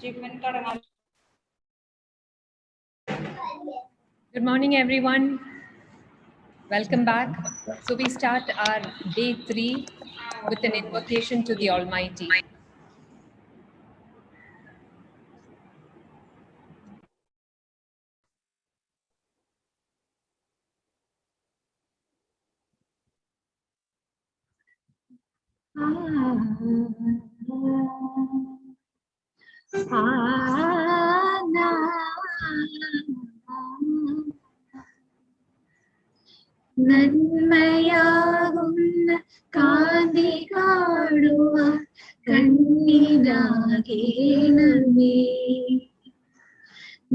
Good morning, everyone. Welcome back. So we start our day 3 with an invocation to the Almighty. നന്മയാകുന്ന കാന്തി കാണുവാൻ കണ്ണിനാകേണമേ.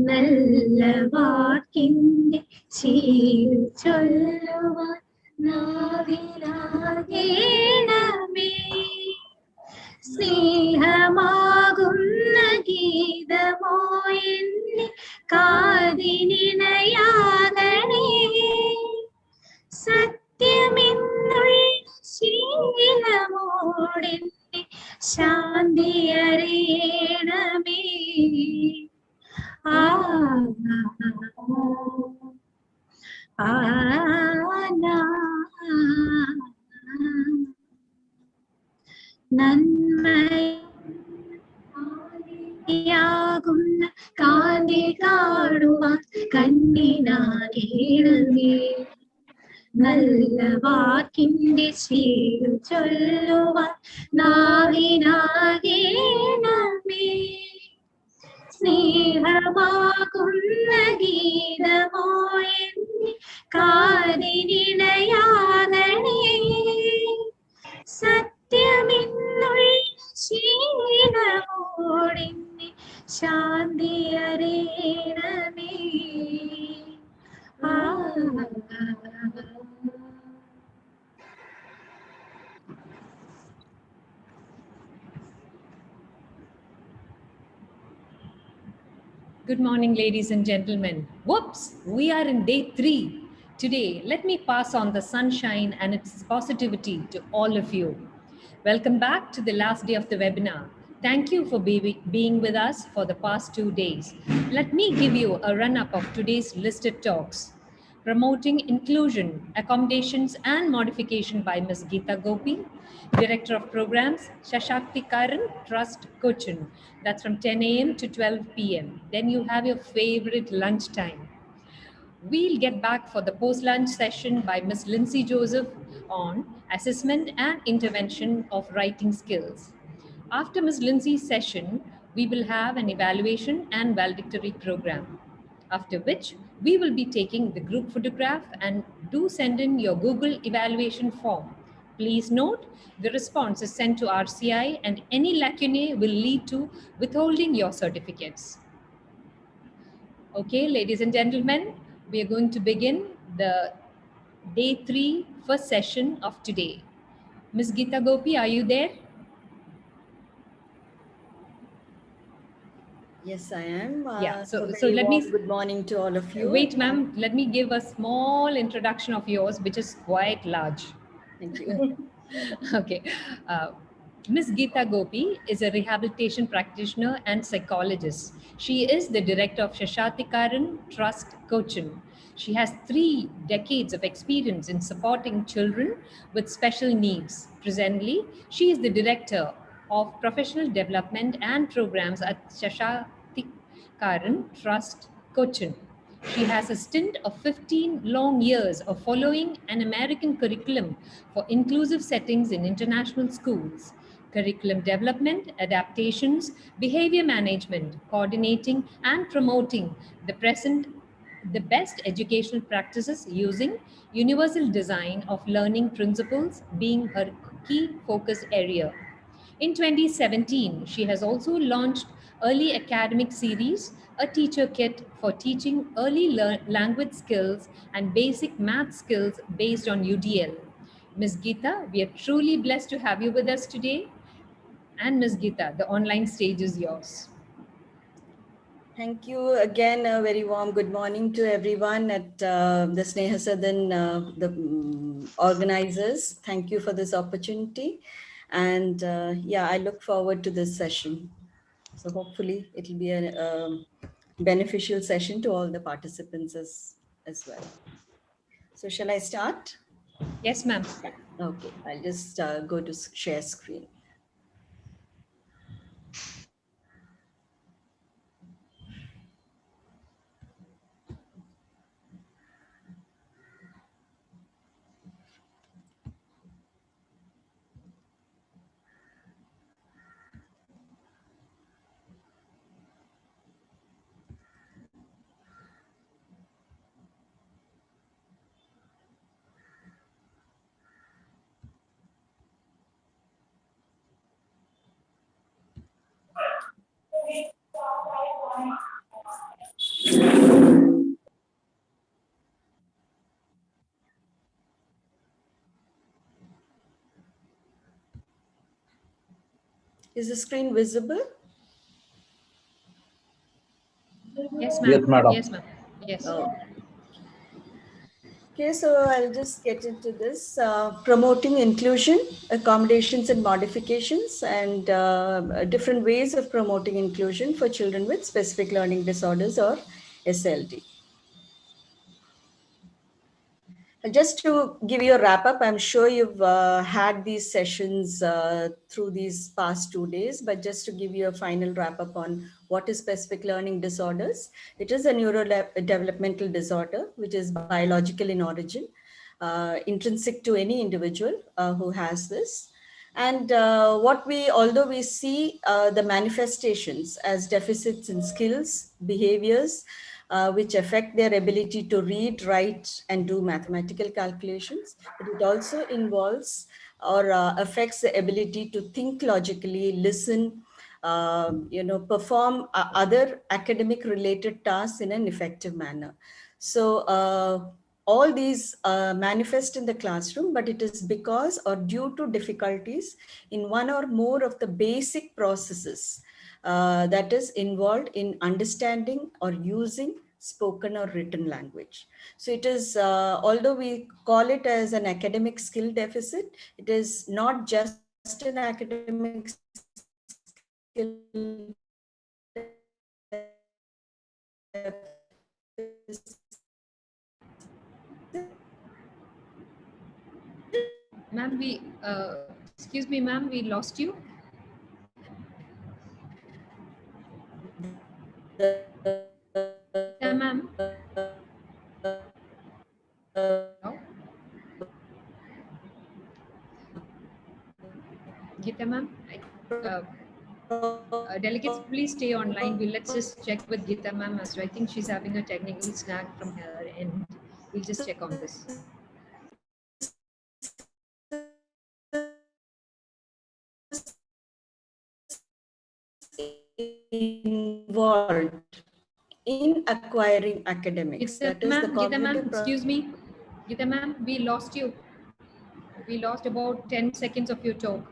നല്ല വാക്കിന്റെ ചീരു ചൊല്ലുവാൻ നാവിലാകേണമേ. സ്നേഹമാകുന്ന ഗീതമോ എന്നെ കാതിനിണയാകണേ. സത്യമെന്നുള്ള ശീലമോടെന്നെ ശാന്തി അറിയണമേ. നന്മയാകുന്ന കാന്തി കാണുവാൻ കണ്ണിനാകേണമേ. നല്ല വാക്കിന്റെ ശീലം ചൊല്ലുവാൻ നാവിനാകേണമേ. സ്നേഹമാകുന്ന ഗീതമോ എന്നെ കാതിനിണയാകണേ. സത്യമെന്നുള്ള ശീലമോടെന്നെ ശാന്തി അറിയണമേ. Good morning, ladies and gentlemen. Whoops, we are in day 3. Today, let me pass on the sunshine and its positivity to all of you. Welcome back to the last day of the webinar. Thank you for being with us for the past 2 days. Let me give you a run-up of today's listed talks. Promoting Inclusion, Accommodations and Modification by Ms. Geeta Gopi, Director of Programs, Shashaktikaran Trust, Cochin. That's from 10 a.m. to 12 p.m. Then you have your favorite lunchtime. We'll get back for the post-lunch session by Ms. Lindsay Joseph on Assessment and Intervention of Writing Skills. After Ms. Lindsay's session, we will have an evaluation and valedictory program. After which, we will be taking the group photograph and do send in your Google evaluation form. Please note, the response is sent to RCI and any lacunae will lead to withholding your certificates. Okay, ladies and gentlemen, we are going to begin the day 3 first session of today. Ms. Geeta Gopi, are you there? Yes, I am. Yeah, so let me... Good morning to all of you. Wait, ma'am, let me give a small introduction of yours, which is quite large. Thank you. Okay. Ms. Geeta Gopi is a rehabilitation practitioner and psychologist. She is the director of Shashaktikaran Trust, Cochin. She has 3 decades of experience in supporting children with special needs. Presently, she is the director of professional development and programs at Shashaktikaran Trust, Cochin. She has a stint of 15 long years of following an American curriculum for inclusive settings in international schools, curriculum development, adaptations, behavior management, coordinating and promoting the best educational practices using universal design of learning principles being her key focus area. In 2017, she has also launched Early Academic Series, a teacher kit for teaching early language skills and basic math skills based on UDL. Ms. Geeta, we are truly blessed to have you with us today. And Ms. Geeta, the online stage is yours. Thank you again. A very warm good morning to everyone at the Sneha Sadan, the organizers. Thank you for this opportunity. And yeah, I look forward to this session. So hopefully it will be a beneficial session to all the participants as well. So shall I start? Yes, ma'am. Okay, I'll just go to share screen. Is the screen visible? Yes, ma'am. Yes, madam. Yes, ma'am. Yes. Oh. Okay, so I'll just get into this. Promoting inclusion, accommodations and modifications, and different ways of promoting inclusion for children with specific learning disorders or SLD. Just to give you a wrap up, I'm sure you've had these sessions through these past 2 days, but just to give you a final wrap up on what is specific learning disorders. It is a neurodevelopmental disorder, which is biological in origin, intrinsic to any individual who has this. And although we see the manifestations as deficits in skills, behaviors, which affect their ability to read, write, and do mathematical calculations, but it also involves or affects the ability to think logically, listen, perform other academic related tasks in an effective manner. So all these manifest in the classroom, but it is because or due to difficulties in one or more of the basic processes that is involved in understanding or using spoken or written language. So it is, although we call it as an academic skill deficit, it is not just an academic Ma'am, excuse me, ma'am, we lost you. Yeah, ma'am. No? Geeta, ma'am. Delegates, please stay online. Let's just check with Geeta, ma'am. As I think she's having a technical snag from her end. We'll just check on this. Involved in acquiring academics. Geeta, That is the ma'am, Geeta, ma'am, cognitive. excuse me. Geeta, ma'am, we lost you. We lost about 10 seconds of your talk.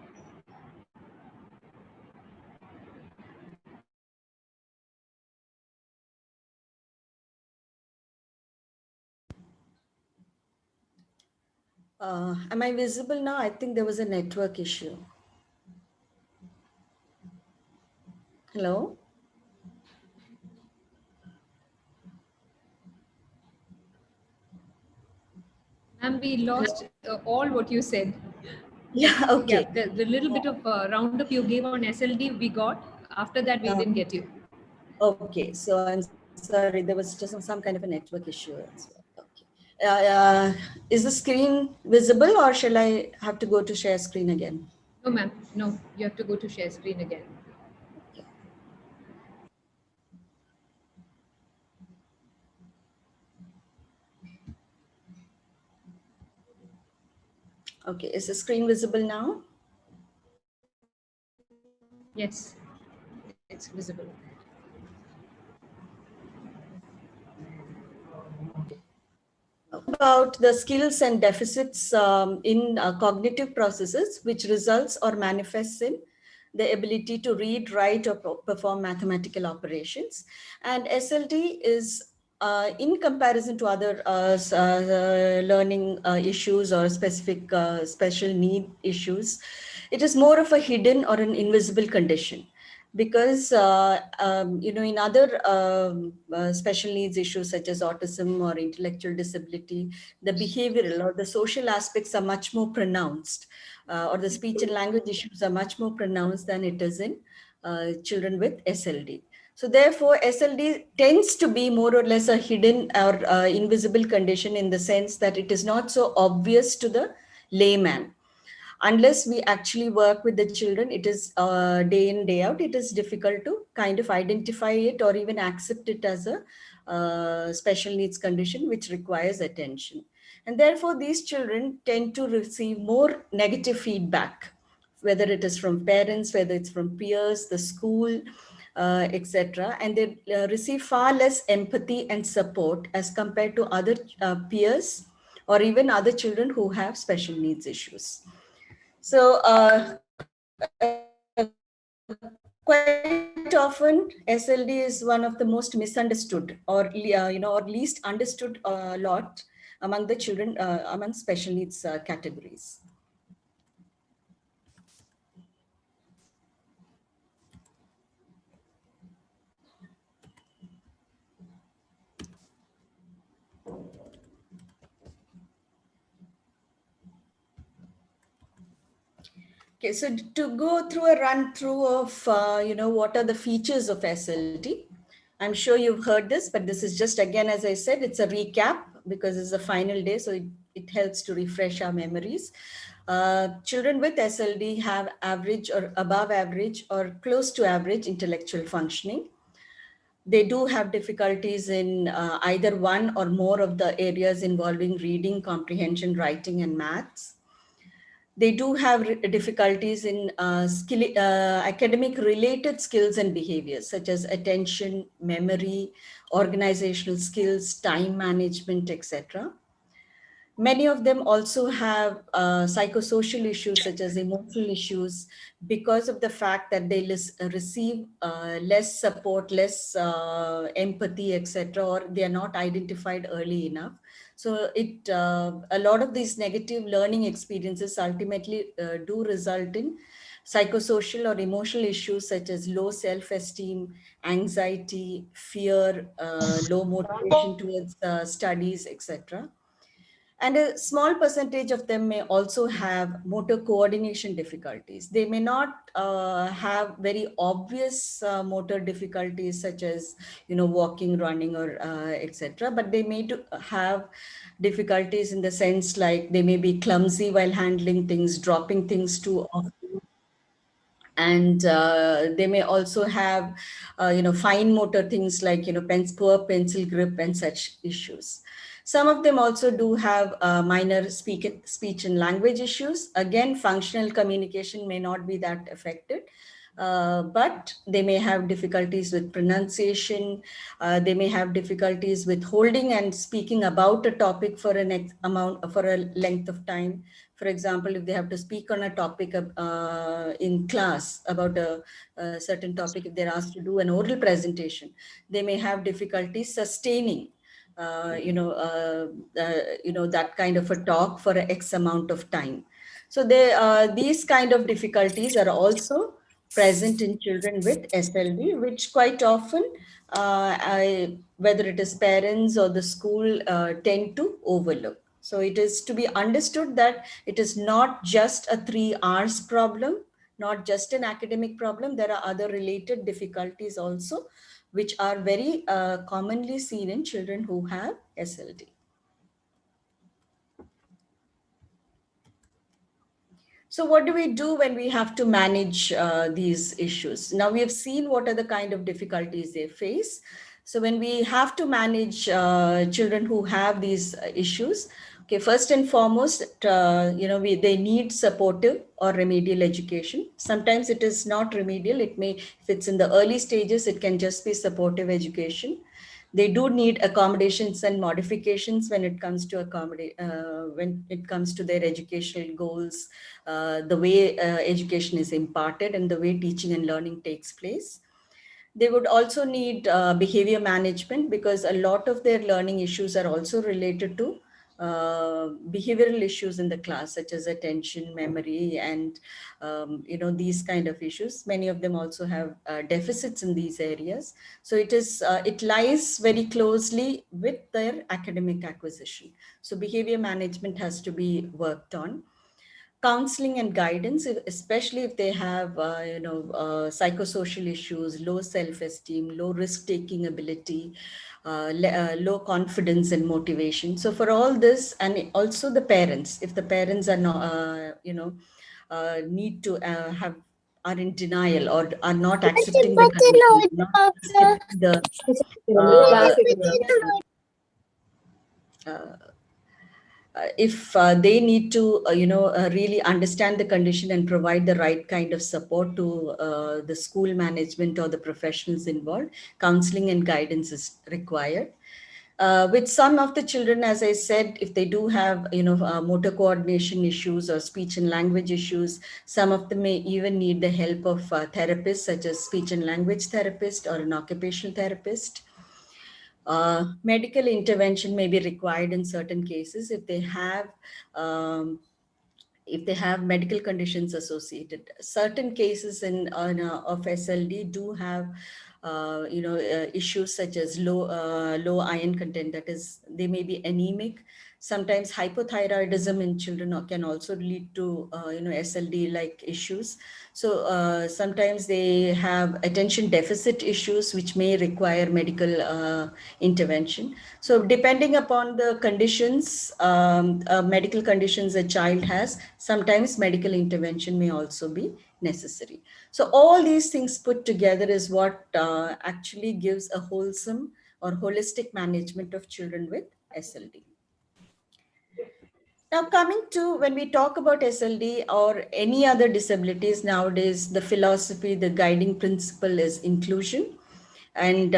Am I visible now? I think there was a network issue. Hello? Ma'am, we lost all what you said. Yeah, okay. Yeah, the little bit of roundup you gave on SLD we got. After that, we didn't get you. Okay, so I'm sorry, there was just some kind of a network issue as well. Okay. Is the screen visible or shall I have to go to share screen again? No, ma'am. No, you have to go to share screen again. Okay. Okay, is the screen visible now? Yes, it's visible. About the skills and deficits in cognitive processes, which results or manifests in the ability to read, write, or perform mathematical operations. And SLD is, in comparison to other learning issues or specific special need issues, it is more of a hidden or an invisible condition. because in other special needs issues such as autism or intellectual disability, the behavioral or the social aspects are much more pronounced, or the speech and language issues are much more pronounced than it is in children with SLD. So therefore, SLD tends to be more or less a hidden or invisible condition, in the sense that it is not so obvious to the layman. Unless we actually work with the children, it is day in day out, it is difficult to kind of identify it or even accept it as a special needs condition which requires attention. And therefore these children tend to receive more negative feedback, whether it is from parents, whether it's from peers, the school, etc. And they receive far less empathy and support as compared to other peers or even other children who have special needs issues. So quite often, SLD is one of the most misunderstood or or least understood lot among the children among special needs categories. Okay, so to go through a run through of what are the features of SLD. I'm sure you've heard this, but this is just, again, as I said, it's a recap because it's the final day, so it helps to refresh our memories. Children with SLD have average or above average or close to average intellectual functioning. They do have difficulties in either one or more of the areas involving reading, comprehension, writing, and maths. They do have difficulties in academic related skills and behaviors such as attention, memory, organizational skills, time management, etc. Many of them also have psychosocial issues such as emotional issues because of the fact that they receive less support, less empathy, etc., or they are not identified early enough. So a lot of these negative learning experiences ultimately do result in psychosocial or emotional issues such as low self-esteem, anxiety, fear, low motivation towards studies, etc. And a small percentage of them may also have motor coordination difficulties. They may not have very obvious motor difficulties such as, walking, running, or etc. But they may have difficulties in the sense like they may be clumsy while handling things, dropping things too often, and they may also have fine motor things like poor pencil grip and such issues. Some of them also do have minor speech and language issues. Again, functional communication may not be that affected, but they may have difficulties with pronunciation. They may have difficulties with holding and speaking about a topic for for a length of time. For example, if they have to speak on a topic in class about a certain topic, if they're asked to do an oral presentation, they may have difficulty sustaining that kind of a talk for X amount of time. So these kind of difficulties are also present in children with SLD, which quite often, whether it is parents or the school, tend to overlook. So it is to be understood that it is not just a 3 hours problem, not just an academic problem. There are other related difficulties also, which are very commonly seen in children who have SLD. So what do we do when we have to manage these issues? Now we have seen what are the kind of difficulties they face. So when we have to manage children who have these issues, okay, first and foremost, they need supportive or remedial education. Sometimes it is not remedial. If it's in the early stages, it can just be supportive education. They do need accommodations and modifications when it comes to when it comes to their educational goals, the way education is imparted and the way teaching and learning takes place. They would also need behavior management because a lot of their learning issues are also related to behavioral issues in the class, such as attention, memory, and these kind of issues. Many of them also have deficits in these areas. So it lies very closely with their academic acquisition. So behavior management has to be worked on. Counseling and guidance, especially if they have psychosocial issues, low self-esteem, low risk-taking ability, low confidence and motivation. So for all this, and also the parents, if the parents are not need to have are in denial or are not accepting the condition, not accepting the uh, if they need to really understand the condition and provide the right kind of support to the school management or the professionals involved, counseling and guidance is required. With some of the children, as I said, if they do have motor coordination issues or speech and language issues, some of them may even need the help of therapists such as speech and language therapist or an occupational therapist. Medical intervention may be required in certain cases um, if they have medical conditions associated. Certain cases of SLD do have issues such as low iron content. That is, they may be anemic. Sometimes hypothyroidism in children can also lead to SLD like issues. So sometimes they have attention deficit issues which may require medical intervention. So depending upon the conditions, medical conditions a child has, sometimes medical intervention may also be necessary. So all these things put together is what actually gives a wholesome or holistic management of children with SLD. Now, coming to when we talk about SLD or any other disabilities nowadays, the philosophy, the guiding principle is inclusion. And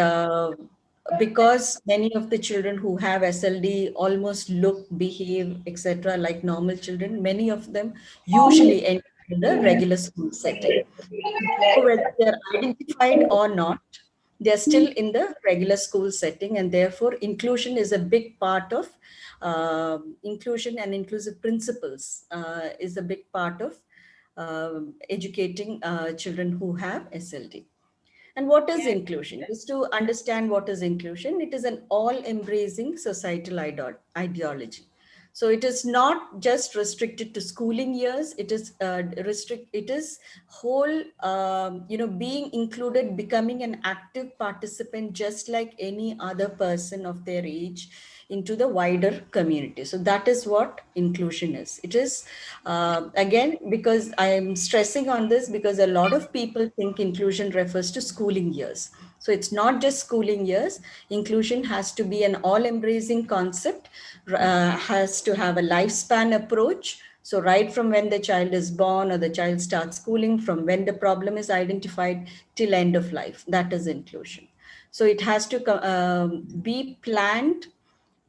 because many of the children who have SLD almost look, behave, etc., like normal children, many of them usually end in the regular school setting. Therefore, whether they're identified or not, they're still in the regular school setting, and therefore inclusion is a big part of inclusion, and inclusive principles is a big part of educating children who have SLD. And what is inclusion? Just to understand what is inclusion, it is an all-embracing societal ideology. So it is not just restricted to schooling years. It is It is whole. Being included, becoming an active participant, just like any other person of their age, into the wider community. So that is what inclusion is. It is, again, because I am stressing on this because a lot of people think inclusion refers to schooling years. So it's not just schooling years. Inclusion has to be an all-embracing concept, has to have a lifespan approach. So right from when the child is born or the child starts schooling, from when the problem is identified till end of life, that is inclusion. So it has to be planned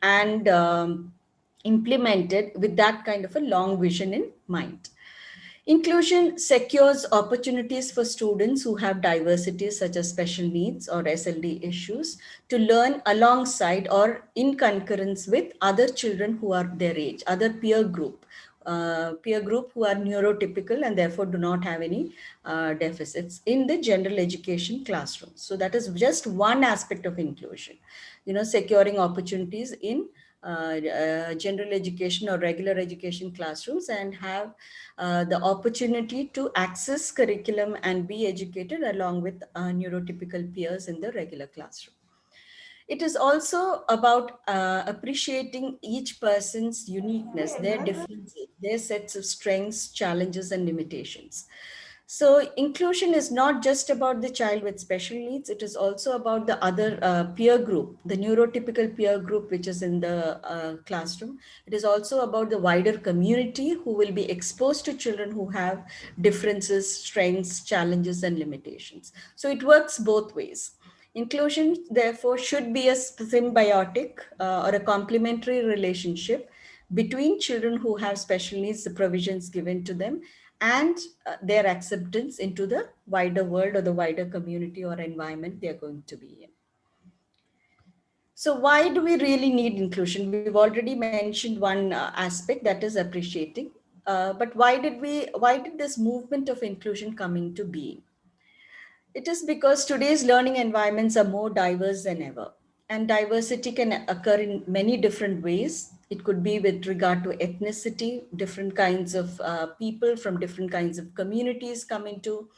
and implemented with that kind of a long vision in mind. Inclusion secures opportunities for students who have diversities such as special needs or SLD issues to learn alongside or in concurrence with other children who are their age, other peer group who are neurotypical and therefore do not have any deficits in the general education classroom. So that is just one aspect of inclusion, securing opportunities in general education or regular education classrooms and have the opportunity to access curriculum and be educated along with neurotypical peers in the regular classroom. It is also about appreciating each person's uniqueness, their differences, their sets of strengths, challenges, and limitations. So, inclusion is not just about the child with special needs, it is also about the other peer group, the neurotypical peer group, which is in the classroom. It is also about the wider community who will be exposed to children who have differences, strengths, challenges, and limitations. So, it works both ways. Inclusion, therefore, should be a symbiotic or a complementary relationship between children who have special needs, the provisions given to them, and their acceptance into the wider world or the wider community or environment they are going to be in. So why do we really need inclusion? We've already mentioned one aspect, that is appreciating. But why did this movement of inclusion come into being? It is because today's learning environments are more diverse than ever. And diversity can occur in many different ways. It could be with regard to ethnicity, different kinds of people from different kinds of communities come into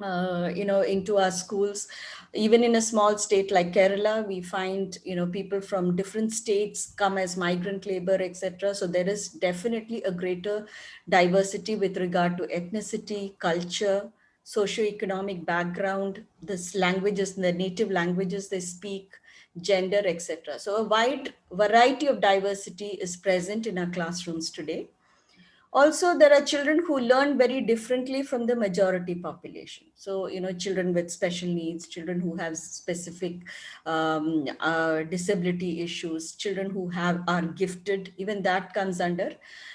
our schools. Even in a small state like Kerala, we find people from different states come as migrant labor, etc. So there is definitely a greater diversity with regard to ethnicity, culture, socioeconomic background, this languages, the native languages they speak, gender, etc. So a wide variety of diversity is present in our classrooms today. Also, there are children who learn very differently from the majority population. So children with special needs, children who have specific disability issues, children who are gifted, even that comes under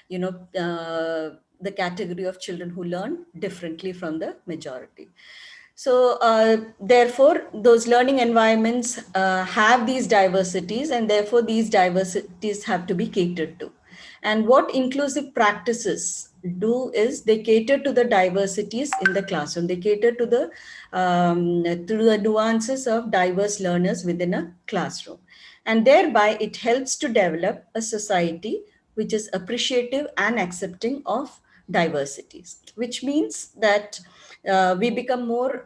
the category of children who learn differently from the majority. So therefore, those learning environments have these diversities, and therefore these diversities have to be catered to. And what inclusive practices do is they cater to the diversities in the classroom. They cater to the nuances of diverse learners within a classroom. And thereby it helps to develop a society which is appreciative and accepting of diversities, which means that we become more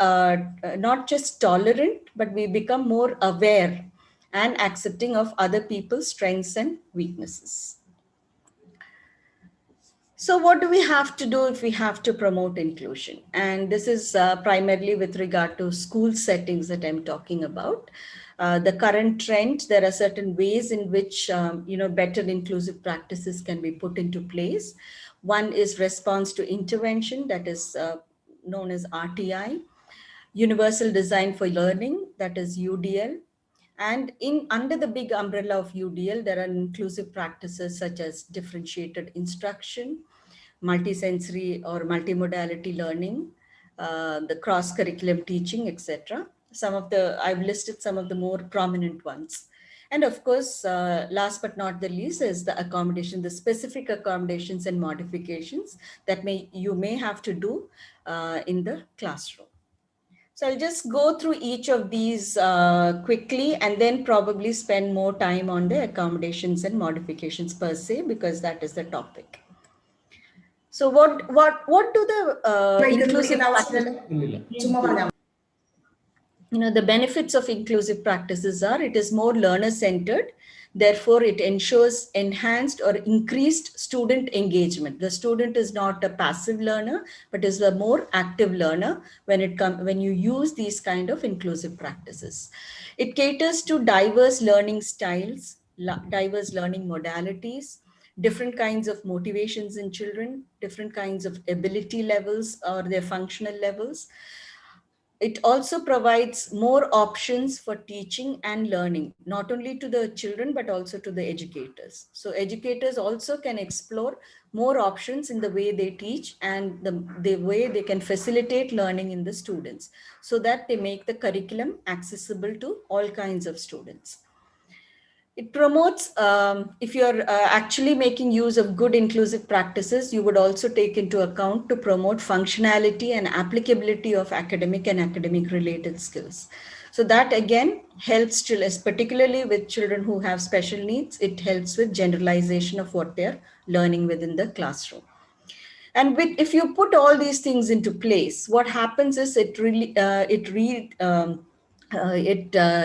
not just tolerant, but we become more aware and accepting of other people's strengths and weaknesses. So what do we have to do if we have to promote inclusion? And this is primarily with regard to school settings that I'm talking about. The current trend, there are certain ways in which better inclusive practices can be put into place. One is response to intervention, that is known as RTI. Universal Design for Learning, that is UDL. And in under the big umbrella of UDL, there are inclusive practices such as differentiated instruction, multisensory or multimodality learning, the cross-curriculum teaching, etc. I've listed some of the more prominent ones. And of course, last but not the least is the specific accommodations and modifications that you may have to do in the classroom. So I'll just go through each of these quickly, and then probably spend more time on the accommodations and modifications per se, because that is the topic. So what do the inclusive practices, the benefits of inclusive practices are? It is more learner centered. Therefore, it ensures enhanced or increased student engagement. The student is not a passive learner, but is a more active learner when you use these kind of inclusive practices. It caters to diverse learning styles, diverse learning modalities, different kinds of motivations in children, different kinds of ability levels or their functional levels. It also provides more options for teaching and learning, not only to the children, but also to the educators. So educators also can explore more options in the way they teach and the way they can facilitate learning in the students, so that they make the curriculum accessible to all kinds of students. It promotes, if you're actually making use of good inclusive practices, you would also take into account to promote functionality and applicability of academic and academic related skills. So that again helps children, particularly with children who have special needs. It helps with generalization of what they're learning within the classroom. And if you put all these things into place, what happens is it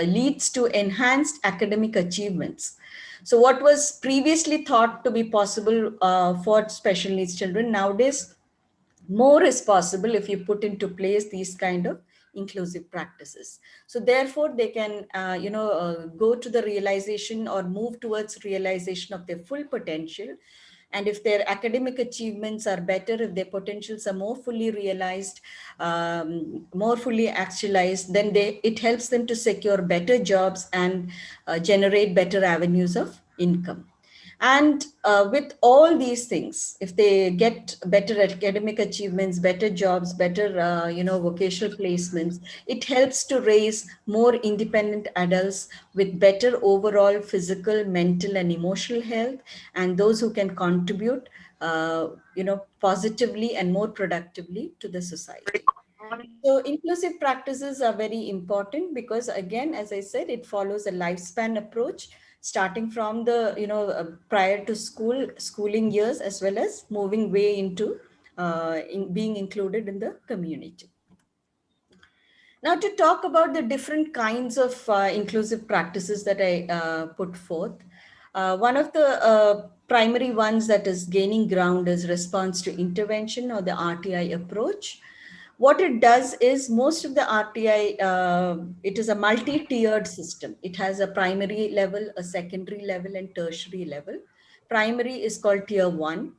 leads to enhanced academic achievements. So what was previously thought to be possible for special needs children, nowadays more is possible if you put into place these kind of inclusive practices. So therefore they can go to the realization or move towards realization of their full potential. And if their academic achievements are better, if their potentials are more fully realized, more fully actualized, then it helps them to secure better jobs and generate better avenues of income. And with all these things, if they get better academic achievements, better jobs, better vocational placements, it helps to raise more independent adults with better overall physical, mental, and emotional health, and those who can contribute, positively and more productively to the society. So inclusive practices are very important because, again, as I said, it follows a lifespan approach, starting from the prior to schooling years, as well as moving way into being included in the community. Now, to talk about the different kinds of inclusive practices that I put forth, one of the primary ones that is gaining ground is response to intervention, or the RTI approach. What it does is, most of the RTI, it is a multi-tiered system. It has a primary level, a secondary level, and tertiary level. Primary is called tier 1,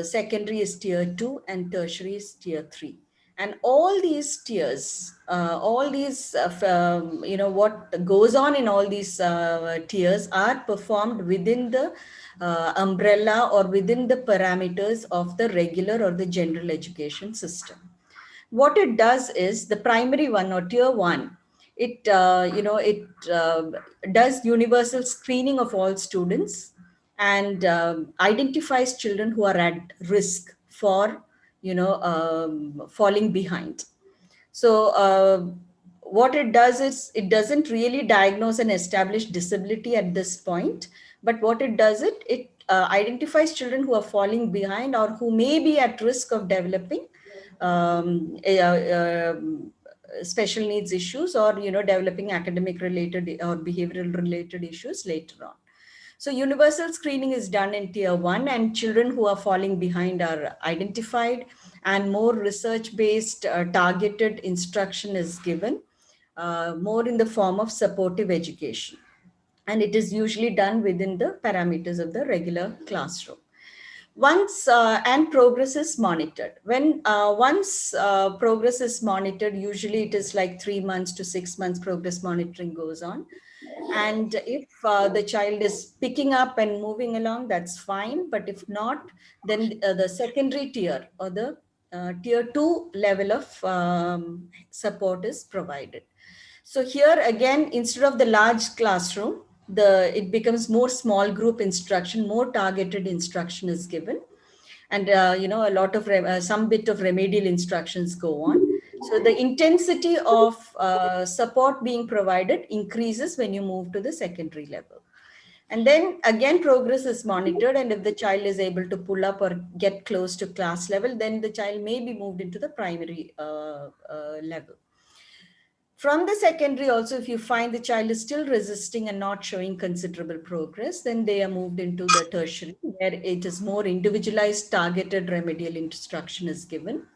secondary is tier 2, and tertiary is tier 3. And all these tiers, all these what goes on in all these tiers are performed within the umbrella or within the parameters of the regular or the general education system. What it does is, the primary one, or tier 1, it does universal screening of all students, and identifies children who are at risk for falling behind. So what it does is, it doesn't really diagnose and establish disability at this point, but what it does, it identifies children who are falling behind or who may be at risk of developing special needs issues, or developing academic related or behavioral related issues later on. So universal screening is done in tier 1, and children who are falling behind are identified, and more research based targeted instruction is given, more in the form of supportive education, and it is usually done within the parameters of the regular classroom. Once and progress is monitored. When once progress is monitored, usually it is like 3 months to 6 months progress monitoring goes on. And if the child is picking up and moving along, that's fine. But if not, then the secondary tier, or the tier 2 level of support is provided. So here again, instead of the large classroom, it becomes more small group instruction, more targeted instruction is given, and a lot of some bit of remedial instructions go on. So the intensity of support being provided increases when you move to the secondary level. And then again, progress is monitored, and if the child is able to pull up or get close to class level, then the child may be moved into the primary level. From the secondary also, if you find the child is still resisting and not showing considerable progress, then they are moved into the tertiary, where it is more individualized, targeted remedial instruction is given.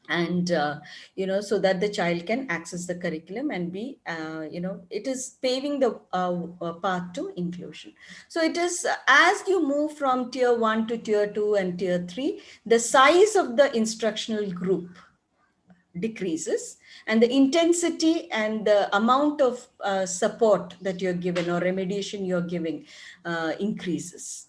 And, so that the child can access the curriculum and be, it is paving the path to inclusion. So it is, as you move from tier 1 to tier 2 and tier 3, the size of the instructional group decreases, and the intensity and the amount of support that you're given, or remediation you're giving, increases.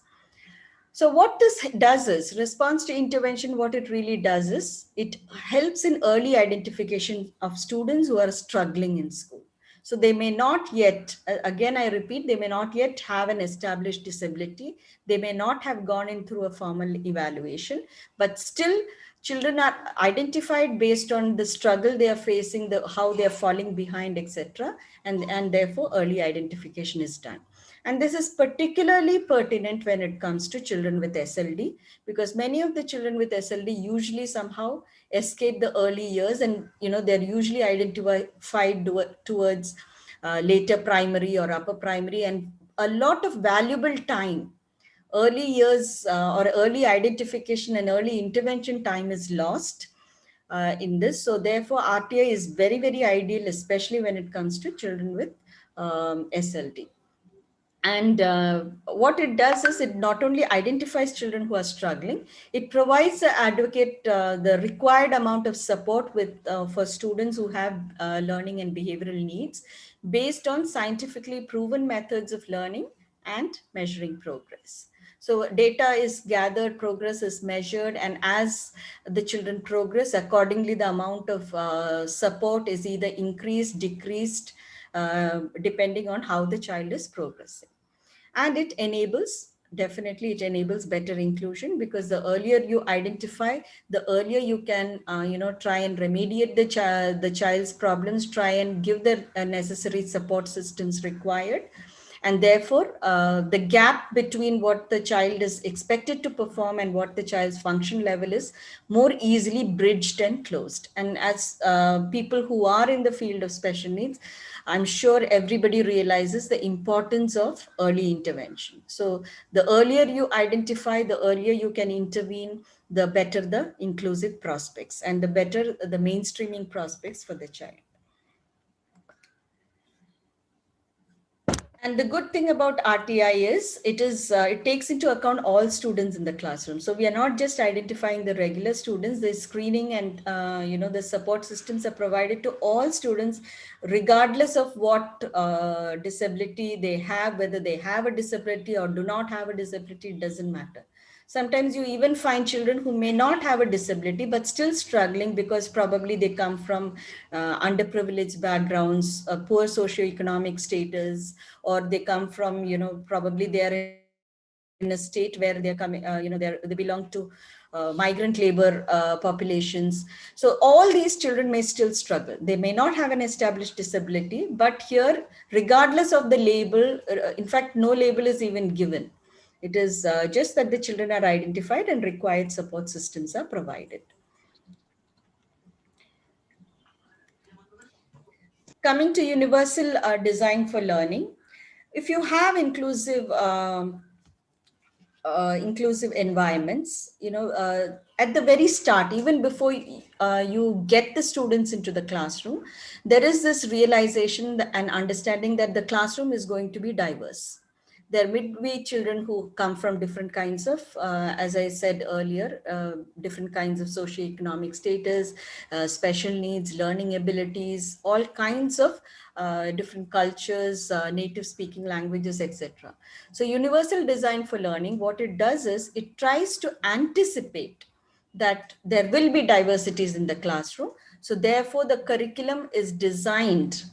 So what this does is, response to intervention, what it really does is, it helps in early identification of students who are struggling in school. So they may not yet, again, I repeat, they may not yet have an established disability. They may not have gone in through a formal evaluation, but still children are identified based on the struggle they are facing, how they are falling behind, etc. And therefore early identification is done. And this is particularly pertinent when it comes to children with SLD, because many of the children with SLD usually somehow escape the early years, and they're usually identified towards later primary or upper primary, and a lot of valuable time, early years or early identification and early intervention time is lost in this. So therefore RTI is very, very ideal, especially when it comes to children with SLD. And what it does is, it not only identifies children who are struggling, it provides the advocate the required amount of support for students who have learning and behavioral needs based on scientifically proven methods of learning and measuring progress. So data is gathered, progress is measured, and as the children progress, accordingly, the amount of support is either increased, decreased, depending on how the child is progressing. And it enables, definitely it enables better inclusion, because the earlier you identify, the earlier you can try and remediate the child's problems, try and give the necessary support systems required, and therefore the gap between what the child is expected to perform and what the child's function level is more easily bridged and closed. And as people who are in the field of special needs, I'm sure everybody realizes the importance of early intervention. So the earlier you identify, the earlier you can intervene, the better the inclusive prospects and the better the mainstreaming prospects for the child. And the good thing about RTI is it takes into account all students in the classroom. So we are not just identifying the regular students. The screening and the support systems are provided to all students, regardless of what disability they have, whether they have a disability or do not have a disability. It doesn't matter. Sometimes you even find children who may not have a disability but still struggling because probably they come from underprivileged backgrounds, poor socioeconomic status, or they come from, probably they are in a state where they're coming, they belong to migrant labor populations. So all these children may still struggle. They may not have an established disability, but here, regardless of the label, in fact, no label is even given. It is just that the children are identified and required support systems are provided. Coming to universal design for learning, if you have inclusive environments, at the very start, even before you get the students into the classroom, there is this realization and understanding that the classroom is going to be diverse. There may be children who come from different kinds of, as I said earlier, different kinds of socioeconomic status, special needs, learning abilities, all kinds of different cultures, native speaking languages, etc. So universal design for learning, what it does is it tries to anticipate that there will be diversities in the classroom. So therefore the curriculum is designed,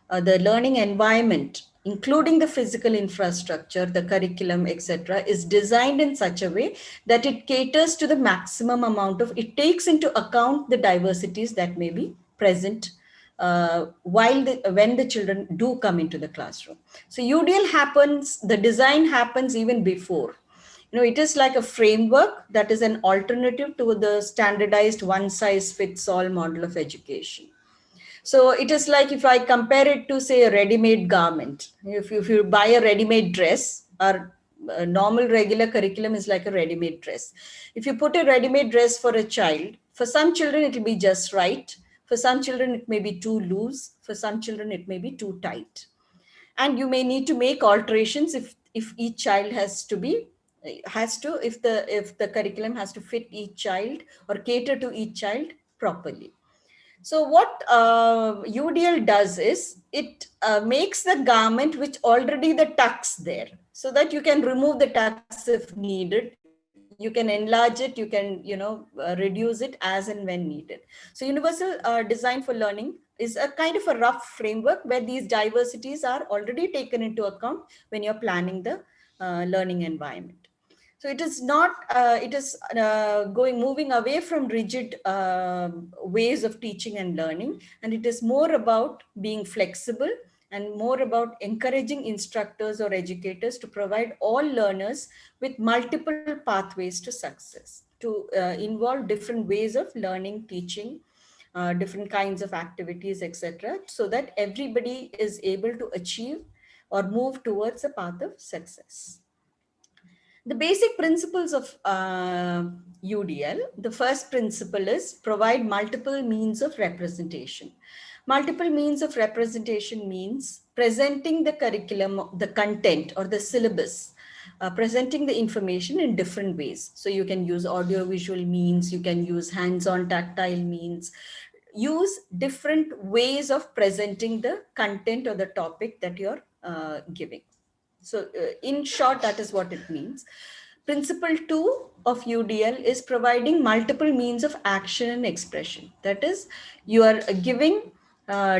the learning environment, including the physical infrastructure, the curriculum, etc., is designed in such a way that it caters to the maximum amount of, it takes into account the diversities that may be present when the children do come into the classroom. So UDL happens, the design happens even before. It is like a framework that is an alternative to the standardized one size fits all model of education. So it is like, if I compare it to, say, a ready-made garment. If you buy a ready-made dress, our normal regular curriculum is like a ready-made dress. If you put a ready-made dress for a child, for some children it will be just right. For some children it may be too loose. For some children it may be too tight. And you may need to make alterations if each child if the curriculum has to fit each child or cater to each child properly. So what UDL does is it makes the garment which already the tucks there, so that you can remove the tucks if needed. You can enlarge it, you can reduce it as and when needed. So universal design for learning is a kind of a rough framework where these diversities are already taken into account when you're planning the learning environment. So it is not, it is moving away from rigid ways of teaching and learning, and it is more about being flexible and more about encouraging instructors or educators to provide all learners with multiple pathways to success, to involve different ways of learning, teaching, different kinds of activities, etc., so that everybody is able to achieve or move towards a path of success. The basic principles of UDL, the first principle is provide multiple means of representation. Multiple means of representation means presenting the curriculum, the content or the syllabus, presenting the information in different ways. So you can use audio-visual means, you can use hands-on tactile means, use different ways of presenting the content or the topic that you're giving. So in short, that is what it means. Principle 2 of UDL is providing multiple means of action and expression. That is, you are giving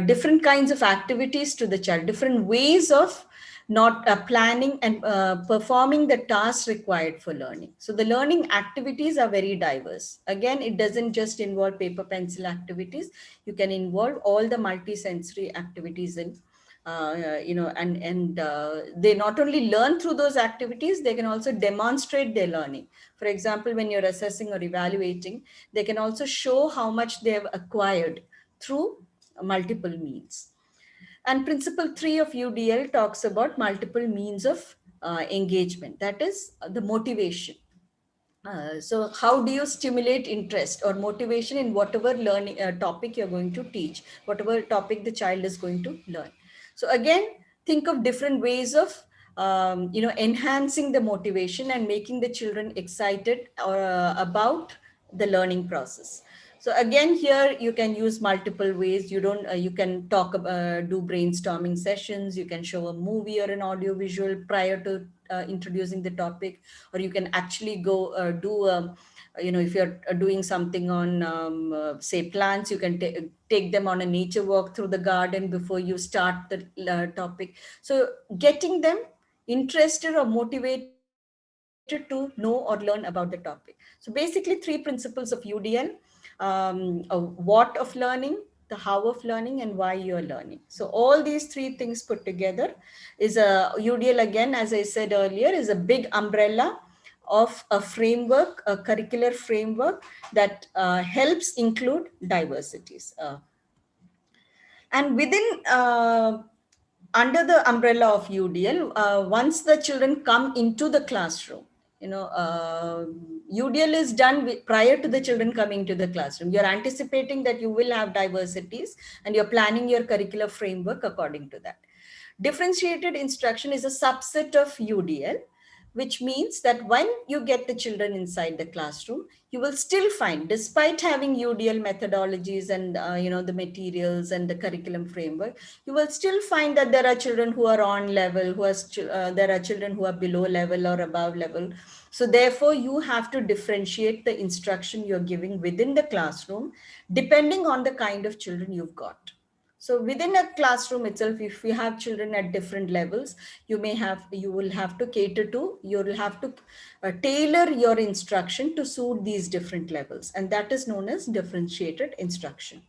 different kinds of activities to the child, different ways of not planning and performing the tasks required for learning. So the learning activities are very diverse. Again, it doesn't just involve paper pencil activities. You can involve all the multisensory activities in they not only learn through those activities, they can also demonstrate their learning. For example, when you're assessing or evaluating, they can also show how much they have acquired through multiple means. And principle 3 of UDL talks about multiple means of engagement, that is the motivation. So how do you stimulate interest or motivation in whatever learning topic you're going to teach, whatever topic the child is going to learn? So again, think of different ways of enhancing the motivation and making the children excited about the learning process. So again, here you can use multiple ways. You can do brainstorming sessions. You can show a movie or an audio visual prior to introducing the topic, or you can actually go do if you're doing something on say plants, you can take them on a nature walk through the garden before you start the topic. So getting them interested or motivated to know or learn about the topic. So basically, three principles of UDL: what of learning, the how of learning, and why you're learning. So all these three things put together is a UDL. Again, as I said earlier, is a big umbrella of a framework, a curricular framework that helps include diversities. And within under the umbrella of UDL, once the children come into the classroom, UDL is done prior to the children coming to the classroom. You're anticipating that you will have diversities, and you're planning your curricular framework according to that. Differentiated instruction is a subset of UDL, which means that when you get the children inside the classroom, you will still find, despite having UDL methodologies and the materials and the curriculum framework, you will still find that there are children who are on level, there are children who are below level or above level. So therefore, you have to differentiate the instruction you're giving within the classroom, depending on the kind of children you've got. So within a classroom itself, if you have children at different levels, you will have to tailor your instruction to suit these different levels. And that is known as differentiated instruction.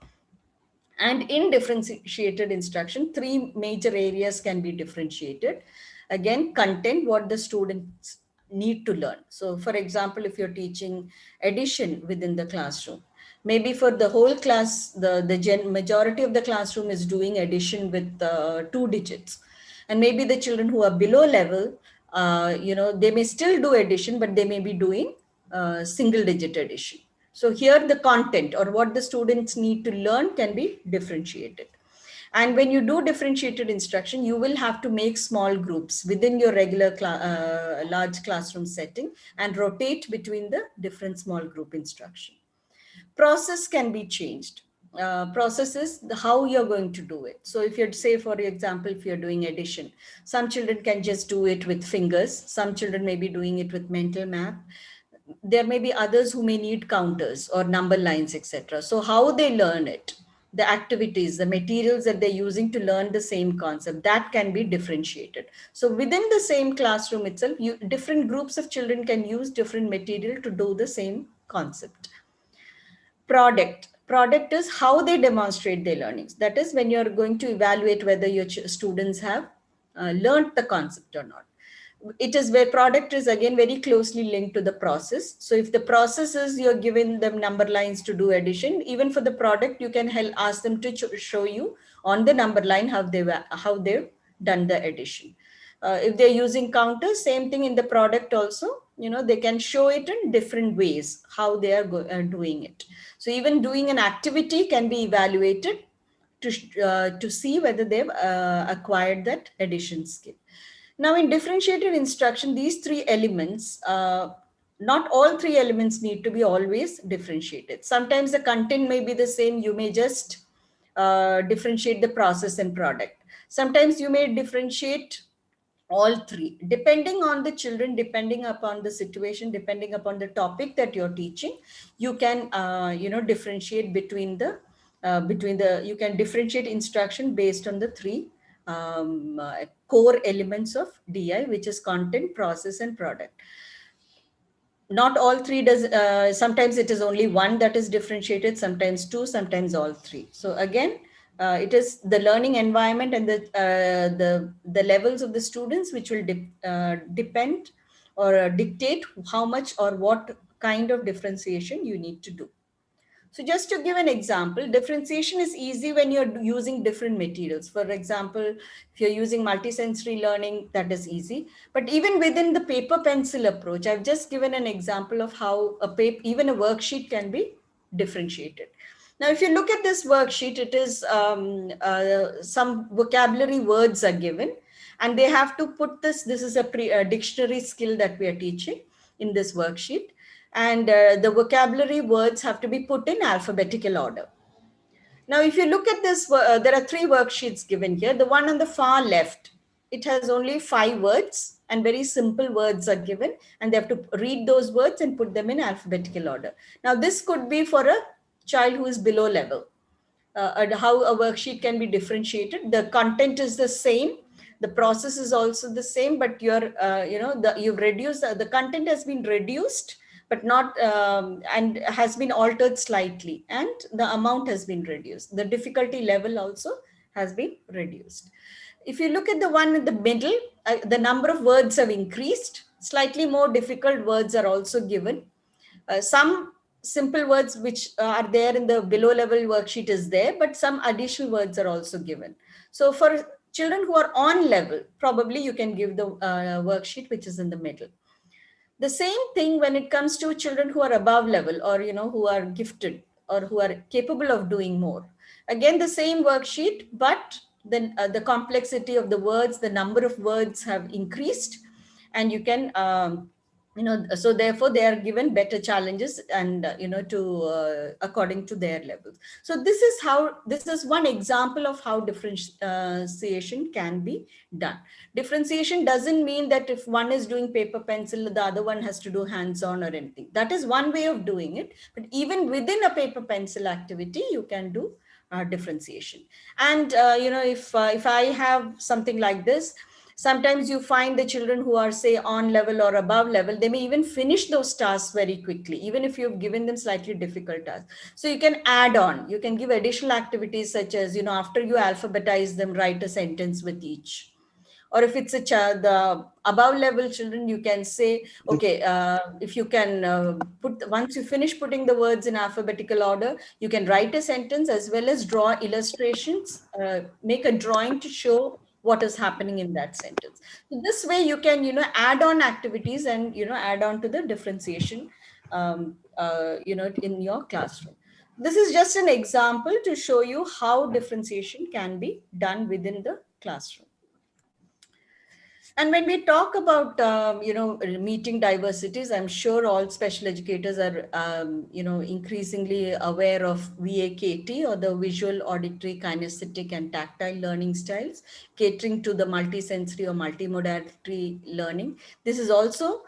And in differentiated instruction, three major areas can be differentiated. Again, content, what the students need to learn. So for example, if you're teaching addition within the classroom, maybe for the whole class, the majority of the classroom is doing addition with 2 digits. And maybe the children who are below level, they may still do addition, but they may be doing single digit addition. So here the content or what the students need to learn can be differentiated. And when you do differentiated instruction, you will have to make small groups within your regular large classroom setting and rotate between the different small group instruction. Process can be changed. Process is how you're going to do it. So if you'd say, for example, if you're doing addition, some children can just do it with fingers. Some children may be doing it with mental math. There may be others who may need counters or number lines, etc. So how they learn it, the activities, the materials that they're using to learn the same concept, that can be differentiated. So within the same classroom itself, different groups of children can use different material to do the same concept. Product is how they demonstrate their learnings. That is when you're going to evaluate whether your students have learned the concept or not. It is where product is again very closely linked to the process. So if the process is you're giving them number lines to do addition, even for the product, you can ask them to show you on the number line how they've done the addition. If they're using counters, same thing in the product also, they can show it in different ways, how they are doing it. So even doing an activity can be evaluated to see whether they've acquired that addition skill. Now, in differentiated instruction, these three elements, not all three elements need to be always differentiated. Sometimes the content may be the same. You may just differentiate the process and product. Sometimes you may differentiate All three, depending on the children, depending upon the situation, depending upon the topic that you're teaching, you can differentiate between the you can differentiate instruction based on the three core elements of DI, which is content, process, and product. Not all three does, sometimes it is only one that is differentiated, sometimes two, sometimes all three. So again, it is the learning environment and the levels of the students which will depend or dictate how much or what kind of differentiation you need to do. So just to give an example, differentiation is easy when you're using different materials. For example, if you're using multisensory learning, that is easy. But even within the paper pencil approach, I've just given an example of how even a worksheet can be differentiated. Now, if you look at this worksheet, it is some vocabulary words are given, and they have to put this. This is a dictionary skill that we are teaching in this worksheet, and the vocabulary words have to be put in alphabetical order. Now, if you look at this, there are three worksheets given here. The one on the far left, it has only 5 words, and very simple words are given, and they have to read those words and put them in alphabetical order. Now, this could be for a child who is below level. How a worksheet can be differentiated. The content is the same, the process is also the same, but you've reduced, the content has been reduced, but not and has been altered slightly, and the amount has been reduced. The difficulty level also has been reduced. If you look at the one in the middle, the number of words have increased. Slightly more difficult words are also given. Some simple words which are there in the below level worksheet is there, but some additional words are also given. So for children who are on level, probably you can give the worksheet which is in the middle. The same thing when it comes to children who are above level, or who are gifted or who are capable of doing more. Again, the same worksheet, but then the complexity of the words, the number of words have increased, and you can so therefore they are given better challenges, and to according to their levels. So this is one example of how differentiation can be done. Differentiation doesn't mean that if one is doing paper pencil, the other one has to do hands-on or anything. That is one way of doing it. But even within a paper pencil activity, you can do differentiation. And if I have something like this, sometimes you find the children who are, say, on level or above level, they may even finish those tasks very quickly, even if you've given them slightly difficult tasks. So you can add on, you can give additional activities such as, after you alphabetize them, write a sentence with each. Or if it's a child, the above level children, you can say, okay, if you can once you finish putting the words in alphabetical order, you can write a sentence as well as draw illustrations, make a drawing to show what is happening in that sentence. So this way you can, add on activities and, add on to the differentiation, in your classroom. This is just an example to show you how differentiation can be done within the classroom. And when we talk about, meeting diversities, I'm sure all special educators are, increasingly aware of VAKT, or the visual, auditory, kinesthetic, and tactile learning styles, catering to the multisensory or multimodality learning. This is also,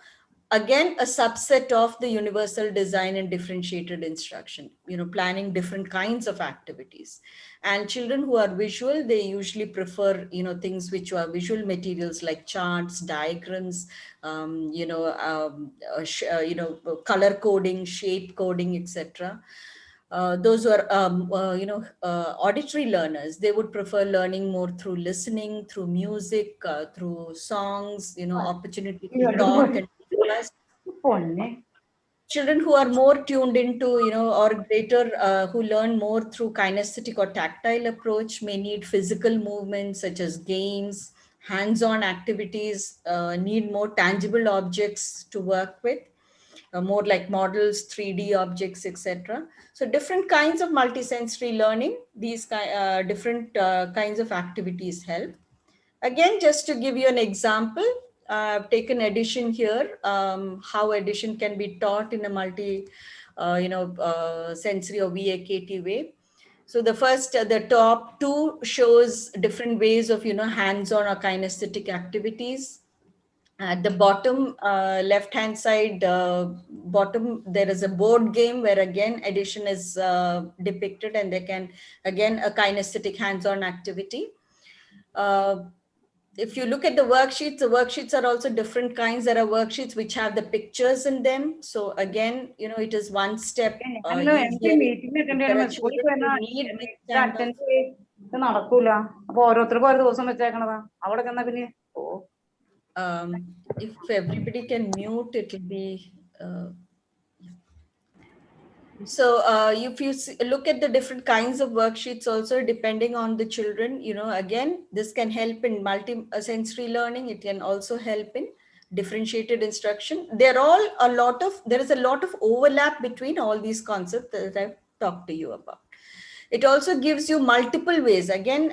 again, a subset of the universal design and differentiated instruction, planning different kinds of activities. And children who are visual, they usually prefer, things which are visual materials like charts, diagrams, color coding, shape coding, etc. Those who are, auditory learners, they would prefer learning more through listening, through music, through songs, opportunity to talk and discuss. Children who are more tuned into, or greater, who learn more through kinesthetic or tactile approach, may need physical movements such as games, hands-on activities, need more tangible objects to work with, more like models, 3D objects, etc. So different kinds of multisensory learning, these different kinds of activities help. Again, just to give you an example, I've taken addition here, how addition can be taught in a sensory or VAKT way. So the first, the top two shows different ways of, hands-on or kinesthetic activities. At the bottom left-hand side, bottom, there is a board game where again addition is depicted, and they can, again, a kinesthetic hands-on activity. Uh, if you look at the worksheets are also different kinds. There are worksheets which have the pictures in them. So again, it is one step ഞാനിന്ന് എനിക്ക് easier. Meeting If attend there are ചെയ്യണം സ്കൂളിൽ children പോയെന്നാ who need this ഇത് kind of attend ചെയ്ത് നടക്കൂല അപ്പൊ ഓരോരുത്തർക്കും ഓരോ ദിവസം വെച്ചേക്കണതാ അവിടെ ചെന്നാ പിന്നെ if everybody can mute, it will be so if you look at the different kinds of worksheets also, depending on the children, again, this can help in multi-sensory learning. It can also help in differentiated instruction. There is a lot of overlap between all these concepts that I've talked to you about. It also gives you multiple ways, again,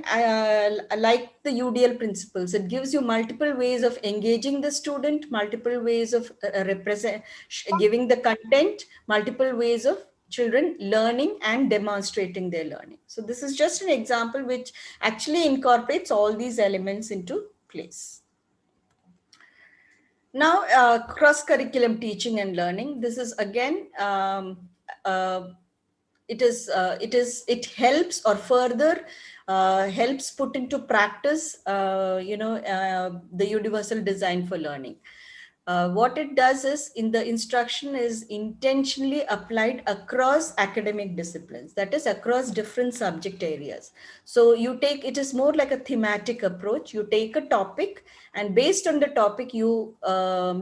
like the UDL principles. It gives you multiple ways of engaging the student, multiple ways of giving the content, multiple ways of children learning and demonstrating their learning. So this is just an example which actually incorporates all these elements into place. Now, cross-curriculum teaching and learning. This is again, it helps or further helps put into practice, the universal design for learning. What it does is, in the instruction, is intentionally applied across academic disciplines, that is across different subject areas. So it is more like a thematic approach. You take a topic, and based on the topic, you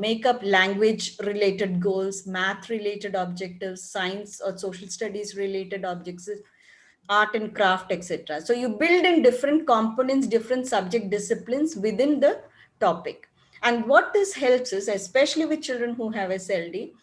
make up language related goals, math related objectives, science or social studies related objectives, art and craft, etc. So you build in different components, different subject disciplines within the topic. And what this helps is, especially with children who have SLD,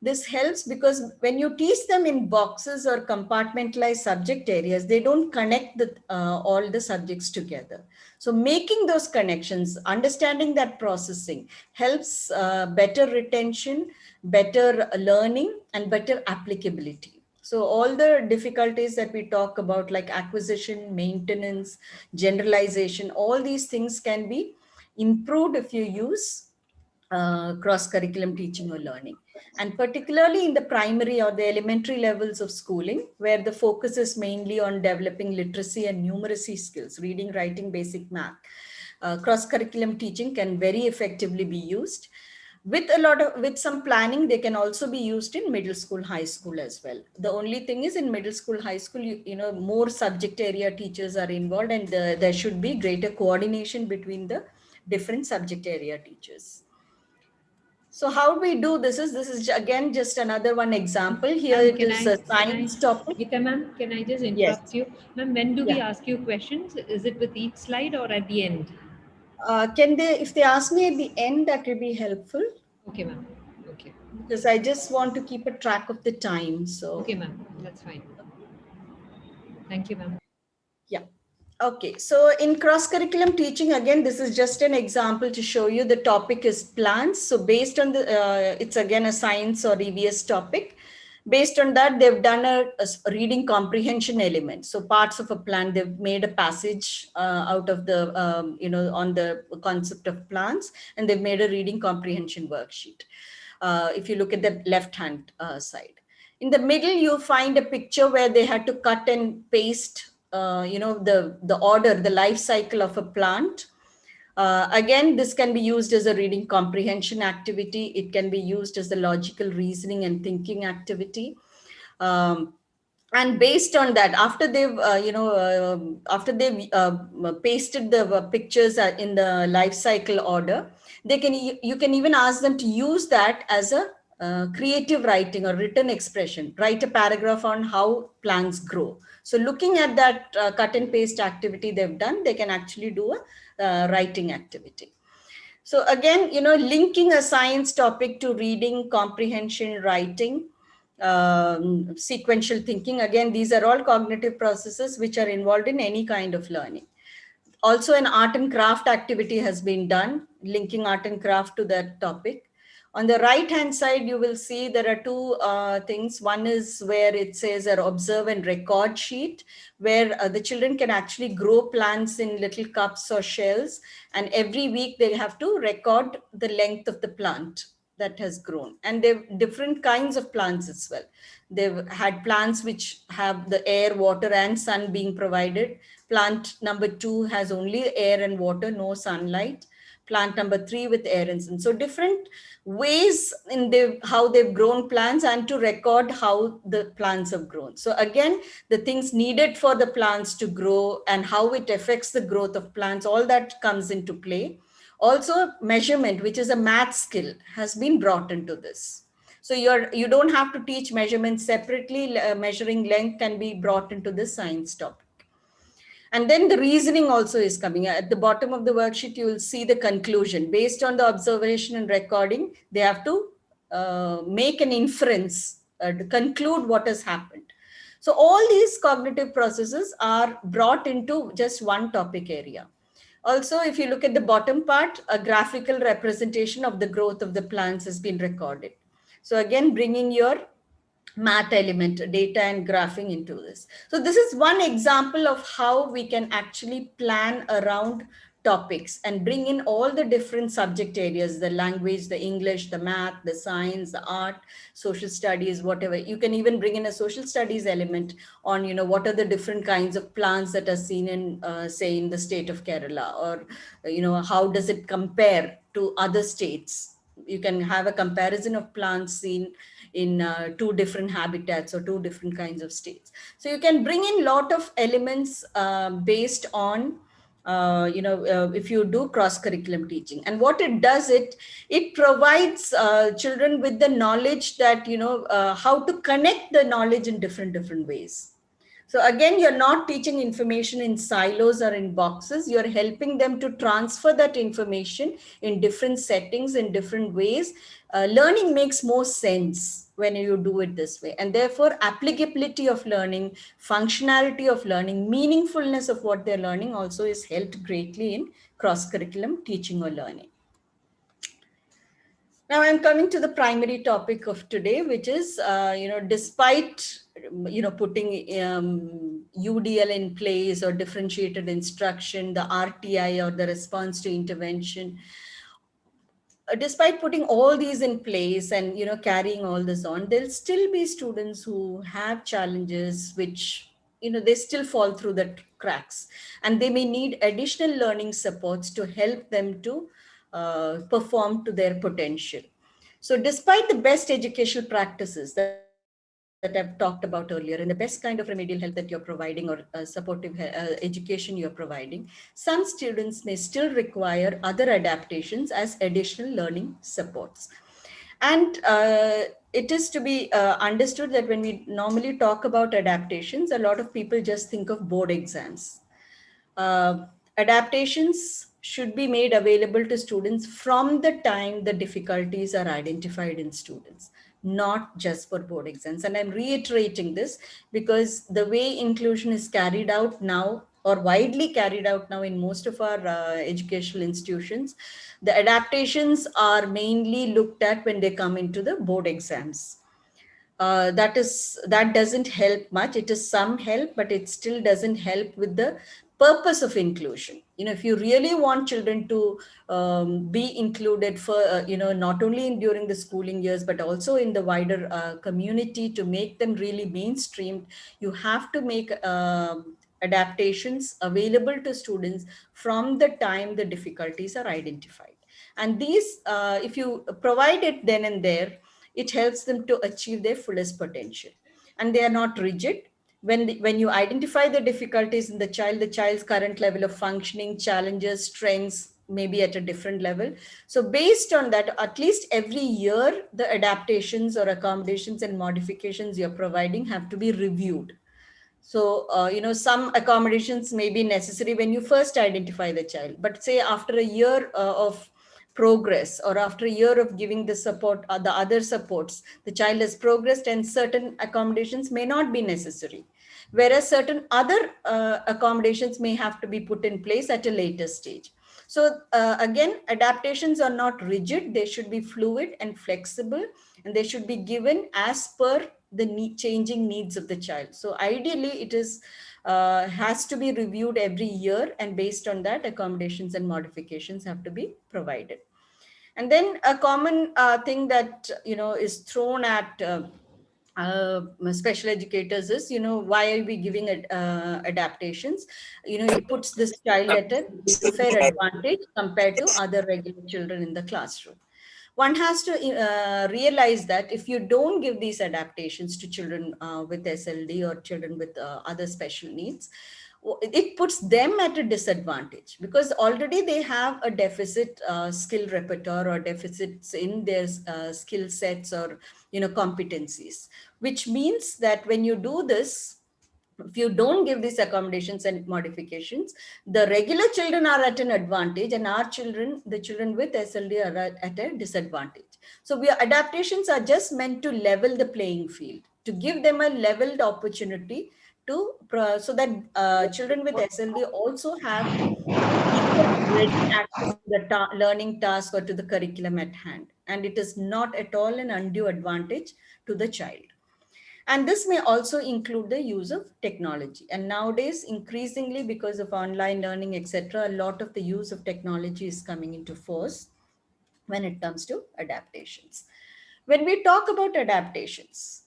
this helps because when you teach them in boxes or compartmentalized subject areas, they don't connect all the subjects together. So making those connections, understanding that processing helps better retention, better learning, and better applicability. So all the difficulties that we talk about, like acquisition, maintenance, generalization, all these things can be improved if you use cross-curriculum teaching or learning. And particularly in the primary or the elementary levels of schooling, where the focus is mainly on developing literacy and numeracy skills, reading, writing, basic math, cross-curriculum teaching can very effectively be used. With some planning, they can also be used in middle school, high school as well. The only thing is, in middle school, high school, more subject area teachers are involved, and there should be greater coordination between the different subject area teachers. So how we do this is again just another one example. Here it is a science topic. Geeta ma'am, can I just interrupt Yes. you? Ma'am, when do we Yeah. ask you questions? Is it with each slide or at the end? If they ask me at the end, that will be helpful. Okay, ma'am. Okay. Because I just want to keep a track of the time. So. Okay, ma'am. That's fine. Thank you, ma'am. Yeah. Okay, so in cross-curriculum teaching, again, this is just an example to show you. The topic is plants. So based on it's again a science or EVS topic. Based on that, they've done a reading comprehension element. So parts of a plant, they've made a passage out of the, on the concept of plants, and they've made a reading comprehension worksheet. If you look at the left-hand side. In the middle, you find a picture where they had to cut and paste the order, the life cycle of a plant. Again, this can be used as a reading comprehension activity. It can be used as a logical reasoning and thinking activity. And based on that, after they've pasted the pictures in the life cycle order, you can even ask them to use that as a creative writing or written expression. Write a paragraph on how plants grow. So looking at that cut and paste activity they've done, they can actually do a writing activity. So again, linking a science topic to reading, comprehension, writing, sequential thinking. Again, these are all cognitive processes which are involved in any kind of learning. Also, an art and craft activity has been done, linking art and craft to that topic. On the right hand side, you will see there are two things. One is where it says an observe and record sheet, where the children can actually grow plants in little cups or shells. And every week they have to record the length of the plant that has grown. And they've different kinds of plants as well. They've had plants which have the air, water, and sun being provided. Plant number 2 has only air and water, no sunlight. Plant number 3 with air and sun. So different ways in how they've grown plants, and to record how the plants have grown. So again, the things needed for the plants to grow and how it affects the growth of plants, all that comes into play. Also, measurement, which is a math skill, has been brought into this. So you don't have to teach measurements separately. Measuring length can be brought into this science topic. And then the reasoning also is coming. At the bottom of the worksheet, you will see the conclusion. Based on the observation and recording, they have to make an inference to conclude what has happened. So all these cognitive processes are brought into just one topic area. Also, if you look at the bottom part, a graphical representation of the growth of the plants has been recorded. So again, bringing your math element, data and graphing into this. So this is one example of how we can actually plan around topics and bring in all the different subject areas, the language, the English, the math, the science, the art, social studies, whatever. You can even bring in a social studies element on, what are the different kinds of plants that are seen in, say, in the state of Kerala, or, how does it compare to other states? You can have a comparison of plants seen in two different habitats or two different kinds of states. So you can bring in lot of elements based on if you do cross curriculum teaching. And what it does, it provides children with the knowledge that how to connect the knowledge in different ways. So again, you're not teaching information in silos or in boxes. You're helping them to transfer that information in different settings, in different ways. Learning makes more sense when you do it this way. And therefore, applicability of learning, functionality of learning, meaningfulness of what they're learning also is helped greatly in cross-curriculum teaching or learning. Now I'm coming to the primary topic of today, which is, despite, putting UDL in place or differentiated instruction, the RTI or the response to intervention, despite putting all these in place and, carrying all this on, there'll still be students who have challenges, which, they still fall through the cracks, and they may need additional learning supports to help them to perform to their potential. So despite the best educational practices that I've talked about earlier, and the best kind of remedial help that you're providing, or supportive education you're providing, some students may still require other adaptations as additional learning supports. And it is to be understood that when we normally talk about adaptations, a lot of people just think of board exams. Adaptations should be made available to students from the time the difficulties are identified in students, not just for board exams. And I'm reiterating this because the way inclusion is carried out now, or widely carried out now in most of our educational institutions, the adaptations are mainly looked at when they come into the board exams. That doesn't help much. It is some help, but it still doesn't help with the purpose of inclusion. If you really want children to be included for not only during the schooling years but also in the wider community, to make them really mainstreamed, you have to make adaptations available to students from the time the difficulties are identified. And these, if you provide it then and there, it helps them to achieve their fullest potential. And they are not rigid. When you identify the difficulties in the child's current level of functioning, challenges, strengths may be at a different level. So based on that, at least every year, the adaptations or accommodations and modifications you're providing have to be reviewed. So, some accommodations may be necessary when you first identify the child, but say after a year of progress, or after a year of giving the support, the other supports, the child has progressed and certain accommodations may not be necessary. Whereas certain other accommodations may have to be put in place at a later stage. So again, adaptations are not rigid. They should be fluid and flexible, and they should be given as per the changing needs of the child. So ideally, it is has to be reviewed every year, and based on that, accommodations and modifications have to be provided. And then a common thing that is thrown at special educators is, why are we giving adaptations? It puts this child at an unfair advantage compared to other regular children in the classroom. One has to realize that if you don't give these adaptations to children with SLD or children with other special needs, it puts them at a disadvantage, because already they have a deficit skill repertoire, or deficits in their skill sets, or competencies, which means that when you do this, if you don't give these accommodations and modifications, the regular children are at an advantage, and our children, the children with SLD, are at a disadvantage. So adaptations are just meant to level the playing field, to give them a leveled opportunity to so that children with SLD also have equal ready access to the learning task or to the curriculum at hand, and it is not at all an undue advantage to the child. And this may also include the use of technology. And nowadays, increasingly, because of online learning, etc., a lot of the use of technology is coming into force when it comes to adaptations. When we talk about adaptations,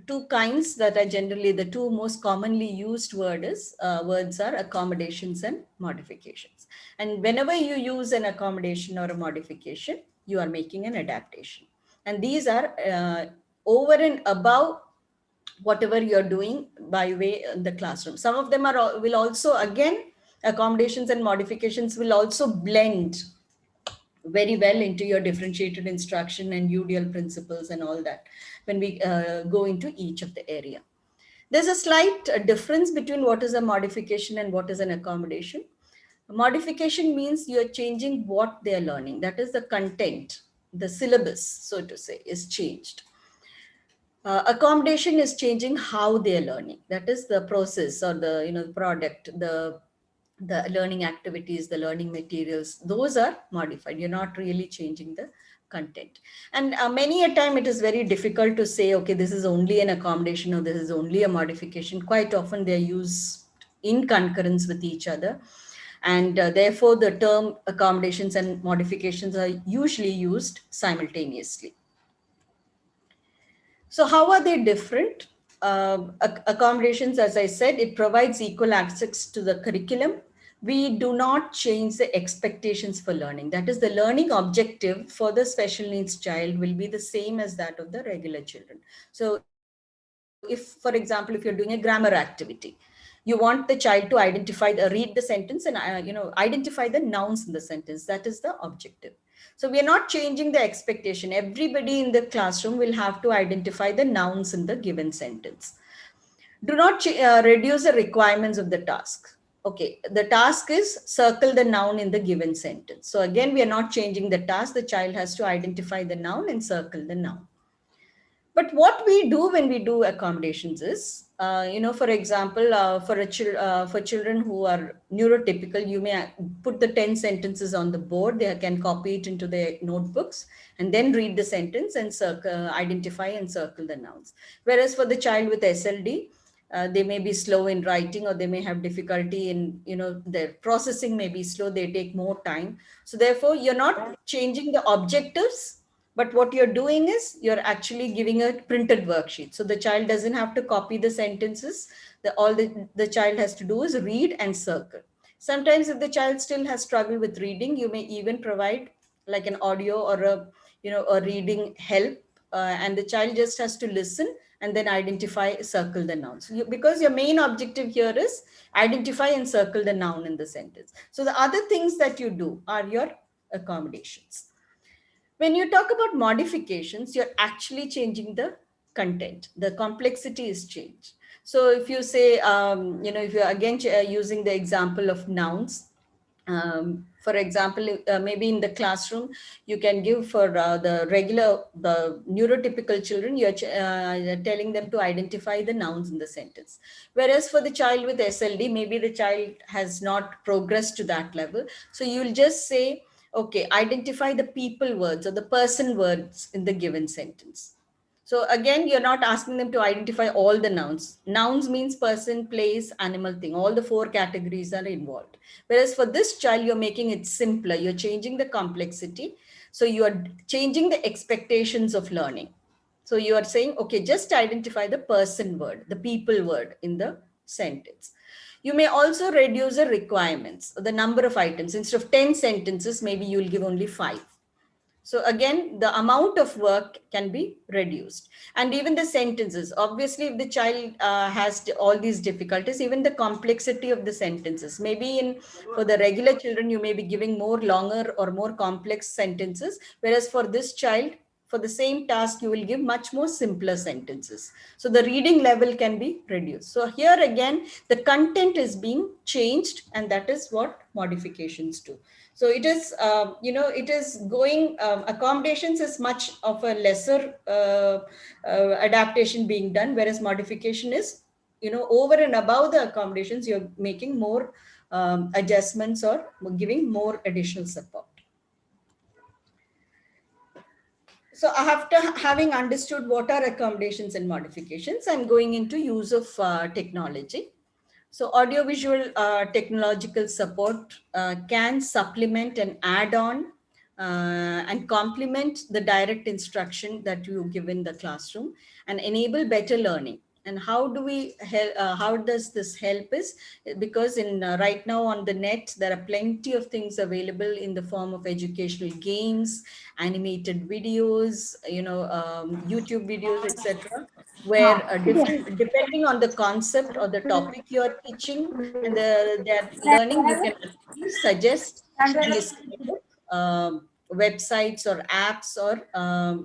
two kinds that are generally the two most commonly used words are accommodations and modifications. And whenever you use an accommodation or a modification, you are making an adaptation. And these are over and above whatever you're doing by way in the classroom. Some of them will also, again, accommodations and modifications will also blend very well into your differentiated instruction and UDL principles and all that when we go into each of the area. There's a slight difference between what is a modification and what is an accommodation. A modification means you're changing what they're learning. That is, the content, the syllabus, so to say, is changed. Accommodation is changing how they're learning. That is the process, or the product, the learning activities, the learning materials. Those are modified. You're not really changing the content. And many a time it is very difficult to say, okay, this is only an accommodation or this is only a modification. Quite often they're used in concurrence with each other. And therefore, the term accommodations and modifications are usually used simultaneously. So how are they different? Accommodations, as I said, it provides equal access to the curriculum. We do not change the expectations for learning. That is, the learning objective for the special needs child will be the same as that of the regular children. So if, for example, if you're doing a grammar activity, you want the child to identify, read the sentence and identify the nouns in the sentence. That is the objective. So we are not changing the expectation. Everybody in the classroom will have to identify the nouns in the given sentence. Do not reduce the requirements of the task. Okay, the task is circle the noun in the given sentence. So again, we are not changing the task. The child has to identify the noun and circle the noun. But what we do when we do accommodations is, for example, for children who are neurotypical, you may put the 10 sentences on the board. They can copy it into their notebooks and then read the sentence and identify and circle the nouns. Whereas for the child with SLD, they may be slow in writing, or they may have difficulty in, their processing may be slow. They take more time. So therefore, you're not changing the objectives, but what you're doing is you're actually giving a printed worksheet. So the child doesn't have to copy the sentences. All the child has to do is read and circle. Sometimes if the child still has struggle with reading, you may even provide like an audio or a reading help, and the child just has to listen and then identify, circle the nouns. Because your main objective here is identify and circle the noun in the sentence. So the other things that you do are your accommodations. When you talk about modifications, you're actually changing the content. The complexity is changed. So if you say, if you're again using the example of nouns, For example, maybe in the classroom, you can give for the neurotypical children, you're telling them to identify the nouns in the sentence. Whereas for the child with SLD, maybe the child has not progressed to that level. So you'll just say, okay, identify the people words or the person words in the given sentence. So again, you're not asking them to identify all the nouns. Nouns means person, place, animal, thing. All the four categories are involved. Whereas for this child, you're making it simpler. You're changing the complexity. So you are changing the expectations of learning. So you are saying, okay, just identify the person word, the people word in the sentence. You may also reduce the requirements, the number of items. Instead of 10 sentences, maybe you'll give only 5. So again, the amount of work can be reduced. And even the sentences, obviously, if the child has all these difficulties, even the complexity of the sentences, maybe for the regular children, you may be giving more longer or more complex sentences. Whereas for this child, for the same task, you will give much more simpler sentences. So the reading level can be reduced. So here again, the content is being changed, and that is what modifications do. So it is, it is going, accommodations is much of a lesser adaptation being done, whereas modification is, over and above the accommodations, you're making more adjustments or giving more additional support. So after having understood what are accommodations and modifications, I'm going into use of technology. So audiovisual technological support can supplement and add on and complement the direct instruction that you give in the classroom and enable better learning. And how do we help? How does this help us? Because in right now on the net, there are plenty of things available in the form of educational games, animated videos, YouTube videos, etc., where different, depending on the concept or the topic you are teaching and their learning, you can actually suggest these kind of websites or apps, or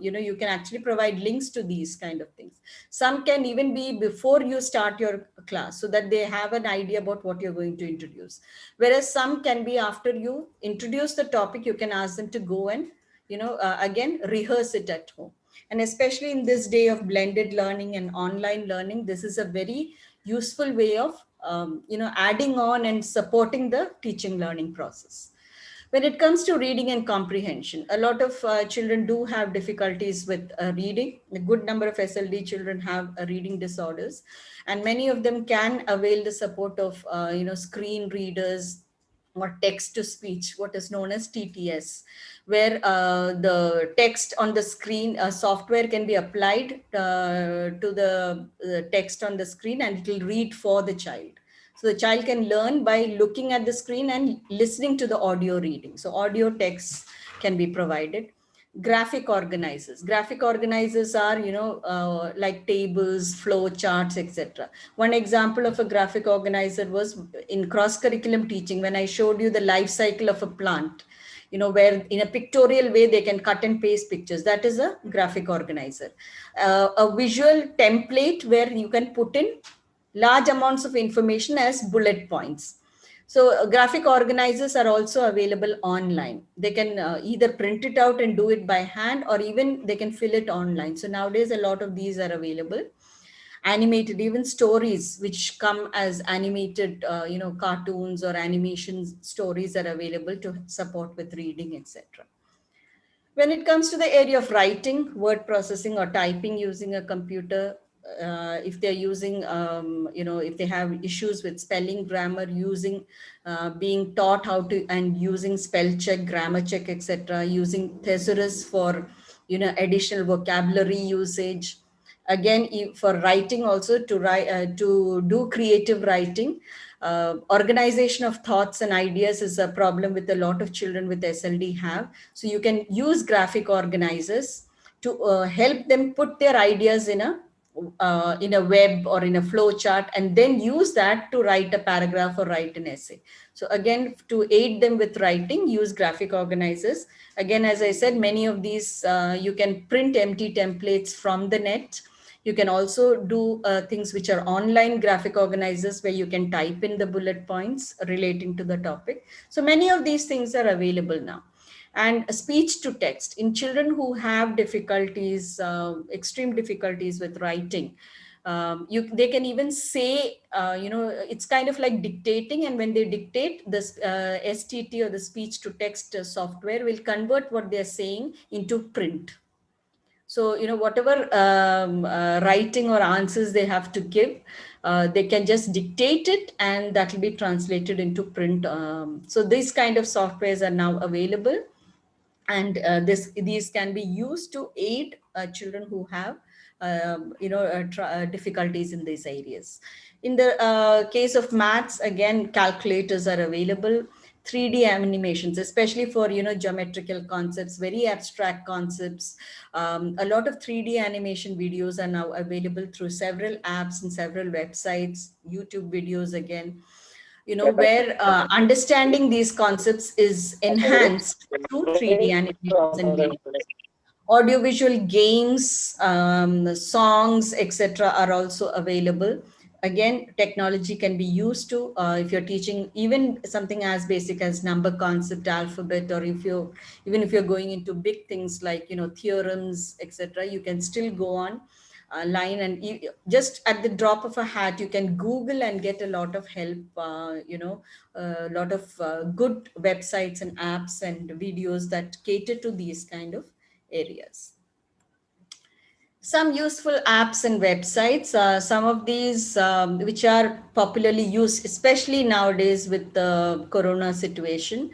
you can actually provide links to these kind of things. Some can even be before you start your class, so that they have an idea about what you're going to introduce. Whereas some can be after you introduce the topic, you can ask them to go and again rehearse it at home. And especially in this day of blended learning and online learning, this is a very useful way of adding on and supporting the teaching learning process. When it comes to reading and comprehension, a lot of children do have difficulties with reading. A good number of SLD children have reading disorders, and many of them can avail the support of screen readers or text to speech, what is known as TTS, where the text on the screen software can be applied to the text on the screen, and it will read for the child. So the child can learn by looking at the screen and listening to the audio reading. So audio text can be provided. Graphic organizers. Graphic organizers are, like tables, flow charts, etc. One example of a graphic organizer was in cross-curriculum teaching, when I showed you the life cycle of a plant, where in a pictorial way they can cut and paste pictures. That is a graphic organizer. A visual template where you can put in large amounts of information as bullet points. So graphic organizers are also available online. They can either print it out and do it by hand, or even they can fill it online. So nowadays, a lot of these are available. Animated, even stories which come as animated, cartoons or animation stories are available to support with reading, etc. When it comes to the area of writing, word processing or typing using a computer, if they're using, if they have issues with spelling, grammar, being taught how to, and using spell check, grammar check, etc., using thesaurus for, additional vocabulary usage. Again, for writing also, to write, to do creative writing, organization of thoughts and ideas is a problem with a lot of children with SLD have. So you can use graphic organizers to help them put their ideas in a web or in a flow chart, and then use that to write a paragraph or write an essay. So again, to aid them with writing, use graphic organizers. Again, as I said, many of these, you can print empty templates from the net. You can also do things which are online graphic organizers where you can type in the bullet points relating to the topic. So many of these things are available now. And speech to text in children who have difficulties, extreme difficulties with writing. They can even say, it's kind of like dictating, and when they dictate, this STT, or the speech to text software, will convert what they're saying into print. So, whatever writing or answers they have to give, they can just dictate it and that will be translated into print. So these kind of softwares are now available, and these can be used to aid children who have difficulties in these areas. In the case of maths, again, calculators are available. 3D animations, especially for geometrical concepts, very abstract concepts. A lot of 3D animation videos are now available through several apps and several websites, YouTube videos again, where understanding these concepts is enhanced through 3D animations and videos. Audiovisual games, songs, etc., are also available. Again, technology can be used to, if you're teaching even something as basic as number concept, alphabet, or if you're going into big things like theorems, etc., you can still go on line, and just at the drop of a hat you can Google and get a lot of help, a lot of good websites and apps and videos that cater to these kind of areas. Some useful apps and websites, some of these which are popularly used, especially nowadays with the corona situation,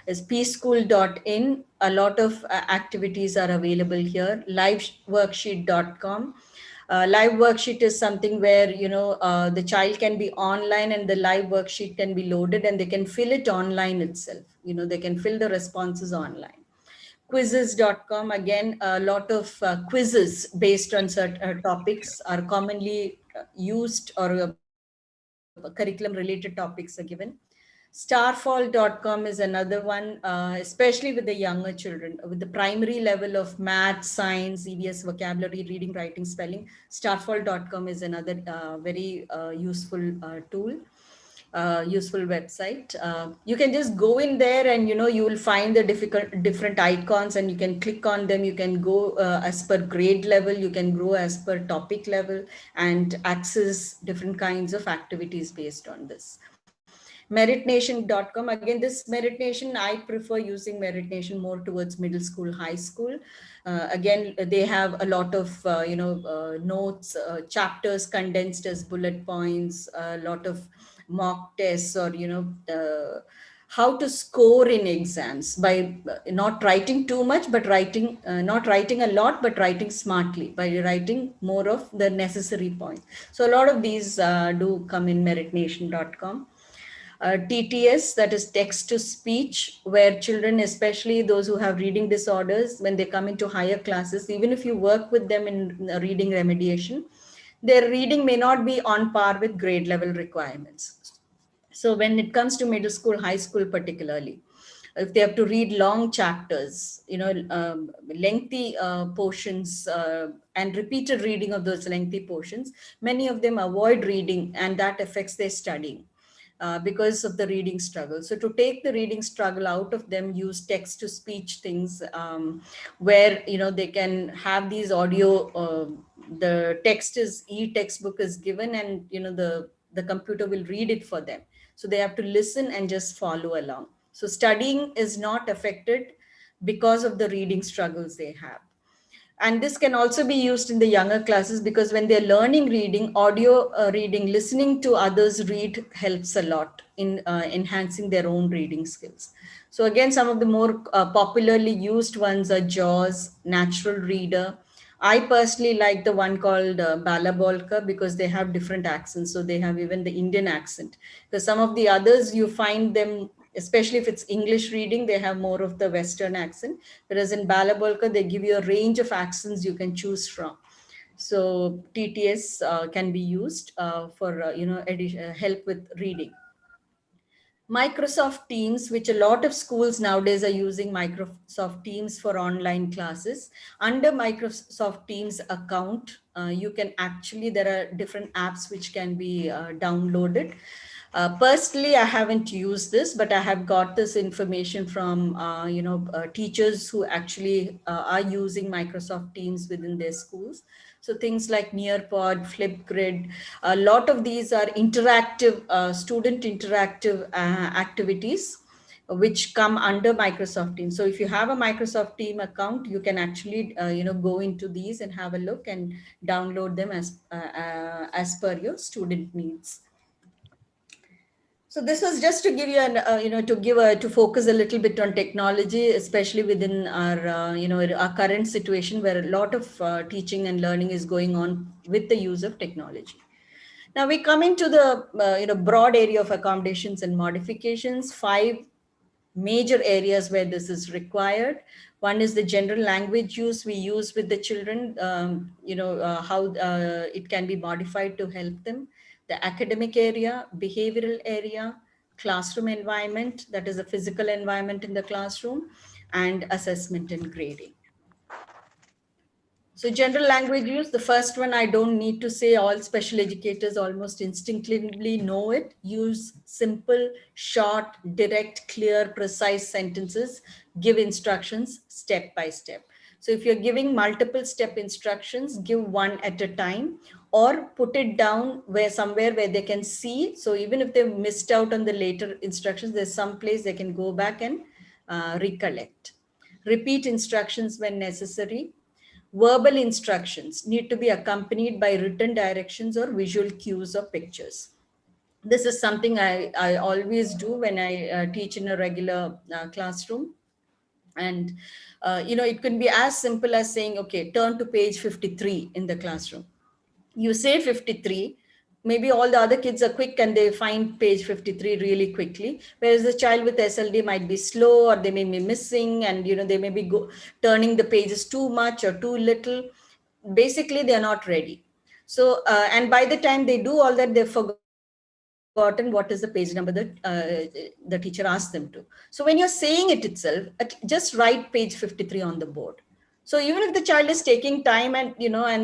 is pschool.in. A lot of activities are available here. Liveworksheet.com. Live worksheet is something where the child can be online and the live worksheet can be loaded and they can fill it online itself. They can fill the responses online. Quizzes.com, again, a lot of quizzes based on certain topics are commonly used, or curriculum related topics are given. Starfall.com is another one, especially with the younger children, with the primary level of math, science, EVS, vocabulary, reading, writing, spelling. Starfall.com is another very useful tool, useful website. You can just go in there and you will find the different icons, and you can click on them. You can go as per grade level, you can grow as per topic level, and access different kinds of activities based on this. Meritnation.com, again, this Meritnation, I prefer using Meritnation more towards middle school, high school. Again, they have a lot of notes, chapters condensed as bullet points, a lot of mock tests, or how to score in exams by not writing too much, but not writing a lot, but writing smartly by writing more of the necessary points. So a lot of these do come in meritnation.com. TTS, that is text to speech, where children, especially those who have reading disorders, when they come into higher classes, even if you work with them in reading remediation, their reading may not be on par with grade level requirements. So when it comes to middle school, high school particularly, if they have to read long chapters, lengthy portions, and repeated reading of those lengthy portions, many of them avoid reading, and that affects their studying. Because of the reading struggle. So to take the reading struggle out of them, use text to speech things, where they can have these audio. The text is e-textbook is given, and the computer will read it for them. So they have to listen and just follow along. So studying is not affected because of the reading struggles they have. And this can also be used in the younger classes, because when they're learning reading, audio reading, listening to others read helps a lot in enhancing their own reading skills. So again, some of the more popularly used ones are Jaws, Natural Reader. I personally like the one called Balabolka, because they have different accents. So they have even the Indian accent. Because some of the others, you find them, especially if it's English reading, they have more of the Western accent. Whereas in Balabolka, they give you a range of accents you can choose from. So TTS can be used for help with reading. Microsoft Teams, which a lot of schools nowadays are using Microsoft Teams for online classes. Under Microsoft Teams account, you can actually, there are different apps which can be downloaded. Personally, I haven't used this, but I have got this information from, teachers who actually are using Microsoft Teams within their schools. So things like Nearpod, Flipgrid, a lot of these are interactive, student interactive activities which come under Microsoft Teams. So if you have a Microsoft Team account, you can actually, go into these and have a look and download them as per your student needs. So this was just to give you to focus a little bit on technology, especially within our, our current situation where a lot of teaching and learning is going on with the use of technology. Now we come into the, broad area of accommodations and modifications, 5 major areas where this is required. One is the general language use we use with the children, how it can be modified to help them. The academic area, behavioral area, classroom environment, that is a physical environment in the classroom, and assessment and grading. So general language use, the first one, I don't need to say, all special educators almost instinctively know it. Use simple, short, direct, clear, precise sentences. Give instructions step by step. So if you're giving multiple step instructions, give one at a time, or put it down somewhere where they can see. So even if they've missed out on the later instructions, there's some place they can go back and recollect. Repeat instructions when necessary. Verbal instructions need to be accompanied by written directions or visual cues or pictures. This is something I always do when I teach in a regular classroom. And, it can be as simple as saying, okay, turn to page 53 in the classroom. You say 53, maybe all the other kids are quick and they find page 53 really quickly, whereas the child with SLD might be slow, or they may be missing, and they may be turning the pages too much or too little. Basically they are not ready. So and by the time they do all that, they've forgotten what is the page number that the teacher asked them to. So when you're saying it itself, just write page 53 on the board. So even if the child is taking time and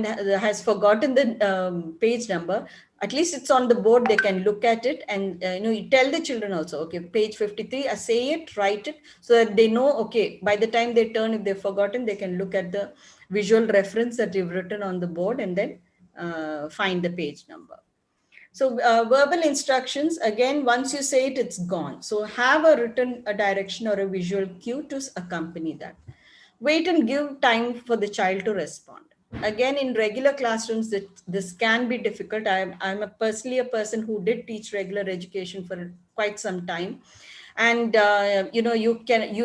has forgotten the page number, at least it's on the board. They can look at it, and you tell the children also, okay, page 53. Say it, write it, so that they know. Okay, by the time they turn, if they've forgotten, they can look at the visual reference that you've written on the board and then find the page number. So verbal instructions, again, once you say it, it's gone. So have a written direction or a visual cue to accompany that. Wait and give time for the child to respond. Again, in regular classrooms, this can be difficult. I'm personally a person who did teach regular education for quite some time. And, you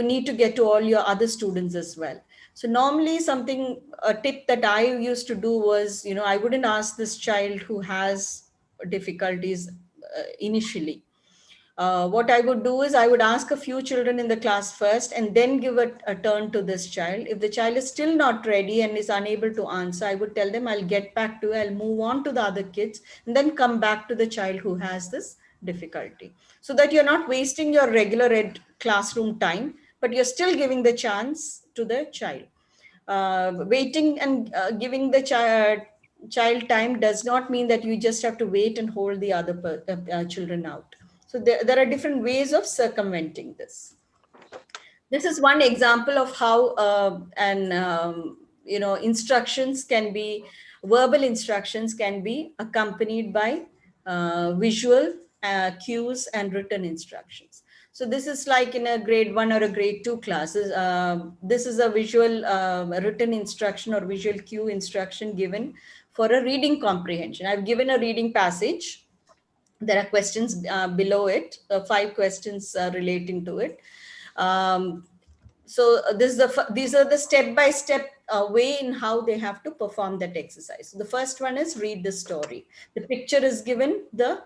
need to get to all your other students as well. So normally a tip that I used to do was, I wouldn't ask this child who has difficulties initially. What I would do is I would ask a few children in the class first and then give a turn to this child. If the child is still not ready and is unable to answer, I would tell them, I'll get back to you, I'll move on to the other kids, and then come back to the child who has this difficulty. So that you're not wasting your regular classroom time, but you're still giving the chance to the child. Waiting and giving the child time does not mean that you just have to wait and hold the other children out. So there are different ways of circumventing this. This is one example of how instructions can be, verbal instructions can be accompanied by visual cues and written instructions. So this is like in a grade 1 or a grade 2 classes. This is a visual written instruction or visual cue instruction given for a reading comprehension. I've given a reading passage. There are questions below it, 5 questions relating to it. So these are the step-by-step way in how they have to perform that exercise. So the first one is read the story. The picture is given, the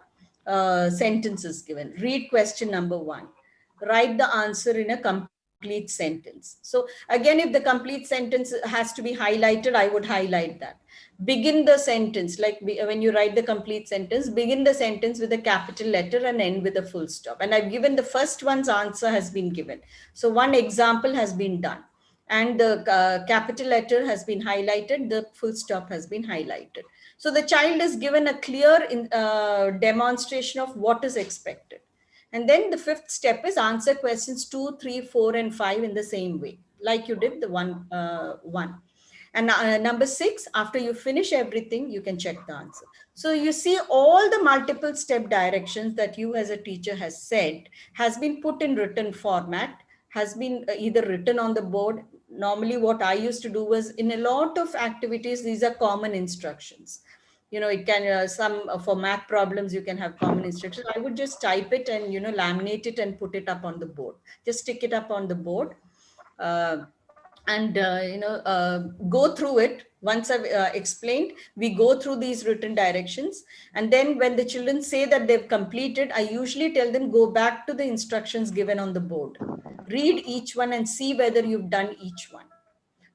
sentence is given. Read question number 1. Write the answer in a complete complete sentence. So again, if the complete sentence has to be highlighted, I would highlight that. Begin the sentence, like when you write the complete sentence, begin the sentence with a capital letter and end with a full stop. And I've given the first one's answer has been given. So one example has been done and the capital letter has been highlighted, the full stop has been highlighted. So the child is given a clear demonstration of what is expected. And then the fifth step is answer questions 2, 3, 4, and 5 in the same way, like you did the one. And number 6, after you finish everything, you can check the answer. So you see all the multiple step directions that you as a teacher has said has been put in written format, has been either written on the board. Normally what I used to do was, in a lot of activities, these are common instructions. It can some for math problems you can have common instructions. I would just type it and laminate it and put it up on the board, just stick it up on the board. uh, and go through it. Once I've explained, we go through these written directions, and then when the children say that they've completed, I usually tell them, go back to the instructions given on the board, read each one and see whether you've done each one.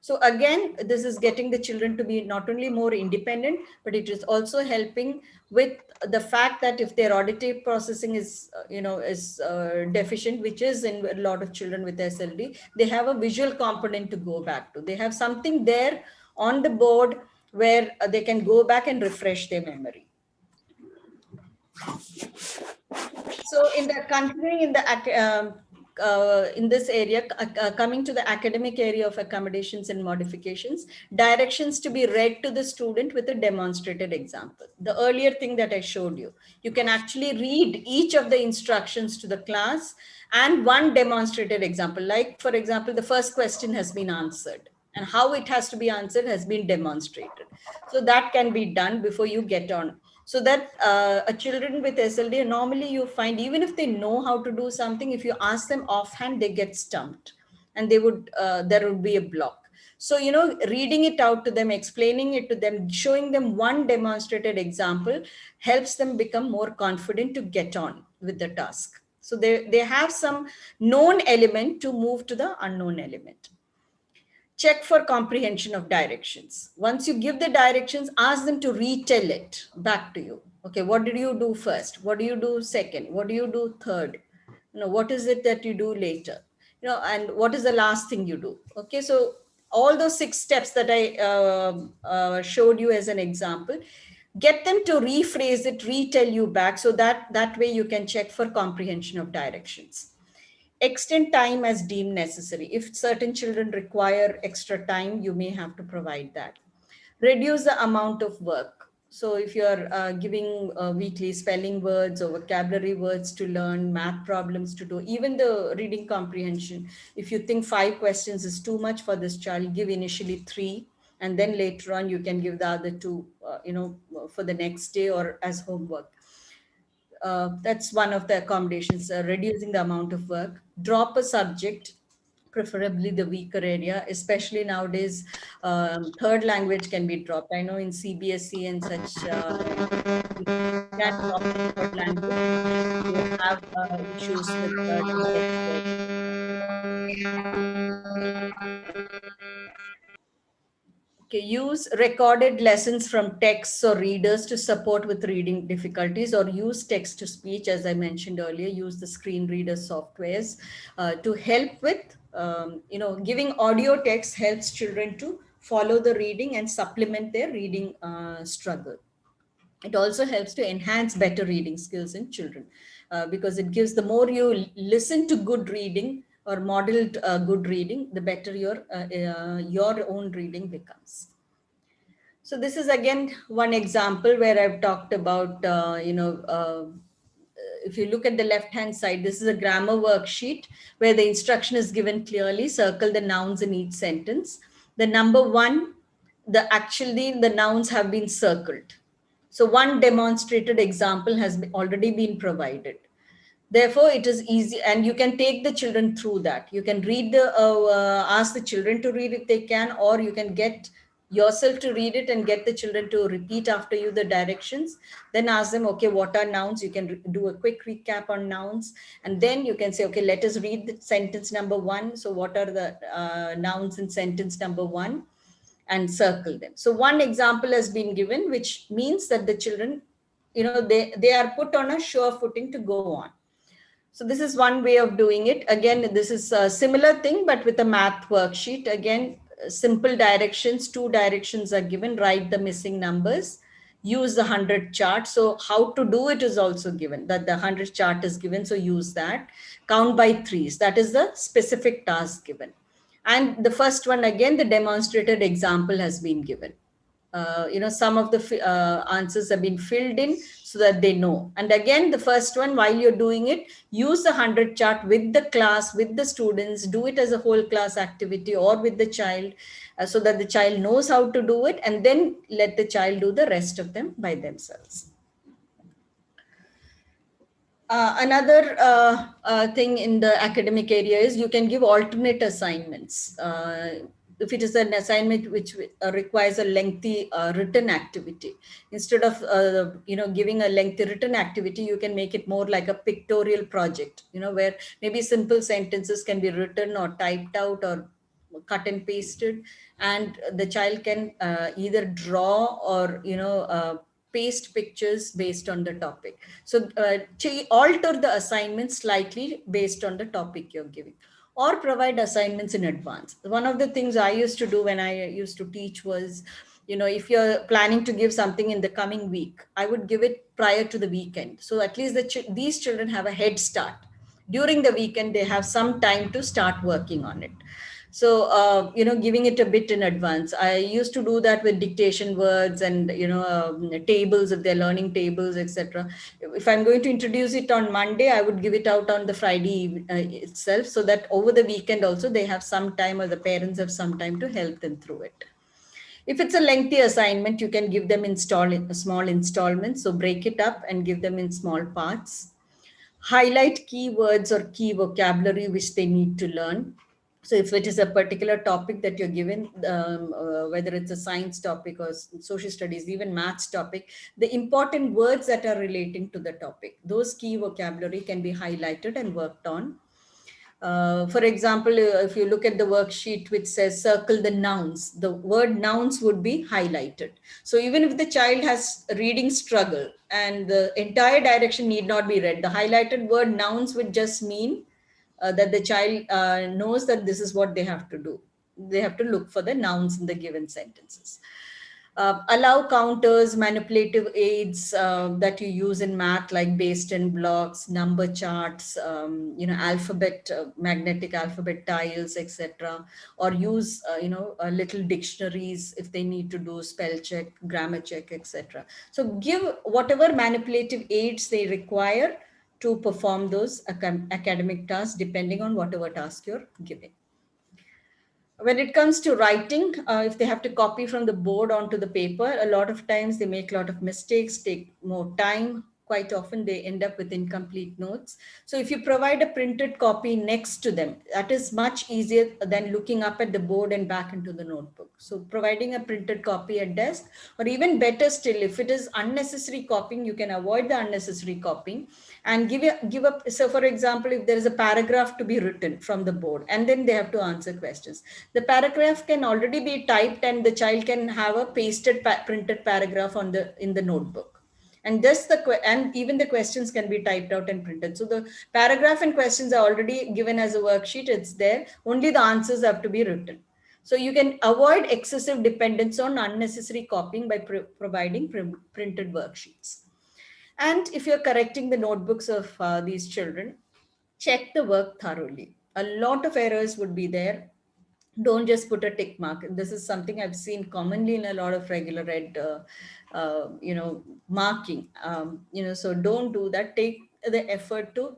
So again, this is getting the children to be not only more independent, but it is also helping with the fact that if their auditory processing is deficient, which is in a lot of children with SLD, they have a visual component to go back to. They have something there on the board where they can go back and refresh their memory. So in the continuing in this area, coming to the academic area of accommodations and modifications, directions to be read to the student with a demonstrated example. The earlier thing that I showed you, you can actually read each of the instructions to the class and one demonstrated example. Like, for example, the first question has been answered and how it has to be answered has been demonstrated. So that can be done before you get on. So that a children with SLD, normally you find, even if they know how to do something, if you ask them offhand, they get stumped and there would be a block. So, reading it out to them, explaining it to them, showing them one demonstrated example helps them become more confident to get on with the task. So they have some known element to move to the unknown element. Check for comprehension of directions. Once you give the directions, ask them to retell it back to you. Okay, what did you do first? What do you do second? What do you do third? What is it that you do later? And what is the last thing you do? Okay, so all those 6 steps that I showed you as an example, get them to rephrase it, retell you back, so that way you can check for comprehension of directions. Extend time as deemed necessary. If certain children require extra time, you may have to provide that. Reduce the amount of work. So if you're giving weekly spelling words or vocabulary words to learn, math problems to do, even the reading comprehension, if you think 5 questions is too much for this child, give initially 3, and then later on you can give the other 2, for the next day or as homework. That's one of the accommodations, reducing the amount of work. Drop a subject, preferably the weaker area, especially nowadays. Third language can be dropped. I know in CBSE and such, you can drop the third language if you have issues with dyslexia. Okay, use recorded lessons from texts or readers to support with reading difficulties, or use text to speech, as I mentioned earlier. Use the screen reader softwares to help with, giving audio text helps children to follow the reading and supplement their reading struggle. It also helps to enhance better reading skills in children, because it gives, the more you listen to good reading or modeled good reading, the better your own reading becomes. So this is again one example where I've talked about, if you look at the left hand side, this is a grammar worksheet where the instruction is given clearly. Circle the nouns in each sentence. The number 1, the nouns have been circled. So one demonstrated example has already been provided. Therefore, it is easy, and you can take the children through that. You can read ask the children to read if they can, or you can get yourself to read it and get the children to repeat after you the directions. Then ask them, okay, what are nouns? You can do a quick recap on nouns. And then you can say, okay, let us read the sentence number 1. So what are the nouns in sentence number 1? And circle them. So one example has been given, which means that the children, they are put on a sure footing to go on. So this is one way of doing it. Again, this is a similar thing, but with a math worksheet. Again, simple directions, 2 directions are given. Write the missing numbers, use the 100 chart. So how to do it is also given, that the 100 chart is given. So use that. Count by threes. That is the specific task given. And the first one, again, the demonstrated example has been given. Some of the answers have been filled in so that they know. And again, the first one, while you're doing it, use the 100 chart with the class, with the students, do it as a whole class activity or with the child, so that the child knows how to do it, and then let the child do the rest of them by themselves. Another thing in the academic area is you can give alternate assignments. If it is an assignment which requires a lengthy written activity, instead of giving a lengthy written activity, you can make it more like a pictorial project, where maybe simple sentences can be written or typed out or cut and pasted, and the child can either draw or paste pictures based on the topic. So alter the assignment slightly based on the topic you're giving, or provide assignments in advance. One of the things I used to do when I used to teach was, if you're planning to give something in the coming week, I would give it prior to the weekend. So at least these children have a head start. During the weekend, they have some time to start working on it. So giving it a bit in advance. I used to do that with dictation words and tables, if they're learning tables, etc. If I'm going to introduce it on Monday, I would give it out on the Friday itself, so that over the weekend also they have some time, or the parents have some time to help them through it. If it's a lengthy assignment, you can give them small installments. So break it up and give them in small parts. Highlight key words or key vocabulary which they need to learn. So if it is a particular topic that you're given, whether it's a science topic or social studies, even maths topic, the important words that are relating to the topic, those key vocabulary can be highlighted and worked on. For example, if you look at the worksheet which says circle the nouns, the word nouns would be highlighted. So even if the child has reading struggle and the entire direction need not be read, the highlighted word nouns would just mean that the child knows that this is what they have to do. They have to look for the nouns in the given sentences. Allow counters, manipulative aids that you use in math, like based in blocks, number charts, magnetic alphabet tiles, etc. Or use, little dictionaries if they need to do spell check, grammar check, etc. So give whatever manipulative aids they require to perform those academic tasks, depending on whatever task you're giving. When it comes to writing, if they have to copy from the board onto the paper, a lot of times they make a lot of mistakes, take more time. Quite often they end up with incomplete notes. So if you provide a printed copy next to them, that is much easier than looking up at the board and back into the notebook. So providing a printed copy at desk, or even better still, if it is unnecessary copying, you can avoid the unnecessary copying and give up. So for example, if there is a paragraph to be written from the board and then they have to answer questions, the paragraph can already be typed and the child can have a pasted printed paragraph in the notebook. And and even the questions can be typed out and printed. So the paragraph and questions are already given as a worksheet. It's there. Only the answers have to be written. So you can avoid excessive dependence on unnecessary copying by providing printed worksheets. And if you're correcting the notebooks of these children, check the work thoroughly. A lot of errors would be there. Don't just put a tick mark. This is something I've seen commonly in a lot of regular ed, marking. So don't do that. Take the effort to,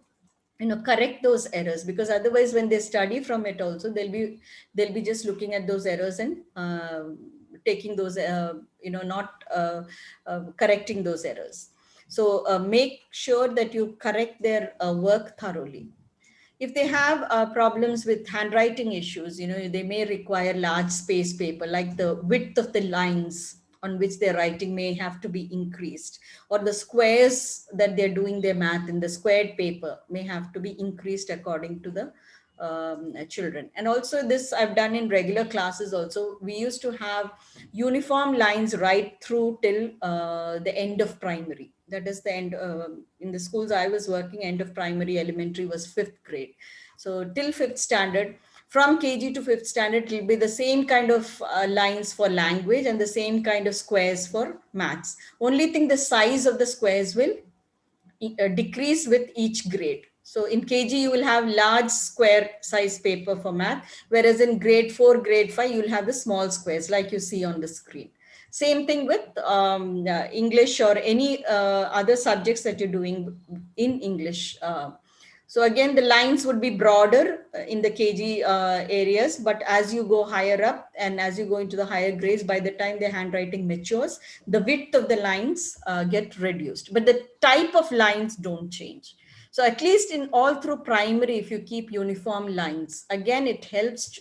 correct those errors, because otherwise, when they study from it, also they'll be just looking at those errors and taking those, not correcting those errors. So make sure that you correct their work thoroughly. If they have problems with handwriting issues, they may require large space paper, like the width of the lines on which they're writing may have to be increased, or the squares that they're doing their math in, the squared paper may have to be increased according to the children. And also this I've done in regular classes also. We used to have uniform lines right through till the end of primary. That is the end. In the schools I was working, end of primary, elementary was 5th grade. So till 5th standard, from KG to 5th standard, it will be the same kind of lines for language and the same kind of squares for maths. Only thing, the size of the squares will decrease with each grade. So in KG, you will have large square size paper for math, whereas in grade 4, grade 5, you'll have the small squares like you see on the screen. Same thing with English or any other subjects that you're doing in English. So again, the lines would be broader in the KG areas, but as you go higher up and as you go into the higher grades, by the time the handwriting matures, the width of the lines get reduced, but the type of lines don't change. So at least in all through primary, if you keep uniform lines, again, it helps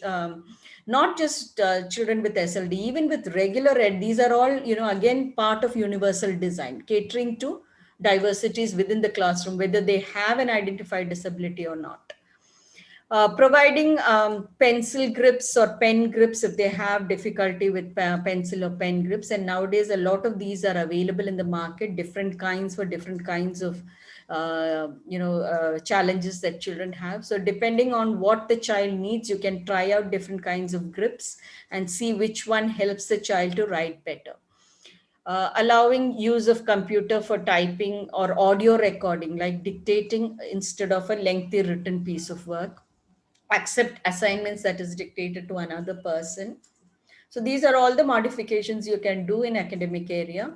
not just children with SLD, even with regular ed. These are all, again, part of universal design, catering to diversities within the classroom, whether they have an identified disability or not. Providing pencil grips or pen grips if they have difficulty with pencil or pen grips. And nowadays, a lot of these are available in the market, different kinds for different kinds of challenges that children have. So depending on what the child needs, you can try out different kinds of grips and see which one helps the child to write better. Allowing use of computer for typing or audio recording, like dictating instead of a lengthy written piece of work. Accept assignments that is dictated to another person. So these are all the modifications you can do in academic area.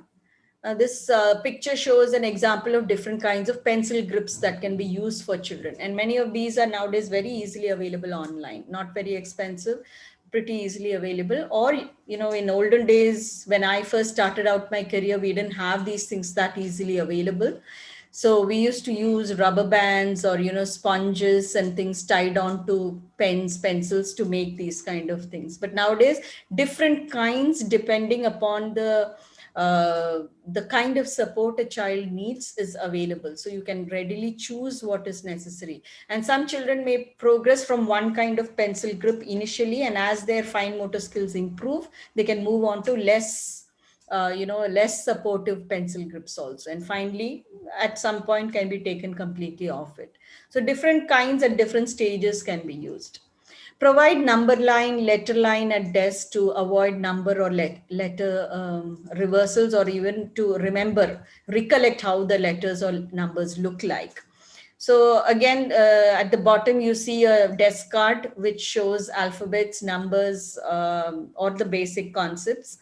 This picture shows an example of different kinds of pencil grips that can be used for children. And many of these are nowadays very easily available online, not very expensive, pretty easily available. Or, in olden days, when I first started out my career, we didn't have these things that easily available. So we used to use rubber bands or, sponges and things tied on to pens, pencils to make these kind of things. But nowadays, different kinds, depending upon the kind of support a child needs is available. So you can readily choose what is necessary. And some children may progress from one kind of pencil grip initially, and as their fine motor skills improve, they can move on to less supportive pencil grips also. And finally, at some point can be taken completely off it. So different kinds at different stages can be used. Provide number line, letter line at desk to avoid number or letter reversals, or even to recollect how the letters or numbers look like. So again, at the bottom, you see a desk card which shows alphabets, numbers, or the basic concepts.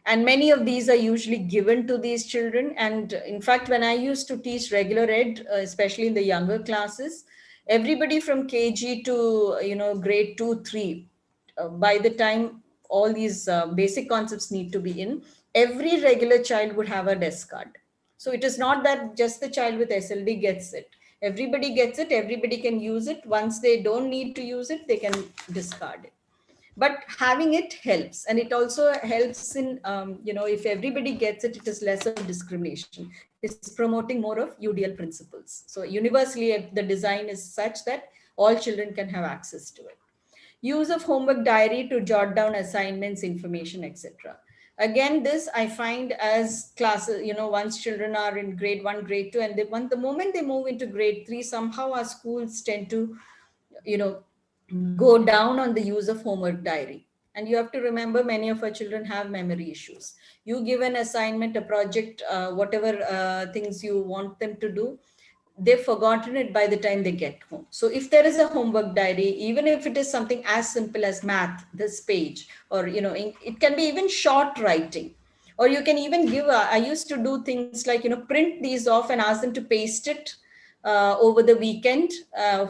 And many of these are usually given to these children. And in fact, when I used to teach regular ed, especially in the younger classes, everybody from KG to grade 2, 3, by the time all these basic concepts need to be in, every regular child would have a desk card. So it is not that just the child with SLD gets it. Everybody gets it. Everybody can use it. Once they don't need to use it, they can discard it. But having it helps, and it also helps in if everybody gets it, it is less of discrimination. It's promoting more of UDL principles. So universally, the design is such that all children can have access to it. Use of homework diary to jot down assignments, information, etc. Again, this I find as classes, once children are in grade 1, grade 2, and the moment they move into grade 3, somehow our schools tend to go down on the use of homework diary. And you have to remember, many of our children have memory issues. You give an assignment, a project, whatever things you want them to do, they've forgotten it by the time they get home. So if there is a homework diary, even if it is something as simple as math, this page, or, it can be even short writing. Or you can even give, I used to do things like, print these off and ask them to paste it over the weekend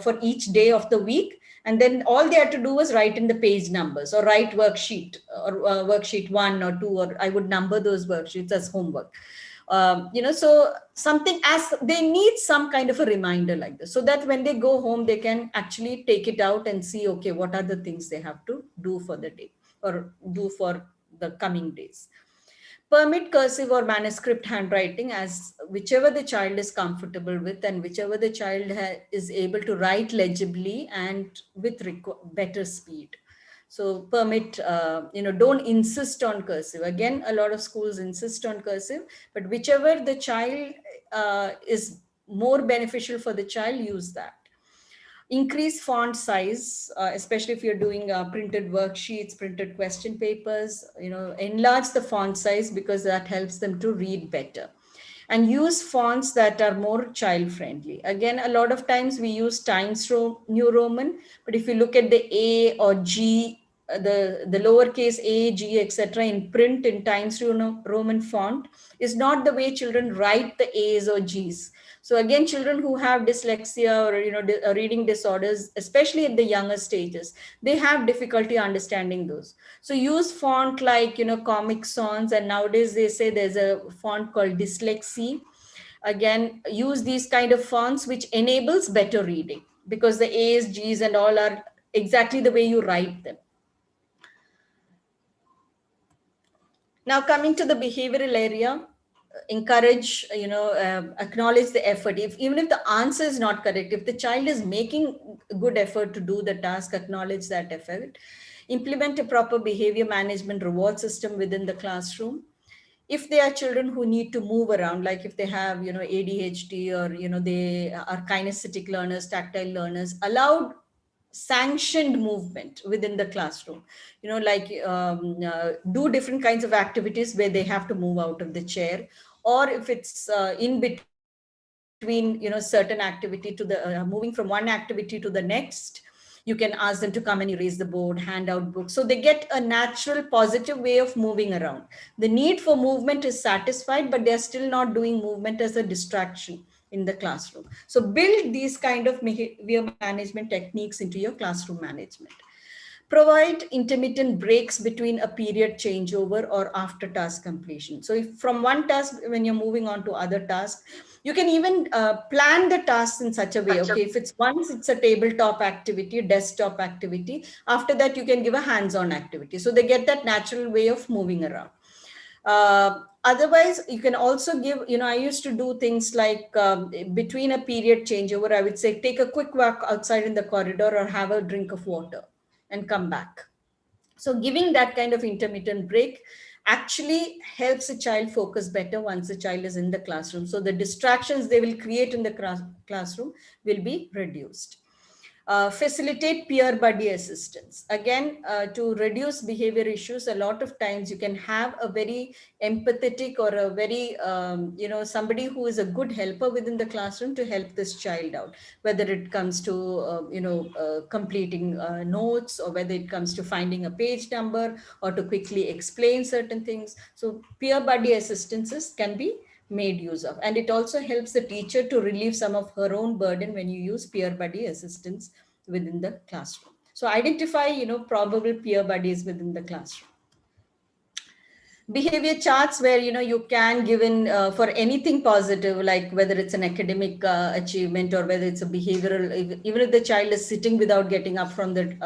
for each day of the week. And then all they had to do was write in the page numbers, or write worksheet, or worksheet 1 or 2, or I would number those worksheets as homework. So something, as they need some kind of a reminder like this, so that when they go home they can actually take it out and see, okay, what are the things they have to do for the day or do for the coming days. Permit cursive or manuscript handwriting as whichever the child is comfortable with, and whichever the child is able to write legibly and with better speed. So permit, don't insist on cursive. Again, a lot of schools insist on cursive, but whichever the child is more beneficial for the child, use that. Increase font size, especially if you're doing printed worksheets, printed question papers, enlarge the font size because that helps them to read better. And use fonts that are more child friendly. Again, a lot of times we use Times New Roman, but if you look at the A or G, the lowercase a, G, etc. in print in Times New Roman font is not the way children write the A's or G's. So again, children who have dyslexia or reading disorders, especially at the younger stages, they have difficulty understanding those. So use font like Comic Sans, and nowadays they say there's a font called Dyslexie. Again, use these kind of fonts which enables better reading, because the A's, G's and all are exactly the way you write them. Now coming to the behavioral area, encourage, acknowledge the effort. Even if the answer is not correct, if the child is making good effort to do the task, acknowledge that effort. Implement a proper behavior management reward system within the classroom. If they are children who need to move around, like if they have ADHD, or they are kinesthetic learners, tactile learners, allow sanctioned movement within the classroom, like do different kinds of activities where they have to move out of the chair, or if it's in between certain activity to the moving from one activity to the next, you can ask them to come and erase the board, hand out books, so they get a natural positive way of moving around. The need for movement is satisfied, but they're still not doing movement as a distraction in the classroom. So build these kind of behavior management techniques into your classroom management. Provide intermittent breaks between a period changeover or after task completion. So if from one task, when you're moving on to other tasks, you can even plan the tasks in such a way. Okay, if it's once it's a tabletop activity, desktop activity, after that you can give a hands-on activity. So they get that natural way of moving around. Otherwise, you can also give, I used to do things like between a period changeover, I would say, take a quick walk outside in the corridor or have a drink of water and come back. So giving that kind of intermittent break actually helps a child focus better once the child is in the classroom. So the distractions they will create in the classroom will be reduced. Facilitate peer buddy assistance. Again, to reduce behavior issues, a lot of times you can have a very empathetic or a very, somebody who is a good helper within the classroom to help this child out, whether it comes to, completing notes, or whether it comes to finding a page number, or to quickly explain certain things. So peer buddy assistances can be made use of, and it also helps the teacher to relieve some of her own burden when you use peer buddy assistance within the classroom. So identify probable peer buddies within the classroom. Behavior charts, where you can give in for anything positive, like whether it's an academic achievement, or whether it's a behavioral, even if the child is sitting without getting up from the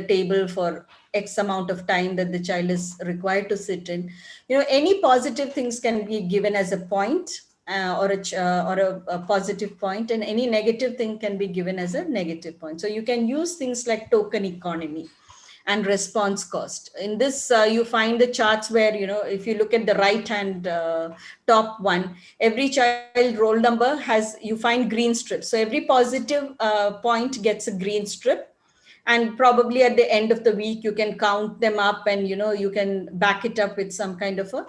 table for X amount of time that the child is required to sit in. Any positive things can be given as a point, or a positive point, and any negative thing can be given as a negative point. So you can use things like token economy and response cost. In this, you find the charts where, if you look at the right hand top one, every child roll number you find green strips. So every positive point gets a green strip. And probably at the end of the week, you can count them up, and you can back it up with some kind of a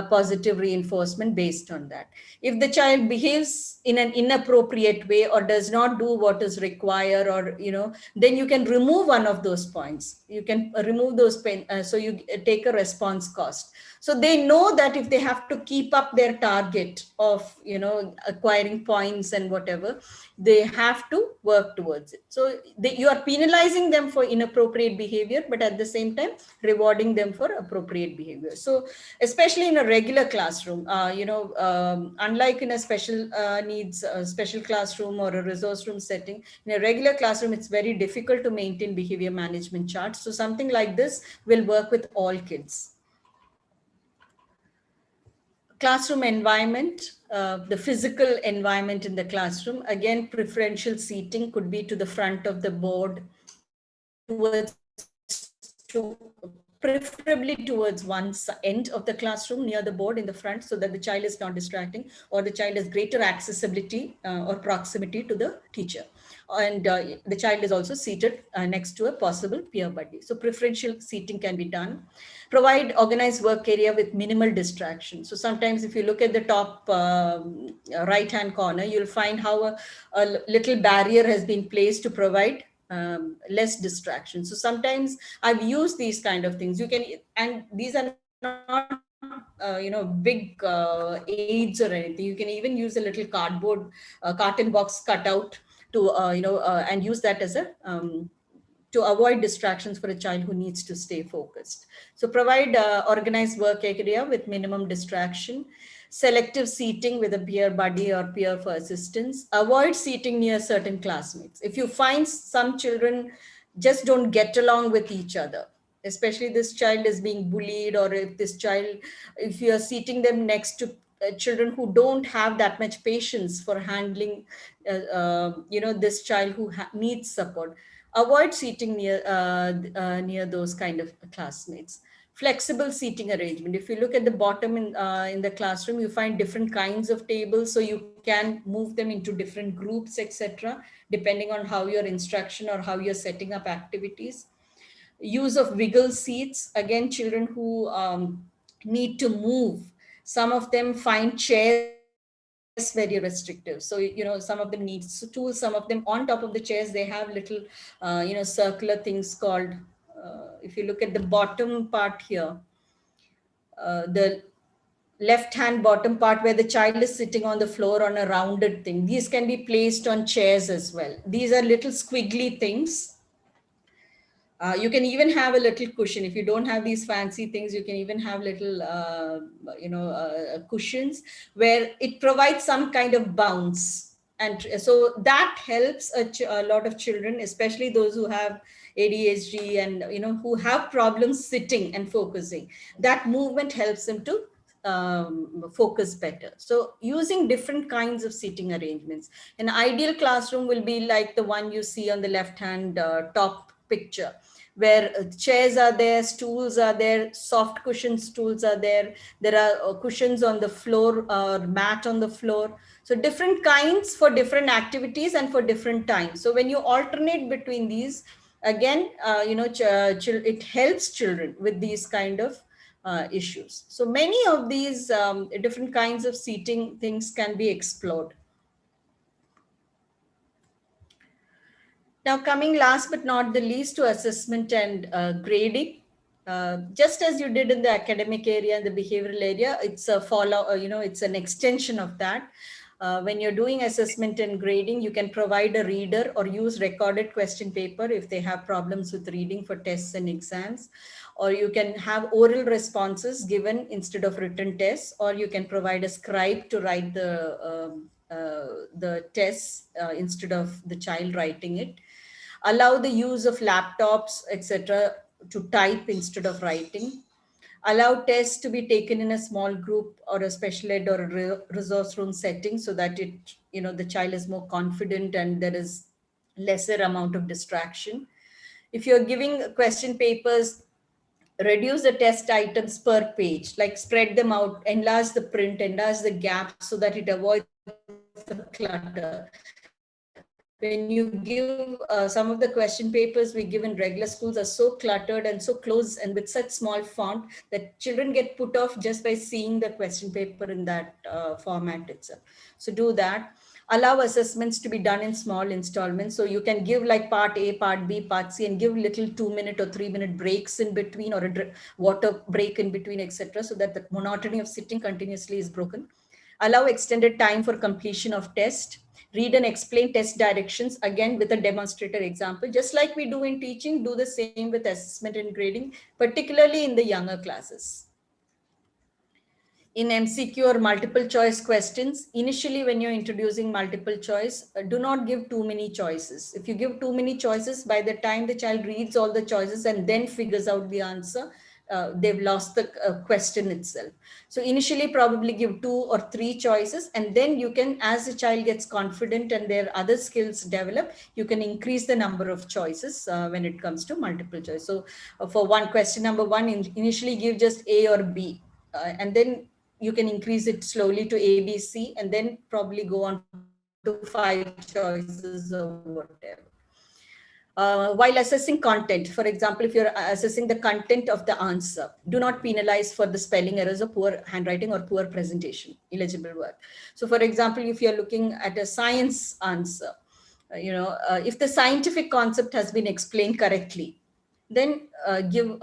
positive reinforcement based on that. If the child behaves in an inappropriate way or does not do what is required, or then you can remove one of those points. You can remove those so you take a response cost. So they know that if they have to keep up their target of acquiring points and whatever, they have to work towards it. So you are penalizing criticizing them for inappropriate behavior, but at the same time rewarding them for appropriate behavior. So especially in a regular classroom, unlike in a special needs special classroom or a resource room setting, in a regular classroom it's very difficult to maintain behavior management charts. So something like this will work with all kids. Classroom environment, the physical environment in the classroom. Again, preferential seating could be to the front of the board, preferably towards one end of the classroom near the board in the front, so that the child is not distracting, or the child has greater accessibility or proximity to the teacher. And the child is also seated next to a possible peer buddy. So preferential seating can be done. Provide organized work area with minimal distraction. So sometimes if you look at the top right hand corner, you'll find how a little barrier has been placed to provide less distraction. So sometimes I've used these kind of things. You can, and these are not big aids or anything. You can even use a little cardboard carton box cutout to and use that as a to avoid distractions for a child who needs to stay focused. So provide organized work area with minimum distraction. Selective seating with a peer buddy or peer for assistance. Avoid seating near certain classmates. If you find some children just don't get along with each other, especially this child is being bullied, or if you are seating them next to children who don't have that much patience for handling this child who needs support, avoid seating near those kind of classmates. Flexible seating arrangement. If you look at the bottom in the classroom, you find different kinds of tables, so you can move them into different groups, etc., depending on how your instruction or how you're setting up activities. Use of wiggle seats. Again, children who need to move, some of them find chairs very restrictive. So, some of them need stools, some of them on top of the chairs, they have little, circular things called, if you look at the bottom part here, the left hand bottom part where the child is sitting on the floor on a rounded thing. These can be placed on chairs as well. These are little squiggly things. You can even have a little cushion. If you don't have these fancy things, you can even have little, cushions where it provides some kind of bounce. And so that helps a lot of children, especially those who have ADHD and, who have problems sitting and focusing. That movement helps them to focus better. So using different kinds of seating arrangements. An ideal classroom will be like the one you see on the left hand top picture, where chairs are there, stools are there, soft cushion stools are there. There are cushions on the floor, mat on the floor. So different kinds for different activities and for different times. So when you alternate between these, again, it helps children with these kind of issues. So many of these different kinds of seating things can be explored. Now, coming last but not the least to assessment and grading. Just as you did in the academic area and the behavioral area, it's a it's an extension of that. When you're doing assessment and grading, you can provide a reader or use recorded question paper if they have problems with reading for tests and exams. Or you can have oral responses given instead of written tests, or you can provide a scribe to write the tests instead of the child writing it. Allow the use of laptops, etc., to type instead of writing. Allow tests to be taken in a small group or a special ed or a resource room setting, so that the child is more confident and there is lesser amount of distraction. If you're giving question papers, reduce the test items per page, like spread them out, enlarge the print, enlarge the gaps so that it avoids the clutter. When you give some of the question papers we give in regular schools are so cluttered and so close and with such small font that children get put off just by seeing the question paper in that format itself. So do that. Allow assessments to be done in small installments. So you can give like part A, part B, part C, and give little 2-minute or 3-minute breaks in between, or a water break in between, etc., so that the monotony of sitting continuously is broken. Allow extended time for completion of test. Read and explain test directions, again with a demonstrator example. Just like we do in teaching, do the same with assessment and grading, particularly in the younger classes. In MCQ or multiple choice questions, initially when you're introducing multiple choice, do not give too many choices. If you give too many choices, by the time the child reads all the choices and then figures out the answer, they've lost the question itself. So initially probably give 2 or 3 choices, and then you can, as the child gets confident and their other skills develop, you can increase the number of choices when it comes to multiple choice. So for one question number one, initially give just A or B, and then you can increase it slowly to A, B, C, and then probably go on to 5 choices or whatever. While assessing content, for example, if you're assessing the content of the answer, do not penalize for the spelling errors or poor handwriting or poor presentation, illegible work. So for example, if you're looking at a science answer, if the scientific concept has been explained correctly, then give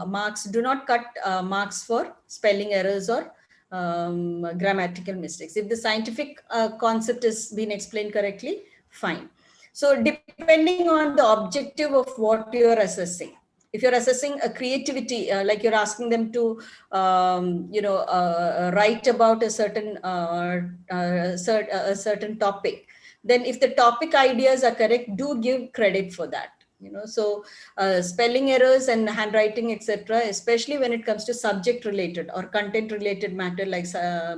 marks. Do not cut marks for spelling errors or grammatical mistakes. If the scientific concept has been explained correctly, fine. So depending on the objective of what you're assessing, if you're assessing a creativity, like you're asking them to write about a certain topic, then if the topic ideas are correct, do give credit for that. So spelling errors and handwriting, etc., especially when it comes to subject related or content related matter like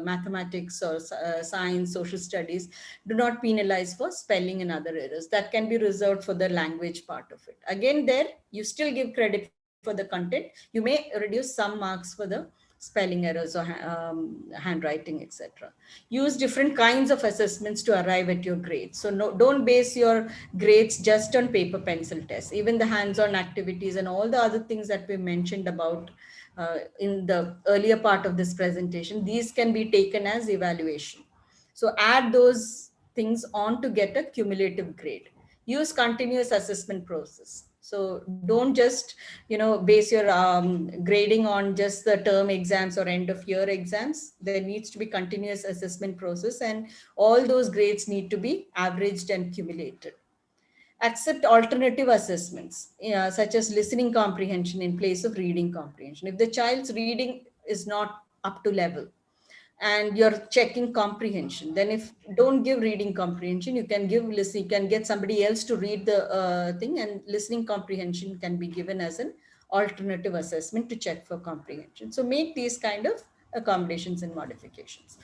mathematics or science, social studies, do not penalize for spelling and other errors. That can be reserved for the language part of it. Again, there you still give credit for the content. You may reduce some marks for the spelling errors or handwriting, etc. Use different kinds of assessments to arrive at your grades. So no, don't base your grades just on paper pencil tests. Even the hands-on activities and all the other things that we mentioned about in the earlier part of this presentation, these can be taken as evaluation. So add those things on to get a cumulative grade. Use continuous assessment process. So don't just base your grading on just the term exams or end of year exams. There needs to be continuous assessment process, and all those grades need to be averaged and cumulated. Accept alternative assessments, such as listening comprehension in place of reading comprehension. If the child's reading is not up to level and you're checking comprehension, then if don't give reading comprehension, you can give listening. You can get somebody else to read the thing, and listening comprehension can be given as an alternative assessment to check for comprehension. So make these kind of accommodations and modifications.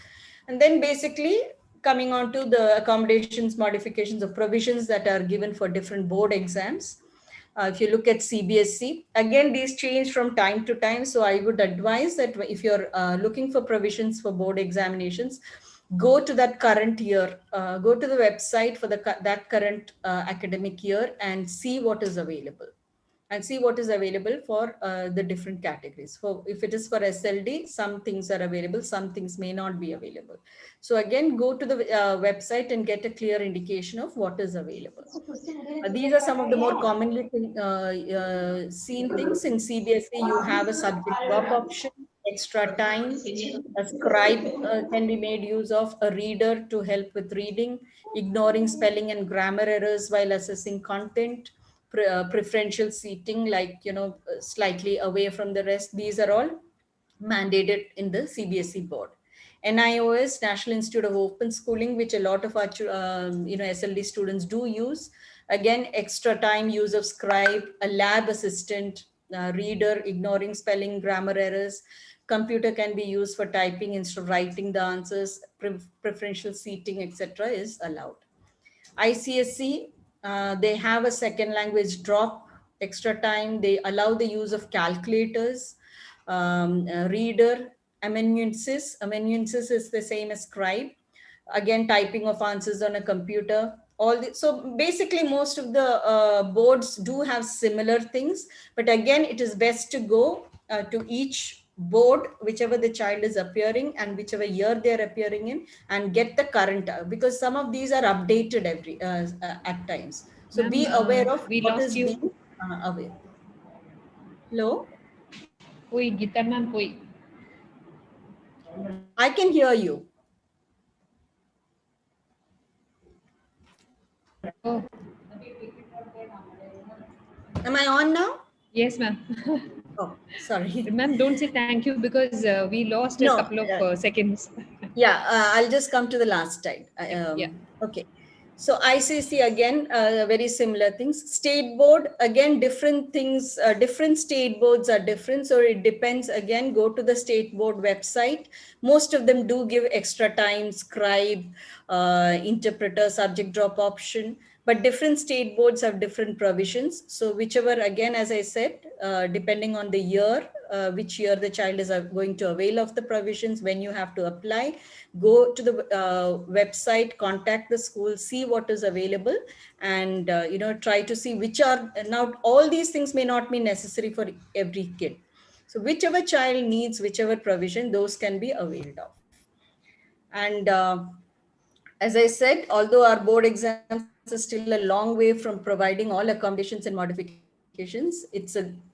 And then basically coming on to the accommodations, modifications, or provisions that are given for different board exams. If you look at CBSE, again, these change from time to time. So I would advise that if you're looking for provisions for board examinations, go to that current year, go to the website for that current academic year and see what is available. And see what is available for the different categories. For if it is for SLD, some things are available, some things may not be available. So again, go to the website and get a clear indication of what is available. These are some of the more commonly seen things in CBSE. You have a subject drop option, extra time, a scribe can be made use of, a reader to help with reading, ignoring spelling and grammar errors while assessing content, preferential seating, like, slightly away from the rest. These are all mandated in the CBSE board. NIOS, National Institute of Open Schooling, which a lot of our SLD students do use. Again, extra time, use of scribe, a lab assistant, reader, ignoring spelling, grammar errors. Computer can be used for typing instead of writing the answers. Preferential seating, etc., is allowed. ICSE, they have a second language drop, extra time. They allow the use of calculators, reader, amanuensis. Amanuensis is the same as scribe. Again, typing of answers on a computer. So basically, most of the boards do have similar things, but again, it is best to go to each board, whichever the child is appearing and whichever year they're appearing in, and get the current, because some of these are updated at times. So Ma'am, be aware of we what lost is you. being aware. Hello? Poi, Gita ma'am, poi. I can hear you. Oh, Am I on now? yes, ma'am. Oh, sorry. Ma'am, don't say thank you because we lost a No, couple of seconds. yeah, I'll just come to the last slide. Yeah. Okay. So ICC again, very similar things. State board, again, different things, different state boards are different. So it depends, again, go to the state board website. Most of them do give extra time, scribe, interpreter, subject drop option. But different state boards have different provisions. So whichever, again, as I said, depending on the year, which year the child is going to avail of the provisions, when you have to apply, go to the website, contact the school, see what is available, and try to see which are, now all these things may not be necessary for every kid. So whichever child needs whichever provision, those can be availed of. And as I said, although our board exams are still a long way from providing all accommodations and modifications, it's a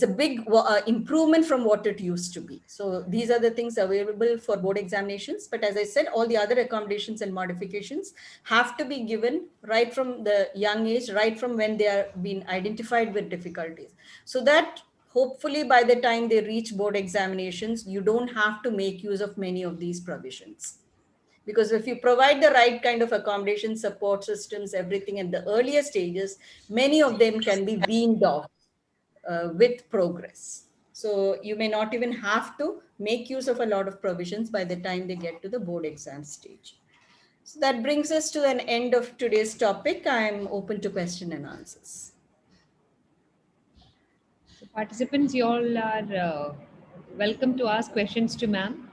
big improvement from what it used to be. So these are the things available for board examinations. But as I said, all the other accommodations and modifications have to be given right from the young age, right from when they are being identified with difficulties. So that hopefully by the time they reach board examinations, you don't have to make use of many of these provisions. Because if you provide the right kind of accommodation, support systems, everything in the earlier stages, many of them can be weaned off with progress. So you may not even have to make use of a lot of provisions by the time they get to the board exam stage. So that brings us to an end of today's topic. I'm open to question and answers. So participants, you all are welcome to ask questions to ma'am.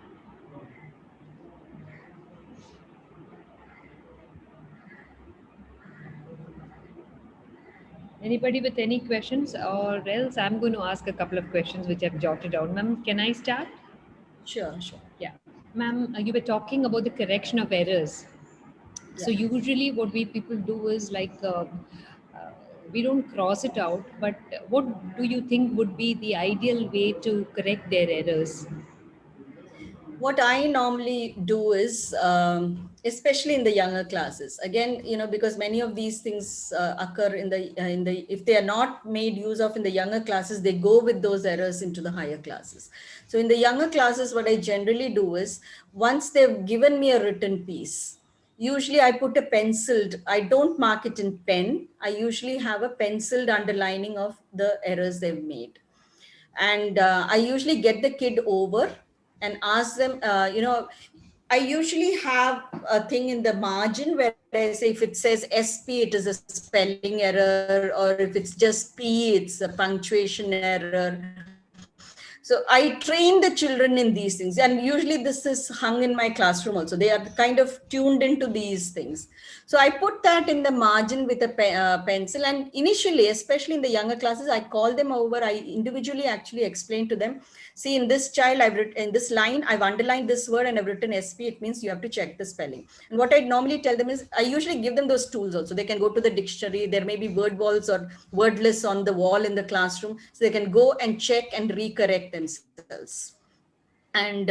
Anybody with any questions, or else I'm going to ask a couple of questions which I've jotted down. Ma'am, can I start? Sure, sure. Yeah. Ma'am, you were talking about the correction of errors. So Yeah. usually what we people do is like we don't cross it out, but what do you think would be the ideal way to correct their errors? What I normally do is, especially in the younger classes, again, because many of these things occur if they are not made use of in the younger classes, they go with those errors into the higher classes. So in the younger classes, what I generally do is, once they've given me a written piece, usually I put a penciled, I don't mark it in pen. I usually have a penciled underlining of the errors they've made. And I usually get the kid over and ask them, I usually have a thing in the margin where I say, if it says SP, it is a spelling error, or if it's just P, it's a punctuation error. So I train the children in these things. And usually this is hung in my classroom also. They are kind of tuned into these things. So I put that in the margin with a pencil. And initially, especially in the younger classes, I call them over. I individually actually explain to them, see, in this child, in this line, I've underlined this word and I've written SP. It means you have to check the spelling. And what I normally tell them is, I usually give them those tools also. They can go to the dictionary. There may be word walls or word lists on the wall in the classroom. So they can go and check and recorrect themselves. And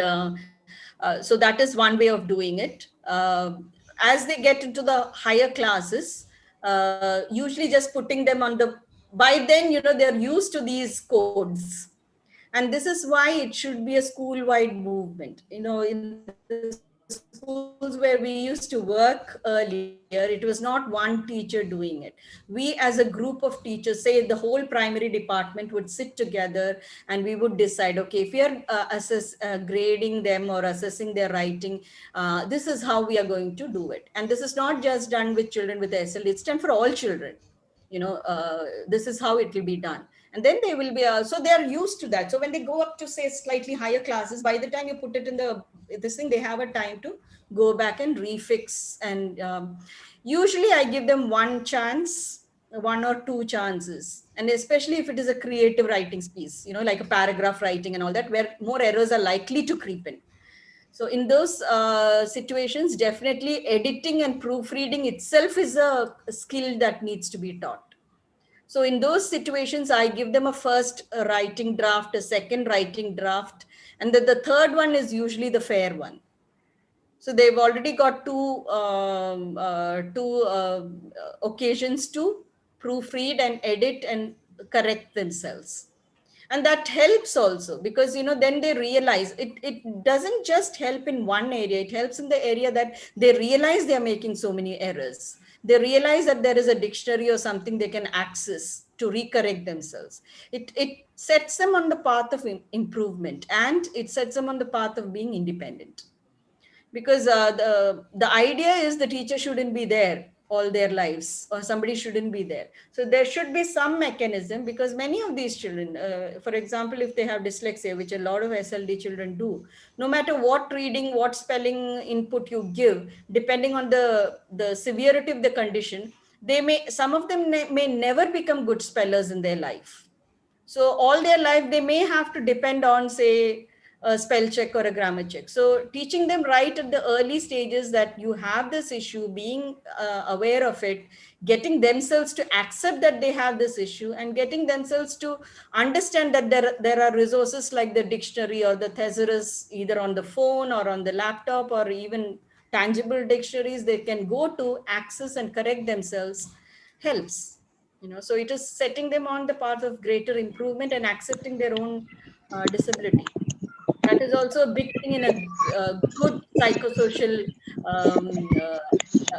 so that is one way of doing it. As they get into the higher classes, usually just putting them on the, by then, they're used to these codes. And this is why it should be a school-wide movement. In the schools where we used to work earlier, it was not one teacher doing it. We as a group of teachers, say the whole primary department, would sit together and we would decide, okay, if you're grading them or assessing their writing, this is how we are going to do it. And this is not just done with children with SL, it's done for all children. This is how it will be done. And then they will be so they are used to that. So when they go up to, say, slightly higher classes, by the time you put it in the this thing, they have a time to go back and refix. And usually I give them one chance, one or two chances. And especially if it is a creative writing piece, like a paragraph writing and all that, where more errors are likely to creep in. So in those situations, definitely editing and proofreading itself is a skill that needs to be taught. So in those situations, I give them a first writing draft, a second writing draft, and then the third one is usually the fair one. So they've already got two occasions to proofread and edit and correct themselves. And that helps also because, then they realize it doesn't just help in one area. It helps in the area that they realize they're making so many errors. They realize that there is a dictionary or something they can access to recorrect themselves. It sets them on the path of improvement, and it sets them on the path of being independent, because the idea is the teacher shouldn't be there all their lives, or somebody shouldn't be there. So there should be some mechanism, because many of these children, for example, if they have dyslexia, which a lot of SLD children do, no matter what reading, what spelling input you give, depending on the severity of the condition, they may, some of them may never become good spellers in their life. So all their life, they may have to depend on, say, a spell check or a grammar check. So teaching them right at the early stages that you have this issue, being aware of it, getting themselves to accept that they have this issue, and getting themselves to understand that there are resources like the dictionary or the thesaurus, either on the phone or on the laptop, or even tangible dictionaries they can go to access and correct themselves, helps. So it is setting them on the path of greater improvement and accepting their own disability. That is also a big thing in a good psychosocial,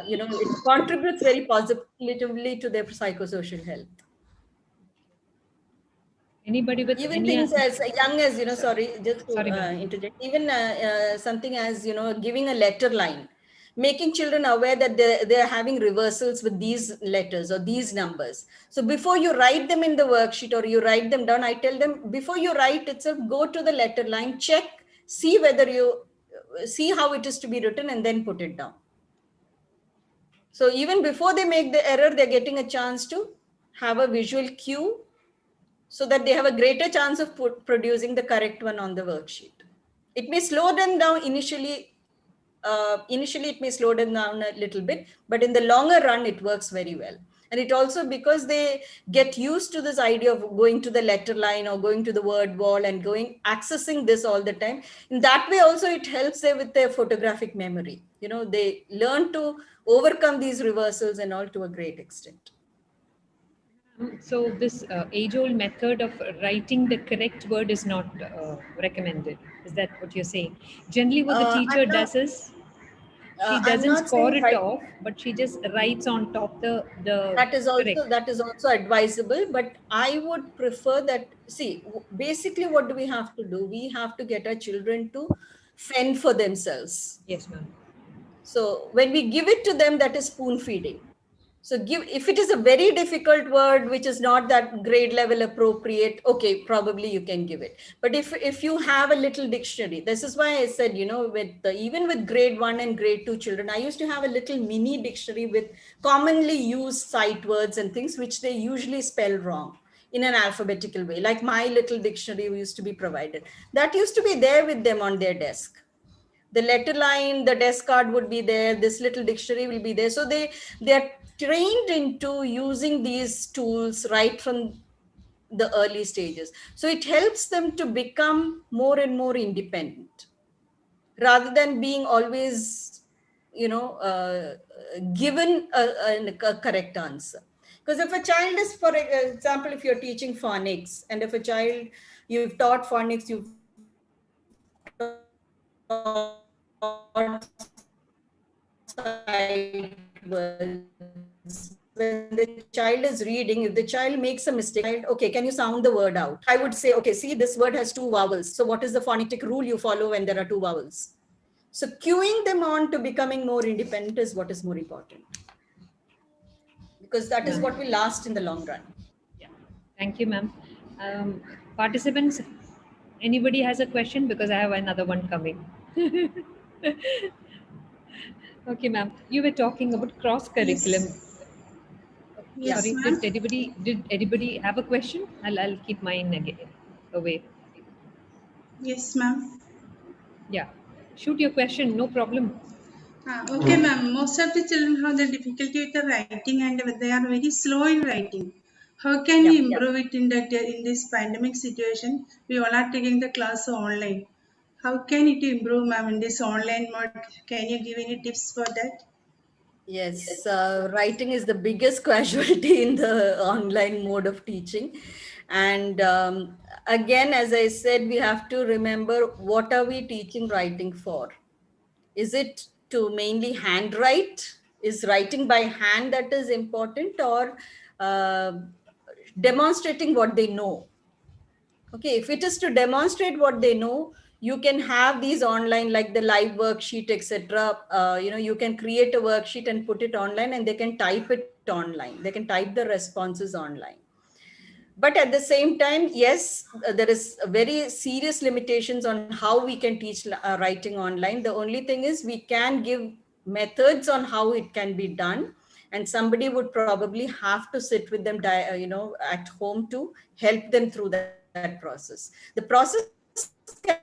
it contributes very positively to their psychosocial health. Anybody with Even any things as young as, sorry, sorry, just to sorry ma'am. interject, even something as, giving a letter line, making children aware that they're having reversals with these letters or these numbers. So before you write them in the worksheet or you write them down, I tell them, before you write itself, go to the letter line, check, see whether you see how it is to be written, and then put it down. So even before they make the error, they're getting a chance to have a visual cue, so that they have a greater chance of producing the correct one on the worksheet. It may slow them down initially. Initially, it may slow them down a little bit, but in the longer run, it works very well. And it also, because they get used to this idea of going to the letter line or going to the word wall and accessing this all the time. In that way, also, it helps them with their photographic memory. They learn to overcome these reversals and all to a great extent. So this age-old method of writing the correct word is not recommended. Is that what you're saying? Generally, what the teacher does is she I'm doesn't not score saying it right. off, but she just writes on top the correct. That is also advisable, but I would prefer that, see, basically what do we have to do? We have to get our children to fend for themselves. Yes, ma'am. So when we give it to them, that is spoon feeding. So if it is a very difficult word which is not that grade level appropriate, okay, probably you can give it. But if you have a little dictionary, this is why I said, even with grade 1 and grade 2 children, I used to have a little mini dictionary with commonly used sight words and things which they usually spell wrong in an alphabetical way, like my little dictionary used to be provided. That used to be there with them on their desk. The letter line, the desk card would be there, this little dictionary will be there. So they're trained into using these tools right from the early stages. So it helps them to become more and more independent, rather than being always, given a correct answer. Because if a child is, for example, if you're teaching phonics, and if a child, you've taught phonics, you've taught sight words. When the child is reading, if the child makes a mistake, okay, can you sound the word out? I would say, okay, see, this word has 2 vowels. So what is the phonetic rule you follow when there are 2 vowels? So cueing them on to becoming more independent is what is more important, because that is what will last in the long run. Yeah. Thank you, ma'am. Participants, anybody has a question? Because I have another one coming. Okay, ma'am. You were talking about cross curriculum. Yes. Yes, Sorry, ma'am. did anybody have a question? I'll keep mine again away. Yes, ma'am. Yeah. Shoot your question, no problem. Okay, ma'am. Most of the children have the difficulty with the writing and they are very slow in writing. How can we Yeah. improve it in this pandemic situation? We all are taking the class online. How can it improve, ma'am, in this online mode? Can you give any tips for that? Yes, writing is the biggest casualty in the online mode of teaching. And again, as I said, we have to remember, what are we teaching writing for? Is it to mainly handwrite? Is writing by hand that is important, or uh, demonstrating what they know? Okay, if it is to demonstrate what they know, you can have these online, like the live worksheet, etc. You can create a worksheet and put it online, and they can type it online. They can type the responses online. But at the same time, yes, there is very serious limitations on how we can teach writing online. The only thing is, we can give methods on how it can be done, and somebody would probably have to sit with them at home to help them through that process. The process can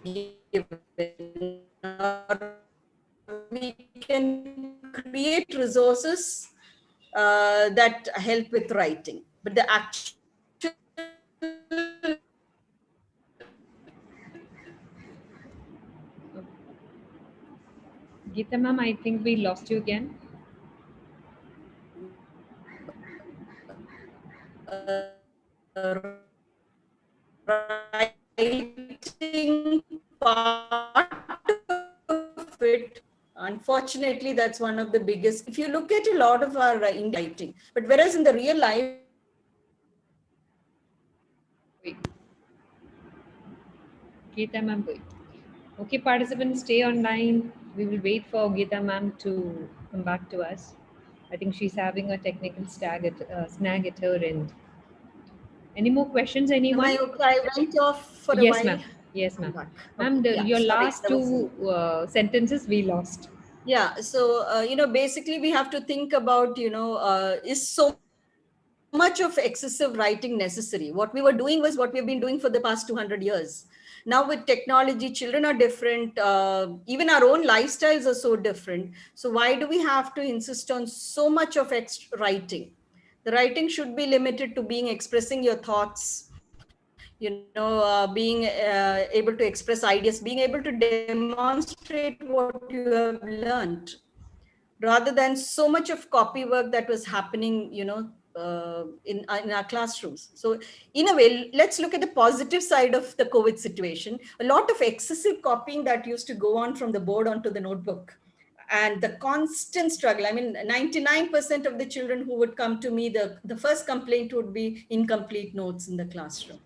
be given, or we can create resources that help with writing. But the actual Geeta ma'am, I think we lost you again. writing part of it, unfortunately, that's one of the biggest. If you look at a lot of our writing, but whereas in the real life, Wait, Geeta ma'am, wait. Okay, participants, stay online. We will wait for Geeta ma'am to come back to us. I think she's having a technical snag at her end. Any more questions, am I anyone? okay? I went off for a Yes, while. ma'am. Yes, I'm ma'am. back. Ma'am, Okay. Yeah. your Sorry. last There was two sentences we lost. Yeah. So, basically, we have to think about, is so much of excessive writing necessary? What we were doing was what we've been doing for the past 200 years. Now, with technology, children are different. Even our own lifestyles are so different. So, why do we have to insist on so much of extra writing? The writing should be limited to being expressing your thoughts, being able to express ideas, being able to demonstrate what you have learned, rather than so much of copy work that was happening, in our classrooms. So in a way, let's look at the positive side of the COVID situation. A lot of excessive copying that used to go on from the board onto the notebook, and the constant struggle. I mean, 99% of the children who would come to me, the first complaint would be incomplete notes in the classroom,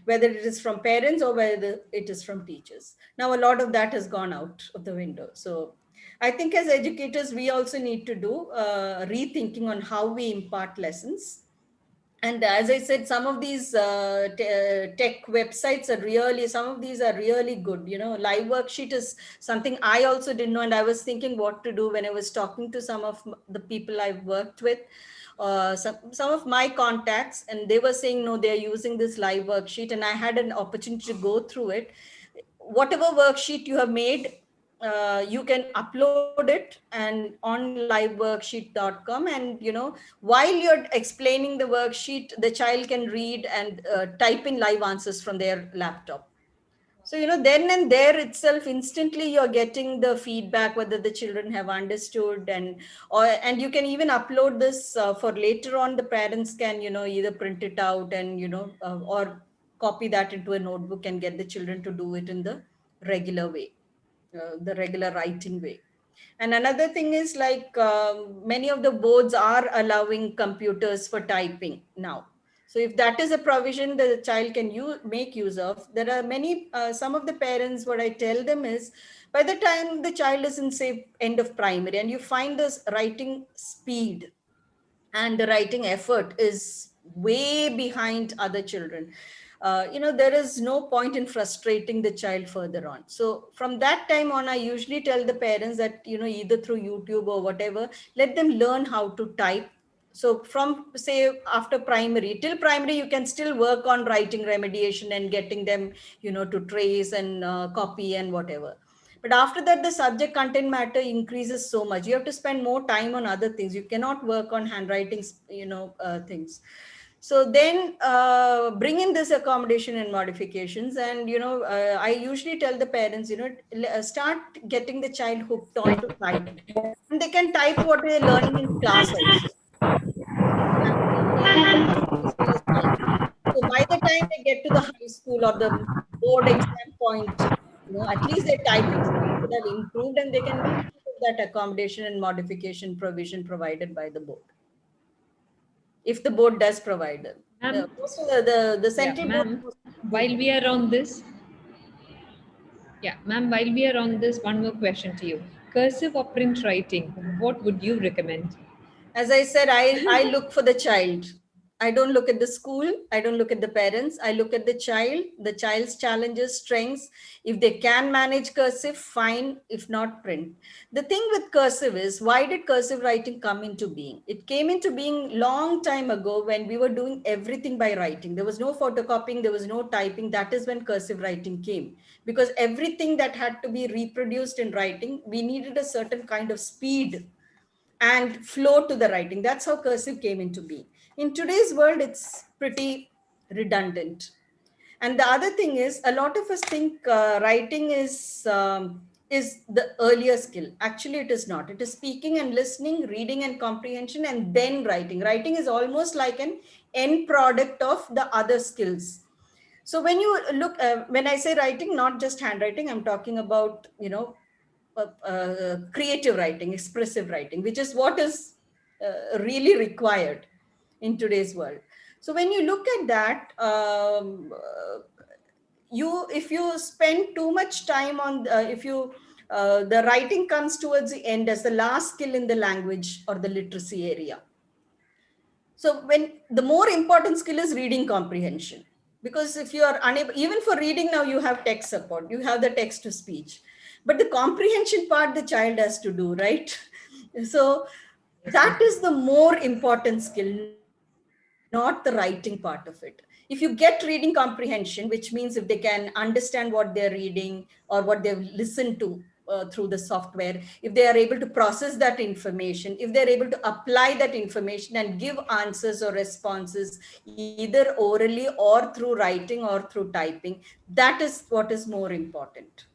whether it is from parents or whether it is from teachers. Now, a lot of that has gone out of the window. So I think as educators, we also need to do rethinking on how we impart lessons. And as I said, some of these tech websites are really, some of these are really good. Live worksheet is something I also didn't know, and I was thinking what to do when I was talking to some of the people I've worked with, some of my contacts, and they were saying no, they're using this live worksheet, and I had an opportunity to go through it. Whatever worksheet you have made, you can upload it and on liveworksheet.com, and while you're explaining the worksheet, the child can read and type in live answers from their laptop. So then and there itself, instantly you're getting the feedback whether the children have understood, and you can even upload this for later on. The parents can either print it out and or copy that into a notebook and get the children to do it in the regular way, the regular writing way. And another thing is, like, many of the boards are allowing computers for typing now. So if that is a provision that the child can make use of, there are many, some of the parents, what I tell them is, by the time the child is in, say, end of primary, and you find this writing speed and the writing effort is way behind other children, there is no point in frustrating the child further on. So from that time on, I usually tell the parents that either through YouTube or whatever, let them learn how to type. So from, say, after primary till primary, you can still work on writing remediation and getting them to trace and copy and whatever. But after that, the subject content matter increases so much. You have to spend more time on other things. You cannot work on handwriting, things. So then bring in this accommodation and modifications. And, I usually tell the parents, start getting the child hooked on to type. And they can type what they're learning in class also. As well as typing. So by the time they get to the high school or the board exam point, at least their typing skills would have improved and they can make use of that accommodation and modification provision provided by the board. If the board does provide them. Ma'am, Most of the yeah, central board ma'am, do. while we are on this, yeah, ma'am, while we are on this, one more question to you. Cursive or print writing, what would you recommend? As I said, I look for the child. I don't look at the school. I don't look at the parents. I look at the child's challenges, strengths. If they can manage cursive, fine. If not, print. The thing with cursive is, why did cursive writing come into being? It came into being long time ago when we were doing everything by writing. There was no photocopying. There was no typing. That is when cursive writing came. Because everything that had to be reproduced in writing, we needed a certain kind of speed and flow to the writing. That's how cursive came into being. In today's world, it's pretty redundant. And the other thing is, a lot of us think writing is the earlier skill. Actually, it is not. It is speaking and listening, reading and comprehension, and then writing. Writing is almost like an end product of the other skills. So when you look, when I say writing, not just handwriting, I'm talking about, creative writing, expressive writing, which is what is really required in today's world. So when you look at that, if you spend too much time on, if you the writing comes towards the end as the last skill in the language or the literacy area. So when the more important skill is reading comprehension, because if you are unable, even for reading now you have text support, you have the text to speech, but the comprehension part the child has to do, right? So Yes, that ma'am. is the more important skill, not the writing part of it. If you get reading comprehension, which means if they can understand what they're reading or what they've listened to through the software, if they are able to process that information, if they're able to apply that information and give answers or responses either orally or through writing or through typing, that is what is more important.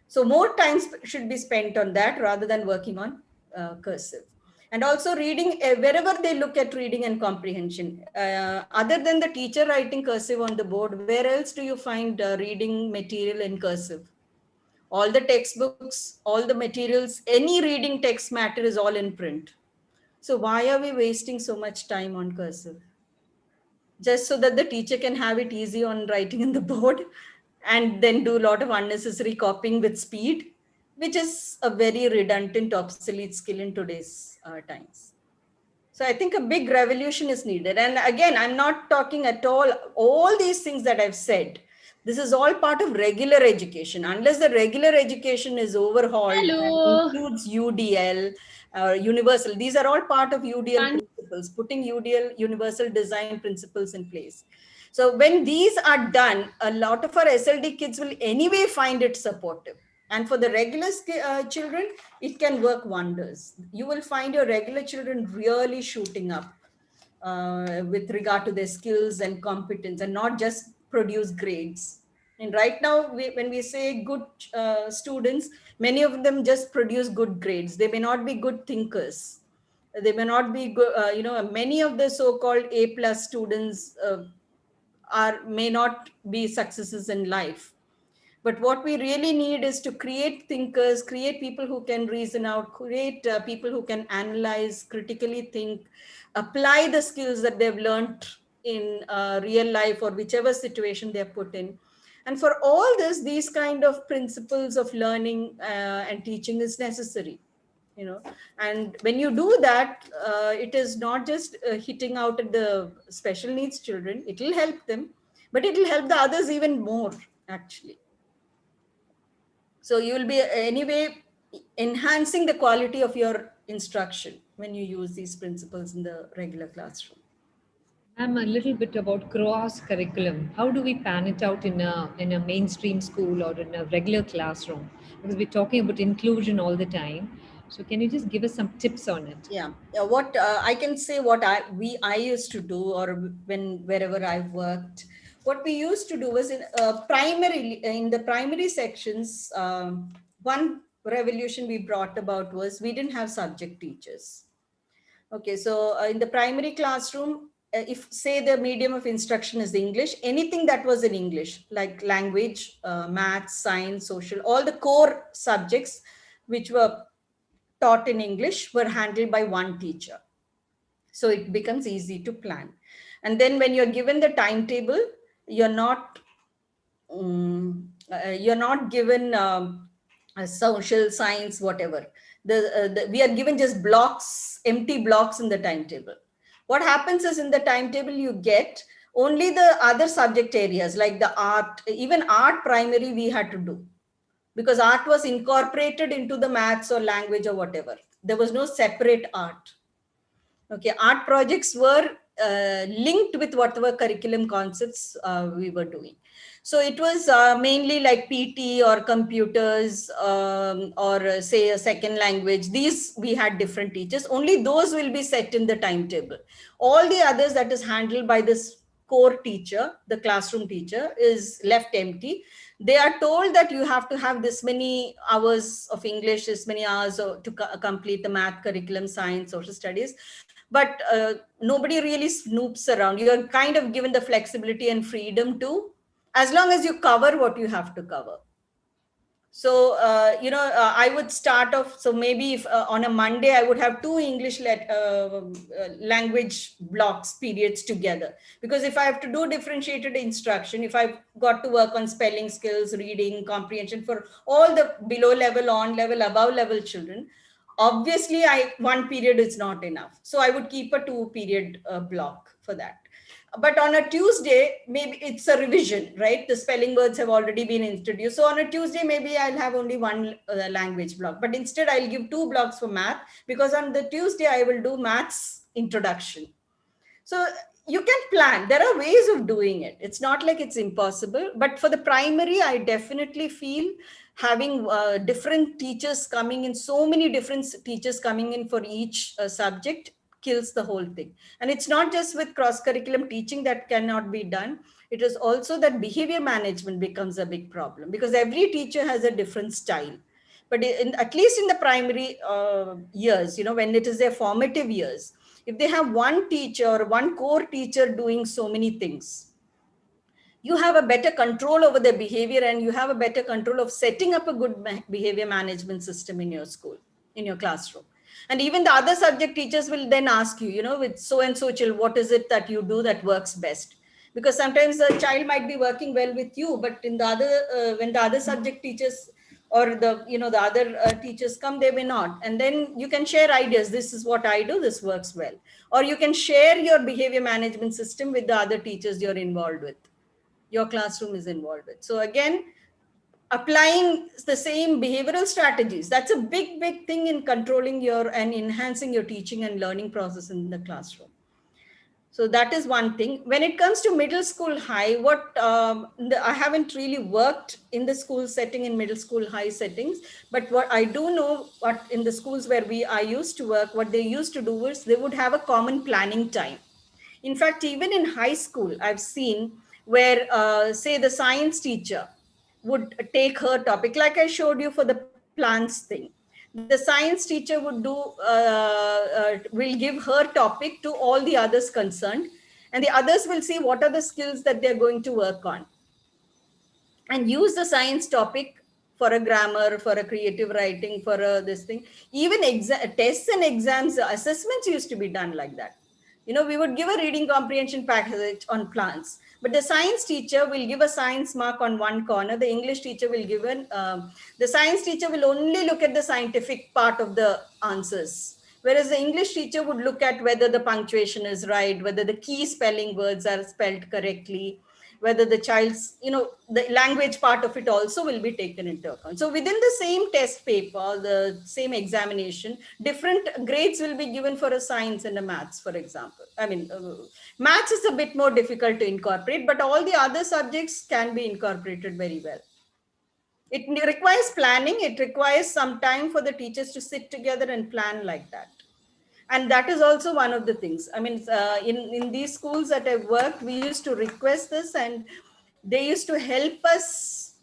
So more time should be spent on that rather than working on cursive. And also reading, wherever they look at reading and comprehension, other than the teacher writing cursive on the board, where else do you find reading material in cursive? All the textbooks, all the materials, any reading text matter is all in print. So why are we wasting so much time on cursive? Just so that the teacher can have it easy on writing in the board and then do a lot of unnecessary copying with speed, which is a very redundant, obsolete skill in today's times. So I think a big revolution is needed. And again, I'm not talking at all these things that I've said. This is all part of regular education. Unless the regular education is overhauled and Hello. includes UDL, universal, these are all part of UDL Can principles, putting UDL, universal design principles in place. So when these are done, a lot of our SLD kids will anyway find it supportive. And for the regular children, it can work wonders. You will find your regular children really shooting up with regard to their skills and competence and not just produce grades. And right now, when we say good students, many of them just produce good grades. They may not be good thinkers. They may not be good, many of the so-called A plus students may not be successes in life. But what we really need is to create thinkers, create people who can reason out, create people who can analyze, critically think, apply the skills that they've learned in real life or whichever situation they're put in. And for all this, these kind of principles of learning and teaching is necessary. And when you do that, it is not just hitting out at the special needs children. It will help them, but it will help the others even more, actually. So you will be anyway enhancing the quality of your instruction when you use these principles in the regular classroom. I'm a little bit about cross curriculum. How do we pan it out in a mainstream school or in a regular classroom? Because we're talking about inclusion all the time. So can you just give us some tips on it? Yeah, yeah. What I can say, what I used to do, or when wherever I've worked, what we used to do was in the primary sections. One revolution we brought about was we didn't have subject teachers. Okay, so in the primary classroom, if say the medium of instruction is English, anything that was in English, like language, maths, science, social, all the core subjects which were taught in English were handled by one teacher. So it becomes easy to plan. And then when you're given the timetable, you're not you're not given social science, whatever. We are given just blocks, empty blocks in the timetable. What happens is in the timetable you get only the other subject areas like the art, even art primary we had to do because art was incorporated into the maths or language or whatever. There was no separate art. Okay, art projects were linked with whatever curriculum concepts we were doing. So it was mainly like PT or computers or say a second language. These we had different teachers. Only those will be set in the timetable. All the others that is handled by this core teacher, the classroom teacher, is left empty. They are told that you have to have this many hours of English, this many hours to complete the math curriculum, science, social studies. But nobody really snoops around. You're kind of given the flexibility and freedom to, as long as you cover what you have to cover. So I would start off, so maybe if on a Monday I would have two English language blocks periods together, because if I have to do differentiated instruction, if I've got to work on spelling skills, reading comprehension for all the below level, on level, above level children, obviously one period is not enough, so I would keep a 2 period block for that. But on a Tuesday, maybe it's a revision, right? The spelling words have already been introduced. So on a Tuesday, maybe I'll have only one language block, but instead I'll give 2 blocks for math, because on the Tuesday I will do maths introduction. So you can plan. There are ways of doing it. It's not like it's impossible. But for the primary, I definitely feel having different teachers coming in, so many different teachers coming in for each subject kills the whole thing. And it's not just with cross-curriculum teaching that cannot be done. It is also that behavior management becomes a big problem, because every teacher has a different style. But at least in the primary years, when it is their formative years, if they have one teacher or one core teacher doing so many things, you have a better control over their behavior, and you have a better control of setting up a good behavior management system in your school, in your classroom. And even the other subject teachers will then ask you, with so and so child, what is it that you do that works best? Because sometimes the child might be working well with you, but in the other when the other subject teachers or the other teachers come, they may not. And then you can share ideas. This is what I do, this works well. Or you can share your behavior management system with the other teachers you're involved with, your classroom is involved with. So again, applying the same behavioral strategies, that's a big thing in controlling your and enhancing your teaching and learning process in the classroom. So that is one thing. When it comes to middle school, high, I haven't really worked in the school setting in middle school, high settings, but what I do know, what in the schools where I used to work, what they used to do is they would have a common planning time. In fact, even in high school, I've seen where, say, the science teacher would take her topic, like I showed you for the plants thing. The science teacher would will give her topic to all the others concerned, and the others will see what are the skills that they're going to work on, and use the science topic for a grammar, for a creative writing, for this thing. Even tests and exams, assessments used to be done like that. We would give a reading comprehension package on plants, but the science teacher will give a science mark on one corner. The English teacher will give the science teacher will only look at the scientific part of the answers, whereas the English teacher would look at whether the punctuation is right, whether the key spelling words are spelled correctly, whether the child's, the language part of it also will be taken into account. So within the same test paper, the same examination, different grades will be given for a science and a maths, for example. I mean, maths is a bit more difficult to incorporate, but all the other subjects can be incorporated very well. It requires planning. It requires some time for the teachers to sit together and plan like that. And that is also one of the things. I mean, in these schools that I've worked, we used to request this, and they used to help us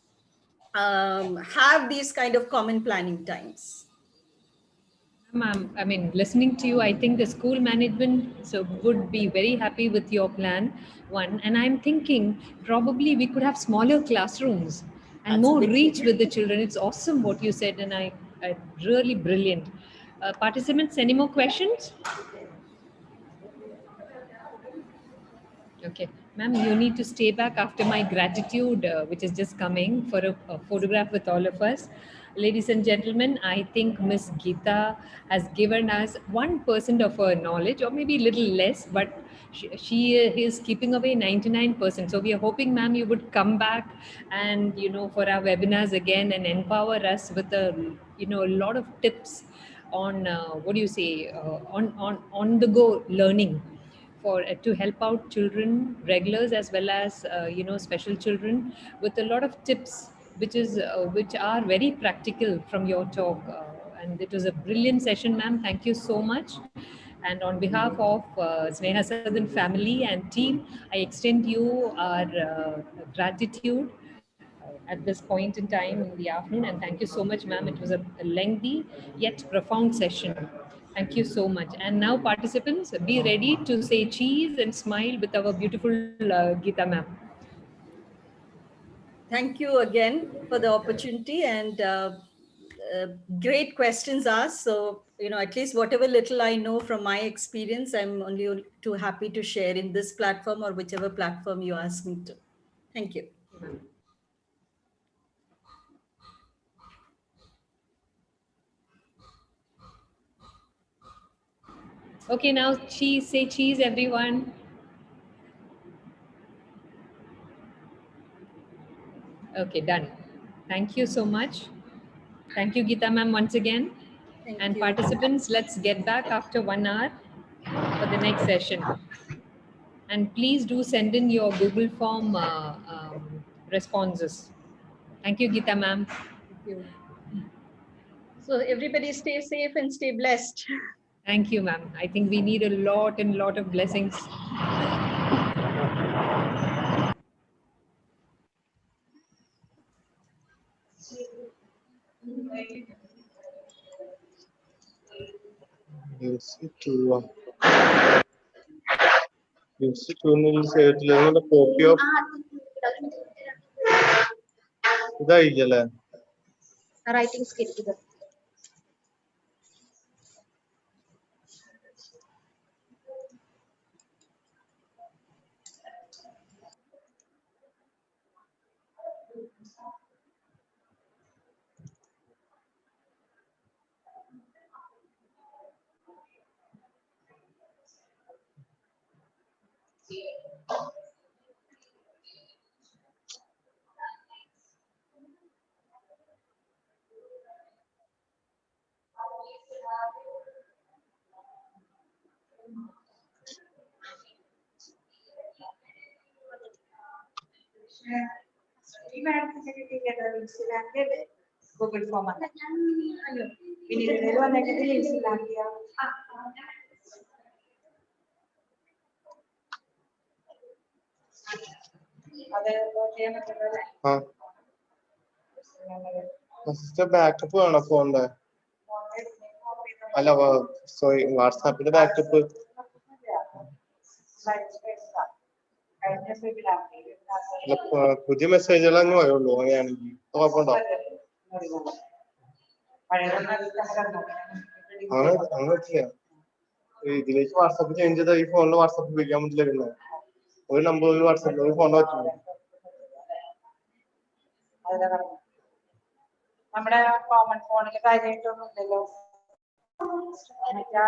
have these kind of common planning times. Ma'am, I mean, listening to you, I think the school management would be very happy with your plan, one. And I'm thinking probably we could have smaller classrooms and That's a more big reach thing. with the children. It's awesome what you said, and I really brilliant. Participants, any more questions? Okay, ma'am, you need to stay back after my gratitude, which is just coming for a photograph with all of us. Ladies and gentlemen, I think Miss Geeta has given us 1% of her knowledge, or maybe a little less, but she is keeping away 99%. So we are hoping, ma'am, you would come back and, for our webinars again and empower us with a lot of tips on, what do you say, on the go learning for to help out children, regulars, as well as special children, with a lot of tips which are very practical from your talk, and it was a brilliant session, ma'am. Thank you so much. And on behalf of Sneha Sadan family and team, I extend you our gratitude at this point in time in the afternoon. And thank you so much, ma'am. It was a lengthy yet profound session. Thank you so much. And now, participants, be ready to say cheese and smile with our beautiful Geeta, ma'am. Thank you again for the opportunity, and great questions asked. So, at least whatever little I know from my experience, I'm only too happy to share in this platform or whichever platform you ask me to. Thank you. Okay, now cheese, say cheese, everyone. Okay, done. Thank you so much. Thank you, Geeta, ma'am, once again. Thank And you. participants, let's get back after 1 hour for the next session. And please do send in your Google form responses. Thank you, Geeta, ma'am. Thank you. So everybody stay safe and stay blessed. Thank you, ma'am. I think we need a lot of blessings. Copy of ഇതായില്ലേ writing skill ഇത് Google form ആണ്. പിന്നീട് ഇതിൽ വന്നിട്ട് ലിങ്ക്സിലാക്കിയ അത് ചെയ്യാൻ പറ്റുന്നത് backup വേണോ ഫോണിന്റെ അല്ല സോറി വാട്സാപ്പിന്റെ ബാക്കപ്പ് പുതിയ മെസ്സേജുകൾ അങ്ങ് വരുള്ളൂ അങ്ങനെയാണെങ്കിൽ കുഴപ്പമുണ്ടോ അങ്ങനെ പറ്റില്ല ഇതിലേക്ക് വാട്സാപ്പ് ചേഞ്ച് ചെയ്താൽ ഈ ഫോണിൽ വാട്സാപ്പ് ഉപയോഗിക്കാൻ പറ്റില്ല ഒരു നമ്പർ ഒരു വാട്സാപ്പ് ഒരു ഫോണിൽ പറ്റില്ല നമ്മുടെ കോമൺ ഫോണിൽ കാര്യമായിട്ടൊന്നും ഇല്ലല്ലോ ആ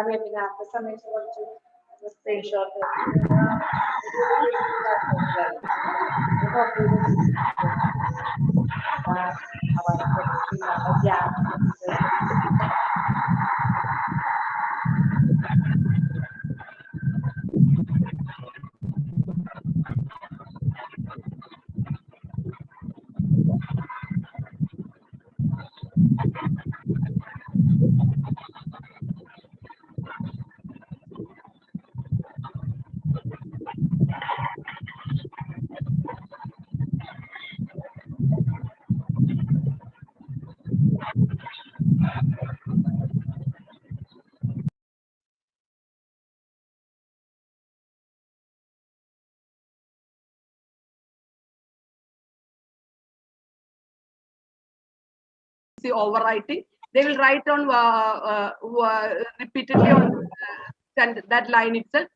വെബിനാറിന്റെ സമയത്ത് കുറച്ച് screenshot See overwriting. They will write on repeatedly on that line itself.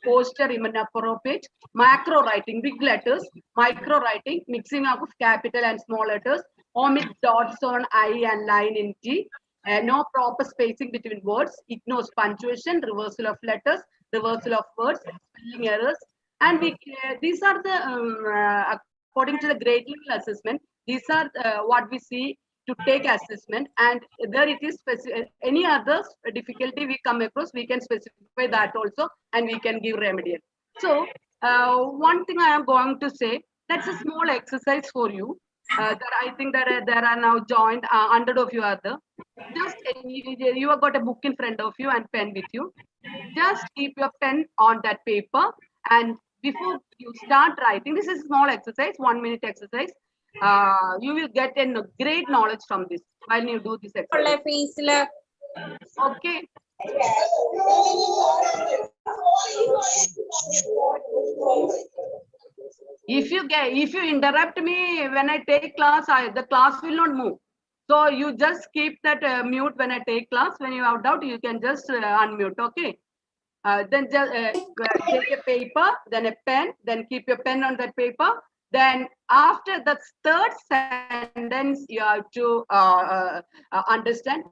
Posture inappropriate. Macro writing, big letters. Micro writing, mixing up of capital and small letters. Omit dots on I and line in T. No proper spacing between words. Ignores punctuation, reversal of letters, reversal of words, spelling errors. And these are the according to the grade level assessment. These are what we see to take assessment, and there it is any other difficulty we come across, we can specify that also, and we can give remedial. So one thing I am going to say, that's a small exercise for you. That I think that there are now joined 100 of you are there. Just you have got a book in front of you and pen with you. Just keep your pen on that paper, and before you start writing, this is a small exercise, 1 minute exercise. You will get a great knowledge from this while you do this exercise. Okay. If you interrupt me when I take class, the class will not move. So you just keep that mute when I take class. When you have doubt, you can just unmute. Okay. Then just take a paper, then a pen, then keep your pen on that paper. Then after the third sentence, you have to understand.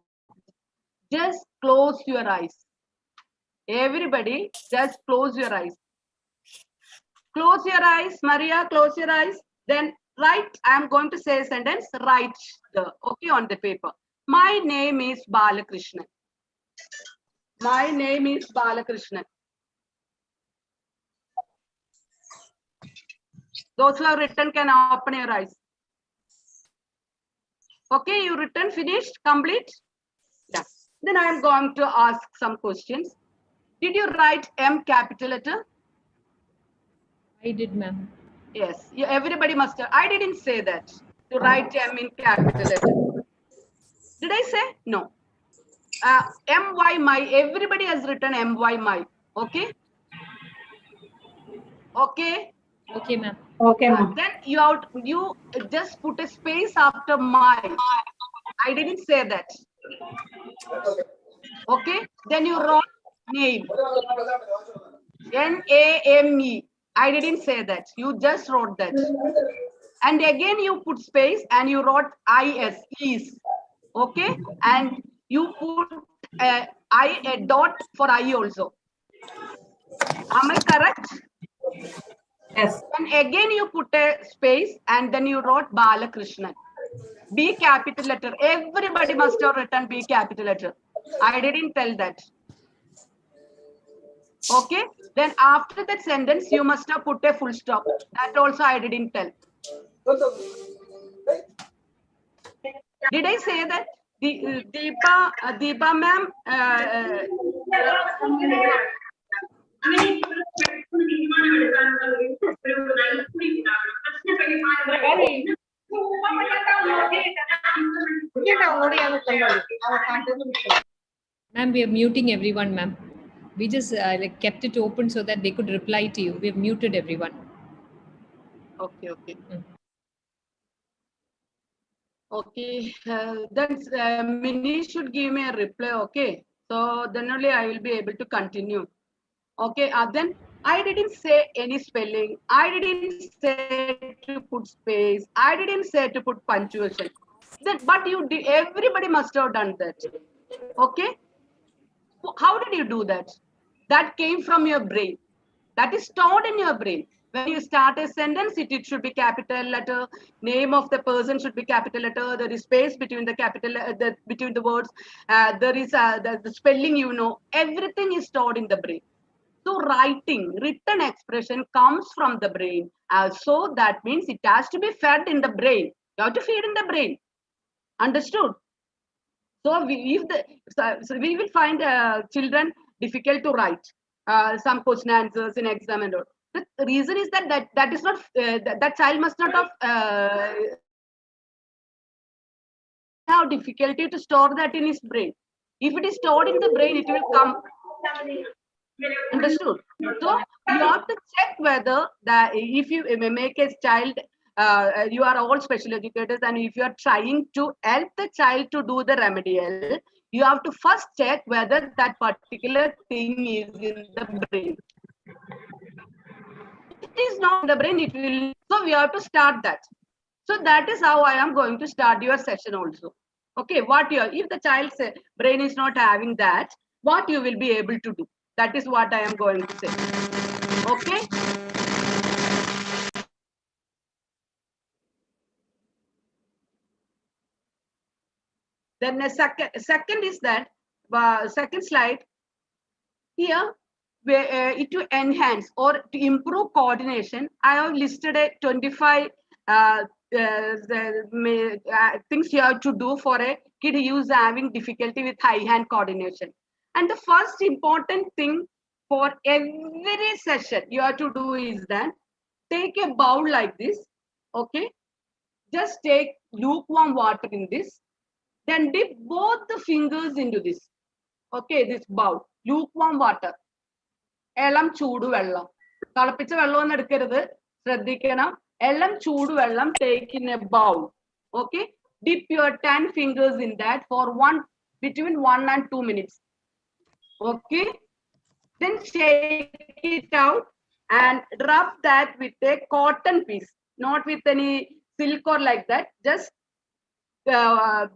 Just close your eyes. Everybody, just close your eyes. Close your eyes, Maria, close your eyes. Then write, I am going to say a sentence, write okay, on the paper. My name is Balakrishnan. My name is Balakrishnan. Those who have written can open your eyes. Okay, you written, finished, complete? Yeah. Then I am going to ask some questions. Did you write M capital letter? I did, ma'am. Yes, everybody must have. I didn't say that. To write M in capital letter. Did I say? No. MY my. Everybody has written MY my. Okay? Okay? Okay, ma'am. Okay, ma'am. Then you just put a space after my. I didn't say that. Okay? Then you wrote name. NAME. I didn't say that. You just wrote that. And again you put space and you wrote IS. Is. Okay? And you put a dot for I also. Am I correct? Yes. And again you put a space and then you wrote Balakrishnan. B capital letter. Everybody must have written B capital letter. I didn't tell that. Okay. Then after that sentence, you must have put a full stop. That also I didn't tell. Did I say that? Deepa ma'am. Ma'am, we are muting everyone, ma'am. We just kept it open so that they could reply to you. We have muted everyone. Okay, okay. Okay, then Minnie should give me a reply, okay? So then only I will be able to continue. Okay, then I didn't say any spelling. I didn't say to put space. I didn't say to put punctuation. But you did, everybody must have done that. Okay? How did you do that? That came from your brain. That is stored in your brain. When you start a sentence, it should be capital letter. Name of the person should be capital letter. There is space between the capital between the words. There is the spelling. Everything is stored in the brain. So written expression comes from the brain. So that means it has to be fed in the brain. You have to feed in the brain. Understood? So we will find children difficult to write some question answers in exam and all. The reason is that is not that child must not have difficulty to store that in his brain. If it is stored in the brain, it will come. Understood? So you have to check whether that if you make a child, you are all special educators, and if you are trying to help the child to do the remedial, you have to first check whether that particular thing is in the brain. If it is not in the brain, it will. So we have to start that. So that is how I am going to start your session also. Okay, if the child's brain is not having that, what you will be able to do? That is what I am going to say. Okay. Then the second is that second slide here. To enhance or to improve coordination, I have listed a 25 things you have to do for a kid who is having difficulty with high hand coordination. And the first important thing for every session you have to do is that take a bowl like this. Okay, just take lukewarm water in this, then dip both the fingers into this. Okay, this bowl, lukewarm water. Elam chuduvellam. Kalappicha vellam edukkarudhu. Shraddhikkanam. Elam chuduvellam take in a bowl. Okay. Dip your 10 fingers in that for between 1 and 2 minutes. Okay. Then shake it out and rub that with a cotton piece, not with any silk or like that. Just you have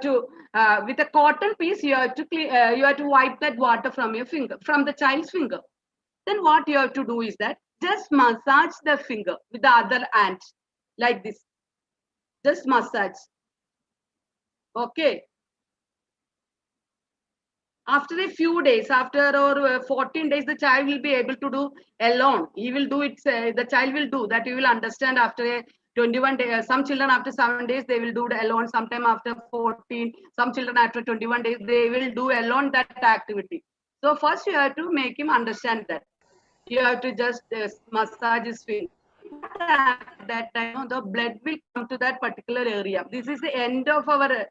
to with a cotton piece you have to wipe that water from your finger, from the child's finger. Then what you have to do is that just massage the finger with the other hand like this. Just massage. Okay. After a few days, after or 14 days, the child will be able to do alone. He will do it. The child will do that. You will understand after a 21 days. Some children after 7 days they will do it alone. Sometime after 14. Some children after 21 days they will do alone that activity. So first you have to make him understand that. You have to just massage his finger. At that time, the blood will come to that particular area. This is the end of our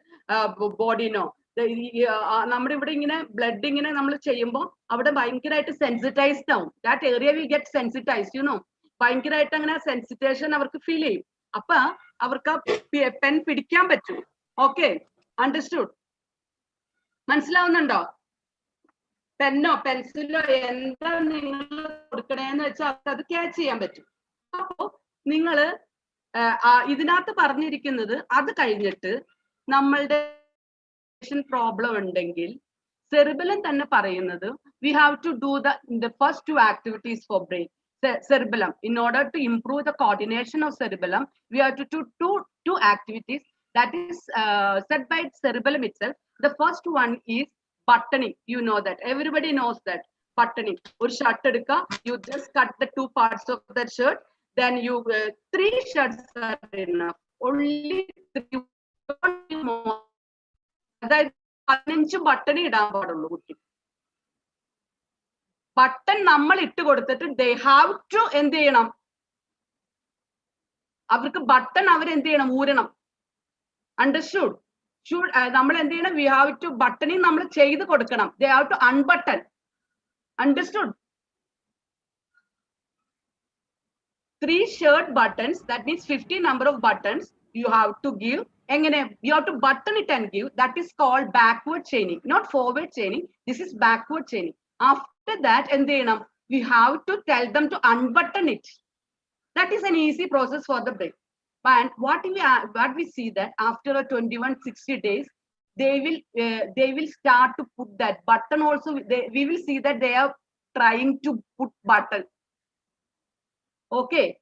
body, no. നമ്മുടെ ഇവിടെ ഇങ്ങനെ blood ഇങ്ങനെ നമ്മൾ ചെയ്യുമ്പോൾ അവിടെ ഭയങ്കരമായിട്ട് sensitised ആവും. That area will get sensitised you know. ഭയങ്കരമായിട്ട് അങ്ങനെ സെൻസിറ്റേഷൻ അവർക്ക് ഫീൽ ചെയ്യും. അപ്പൊ അവർക്ക് പെൻ പിടിക്കാൻ പറ്റും. Okay, understood? മനസ്സിലാവുന്നുണ്ടോ? പെന്നോ പെൻസിലോ എന്താ നിങ്ങൾ കൊടുക്കണേന്ന് വെച്ചാൽ അവർക്ക് അത് ക്യാച്ച് ചെയ്യാൻ പറ്റും. അപ്പോ നിങ്ങള് ഇതിനകത്ത് പറഞ്ഞിരിക്കുന്നത് അത് കഴിഞ്ഞിട്ട് നമ്മളുടെ പ്രോബ്ലം ഉണ്ടെങ്കിൽ സെറിബലം തന്നെ പറയുന്നത് we have to do the first two activities for brain cerebellum. In order to improve the coordination of cerebellum, we have to do two activities that is set by cerebellum itself. The first one is buttoning. You know that, everybody knows that. Buttoning. Or shirt edukka, you just cut the two parts of that shirt, then you 3 shirts are enough. Only 3 more. അതായത് 15 button ഇടാൻ പാടുള്ളൂ കുട്ടി. Button നമ്മൾ ഇട്ട് കൊടുത്തിട്ട് ദേ have to എന്ത് ചെയ്യണം? അവർക്ക് ബട്ടൺ അവരെന്ത് ചെയ്യണം? ഊരണം. അണ്ടർസ്റ്റുഡ്? നമ്മൾ എന്ത് ചെയ്യണം? വി ഹാവ് ടു ബട്ടണിങ് നമ്മൾ ചെയ്ത് കൊടുക്കണം. They have to unbutton. Understood? 3 shirt buttons, that means 50 number of buttons you have to give. You have to button it and give. That is called backward chaining, not forward chaining. This is backward chaining. After that, we have to tell them to unbutton it. That is an easy process for the brain. But what we see that after a 21-60 days, they will start to put that button also. We will see that they are trying to put button. Okay.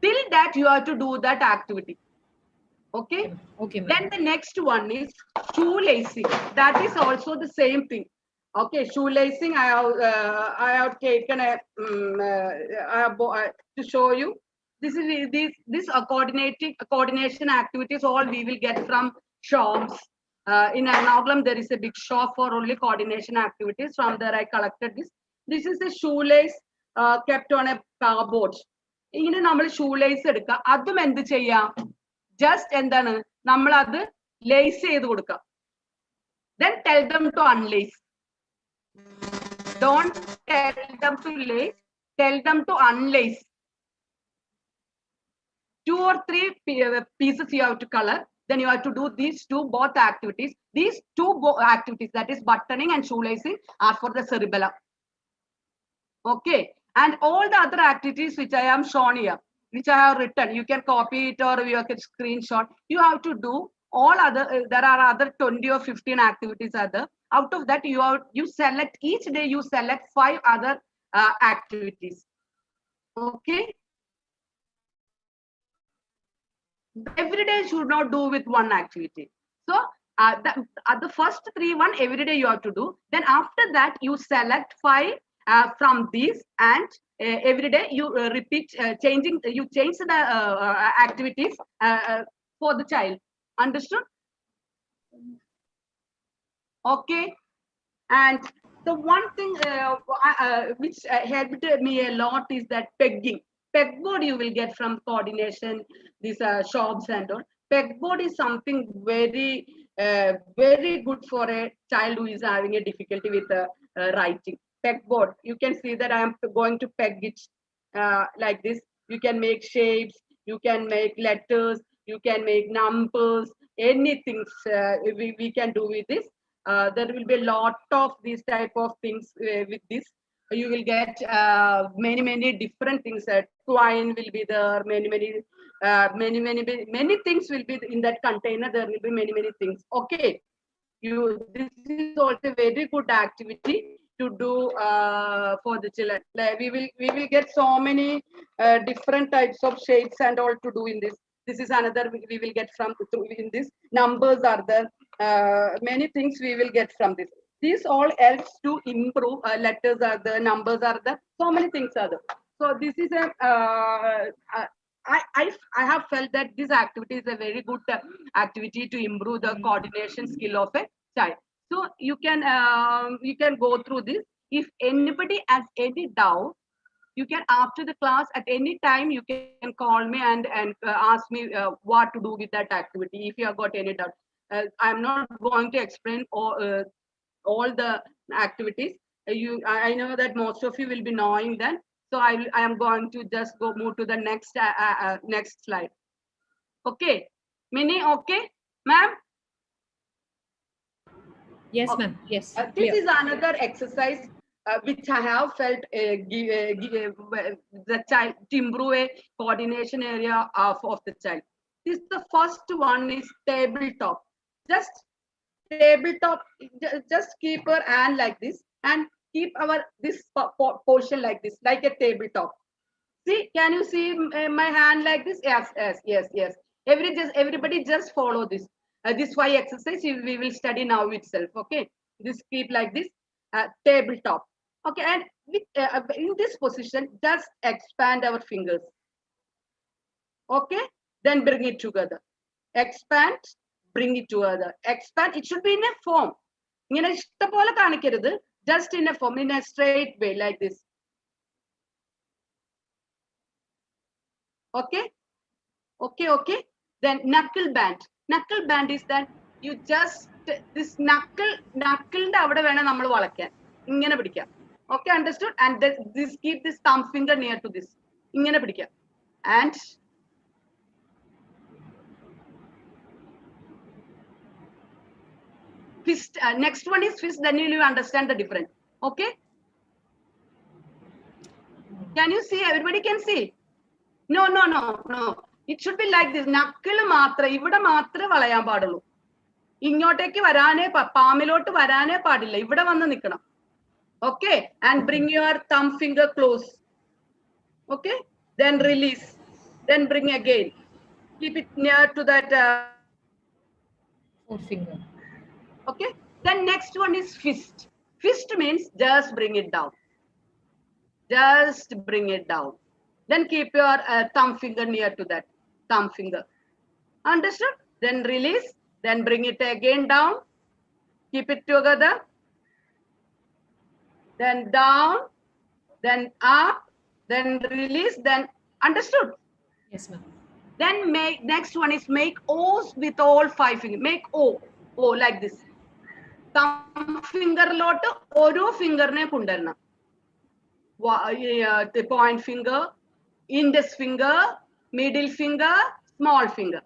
Till that you have to do that activity. Okay. Okay, ma'am. Then the next one is shoelacing. That is also the same thing. Okay, shoelacing. I have taken a to show you. This is this coordination activities. All we will get from shops. In Ernakulam, there is a big shop for only coordination activities. From there, I collected this. This is a shoelace kept on a cardboard. ഇങ്ങനെ നമ്മൾ shoelace എടുക്കുക. അതും എന്ത് ചെയ്യാം? Just എന്താണ് നമ്മൾ അത് lace ചെയ്ത് കൊടുക്കുക. Then tell them to unlace. Don't tell them to lace. Tell them to unlace. 2 or 3 pieces you have to color. Then you have to do these both activities. These two activities, that is buttoning and shoelacing, are for the cerebellum. Okay. And all the other activities which I am shown here, which I have written, you can copy it or you can screenshot. You have to do all other. There are other 20 or 15 activities other. Out of that, you select each day. You select 5 other activities. Okay. Every day should not do with one activity. So the first 3 one every day you have to do. Then after that you select 5 from these, and every day you repeat change the activities for the child. Understood? Okay. And the one thing which helped me a lot is that pegging. Pegboard you will get from coordination, these shops and all. Pegboard is something very good for a child who is having a difficulty with writing. Pegboard, you can see that I am going to peg it like this. You can make shapes, you can make letters, you can make numbers, anything we can do with this. There will be a lot of these type of things with this. You will get many different things. Twine will be there, many things will be in that container. There will be many things. Okay, this is also a very good activity to do for the children. Like we will get so many different types of shapes and all to do in this. This is another we will get from in this. Numbers are there. Many things we will get from this. This all helps to improve. Letters are there, numbers are there, so many things are there. So this is a I have felt that this activity is a very good activity to improve the coordination skill of a child. So you can go through this. If anybody has any doubt, you can, after the class, at any time you can call me and ask me what to do with that activity if you have got any doubt. I'm not going to explain all the activities. I know that most of you will be knowing that. So I am going to just move to the next slide. Okay, Minnie, okay, ma'am? Yes, Okay. ma'am. Yes. This is another exercise which I have felt the child to improve a coordination area of the child. The first one is tabletop. Just tabletop. Just keep our hand like this and keep this portion like this, like a tabletop. See, can you see my hand like this? Yes. Everybody just follow this. This 5 exercise we will study now itself. Okay, this keep like this, tabletop. Okay, and in this position, just expand our fingers. Okay, then bring it together. Expand, bring it together. Expand. It should be in a form. Just in a form, in a straight way, like this. Okay. Then knuckle band. Knuckle band is that you just this knuckle avade vena nammal valakkan ingane pidikka. Okay, understood? And this keep this thumb finger near to this ingane pidikka. And fist. Next one is fist. Then you will understand the difference. Okay, can you see? Everybody can see? No. It should be like this. Knuckle matra ivide matra valayan paadullu. Ingottekku varane palmilottu varane paadilla. Ivide vannu nikkanam. Okay, and bring your thumb finger close. Okay, then release, then bring again. Keep it near to that. Forefinger. Okay, then next one is fist. Fist means just bring it down. Just bring it down. Then keep your thumb finger near to that thumb finger. Understood? Then release, then bring it again down. Keep it together. Then down, then up, then release, then understood? Yes, ma'am. Then make next one is make O's with all 5 fingers. Make O like this. Thumb fingerലോട്ട് ഓരോ ഫിംഗറിനെ കൊണ്ടുവരണം. The point finger, index finger, middle finger, small finger.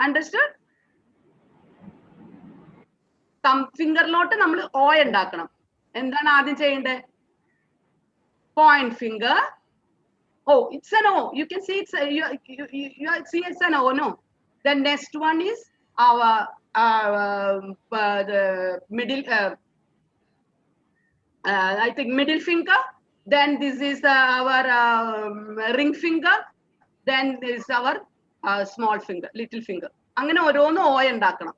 Understood? Thumb fingerലോട്ട് നമ്മൾ O ഉണ്ടാക്കണം. എന്താണ് ആദ്യം ചെയ്യേണ്ടത്? Point finger. Oh, it's an O. You can see it's you see it's an O, no? The next one is our the middle. I think middle finger. Then this is our ring finger. Then this is our small finger, little finger. അങ്ങനെ ഓരോന്ന് O ഉണ്ടാക്കണം.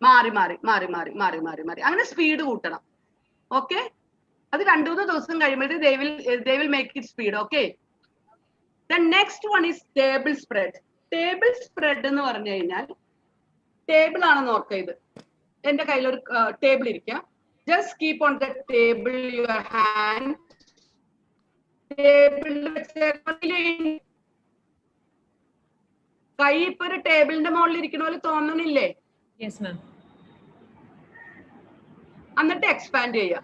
മാറി മാറി മാറി മാറി മാറി മാറി മാറി അങ്ങനെ സ്പീഡ് കൂട്ടണം. ഓക്കെ, അത് 2-3 ദിവസം കഴിയുമ്പോഴത്തേക്ക് they will make it speed. Okay. The next one is table spread. Table spread എന്ന് പറഞ്ഞു കഴിഞ്ഞാൽ ടേബിൾ ആണെന്ന് ഓർക്കുക. ഇത് എന്റെ കയ്യിൽ ഒരു ടേബിൾ ഇരിക്കാം. Just keep on the table your hand. ടേബിളിൽ കൈ ഇപ്പൊ ഒരു ടേബിളിന്റെ മുകളിൽ ഇരിക്കുന്ന പോലെ തോന്നണില്ലേ? Yes, ma'am. എന്നിട്ട് എക്സ്പാൻഡ് ചെയ്യുക.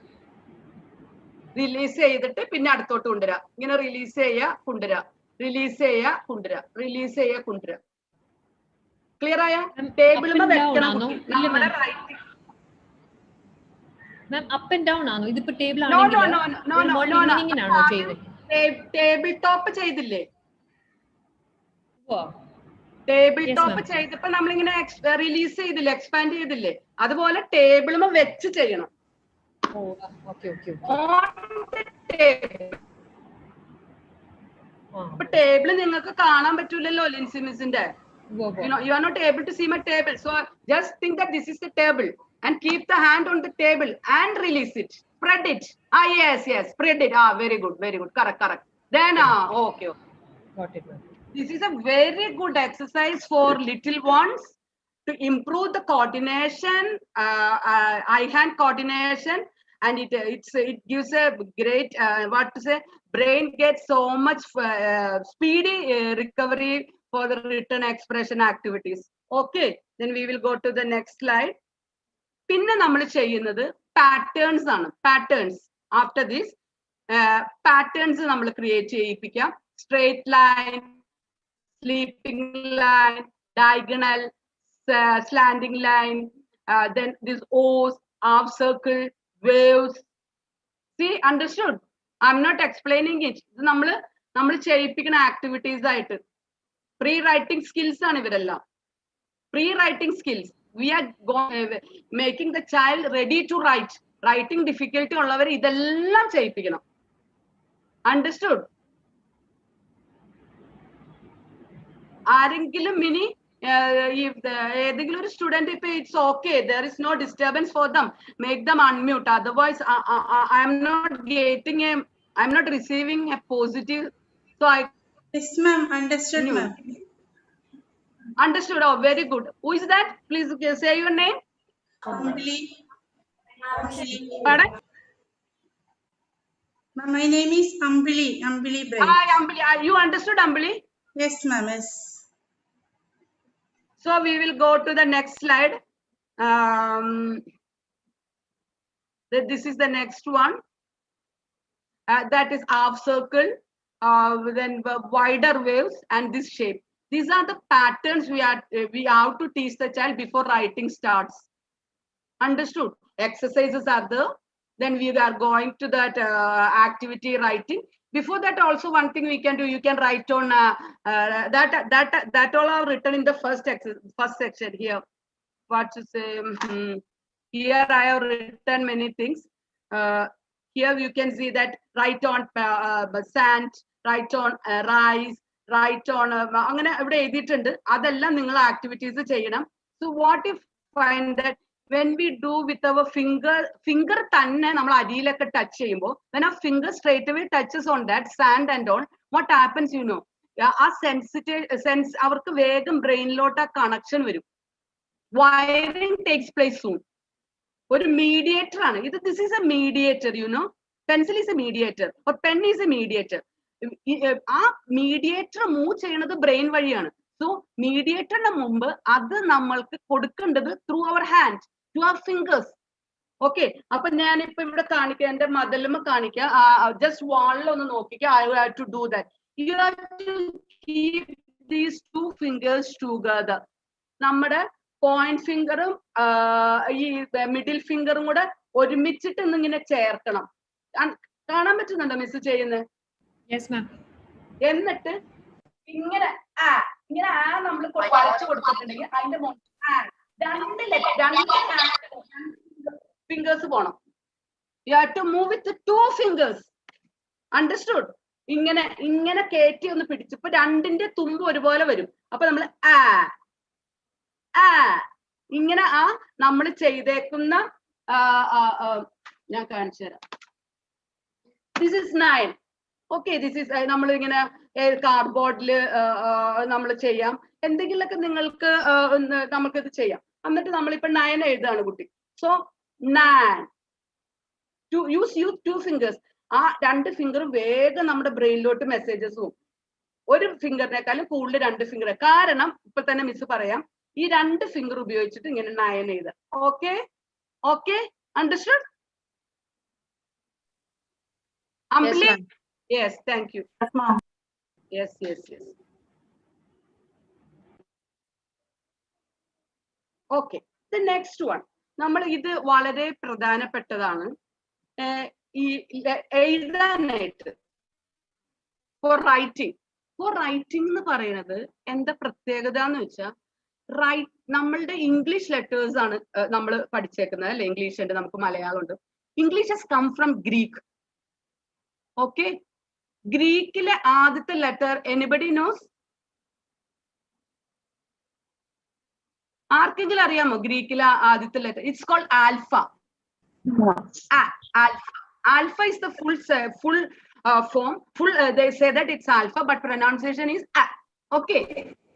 റിലീസ് ചെയ്തിട്ട് പിന്നെ അടുത്തോട്ട് കൊണ്ടുവരാ. ഇങ്ങനെ റിലീസ് ചെയ്യുക, കൊണ്ടുവരാ, റിലീസ് ചെയ്യുക, കൊണ്ടുവരാ, റിലീസ് ചെയ്യുക, കൊണ്ടുവരാ. ക്ലിയർ ആയ? ടേബിളിൽ വെക്കണം. നമ്മുടെ right ma'am up and down ആണോ ഇതിപ്പോ ടേബിൾ നോ ആണോ? No no no no no ഇങ്ങനെയാണോ ചെയ്യുന്നത്? ടേബിൾ ടോപ്പ് ചെയ്തില്ലേ? ഓ, ടേബിൾ Yes, ടോപ്പ് ma'am. ചെയ്തപ്പോ നമ്മളിങ്ങനെ റിലീസ് ചെയ്തില്ലേ, എക്സ്പാൻഡ് ചെയ്തില്ലേ? അതുപോലെ ടേബിളും വെച്ച് ചെയ്യണം. ഓ, ഓക്കെ ഓക്കെ ഓക്കെ. ഇപ്പൊ ടേബിൾ നിങ്ങൾക്ക് കാണാൻ പറ്റൂലല്ലോ Lincy മിസ്സിന്റെ. You are not able to see my table, so just think that this is the table and keep the hand on the table and release it, spread it. Yes, spread it. Very good, correct. Then okay. Got it, ma'am. This is a very good exercise for little ones to improve the coordination, eye-hand coordination, and it gives a great brain gets so much speedy recovery for the written expression activities. Okay, then we will go to the next slide. പിന്നെ നമ്മൾ ചെയ്യുന്നത് patterns ആണ്. Patterns after this patterns നമ്മൾ create ചെയ്യിപ്പിക്കാം. Straight line, sleeping line, diagonal, slanting line, then this O's, half circle, waves. See, understood? I'm not explaining it. നമ്മൾ ചെയ്യിപ്പിക്കുന്ന activities ആയിട്ട് pre writing skills ആണ് ഇവരെല്ലാം. Pre writing skills. We are making the child ready to write. Writing difficulty ഉള്ളവർ ഇതെല്ലാം ചെയ്യിപ്പിക്കണം. Understood? ആരെങ്കിലും ഇനി ഏതെങ്കിലും ഒരു സ്റ്റുഡന്റ് ഇപ്പൊ it's okay, there is no disturbance for them, make them unmute, otherwise I am not getting I am not receiving a positive, so I Yes, ma'am. Understood, ma'am. Understood. Oh, very good. Who is that? Please say your name. Ambali. Pardon? Ma'am, my name is Ambali. Ambali Bray. Ambali. You understood, Ambali? Yes, ma'am. Yes. So we will go to the next slide. This is the next one. That is half circle, then wider waves, and this shape. These are the patterns we have to teach the child before writing starts. Understood? Exercises are there. Then we are going to that activity writing. Before that, also one thing we can do, you can write on that all are written in the first section here. What to say? Here I have written many things. Here you can see that write on sand, write on rice, write on അങ്ങനെ ഇവിടെ എഴുതിയിട്ടുണ്ട്. അതെല്ലാം നിങ്ങൾ activities ചെയ്യണം. So what if find that when we do with our finger തന്നെ നമ്മൾ അരിയിലൊക്കെ touch ചെയ്യുമ്പോൾ when our finger straight away touches on that sand and all, what happens you know, ആ സെൻസ് അവർക്ക് വേഗം ബ്രെയിനിലോട്ട് ആ കണക്ഷൻ വരും. Wiring takes place soon. ഒരു മീഡിയേറ്റർ ആണ് ഇത്. This is a mediator, you know. Pencil is a mediator or pen is a mediator. ആ മീഡിയേറ്റർ മൂവ് ചെയ്യുന്നത് ബ്രെയിൻ വഴിയാണ്. സോ മീഡിയേറ്ററിന് മുമ്പ് അത് നമ്മൾക്ക് കൊടുക്കേണ്ടത് through our hand to our fingers. Okay, അപ്പൊ ഞാനിപ്പോ ഇവിടെ കാണിക്കാം, എന്റെ മതിലുമ കാണിക്കാം. ജസ്റ്റ് വാളിൽ ഒന്ന് നോക്കിക്കാം. I have to do that. You have to keep these two fingers together. നമ്മുടെ പോയിന്റ് ഫിംഗറും ഈ മിഡിൽ ഫിംഗറും കൂടെ ഒരുമിച്ചിട്ട് ഇങ്ങനെ ചേർക്കണം. കാണാൻ പറ്റുന്നുണ്ടോ മിസ് ചെയ്യുന്നത്? എന്നിട്ട് ഇങ്ങനെ ഇങ്ങനെ നമ്മൾ വരച്ചു കൊടുത്തിട്ടുണ്ടെങ്കിൽ അതിന്റെ രണ്ട് ഫിംഗേഴ്സ് പോണം. You have to move with the two fingers. Understood? ഇങ്ങനെ ഇങ്ങനെ കയറ്റി ഒന്ന് പിടിച്ചു. ഇപ്പൊ രണ്ടിന്റെ തുമ്പ് ഒരുപോലെ വരും. അപ്പൊ നമ്മൾ ഇങ്ങനെ നമ്മൾ ചെയ്തേക്കുന്ന ഞാൻ കാണിച്ചു തരാം. This is 9. Okay, this is നമ്മൾ ഇങ്ങനെ കാർഡ്ബോർഡിൽ നമ്മൾ ചെയ്യാം. എന്തെങ്കിലുമൊക്കെ നിങ്ങൾക്ക് നമുക്കിത് ചെയ്യാം. എന്നിട്ട് നമ്മളിപ്പോ 9 എഴുതാണ് കുട്ടി. So 9 to use two fingers. ആ രണ്ട് ഫിംഗറും വേഗം നമ്മുടെ ബ്രെയിനിലോട്ട് മെസ്സേജസ് പോകും. ഒരു ഫിംഗറിനേക്കാളും കൂടുതൽ രണ്ട് ഫിംഗർ. കാരണം ഇപ്പൊ തന്നെ മിസ് പറയാം, ഈ രണ്ട് ഫിംഗർ ഉപയോഗിച്ചിട്ട് ഇങ്ങനെ 9 എഴുതാം. Okay okay, understood? Ambili? Yes, thank you. Yes yes yes. Okay, the next one. നമ്മൾ ഇത് വളരെ പ്രധാനപ്പെട്ടതാണ് ഈ എഴുതാനായിട്ട്. ഫോർ റൈറ്റിംഗ് എന്ന് പറയുന്നത് എന്താ പ്രത്യേകത എന്ന് വെച്ചാൽ, നമ്മളുടെ ഇംഗ്ലീഷ് ലെറ്റേഴ്സ് ആണ് നമ്മൾ പഠിച്ചേക്കുന്നത് അല്ലെ. ഇംഗ്ലീഷ് ഉണ്ട്, നമുക്ക് മലയാളം ഉണ്ട്. English has come from Greek. Okay, ഗ്രീക്കിലെ ആദ്യത്തെ ലെറ്റർ എനിബഡി നോസ്? ആർക്കെങ്കിലും അറിയാമോ ഗ്രീക്കിലെ ആദ്യത്തെ letter? It's called alpha. Alpha is the full form. They say that it's alpha, but pronunciation is a. Okay,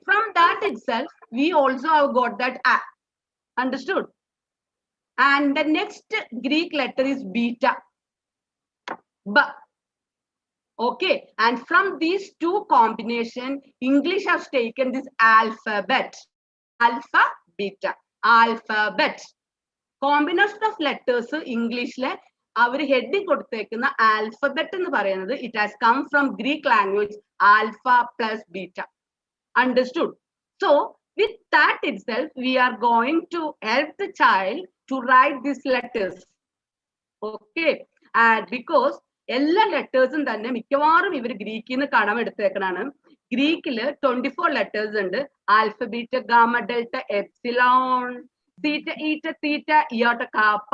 from that itself we also have got that a. Understood? And the next Greek letter is beta, b. Okay, and from these two combination English has taken this alphabet. Alpha, beta, alphabet. Combination of letters ഇംഗ്ലീഷിലെ അവർ heading കൊടുത്തേക്കുന്ന alphabet എന്ന് പറയുന്നത് it has come from Greek language alpha plus beta. Understood? So with that itself we are going to help the child to write these letters. Okay, because എല്ലാ ലെറ്റേഴ്സും തന്നെ മിക്കവാറും ഇവർ ഗ്രീക്കിൽ നിന്ന് കടമെടുത്തേക്കണാണ്. ഗ്രീക്കില് 24 ലെറ്റേഴ്സ് ഉണ്ട്. Alpha, beta, gamma, delta, epsilon, theta, eta, theta, ഇയോട്ട, KAAPA,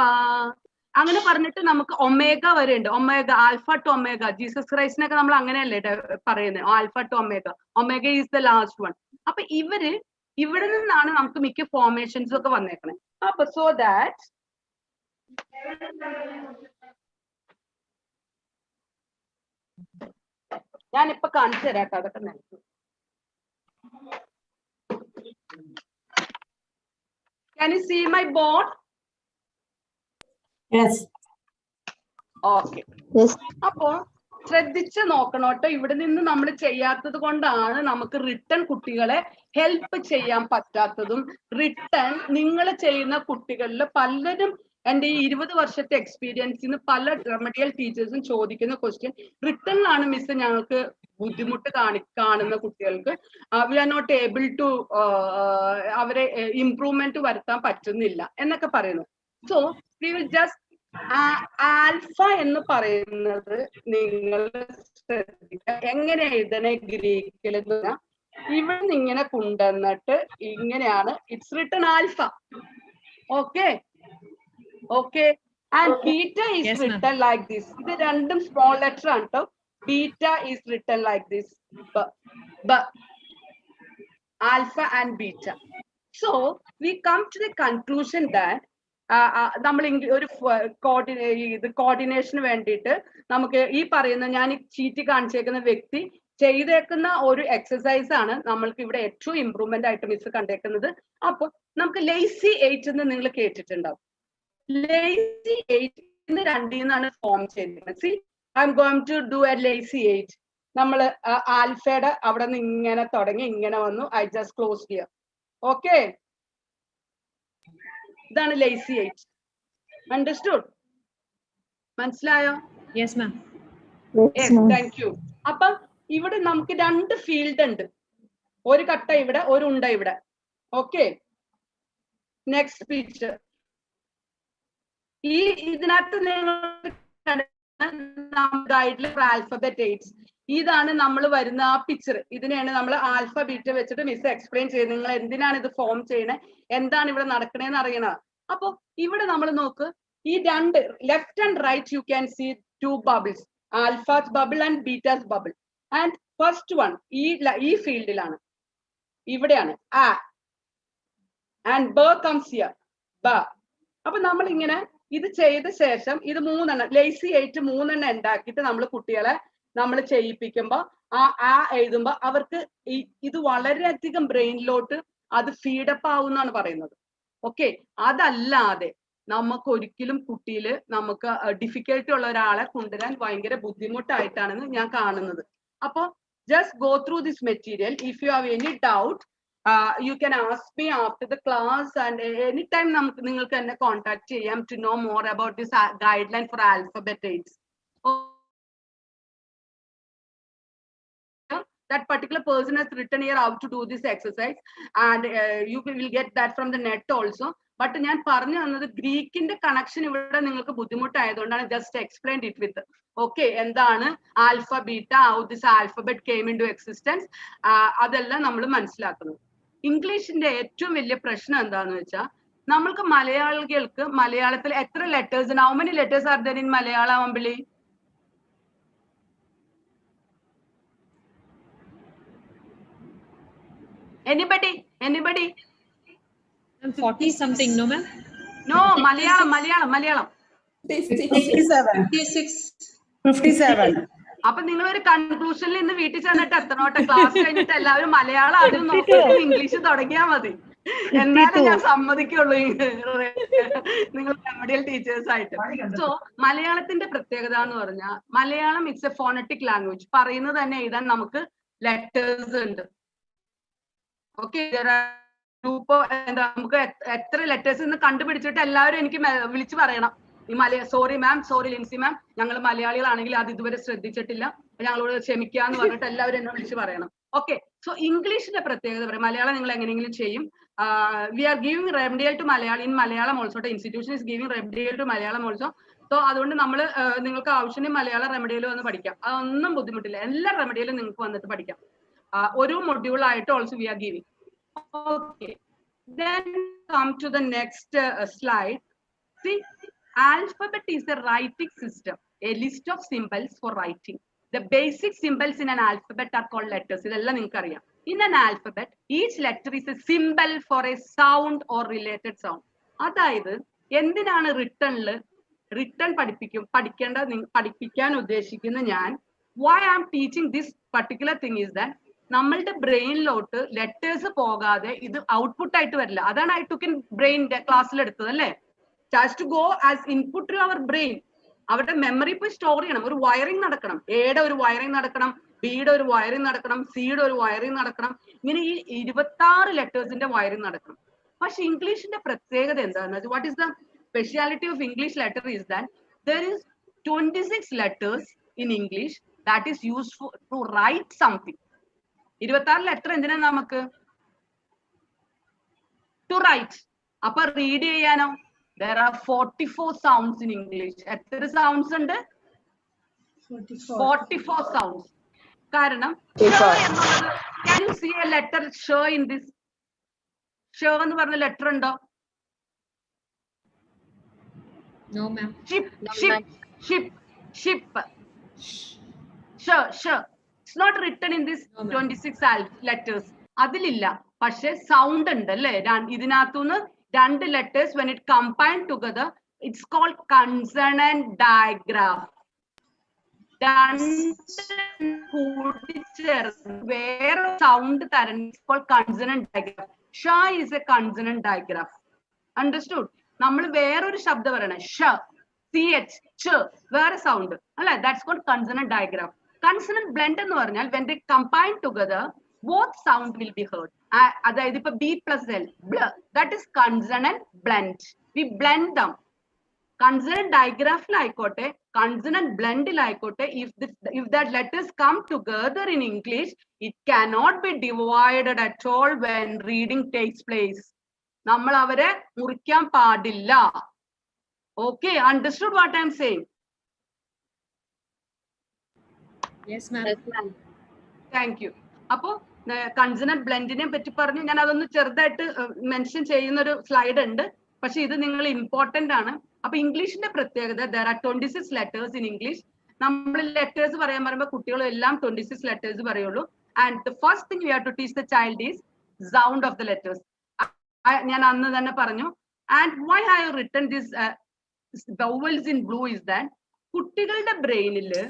അങ്ങനെ പറഞ്ഞിട്ട് നമുക്ക് ഒമേഗ വരെ ഉണ്ട്. Omega, alpha to omega. Jesus ക്രൈസ്റ്റിനൊക്കെ നമ്മൾ അങ്ങനെയല്ലേ പറയുന്നത്, alpha to omega. Omega is the last one. അപ്പൊ ഇവിടെ നിന്നാണ് നമുക്ക് മിക്ക ഫോർമേഷൻസ് ഒക്കെ വന്നേക്കണേ. അപ്പൊ സോ ദാറ്റ് ഞാനിപ്പൊ കാണിച്ചു തരാട്ടോ അതൊക്കെ നിനക്ക്. Can you see my board? Yes. Okay. Yes. അപ്പോ ശ്രദ്ധിച്ച് നോക്കണോട്ടോ. ഇവിടെ നിന്ന് നമ്മൾ ചെയ്യാത്തത് കൊണ്ടാണ് നമുക്ക് റിട്ടേൺ കുട്ടികളെ ഹെൽപ്പ് ചെയ്യാൻ പറ്റാത്തതും. റിട്ടേൺ നിങ്ങൾ ചെയ്യുന്ന കുട്ടികളിൽ പലരും എന്റെ ഈ 20 വർഷത്തെ എക്സ്പീരിയൻസിന് പല റെമഡിയൽ ടീച്ചേഴ്സും ചോദിക്കുന്ന ക്വസ്റ്റ്യൻ, റിട്ടേണിലാണ് മിസ് ഞങ്ങൾക്ക് ബുദ്ധിമുട്ട് കാണുന്ന കുട്ടികൾക്ക് we are not able to അവരെ ഇംപ്രൂവ്മെന്റ് വരുത്താൻ പറ്റുന്നില്ല എന്നൊക്കെ പറയുന്നു. So we will just alpha എന്ന് പറയുന്നത് നിങ്ങൾ ശ്രദ്ധിക്കുക. എങ്ങനെ എഴുതണേ ഗ്രീക്കിൽ? ഇവിടെ നിന്ന് ഇങ്ങനെ കൊണ്ടുവന്നിട്ട് ഇങ്ങനെയാണ് it's written alpha. Okay okay, and beta is written like this. ഇത് രണ്ടും സ്മോൾ ലെറ്റർ ആണ് കേട്ടോ. Beta is written like this. B. Alpha and beta. So we come to the conclusion that നമ്മൾ ഒരു കോർഡിനേഷന് വേണ്ടിയിട്ട് നമുക്ക് ഈ പറയുന്ന ഞാൻ ചീറ്റി കാണിച്ചേക്കുന്ന വ്യക്തി ചെയ്തേക്കുന്ന ഒരു എക്സസൈസ് ആണ് നമ്മൾക്ക് ഇവിടെ ഏറ്റവും ഇമ്പ്രൂവ്മെന്റ് ആയിട്ട് മിസ് കണ്ടേക്കുന്നത്. അപ്പൊ നമുക്ക് ലേസി 8 എന്ന് നിങ്ങൾ കേട്ടിട്ടുണ്ടാവും. ലേസി 8 രണ്ടിൽ നിന്നാണ് ഫോം ചെയ്തിരിക്കുന്നത്. See I'm going to do a lazy 8. നമ്മൾ ആൽഫയുടെ അവിടെ നിന്ന് ഇങ്ങനെ തുടങ്ങി ഇങ്ങനെ വന്നു. I just close here. Okay, ഇതാണ് ലേസി 8. അണ്ടർസ്റ്റുഡ്? മനസ്സിലായോ? Yes, ma'am. Thank you. അപ്പം ഇവിടെ നമുക്ക് 2 ഫീൽഡ് ഉണ്ട്. ഒരു കട്ട ഇവിടെ, ഒരു ഉണ്ട ഇവിടെ. Okay, next picture. ഇതിനകത്ത് നിങ്ങൾ ഗൈഡിൽ ആൽഫബറ്റ് 8 ഇതാണ് നമ്മൾ വരുന്ന ആ പിക്ചർ. ഇതിനെയാണ് നമ്മൾ ആൽഫ ബീറ്റ വെച്ചിട്ട് മിസ് എക്സ്പ്ലെയിൻ ചെയ്യുന്നത്. നിങ്ങൾ എന്തിനാണ് ഇത് ഫോം ചെയ്യണത്, എന്താണ് ഇവിടെ നടക്കണേന്ന് അറിയണത്. അപ്പൊ ഇവിടെ നമ്മൾ നോക്ക്, ഈ 2 left and right you can see 2 bubbles, alphas bubble and betas bubble. And first one ഈ ഫീൽഡിലാണ്, ഇവിടെയാണ് ആ, ആൻഡ് ബ കംസ് ഹിയർ, ബ. അപ്പൊ നമ്മൾ ഇങ്ങനെ ഇത് ചെയ്ത ശേഷം ഇത് 3 ലേസി 8 3 ഉണ്ടാക്കിയിട്ട് നമ്മൾ കുട്ടികളെ നമ്മൾ ചെയ്യിപ്പിക്കുമ്പോ ആ എഴുതുമ്പോ അവർക്ക് ഇത് വളരെയധികം ബ്രെയിനിലോട്ട് അത് ഫീഡപ്പ് ആവും എന്നാണ് പറയുന്നത്. ഓക്കെ, അതല്ലാതെ നമുക്ക് ഒരിക്കലും കുട്ടിയില് നമുക്ക് ഡിഫിക്കൽട്ടി ഉള്ള ഒരാളെ കൊണ്ടുവരാൻ ഭയങ്കര ബുദ്ധിമുട്ടായിട്ടാണ് ഞാൻ കാണുന്നത്. അപ്പൊ just go through this material. If you have any doubt you can ask me after the class, and anytime നിങ്ങൾക്ക് എന്നെ കോൺടാക്ട് ചെയ്യാം to know more about this guideline for alphabet 8. That particular person has written here how to do this exercise, and you will get that from the net also. But ഞാൻ പറഞ്ഞു തന്നത് ഗ്രീക്കിന്റെ connection ഇവിടെ നിങ്ങൾക്ക് ബുദ്ധിമുട്ടായതുകൊണ്ടാണ് just explain it with. Okay, എന്താണ് alpha beta, how this alphabet came into existence, അതെല്ലാം നമ്മൾ മനസ്സിലാക്കുന്നത്. ഇംഗ്ലീഷിന്റെ ഏറ്റവും വലിയ പ്രശ്നം എന്താന്ന് വെച്ചാൽ നമ്മൾക്ക് മലയാളികൾക്ക് മലയാളത്തിൽ എത്ര letters, how many letters are there in Malayalam, Ambili? Anybody? 40 something, no ma'am? No, Malayalam. 57. അപ്പൊ നിങ്ങൾ ഒരു കൺക്ലൂഷനിൽ ഇന്ന് വീട്ടിൽ ചെന്നിട്ട് എത്തണോട്ടെ, ക്ലാസ് കഴിഞ്ഞിട്ട് എല്ലാവരും മലയാളം ആദ്യം നോക്കിയിട്ട് ഇംഗ്ലീഷ് തുടങ്ങിയാൽ മതി. എന്നാലും ഞാൻ സമ്മതിക്കുള്ളൂ നിങ്ങൾ റെമഡിയൽ ടീച്ചേഴ്സ് ആയിട്ട്. സോ മലയാളത്തിന്റെ പ്രത്യേകത എന്ന് പറഞ്ഞാൽ Malayalam it's A phonetic language. പറയുന്നത് തന്നെ എഴുതാൻ നമുക്ക് ലെറ്റേഴ്സ് ഉണ്ട്. ഓക്കെ, നമുക്ക് എത്ര ലെറ്റേഴ്സ് ഇന്ന് കണ്ടുപിടിച്ചിട്ട് എല്ലാവരും എനിക്ക് വിളിച്ചു പറയണം. ഈ സോറി മാം, സോറി ലിൻസി മാം, ഞങ്ങൾ മലയാളികളാണെങ്കിൽ അത് ഇതുവരെ ശ്രദ്ധിച്ചിട്ടില്ല, ഞങ്ങളോട് ക്ഷമിക്കാന്ന് പറഞ്ഞിട്ട് എല്ലാവരും എന്നെ വിളിച്ച് പറയണം. ഓക്കെ, സോ ഇംഗ്ലീഷിന്റെ പ്രത്യേകത പറയും. മലയാളം നിങ്ങൾ എങ്ങനെയെങ്കിലും ചെയ്യും. We are giving remedial to Malayalam in Malayalam also. Institution is giving remedial to Malayalam also. So അതുകൊണ്ട് നമ്മൾ നിങ്ങൾക്ക് ആവശ്യത്തിന് മലയാളം റെമഡിയൽ വന്ന് പഠിക്കാം. അതൊന്നും ബുദ്ധിമുട്ടില്ല. എല്ലാ റെമഡിയലും നിങ്ങൾക്ക് വന്നിട്ട് പഠിക്കാം. ഒരു മൊഡ്യൂൾ ആയിട്ട് also we are giving. Okay, then come to the next slide. See, alphabet is a writing system, a list of symbols for writing. The basic symbols in an alphabet are called letters. ഇതെല്ലാം നിങ്ങൾക്ക് അറിയാം. In an alphabet, each letter is a symbol for a sound or related sound. അതായത് എന്തിനാണ് written പഠിപ്പിക്കാൻ ഉദ്ദേശിക്കുന്ന ഞാൻ, why I am teaching this particular thing is that നമ്മളുടെ ബ്രെയിനിലോട്ട് letters പോകാതെ ഇത് ഔട്ട്പുട്ട് ആയിട്ട് വരില്ല. അതാണ് ഐ ടുക്ക് ഇൻ ബ്രെയിൻ ക്ലാസ്സിൽ എടുത്തത് അല്ലേ. Has to go as input to our brain. അവരുടെ മെമ്മറി പോയി സ്റ്റോർ ചെയ്യണം. ഒരു വയറിംഗ് നടക്കണം. എയുടെ ഒരു വയറിംഗ് നടക്കണം, ബിയുടെ ഒരു വയറിംഗ് നടക്കണം, സിയുടെ ഒരു വയറിംഗ് നടക്കണം. ഇങ്ങനെ ഈ 26 ലെറ്റേഴ്സിന്റെ വയറിംഗ് നടക്കണം. പക്ഷെ ഇംഗ്ലീഷിന്റെ പ്രത്യേകത എന്താണെന്ന് വെച്ചാൽ, what is the speciality of English letter is that there is 26 letters in English that is used to write something. 26 letter എന്തിനാ നമുക്ക്? To write. അപ്പൊ റീഡ് ചെയ്യാനോ? there are 44 sounds in English. എത്ര സൗണ്ട്സ് ഉണ്ട്? 44 sounds. കാരണം can you see a letter sh in this? sh എന്ന് പറഞ്ഞ letter ഉണ്ടോ? No ma'am. Ship. It's not written in this 26 letters. അതിലില്ല. പക്ഷെ സൗണ്ട് ഉണ്ട് അല്ലേ? ഇതിനകത്തുനിന്ന് രണ്ട് letters when it combined together, it's called consonant digraph. വേറെ സൗണ്ട് തരണം, it's called consonant digraph. Shah is a consonant digraph. Understood? നമ്മൾ വേറൊരു ശബ്ദം പറയണം, ഷ, ch, ch, വേറെ സൗണ്ട് അല്ലെ? That's called consonant digraph. Consonant blend എന്ന് പറഞ്ഞാൽ when they combine together, both sound will be heard. അതായത് ഇപ്പൊ B plus L, that is consonant blend. We blend them. Consonant digraphലായിക്കോട്ടെ, consonant blendലായിക്കോട്ടെ, if that letters come together in English, it cannot be divided at all when reading takes place. നമ്മൾ അവരെ മുറിക്കാൻ പാടില്ല. Okay, understood what I'm saying? Yes, ma'am. Thank you. അപ്പോ consonant ബ്ലെൻഡിനെ പറ്റി പറഞ്ഞു. ഞാൻ അതൊന്ന് ചെറുതായിട്ട് മെൻഷൻ ചെയ്യുന്ന ഒരു സ്ലൈഡ് ഉണ്ട്, പക്ഷെ ഇത് നിങ്ങൾ ഇമ്പോർട്ടന്റ് ആണ്. അപ്പൊ ഇംഗ്ലീഷിന്റെ പ്രത്യേകത, there are 26 letters in English. നമ്മൾ ലെറ്റേഴ്സ് പറയാൻ പറയുമ്പോൾ കുട്ടികളും എല്ലാം 26 letters പറയുള്ളൂ. And the first thing we have to teach the child is sound of the letters. ഞാൻ അന്ന് തന്നെ പറഞ്ഞു. And why I have written this vowels in blue is that കുട്ടികളുടെ ബ്രെയിനില്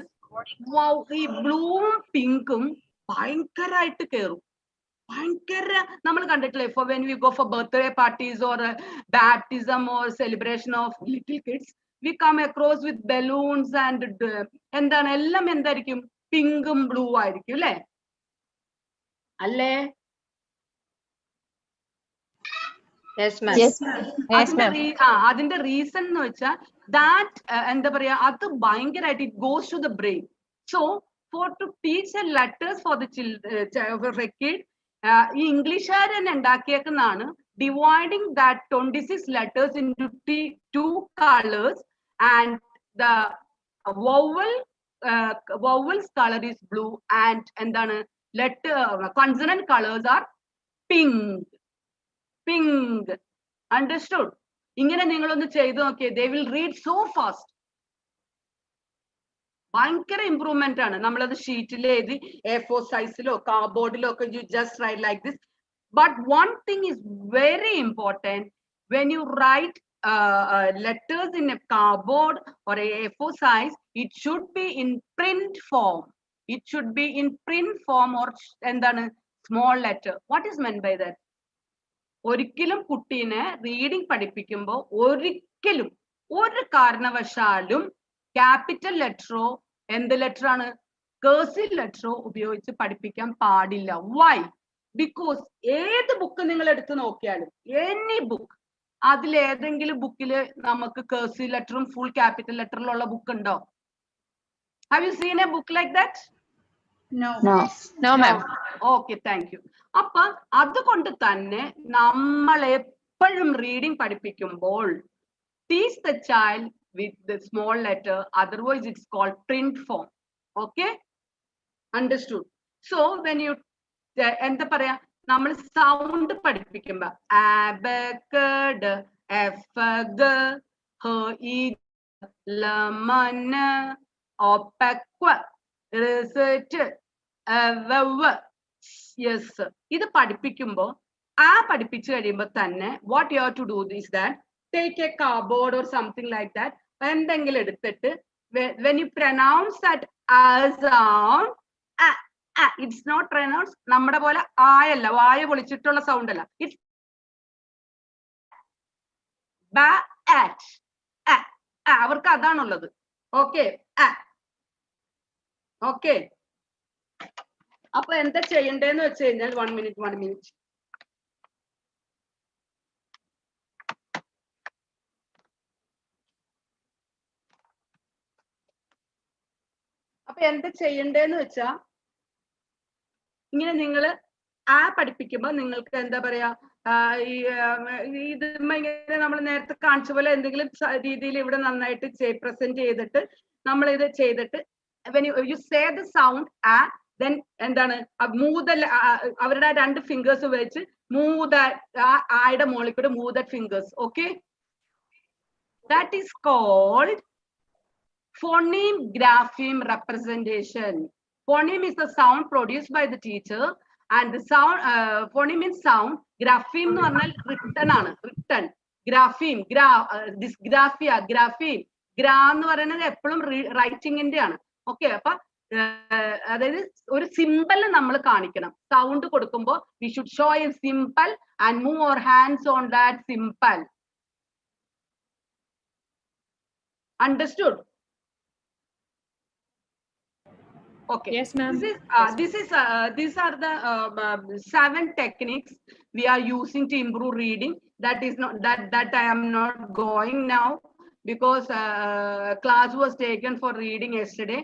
ഈ ബ്ലൂവും പിങ്കും ഭയങ്കരമായിട്ട് കയറും. ഭയങ്കര നമ്മൾ കണ്ടിട്ടില്ലേ, for when we go for birthday parties or baptism or celebration of little kids, we come across with balloons and എന്താണ് എല്ലാം എന്തായിരിക്കും, പിങ്കും ബ്ലൂ ആയിരിക്കും അല്ലേ? അല്ലേ? അതിന്റെ റീസൺ എന്ന് വെച്ചാൽ ദാറ്റ് എന്താ പറയാ, അത് ഭയങ്കരമായിട്ട് it goes to the brain. So for to teach a letters for the kid, ഈ ഇംഗ്ലീഷുകാർ തന്നെ ഉണ്ടാക്കിയേക്കുന്നതാണ് dividing that 26 letters into 2 colors and the vowels color is blue and എന്താണ് consonant colors are pink. Understood? ഇങ്ങനെ നിങ്ങളൊന്ന് ചെയ്തു നോക്കിയേ, they will read so fast. ഭയങ്കര ഇംപ്രൂവ്മെന്റ് ആണ്. നമ്മളത് ഷീറ്റിൽ എഴുതി A4 സൈസിലോ കാർഡ്ബോർഡിലോ ഒക്കെ you just write like this. But one thing is very important, when you write letters in a cardboard or a A4 size, it should be in print form. It should be in print form or എന്താണ് small letter. What is meant by that? ഒരിക്കലും കുട്ടീനെ reading പഠിപ്പിക്കുമ്പോൾ ഒരിക്കലും ഒരു കാരണവശാലും capital ലെറ്ററോ എന്ത് letter ആണ് cursive ലെറ്ററോ ഉപയോഗിച്ച് പഠിപ്പിക്കാൻ പാടില്ല. വൈ? ബിക്കോസ് ഏത് ബുക്ക് നിങ്ങൾ എടുത്ത് നോക്കിയാലും, എനി ബുക്ക്, അതിലേതെങ്കിലും ബുക്കിൽ നമുക്ക് കേഴ്സീവ് ലെറ്ററും ഫുൾ ക്യാപിറ്റൽ ലെറ്ററിലുള്ള ബുക്ക് ഉണ്ടോ? Have you seen a book like that? No, ma'am. Okay, thank you. അപ്പൊ അതുകൊണ്ട് തന്നെ നമ്മൾ എപ്പോഴും റീഡിംഗ് പഠിപ്പിക്കുമ്പോൾ teach the child with the small letter, otherwise it's called print form. Okay, understood? So when you എന്താ പറയാ, നമ്മൾ sound പഠിപ്പിക്കുമ്പോ abacad, efag, lemon, opaqua, research, yes, ഇത് പഠിപ്പിക്കുമ്പോ പഠിപ്പിച്ചു കഴിയുമ്പോ തന്നെ what you have to do is that take a cardboard or something like that, എന്തെങ്കിലും എടുത്തിട്ട് when you pronounce that as sound, it's not pronounced നമ്മുടെ പോലെ ആയല്ല, വായ പൊളിച്ചിട്ടുള്ള സൗണ്ട് അല്ല, it's അവർക്ക് അതാണുള്ളത്. Okay okay. അപ്പൊ എന്താ ചെയ്യണ്ടേന്ന് വെച്ച് കഴിഞ്ഞാൽ 1 minute. അപ്പൊ എന്താ ചെയ്യണ്ടേന്ന് വെച്ചാ, ഇങ്ങനെ നിങ്ങള് പഠിപ്പിക്കുമ്പോ നിങ്ങൾക്ക് എന്താ പറയാ, ഇത് ഇങ്ങനെ നമ്മൾ നേരത്തെ കാണിച്ച പോലെ എന്തെങ്കിലും രീതിയിൽ ഇവിടെ നന്നായിട്ട് പ്രസന്റ് ചെയ്തിട്ട് നമ്മൾ ഇത് ചെയ്തിട്ട് when you say the sound then എന്താണ് അവരുടെ 2 ഫിംഗേഴ്സ് വെച്ച് ആയുടെ മുകളിൽ കൂടെ move that fingers. Okay, that is called phoneme grapheme representation. Phoneme is the sound produced by the teacher, and the sound phoneme means sound. Grapheme എന്ന് പറഞ്ഞാൽ written ആണ്, written. Grapheme, dysgraphia, grapheme. ഗ്രാ എന്ന് പറയുന്നത് എപ്പോഴും റൈറ്റിംഗിന്റെ ആണ്. ഓക്കെ, അപ്പൊ അതായത് ഒരു സിമ്പിൾ നമ്മൾ കാണിക്കണം. സൗണ്ട് കൊടുക്കുമ്പോൾ we should show a symbol and move our hands on that symbol. Understood? Okay. Yes, ma'am. These are the 7 techniques we are using to improve reading. That is not that I am not going now because class was taken for reading yesterday.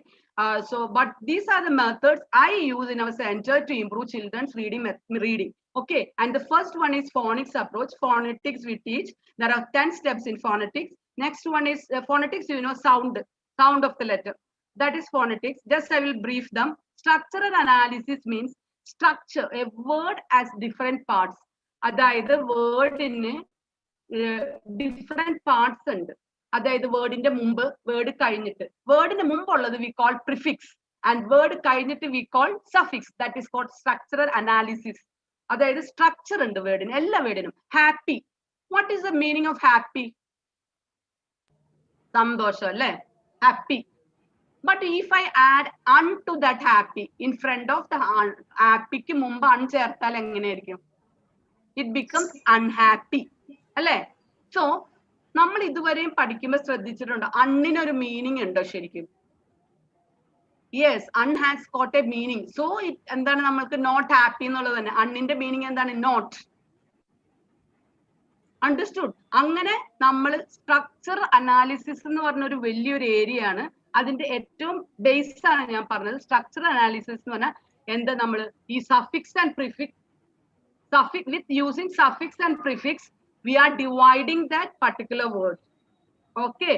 But these are the methods I use in our center to improve children's reading. Okay, and the first one is phonics approach. Phonetics we teach. There are 10 steps in phonetics. Next one is phonetics, you know, sound of the letter. That is phonetics. Just I will brief them. Structural analysis means structure. A word has different parts. Either word in different parts and അതായത് വേർഡിന്റെ മുമ്പ് word കഴിഞ്ഞിട്ട് വേർഡിന്റെ മുമ്പുള്ളത് we call prefix and word കഴിഞ്ഞിട്ട് we call suffix. That is called structural analysis. അതായത് structure ഉണ്ട് വേർഡിന്, എല്ലാ വേർഡിനും. Happy, what is the meaning of happy? സന്തോഷം അല്ലേ, happy. But if I add un to that happy in front of the ഹാപ്പിക്ക് മുമ്പ് അൺ ചേർത്താൽ എങ്ങനെയായിരിക്കും? ഇറ്റ് ബിക്കംസ് അൺഹാപ്പി അല്ലേ? സോ നമ്മൾ ഇതുവരെയും പഠിക്കുമ്പോൾ ശ്രദ്ധിച്ചിട്ടുണ്ടോ അണ്ണിനൊരു മീനിങ് ഉണ്ടോ ശരിക്കും? Yes, un has got A meaning. So എന്താണ് നമ്മൾക്ക് നോട്ട് ഹാപ്പി എന്നുള്ളത് തന്നെ. അണ്ണിന്റെ മീനിങ് എന്താണ്? നോട്ട്. അണ്ടർസ്റ്റുഡ്? അങ്ങനെ നമ്മൾ സ്ട്രക്ചർ അനാലിസിസ് എന്ന് പറഞ്ഞ ഒരു വലിയൊരു ഏരിയ ആണ്. അതിന്റെ ഏറ്റവും ബേസ് ആണ് ഞാൻ പറഞ്ഞത്. സ്ട്രക്ചർ അനാലിസിസ് എന്ന് പറഞ്ഞാൽ എന്താ, നമ്മൾ ഈ suffix and prefix, with using suffix and prefix we are dividing that particular word. Okay,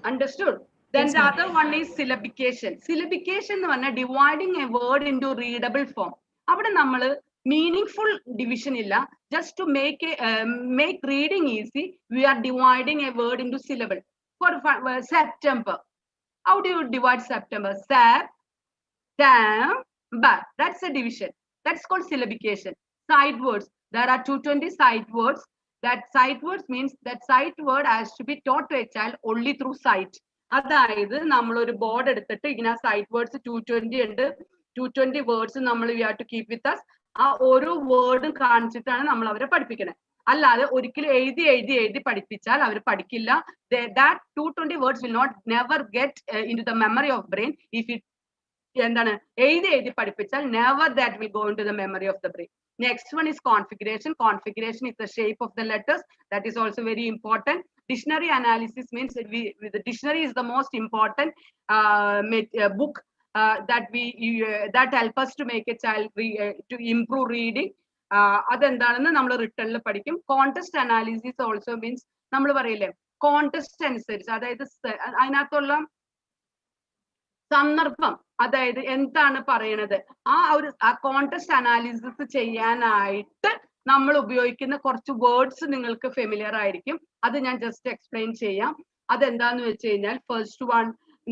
understood? Then yes, the other one is syllabication. Syllabication എന്ന് പറഞ്ഞാൽ dividing a word into readable form. അവിടെ നമ്മൾ meaningful division ഇല്ല. Just to make reading easy, we are dividing a word into syllable. For September, how do you divide September? September. That's a division. That's called syllabication. Sight words. There are 220 sight words. That sight words means that sight word has to be taught to a child only through sight. അതായത് നമ്മൾ ഒരു board എടുത്തിട്ട് ഇങ്ങനെ site words 220 ഉണ്ട്. 220 words നമ്മൾ we have to keep with us. ആ ഓരോ വേർഡും കാണിച്ചിട്ടാണ് നമ്മൾ അവരെ പഠിപ്പിക്കുന്നത്. അല്ലാതെ ഒരിക്കലും എഴുതി പഠിപ്പിച്ചാൽ അവർ പഠിക്കില്ല. That 220 words will not never get into the memory of brain if it എന്താണ് എഴുതി പഠിപ്പിച്ചാൽ never that will go into the memory of the brain. Next one is configuration. Configuration is the shape of the letters. That is also very important. Dictionary analysis means the dictionary is the most important book that help us to make a child to improve reading. അതെന്താണെന്ന് നമ്മൾ റിട്ടേണിൽ പഠിക്കും. Contest analysis also means നമ്മൾ പറയില്ലേ contest അനുസരിച്ച്, അതായത് അതിനകത്തുള്ള സന്ദർഭം, അതായത് എന്താണ് പറയണത്, ആ കോണ്ടസ്റ്റ് അനാലിസിസ് ചെയ്യാനായിട്ട് നമ്മൾ ഉപയോഗിക്കുന്ന കുറച്ച് വേർഡ്സ് നിങ്ങൾക്ക് ഫെമിലിയർ ആയിരിക്കും. അത് ഞാൻ ജസ്റ്റ് എക്സ്പ്ലെയിൻ ചെയ്യാം. അതെന്താന്ന് വെച്ച് കഴിഞ്ഞാൽ ഫസ്റ്റ് വൺ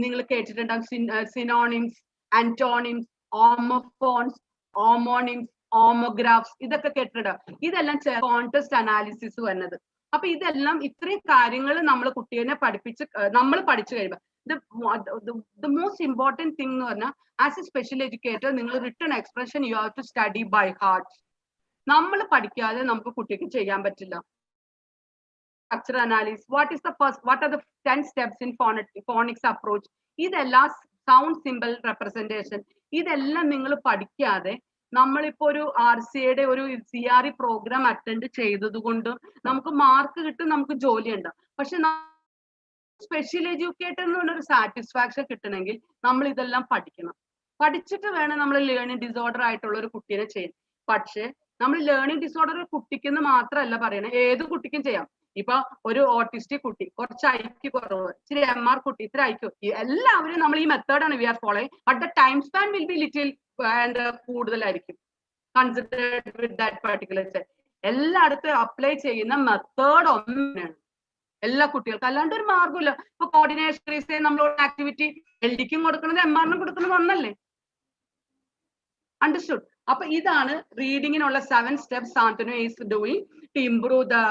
നിങ്ങൾ കേട്ടിട്ടുണ്ടാകും, സിനോണിംസ്, ആന്റോണിംസ്, ഓമോഫോൺസ്, ഓമോണിംസ്, ഓമോഗ്രാഫ്സ്, ഇതൊക്കെ കേട്ടിട്ടുണ്ടാവും. ഇതെല്ലാം കോണ്ടസ്റ്റ് അനാലിസിസ് വന്നത്. അപ്പൊ ഇതെല്ലാം ഇത്രയും കാര്യങ്ങൾ നമ്മൾ കുട്ടികളെ നമ്മൾ പഠിച്ചു കഴിയുമ്പോൾ the most important thing എന്ന് പറഞ്ഞാൽ ആസ് എ സ്പെഷ്യൽ എഡ്യൂക്കേറ്റർ നിങ്ങൾ written expression you have to study by heart. നമ്മൾ പഠിക്കാതെ നമുക്ക് കുട്ടിക്ക് ചെയ്യാൻ പറ്റില്ല. Structure analysis, what are the 10 steps in phonics approach, ഇതെല്ലാം സൗണ്ട് സിമ്പിൾ റെപ്രസെന്റേഷൻ, ഇതെല്ലാം നിങ്ങൾ പഠിക്കാതെ നമ്മളിപ്പോ ഒരു RCAയുടെ ഒരു CRE പ്രോഗ്രാം അറ്റൻഡ് ചെയ്തത് കൊണ്ട് നമുക്ക് മാർക്ക് കിട്ടും, നമുക്ക് ജോലിയുണ്ട്. പക്ഷെ സ്പെഷ്യൽ എഡ്യൂക്കേറ്റർ എന്ന് പറഞ്ഞൊരു സാറ്റിസ്ഫാക്ഷൻ കിട്ടണമെങ്കിൽ നമ്മൾ ഇതെല്ലാം പഠിക്കണം. പഠിച്ചിട്ട് വേണം നമ്മൾ ലേണിംഗ് ഡിസോർഡർ ആയിട്ടുള്ള ഒരു കുട്ടീനെ ചെയ്യാൻ. പക്ഷെ നമ്മൾ ലേണിംഗ് ഡിസോർഡർ കുട്ടിക്കെന്ന് മാത്രമല്ല പറയണേ, ഏത് കുട്ടിക്കും ചെയ്യാം. ഇപ്പൊ ഒരു ഓട്ടിസ്റ്റിക് കുട്ടി, കുറച്ച് ഐക്യു കുറവ്, ഇച്ചിരി MR കുട്ടി, ഇത്ര ഐക്യു, എല്ലാവരും നമ്മൾ ഈ മെത്തേഡാണ് we are following. But the time span will be little കൂടുതലായിരിക്കും considered with that particular set. എല്ലായിടത്തും അപ്ലൈ ചെയ്യുന്ന മെത്തേഡ് ഒന്നാണ് എല്ലാ കുട്ടികൾക്കും, അല്ലാണ്ട് ഒരു മാർഗമില്ല. ഇപ്പൊ കോർഡിനേഷൻ നമ്മളോട് ആക്ടിവിറ്റി LDക്കും കൊടുക്കുന്നത് MRനും കൊടുക്കുന്നത് ഒന്നല്ലേ? Understood? അപ്പൊ ഇതാണ് റീഡിങ്ങിനുള്ള 7 steps Santanu is doing to improve the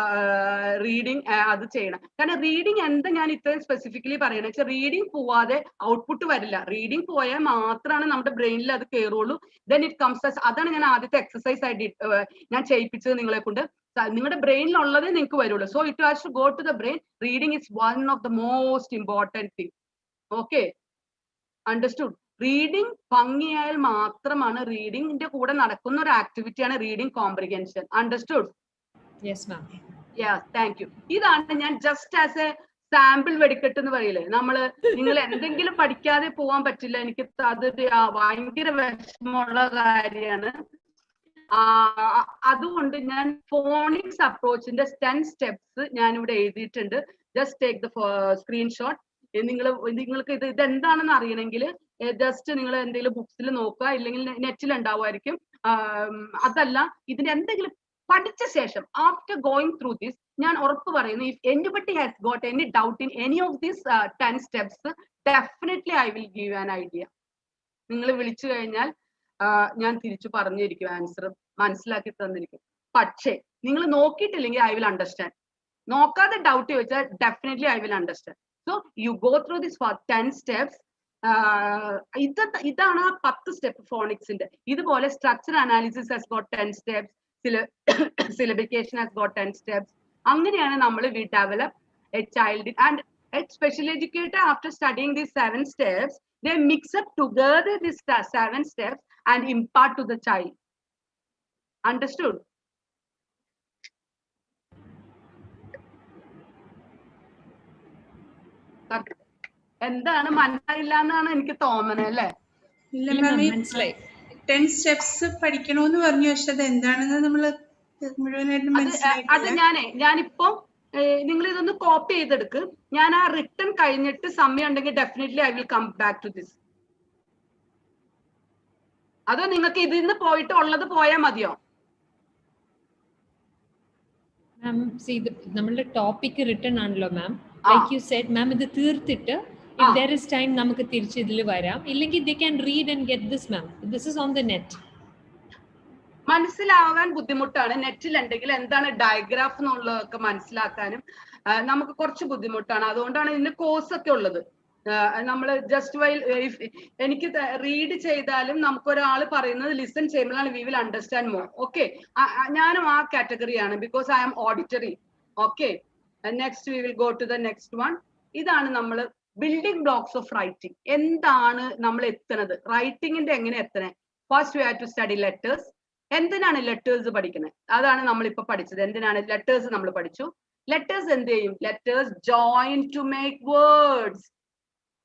reading. അത് ചെയ്യണം. കാരണം റീഡിങ് എന്താ ഞാൻ ഇത്രയും സ്പെസിഫിക്കലി പറയണത് വെച്ചാൽ റീഡിങ് പോവാതെ ഔട്ട്പുട്ട് വരില്ല. റീഡിങ് പോയാൽ മാത്രമാണ് നമ്മുടെ ബ്രെയിനിൽ അത് കയറുള്ളൂ. Then it comes. അതാണ് ഞാൻ ആദ്യത്തെ എക്സസൈസ് ആയിട്ട് ഞാൻ ചെയ്യിപ്പിച്ചത് നിങ്ങളെ കൊണ്ട്. നിങ്ങളുടെ ബ്രെയിനിലുള്ളതേ നിങ്ങൾക്ക് വരുള്ളൂ. So it has to go to the brain. Reading is one of the most important thing. Okay, understood? Reading ഭംഗിയായാൽ മാത്രമാണ് റീഡിങ്ങിന്റെ കൂടെ നടക്കുന്ന ഒരു ആക്ടിവിറ്റിയാണ് reading comprehension. Understood? Yes, ma'am. Yes, thank you. ഇതാണ് ഞാൻ ജസ്റ്റ് ആസ് എ സാമ്പിൾ വെടിക്കെട്ട് എന്ന് പറയില്ലേ, നിങ്ങൾ എന്തെങ്കിലും പഠിക്കാതെ പോവാൻ പറ്റില്ല. എനിക്ക് അത് ഭയങ്കര വിഷമമുള്ള കാര്യമാണ്. അതുകൊണ്ട് ഞാൻ ഫോണിക്സ് അപ്രോച്ചിന്റെ 10 steps ഞാൻ ഇവിടെ എഴുതിയിട്ടുണ്ട്. Just take the screenshot. നിങ്ങൾക്ക് ഇത് എന്താണെന്ന് അറിയണമെങ്കിൽ ജസ്റ്റ് നിങ്ങൾ എന്തെങ്കിലും ബുക്സിൽ നോക്കുക, ഇല്ലെങ്കിൽ നെറ്റിൽ ഉണ്ടാവുമായിരിക്കും. അതല്ല, ഇതിന്റെ എന്തെങ്കിലും പഠിച്ച ശേഷം ആഫ്റ്റർ ഗോയിങ് ത്രൂ ദിസ് ഞാൻ ഉറപ്പ് പറയുന്നു, if anybody has got any doubt in any of these 10 steps, definitely I will give an idea. നിങ്ങൾ വിളിച്ചു കഴിഞ്ഞാൽ ഞാൻ തിരിച്ചു പറഞ്ഞിരിക്കും, ആൻസർ മനസ്സിലാക്കി തന്നിരിക്കും. പക്ഷേ നിങ്ങൾ നോക്കിയിട്ടില്ലെങ്കിൽ ഐ വിൽ അണ്ടർസ്റ്റാൻഡ്. നോക്കാതെ ഡൗട്ട് ചോദിച്ചാൽ definitely I will understand. So you go through this 10 steps. ഇതാണ് ആ 10 സ്റ്റെപ്പ് ഫോണിക്സിന്റെ. ഇതുപോലെ structure analysis has got 10 steps, syllabication has got 10 steps. അങ്ങനെയാണ് നമ്മൾ we develop a child, and a special educator after studying these 7 steps, they mix up together these 7 steps and impart to the child. Understood? എന്താണ് മനസ്സിലായില്ല എന്നാണ് എനിക്ക് തോന്നുന്നത് അല്ലേ? ഇല്ല മാം, 10 steps പഠിക്കണമെന്ന് പറഞ്ഞു, പക്ഷെ അത് എന്താണെന്ന് നമ്മള് മുഴുവനായിട്ട് മനസ്സിലായിട്ടില്ല. ഞാനിപ്പോ നിങ്ങൾ ഇതൊന്ന് കോപ്പി ചെയ്തെടുക്ക്. ഞാൻ ആ റിട്ടൺ കഴിഞ്ഞിട്ട് സമയം ഉണ്ടെങ്കിൽ definitely I will come back to this. അതോ നിങ്ങൾക്ക് ഇതിന്ന് പോയിട്ട് ഉള്ളത് പോയാൽ മതിയോ? മാം, നമ്മളുടെ ടോപ്പിക് റിട്ടൺ ആണല്ലോ മാം. ലൈക്ക് യു സെഡ് മാം, ഇത് തീർത്തിട്ട് if there is time നമുക്ക് തിരിച്ച് ഇതിൽ വരാം. ഇല്ലെങ്കിൽ they can read and get this ma'am. This is on the net. മനസ്സിലാവാൻ ബുദ്ധിമുട്ടാണ്. നെറ്റിലുണ്ടെങ്കിൽ എന്താണ് ഡയഗ്രാഫ് എന്നുള്ളതൊക്കെ മനസ്സിലാക്കാനും നമുക്ക് കുറച്ച് ബുദ്ധിമുട്ടാണ്. അതുകൊണ്ടാണ് ഇതിന്റെ കോഴ്സ് ഒക്കെ ഉള്ളത്. നമ്മൾ ജസ്റ്റ് വൈൽ എനിക്ക് റീഡ് ചെയ്താലും നമുക്ക് ഒരാൾ പറയുന്നത് ലിസൺ ചെയ്യുമ്പോഴാണ് we will understand more. Okay, ഞാനും ആ കാറ്റഗറിയാണ്, because I am auditory. Okay, next we will go to the next one. ഇതാണ് നമ്മൾ ബിൽഡിംഗ് ബ്ലോക്സ് ഓഫ് റൈറ്റിംഗ്. എന്താണ് നമ്മൾ എത്തുന്നത്, റൈറ്റിംഗിന്റെ എങ്ങനെ എത്തണേ? First we have to study letters. എന്തിനാണ് ലെറ്റേഴ്സ് പഠിക്കുന്നത്? അതാണ് നമ്മളിപ്പോ പഠിച്ചത്. എന്തിനാണ് ലെറ്റേഴ്സ് നമ്മൾ പഠിച്ചു? ലെറ്റേഴ്സ് എന്ത് ചെയ്യും? Letters join to make words.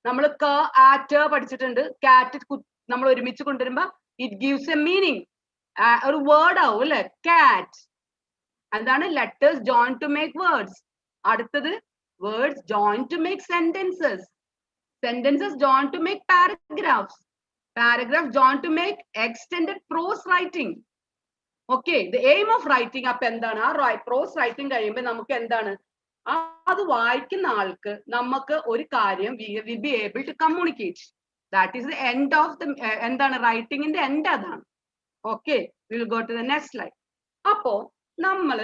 നമ്മൾ ക ആറ്റ് പഠിച്ചിട്ടുണ്ട്. കാറ്റ് നമ്മൾ ഒരുമിച്ച് കൊണ്ടുവരുമ്പോ ഇറ്റ് ഗീവ്സ് എ മീനിങ്, ഒരു വേർഡ് ആവും അല്ലെ, കാറ്റ്. എന്താണ്? Letters join to make words. അടുത്തത് words join to make sentences, sentences join to make paragraphs, paragraphs join to make extended prose writing. Okay, the aim of writing up endana prose writing കഴിയുമ്പോ നമുക്ക് എന്താണ്, അത് വായിക്കുന്ന ആൾക്ക് നമുക്ക് ഒരു കാര്യം we will be able to communicate. That is the end of the എന്താണ് റൈറ്റിംഗിന്റെ എൻഡ് അതാണ്. Okay, we will go to the next slide. അപ്പോ നമ്മൾ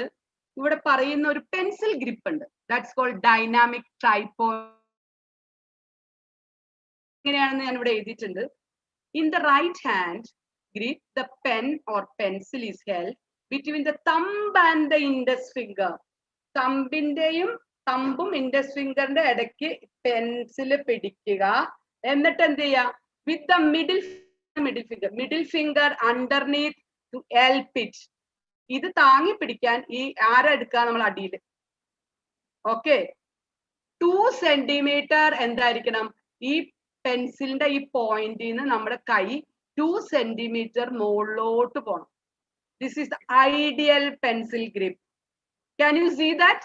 ഇവിടെ പറയുന്ന ഒരു പെൻസിൽ ഗ്രിപ്പ് ഉണ്ട്, ദാറ്റ്സ് കോൾഡ് ഡൈനാമിക് ട്രൈപോഡ്. എങ്ങനെയാണെന്ന് ഞാൻ ഇവിടെ എഴുതിയിട്ടുണ്ട്. In the right hand grip the pen or pencil is held between the thumb and the index finger. തമ്പും ഇൻഡെക്സ് ഫിംഗറിന്റെ ഇടയ്ക്ക് പെൻസിൽ പിടിക്കുക. എന്നിട്ട് എന്ത് ചെയ്യുക? With the middle finger underneath to help it. ഇത് താങ്ങി പിടിക്കാൻ ഈ ആരെടുക്കുക? നമ്മൾ അടിയിൽ. ഓക്കെ, 2 സെന്റിമീറ്റർ എന്തായിരിക്കണം? ഈ പെൻസിലിന്റെ ഈ പോയിന്റിൽ നിന്ന് നമ്മുടെ കൈ 2 സെന്റിമീറ്റർ മുകളിലോട്ട് പോകണം. This is the ideal pencil grip. Can you see that?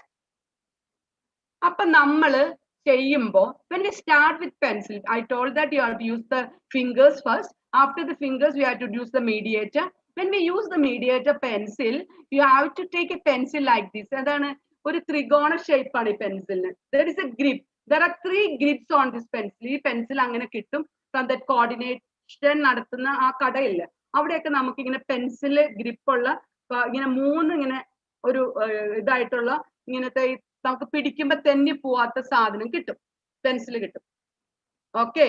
അപ്പൊ നമ്മള് ചെയ്യുമ്പോ when we start with pencil, I told that you have to use the fingers first. After the fingers we have to use the mediator. When we use the mediator pencil, you have to take a pencil like this. അതാണ് ഒരു ത്രികോണ shape ആണ് ഈ പെൻസിലിന്. There is a grip. There are 3 grips on this pencil. ഈ pencil അങ്ങനെ കിട്ടും from that coordination നടത്തുന്ന ആ കടയില്ല, അവിടെയൊക്കെ നമുക്ക് ഇങ്ങനെ പെൻസിൽ ഗ്രിപ്പുള്ള ഇങ്ങനെ 3 ഇങ്ങനെ ഒരു ഇതായിട്ടുള്ള ഇങ്ങനത്തെ നമുക്ക് പിടിക്കുമ്പോ തെന്നി പോവാത്ത സാധനം കിട്ടും, പെൻസിൽ കിട്ടും. ഓക്കെ,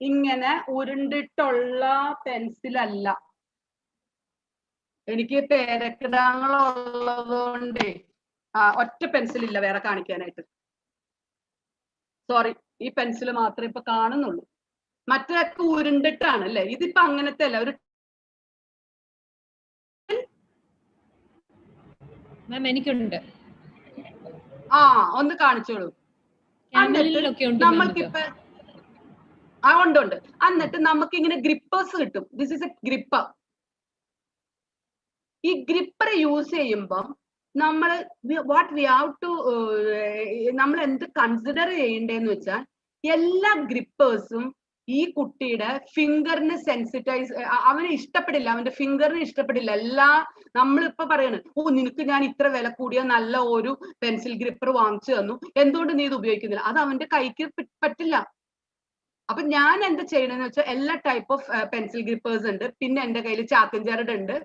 ഇങ്ങനെ ഉരുണ്ടിട്ടുള്ള പെൻസിലല്ല. എനിക്ക് പേരക്കിടാങ്ങളുള്ളതുകൊണ്ടേ ഒറ്റ പെൻസിൽ ഇല്ല വേറെ കാണിക്കാനായിട്ട്. സോറി, ഈ പെൻസിൽ മാത്രമേ ഇപ്പൊ കാണുന്നുള്ളൂ. മറ്റൊക്കെ ഉരുണ്ടിട്ടാണ് അല്ലെ, ഇതിപ്പോ അങ്ങനത്തെ അല്ല. ഒരു എനിക്കുണ്ട്. ഒന്ന് കാണിച്ചോളൂ. നമ്മൾക്കിപ്പോ ഉണ്ട്. എന്നിട്ട് നമുക്ക് ഇങ്ങനെ ഗ്രിപ്പേഴ്സ് കിട്ടും. This is A gripper. ഈ ഗ്രിപ്പർ യൂസ് ചെയ്യുമ്പം നമ്മൾ വാട്ട് വി ഹാവ് ടു നമ്മൾ എന്ത് കൺസിഡർ ചെയ്യേണ്ടതെന്ന് വെച്ചാൽ എല്ലാ ഗ്രിപ്പേഴ്സും ഈ കുട്ടിയുടെ ഫിംഗറിന് സെൻസിറ്റൈസ്, അവന് ഇഷ്ടപ്പെടില്ല, അവന്റെ ഫിംഗറിന് ഇഷ്ടപ്പെടില്ല. നമ്മളിപ്പോ പറയാണ്, നിനക്ക് ഞാൻ ഇത്ര വില കൂടിയ നല്ല ഒരു പെൻസിൽ ഗ്രിപ്പർ വാങ്ങിച്ചു തന്നു, എന്തുകൊണ്ട് നീ ഇത് ഉപയോഗിക്കുന്നില്ല? അത് അവന്റെ കൈക്ക് പറ്റില്ല. അപ്പൊ ഞാൻ എന്താ ചെയ്യണമെന്ന് വെച്ചാൽ എല്ലാ ടൈപ്പ് ഓഫ് പെൻസിൽ ഗ്രിപ്പേഴ്സ് ഉണ്ട്. പിന്നെ എന്റെ കയ്യിൽ ചാക്കഞ്ചരട് ഉണ്ട്,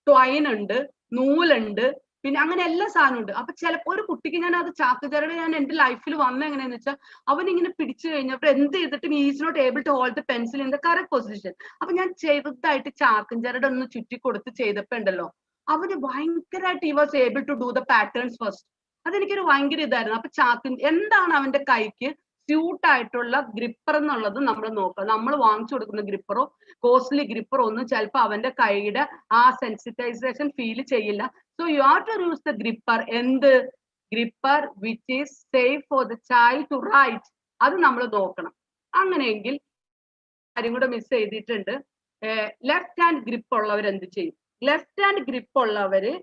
ട്വൈൻ ഉണ്ട്, നൂലുണ്ട്, പിന്നെ അങ്ങനെ എല്ലാ സാധനവും ഉണ്ട്. അപ്പൊ ചിലപ്പോ ഒരു കുട്ടിക്ക് ഞാൻ അത് ചാക്കഞ്ചരട് ഞാൻ എന്റെ ലൈഫിൽ വന്ന എങ്ങനെയാന്ന് വെച്ചാൽ അവൻ ഇങ്ങനെ പിടിച്ചു കഴിഞ്ഞപ്പോൾ എന്ത് ചെയ്തിട്ടും is not able to hold the pencil in the correct position. അപ്പൊ ഞാൻ ചെറുതായിട്ട് ചാക്കഞ്ചരട് ഒന്ന് ചുറ്റി കൊടുത്ത് ചെയ്തപ്പോ ഉണ്ടല്ലോ, അവന് ഭയങ്കരമായിട്ട് he was able to do the patterns first. അതെനിക്കൊരു ഭയങ്കര ഇതായിരുന്നു. അപ്പൊ എന്താണ് അവന്റെ കൈക്ക് സ്യൂട്ട് ആയിട്ടുള്ള ഗ്രിപ്പർ എന്നുള്ളത് നമ്മൾ നോക്കുക. നമ്മൾ വാങ്ങിച്ചു കൊടുക്കുന്ന ഗ്രിപ്പറോ കോസ്റ്റ്ലി ഗ്രിപ്പറോ ഒന്നും ചിലപ്പോൾ അവന്റെ കൈയുടെ ആ സെൻസിറ്റൈസേഷൻ ഫീൽ ചെയ്യില്ല. So you have to use the gripper. എന്ത് gripper which is safe for the child to write, അത് നമ്മൾ നോക്കണം. അങ്ങനെയെങ്കിൽ കാര്യം കൂടെ മിസ് ചെയ്തിട്ടുണ്ട്. ലെഫ്റ്റ് ഹാൻഡ് ഗ്രിപ്പ് ഉള്ളവർ എന്ത് ചെയ്യും? ലെഫ്റ്റ് ഹാൻഡ് ഗ്രിപ്പ് ഉള്ളവര്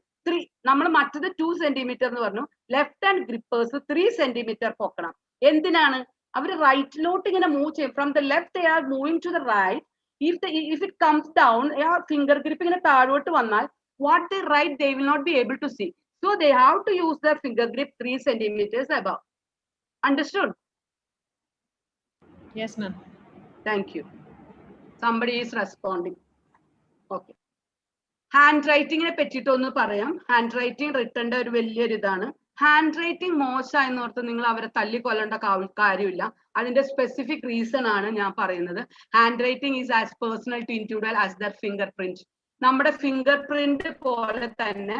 നമ്മൾ മറ്റത് 2 സെന്റിമീറ്റർ എന്ന് പറഞ്ഞു, ലെഫ്റ്റ് ഹാൻഡ് ഗ്രിപ്പേഴ്സ് 3 സെന്റിമീറ്റർ പൊക്കണം. എന്തിനാണ്? അവര് റൈറ്റിലോട്ട് ഇങ്ങനെ മൂവ് ചെയ്യും. From the left they are moving to the right. If it comes down, finger grip ഇങ്ങനെ താഴോട്ട് വന്നാൽ what they write they will not be able to see. So they have to use their finger grip 3 centimeters above. Understood? Yes ma'am. Thank you. Somebody is responding. Okay. Hand റൈറ്റിങ്ങിനെ പറ്റിയിട്ട് ഒന്ന് പറയാം. Hand writing റിട്ടേണ്ട ഒരു വലിയൊരു ഇതാണ്. Hand writing മോശമായെന്ന് ഓർത്ത് നിങ്ങൾ അവരെ തല്ലിക്കൊല്ലേണ്ട കാര്യമില്ല. അതിന്റെ സ്പെസിഫിക് റീസൺ ആണ് ഞാൻ പറയുന്നത്. Handwriting is as personal to individual as their fingerprint. നമ്മുടെ ഫിംഗർ പ്രിന്റ് പോലെ തന്നെ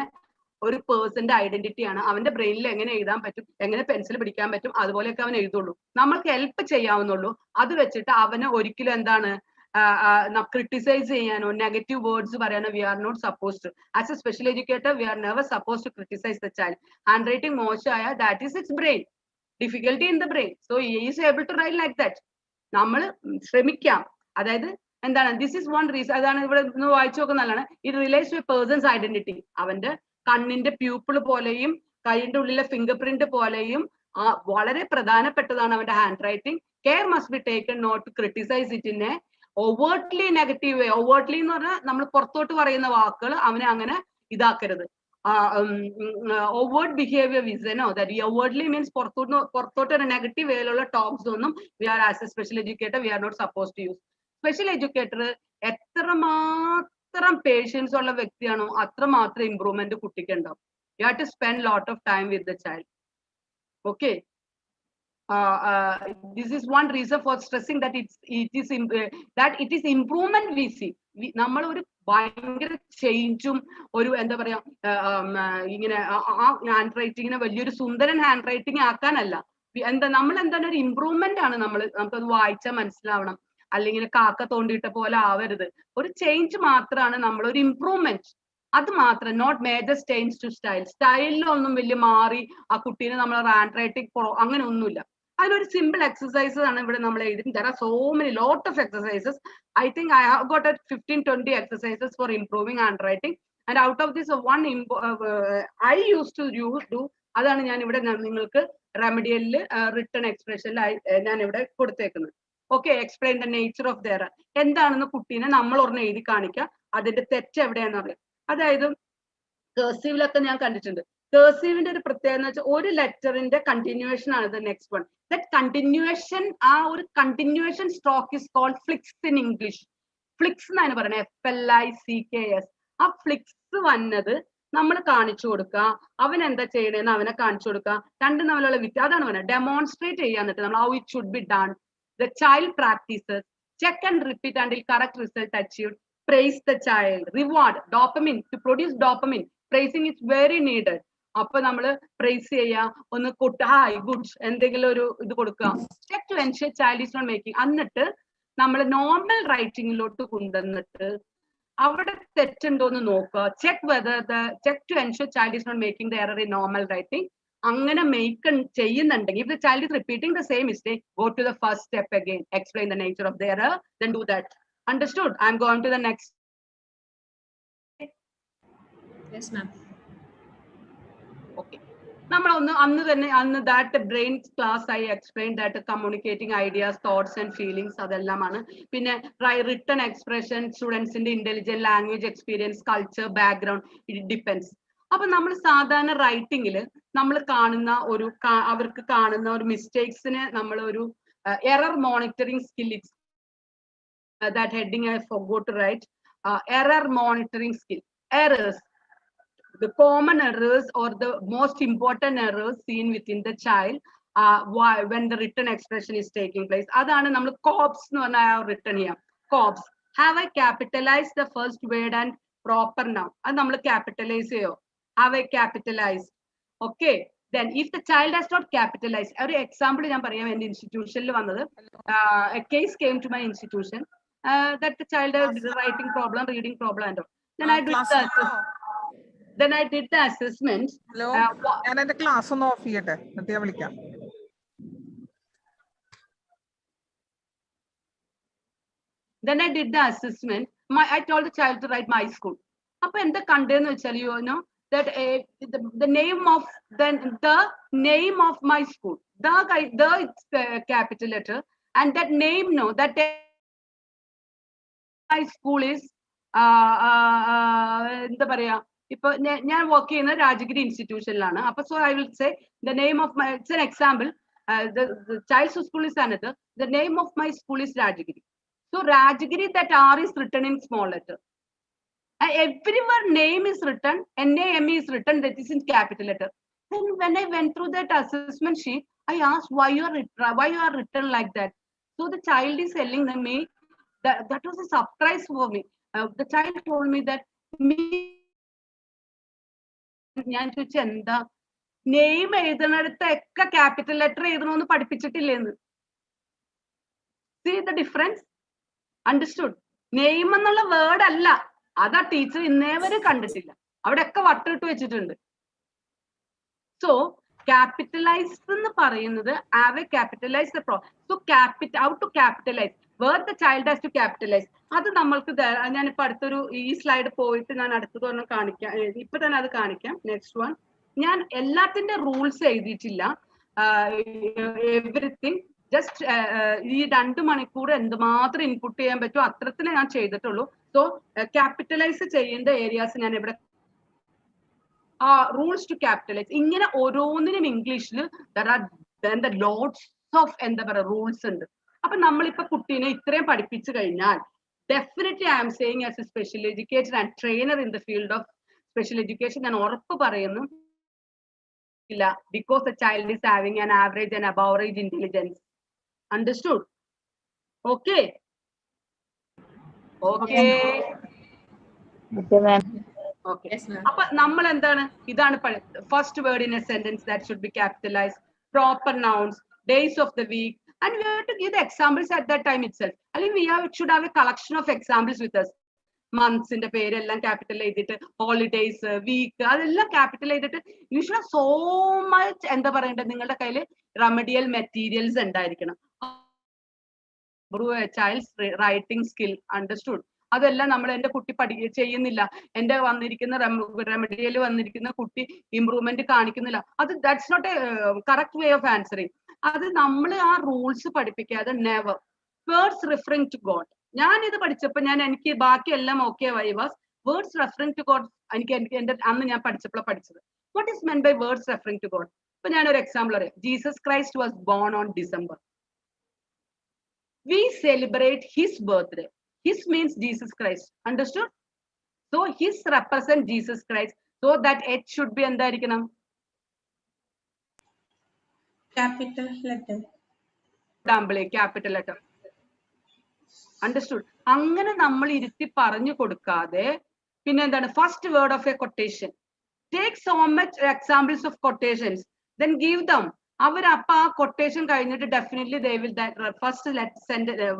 ഒരു പേഴ്സന്റെ ഐഡന്റിറ്റി ആണ്. അവന്റെ ബ്രെയിനിൽ എങ്ങനെ എഴുതാൻ പറ്റും, എങ്ങനെ പെൻസിൽ പിടിക്കാൻ പറ്റും, അതുപോലെയൊക്കെ അവൻ എഴുതുള്ളൂ. നമ്മൾക്ക് ഹെൽപ്പ് ചെയ്യാവുന്നുള്ളൂ. അത് വെച്ചിട്ട് അവന് ഒരിക്കലും എന്താണ് ക്രിട്ടിസൈസ് ചെയ്യാനോ നെഗറ്റീവ് വേർഡ്സ് പറയാനോ we are not supposed. As a special educator we are never suppose to criticise the child. Handwriting മോശമായ that is it's brain, difficulty in the brain. So he is able to write like that. നമ്മൾ ശ്രമിക്കാം. അതായത് എന്താണ്, this is one reason. അതാണ് ഇവിടെ ഒന്ന് വായിച്ചു നോക്കുന്നതാണ്. It relates to a person's identity. അവന്റെ കണ്ണിന്റെ പ്യൂപ്പിൾ പോലെയും കൈയുടെ ഉള്ളിലെ ഫിംഗർ പ്രിന്റ് പോലെയും വളരെ പ്രധാനപ്പെട്ടതാണ് അവന്റെ handwriting. Care must be taken not to criticise it in a overtly negative way. Overtly എന്ന് പറഞ്ഞാൽ നമ്മൾ പുറത്തോട്ട് പറയുന്ന വാക്കുകൾ അവനെ അങ്ങനെ ഇതാക്കരുത്. ഓവേർഡ് ബിഹേവിയർ വിസനോ ദാറ്റ് ഓവേർഡ്ലി മീൻസ് പുറത്തോട്ട് ഒരു നെഗറ്റീവ് വേയിലുള്ള ടോക്സ് ഒന്നും we are as a special educator we are not suppose to use. Special educator എത്രമാത്രം പേഷ്യൻസ് ഉള്ള വ്യക്തിയാണോ അത്രമാത്രം ഇമ്പ്രൂവ്മെന്റ് കുട്ടിക്ക് ഉണ്ടാവും. You have to spend lot of time with the child. Okay, this is one reason for stressing that it is improvement we see. നമ്മൾ ഒരു ഭയങ്കര ചേഞ്ചും ഒരു എന്താ പറയാ ഇങ്ങനെ ആ ഹാൻഡ് റൈറ്റിങ്ങിനെ വലിയൊരു സുന്ദരൻ ഹാൻഡ് റൈറ്റിംഗ് ആക്കാനല്ല. നമ്മൾ എന്താണ് ഒരു ഇമ്പ്രൂവ്മെന്റ് ആണ്. നമുക്കത് വായിച്ചാൽ മനസ്സിലാവണം. അല്ലെങ്കിൽ കാക്ക തോണ്ടിയിട്ട പോലെ ആവരുത്. ഒരു ചേഞ്ച് മാത്രമാണ് നമ്മളൊരു ഇമ്പ്രൂവ്മെന്റ്. അത് മാത്രം, not major change to style. സ്റ്റൈലിലൊന്നും വലിയ മാറി ആ കുട്ടീനെ നമ്മൾ ഹാൻഡ് റൈറ്റിംഗ് അങ്ങനെ ഒന്നുമില്ല. അതിലൊരു സിമ്പിൾ എക്സസൈസ് ആണ് ഇവിടെ നമ്മൾ എഴുതി. There are so many lot of exercises. I think I have got 15-20 exercises for improving handwriting, and out of this one I used to do. അതാണ് ഞാൻ ഇവിടെ നിങ്ങൾക്ക് റെമഡിയലിൽ റിട്ടൺ എക്സ്പ്രഷനിൽ ഞാൻ ഇവിടെ കൊടുത്തേക്കുന്നത്. Okay, explain the nature of their. എന്താണെന്ന് കുട്ടീനെ നമ്മൾ ഒരെണ്ണം എഴുതി കാണിക്കുക. അതിന്റെ തെറ്റ് എവിടെയാണെന്ന് അറിയാം. അതായത് കേഴ്സീവിലൊക്കെ ഞാൻ കണ്ടിട്ടുണ്ട്. കേഴ്സീവിന്റെ ഒരു പ്രത്യേകത എന്ന് വെച്ചാൽ ഒരു ലെറ്ററിന്റെ കണ്ടിന്യൂവേഷൻ ആണ് the next one. That continuation, ആ ഒരു continuation stroke is called flicks in English. Flicks എന്നാണ് പറയുന്നത്, FLICKS. ആ ഫ്ലിക്സ് വന്നത് നമ്മൾ കാണിച്ചു കൊടുക്കുക, അവൻ എന്താ ചെയ്യണേന്ന് അവനെ കാണിച്ചു കൊടുക്കുക, രണ്ടും തമ്മിലുള്ള അതാണ് പറയുന്നത് ഡെമോൺസ്ട്രേറ്റ് ചെയ്യാന്നിട്ട് നമ്മൾ how it should be done. The child practices, check and repeat until correct result achieved. Praise the child, reward, dopamine. To produce dopamine, praising is very needed. അപ്പൊ നമ്മള് പ്രൈസ് ചെയ്യുക, ഒന്ന് ഹായ് ഗുഡ് എന്തെങ്കിലും ഒരു ഇത് കൊടുക്കുക. Check to ensure child is not making. എന്നിട്ട് നമ്മൾ നോർമൽ റൈറ്റിംഗിലോട്ട് കൊണ്ടുവന്നിട്ട് അവിടെ തെറ്റുണ്ടോന്ന് നോക്കുക. Check to ensure child is not making the error in normal writing. അങ്ങനെ ചെയ്യുന്നുണ്ടെങ്കിൽ, if the child is repeating the same mistake, go to the first step again, explain the nature of the error, then do that. Understood? I'm going to the next. Yes, ma'am. Okay. അന്ന് that brain class I explained that communicating ideas, thoughts and feelings അതെല്ലാമാണ്. പിന്നെ written expression, students in the intelligent language experience, culture, background, it depends. അപ്പൊ നമ്മൾ സാധാരണ റൈറ്റിംഗിൽ നമ്മൾ കാണുന്ന അവർക്ക് കാണുന്ന ഒരു മിസ്റ്റേക്സിന് നമ്മൾ ഒരു error monitoring skill, that heading I forgot to write. Error monitoring skill. Errors, the common errors or the most important errors seen within the child when the written expression is taking place. Adana nammal COPS nu I have written here. COPS. Have I capitalized the first word and proper noun? Adu nammal capitalize cheyo. Have I capitalized? Okay. Then if the child has not capitalized, ഒരു example ഞാൻ പറയാം. എൻ്റെ ഇൻസ്റ്റിറ്റ്യൂഷനിൽ വന്നത്, a case came to my institution that the child had writing problem, reading problem and all. Then I did the assessment. Hello, ഞാൻ എൻ്റെ class ഒന്ന് of ചെയ്യട്ടെ, എന്നിട്ട് ഞാൻ വിളിക്കാം. Then I did the assessment. I told the child to write my school. അപ്പൊ എന്താ കണ്ടെന്ന് വെച്ചാൽ, you know that the name of my school, the it's capital letter, and that name, no, that my school is എന്താ പറയാ, ഇപ്പൊ ഞാൻ work ചെയ്യുന്ന രാജഗിരി ഇൻസ്റ്റിറ്റ്യൂഷനിലാണ്. അപ്പൊ so I will say the name of my, it's an example, the child's school is another, the name of my school is Rajagiri. So Rajagiri, that R is written in small letter. Everywhere name is written, NAME is written, that is in capital letter. Then when I went through that assessment sheet, I asked why you are written like that. So the child is telling me that was a surprise for me. The child told me that ഞാൻ ചോദിച്ചു എന്താ name എഴുതുന്നിടത്തൊക്കെ capital letter എഴുതണമെന്ന് പഠിപ്പിച്ചിട്ടില്ലെന്ന്. See the difference? Understood? Name എന്നുള്ള word അല്ല, അതാ teacher ഇന്നേ വരെ കണ്ടിട്ടില്ല, അവിടെയൊക്കെ വട്ടിട്ട് വെച്ചിട്ടുണ്ട്. സോ ക്യാപിറ്റലൈസ് എന്ന് പറയുന്നത് have a capitalized the so how to capitalize, where the child has to capitalize. അത് നമ്മൾക്ക് ഞാനിപ്പോ അടുത്തൊരു ഈ സ്ലൈഡ് പോയിട്ട് ഞാൻ അടുത്തത് ഒന്നും കാണിക്കാം, ഇപ്പൊ തന്നെ അത് കാണിക്കാം. നെക്സ്റ്റ് വൺ, ഞാൻ എല്ലാത്തിന്റെ റൂൾസ് എഴുതിയിട്ടില്ല, എവറിത്തിങ് ജസ്റ്റ് ഈ 2 മണിക്കൂർ എന്തുമാത്രം ഇൻപുട്ട് ചെയ്യാൻ പറ്റുമോ അത്രത്തിന് ഞാൻ ചെയ്തിട്ടുള്ളൂ. സോ ക്യാപിറ്റലൈസ് ചെയ്യേണ്ട ഏരിയാസ് ഞാൻ ഇവിടെ റൂൾസ് ടു ക്യാപിറ്റലൈസ്, ഇങ്ങനെ ഓരോന്നിനും ഇംഗ്ലീഷിൽ ലോട്ട്സ് ഓഫ് എന്താ പറയുക റൂൾസ് ഉണ്ട്. അപ്പൊ നമ്മളിപ്പോ കുട്ടീനെ ഇത്രയും പഠിപ്പിച്ചു കഴിഞ്ഞാൽ definitely I am saying as a special educator and trainer in the field of special education, ഞാൻ ഉറപ്പ് പറയുന്നു ഇല്ല, because the child is having an average and above average intelligence. Understood? Okay. Okay. Okay. Yes, ma'am. അപ്പൊ നമ്മൾ എന്താണ്, ഇതാണ് first word in a sentence that should be capitalized, proper nouns, days of the week, and we have to give the examples at that time itself. I mean, we should have a collection of examples with us. Months in the പേരെല്ലാം capital ചെയ്തിട്ട്, holidays, week അതെല്ലാം capital ചെയ്തിട്ട്, you should have so much എന്താ പറയണ്ടത്, നിങ്ങളുടെ കയ്യിൽ remedial materials ഉണ്ടായിരിക്കണം. Child's writing skill. Understood? അതെല്ലാം നമ്മൾ എന്റെ കുട്ടി ചെയ്യുന്നില്ല, എന്റെ വന്നിരിക്കുന്ന റെമഡിയൽ വന്നിരിക്കുന്ന കുട്ടി ഇംപ്രൂവ്മെന്റ് കാണിക്കുന്നില്ല, അത് that's not a correct way of answering. അത് നമ്മൾ ആ റൂൾസ് പഠിപ്പിക്കാതെ never. Words referring to God, ഞാൻ ഇത് പഠിച്ചപ്പോ എനിക്ക് ബാക്കിയെല്ലാം okay was words referring to God. എനിക്ക് എന്റെ അന്ന് ഞാൻ പഠിച്ചപ്പോഴാണ് പഠിച്ചത്. What is meant by words referring to God? ഇപ്പൊ ഞാനൊരു എക്സാമ്പിൾ അറിയാം. Jesus Christ was born on December. We celebrate his birthday. His means Jesus Christ. Understood? So his represent Jesus Christ. So that H should be എന്തായിരിക്കണം? Capital letter. Capital letter. Understood? അങ്ങനെ നമ്മൾ ഇരുത്തി പറഞ്ഞു കൊടുക്കാതെ പിന്നെ എന്താണ് first word of A quotation. Take so much examples of quotations, then give them. അവർ അപ്പൊ ആ കൊട്ടേഷൻ കഴിഞ്ഞിട്ട് definitely they will that first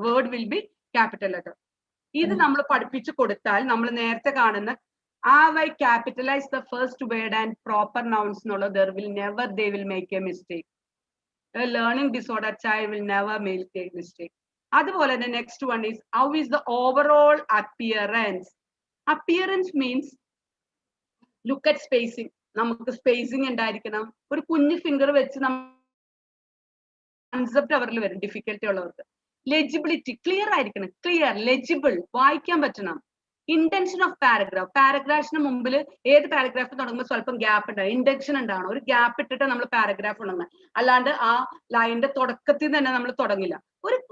word will be capital letter. ഇത് നമ്മൾ പഠിപ്പിച്ചു കൊടുത്താൽ നമ്മൾ നേരത്തെ കാണുന്ന have I capitalized the first word and proper nouns എന്നുള്ള they will make a mistake. A learning disorder child will never make a mistake. അതുപോലെ തന്നെ next one is how is the overall appearance. Appearance means look at spacing. നമുക്ക് spacing ഉണ്ടായിരിക്കണം. ഒരു കുഞ്ഞു finger വെച്ച് concept അവരിൽ വരും ഡിഫിക്കൽറ്റി ഉള്ളവർക്ക്. ലെജിബിലിറ്റി ക്ലിയർ ആയിരിക്കണം, ക്ലിയർ ലെജിബിൾ വായിക്കാൻ പറ്റണം. ഇന്റൻഷൻ ഓഫ് പാരഗ്രാഫ്, പാരഗ്രാഫിന് മുമ്പിൽ ഏത് പാരഗ്രാഫ് തുടങ്ങുമ്പോൾ സ്വല്പം ഗ്യാപ്പ് ഉണ്ടാവും, ഇന്റൻഷൻ ഉണ്ടാവണം. ഒരു ഗ്യാപ്പ് ഇട്ടിട്ട് നമ്മൾ പാരഗ്രാഫ് തുടങ്ങണം. അല്ലാണ്ട് ആ ലൈനിന്റെ തുടക്കത്തിൽ തന്നെ നമ്മൾ തുടങ്ങില്ല.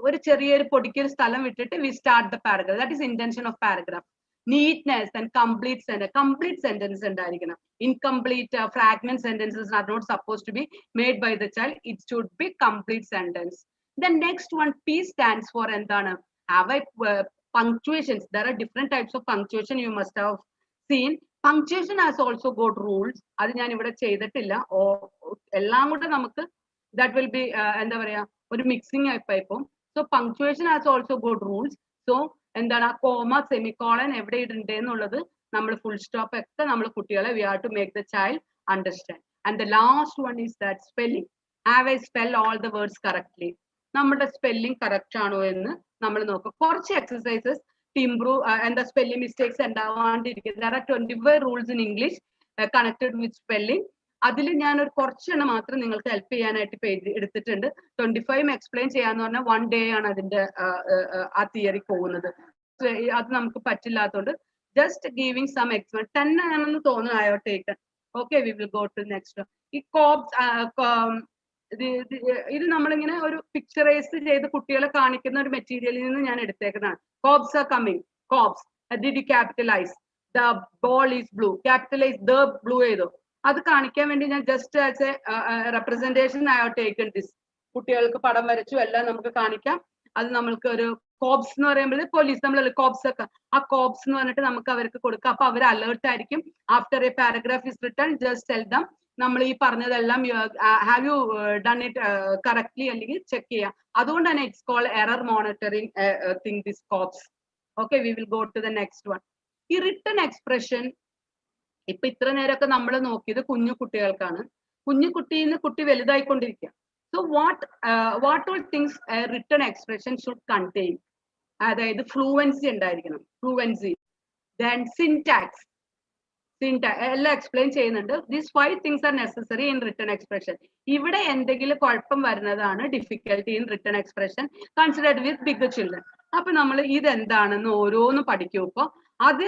ഒരു ചെറിയൊരു പൊടിക്കൊരു സ്ഥലം വിട്ടിട്ട് we start the paragraph. That is intention of paragraph. Neatness and complete sentence ഉണ്ടായിരിക്കണം. Incomplete fragment sentences are not supposed to be made by the child. It should be complete sentence. The next one, P stands for എന്താണ്? Have I punctuations? There are different types of punctuation you must have seen. Punctuation has also got rules. അത് ഞാൻ ഇവിടെ ചെയ്തിട്ടില്ല. എല്ലാം കൂടെ നമുക്ക് that will be എന്താ പറയാ ഒരു മിക്സിംഗ് ആയി പോകും. So punctuation has also got rules. So എന്താണ് ആ കോമ സെമിക്കോളൻ എവിടെ ഇടണ്ടേ എന്നുള്ളത് നമ്മൾ ഫുൾ സ്റ്റോപ്പ് ഒക്കെ നമ്മൾ കുട്ടികളെ we have to make the child understand. And the last one is that spelling. Have I spell all the words correctly? നമ്മുടെ സ്പെല്ലിംഗ് കറക്റ്റ് ആണോ എന്ന് നമ്മൾ നോക്കും. കുറച്ച് എക്സസൈസസ് ഇംപ്രൂവ് എന്താ സ്പെല്ലിംഗ് മിസ്റ്റേക്സ് ഉണ്ടാവാണ്ടിരിക്കും. There are 25 rules in English connected with spelling. അതിൽ ഞാൻ ഒരു കുറച്ചെണ്ണം മാത്രം നിങ്ങൾക്ക് ഹെൽപ്പ് ചെയ്യാനായിട്ട് പേജ് എടുത്തിട്ടുണ്ട്. 25 എക്സ്പ്ലെയിൻ ചെയ്യാന്ന് പറഞ്ഞാൽ 1 day ആണ് അതിന്റെ ആ തിയറി പോകുന്നത്. അത് നമുക്ക് പറ്റില്ലാത്തതുകൊണ്ട് ജസ്റ്റ് ഗീവിങ് സം എക്സ്പ്ലെയിൻ. 10 ആണെന്ന് തോന്നുന്നു I have taken. Okay, we will go to next. ഈ ഇത് നമ്മളിങ്ങനെ ഒരു പിക്ചറൈസ് ചെയ്ത് കുട്ടികളെ കാണിക്കുന്ന ഒരു മെറ്റീരിയലിൽ നിന്ന് ഞാൻ എടുത്തേക്കുന്നതാണ്. COPS are coming. COPS did you capitalise? The ball is blue. Capitalise the blue ചെയ്തോ? അത് കാണിക്കാൻ വേണ്ടി ഞാൻ just as a representation I have taken this. കുട്ടികൾക്ക് പടം വരച്ചു എല്ലാം നമുക്ക് കാണിക്കാം. അത് നമ്മൾക്ക് ഒരു കോബ്സ് എന്ന് പറയുമ്പോൾ പോലീസ് നമ്മൾ കോബ്സ് ഒക്കെ ആ കോബ്സ് എന്ന് പറഞ്ഞിട്ട് നമുക്ക് അവർക്ക് കൊടുക്കാം. അപ്പൊ അവർ അലേർട്ട് ആയിരിക്കും. After a paragraph is written just tell them നമ്മൾ ഈ പറഞ്ഞതെല്ലാം have you done it correctly അല്ലെങ്കിൽ ചെക്ക് ചെയ്യാം. അതുകൊണ്ട് തന്നെ it's called error monitoring thing this COPS. Okay, we will go to the next one. ഈ റിട്ടൺ എക്സ്പ്രഷൻ ഇപ്പൊ ഇത്ര നേരമൊക്കെ നമ്മൾ നോക്കിയത് കുഞ്ഞു കുട്ടികൾക്കാണ്. കുഞ്ഞു കുട്ടിയിൽ കുട്ടി വലുതായിക്കൊണ്ടിരിക്കുക. So what all things written expression should contain? അതായത് ഫ്ലൂവൻസി ഉണ്ടായിരിക്കണം. ഫ്ലൂവൻസി, ദെൻ സിൻടാക്സ് എല്ലാം എക്സ്പ്ലെയിൻ ചെയ്യുന്നുണ്ട്. These 5 things are necessary in written expression. ഇവിടെ എന്തെങ്കിലും കുഴപ്പം വരുന്നതാണ് difficulty in written expression considered with big children. അപ്പൊ നമ്മൾ ഇതെന്താണെന്ന് ഓരോന്ന് പഠിക്കും. ഇപ്പൊ അത്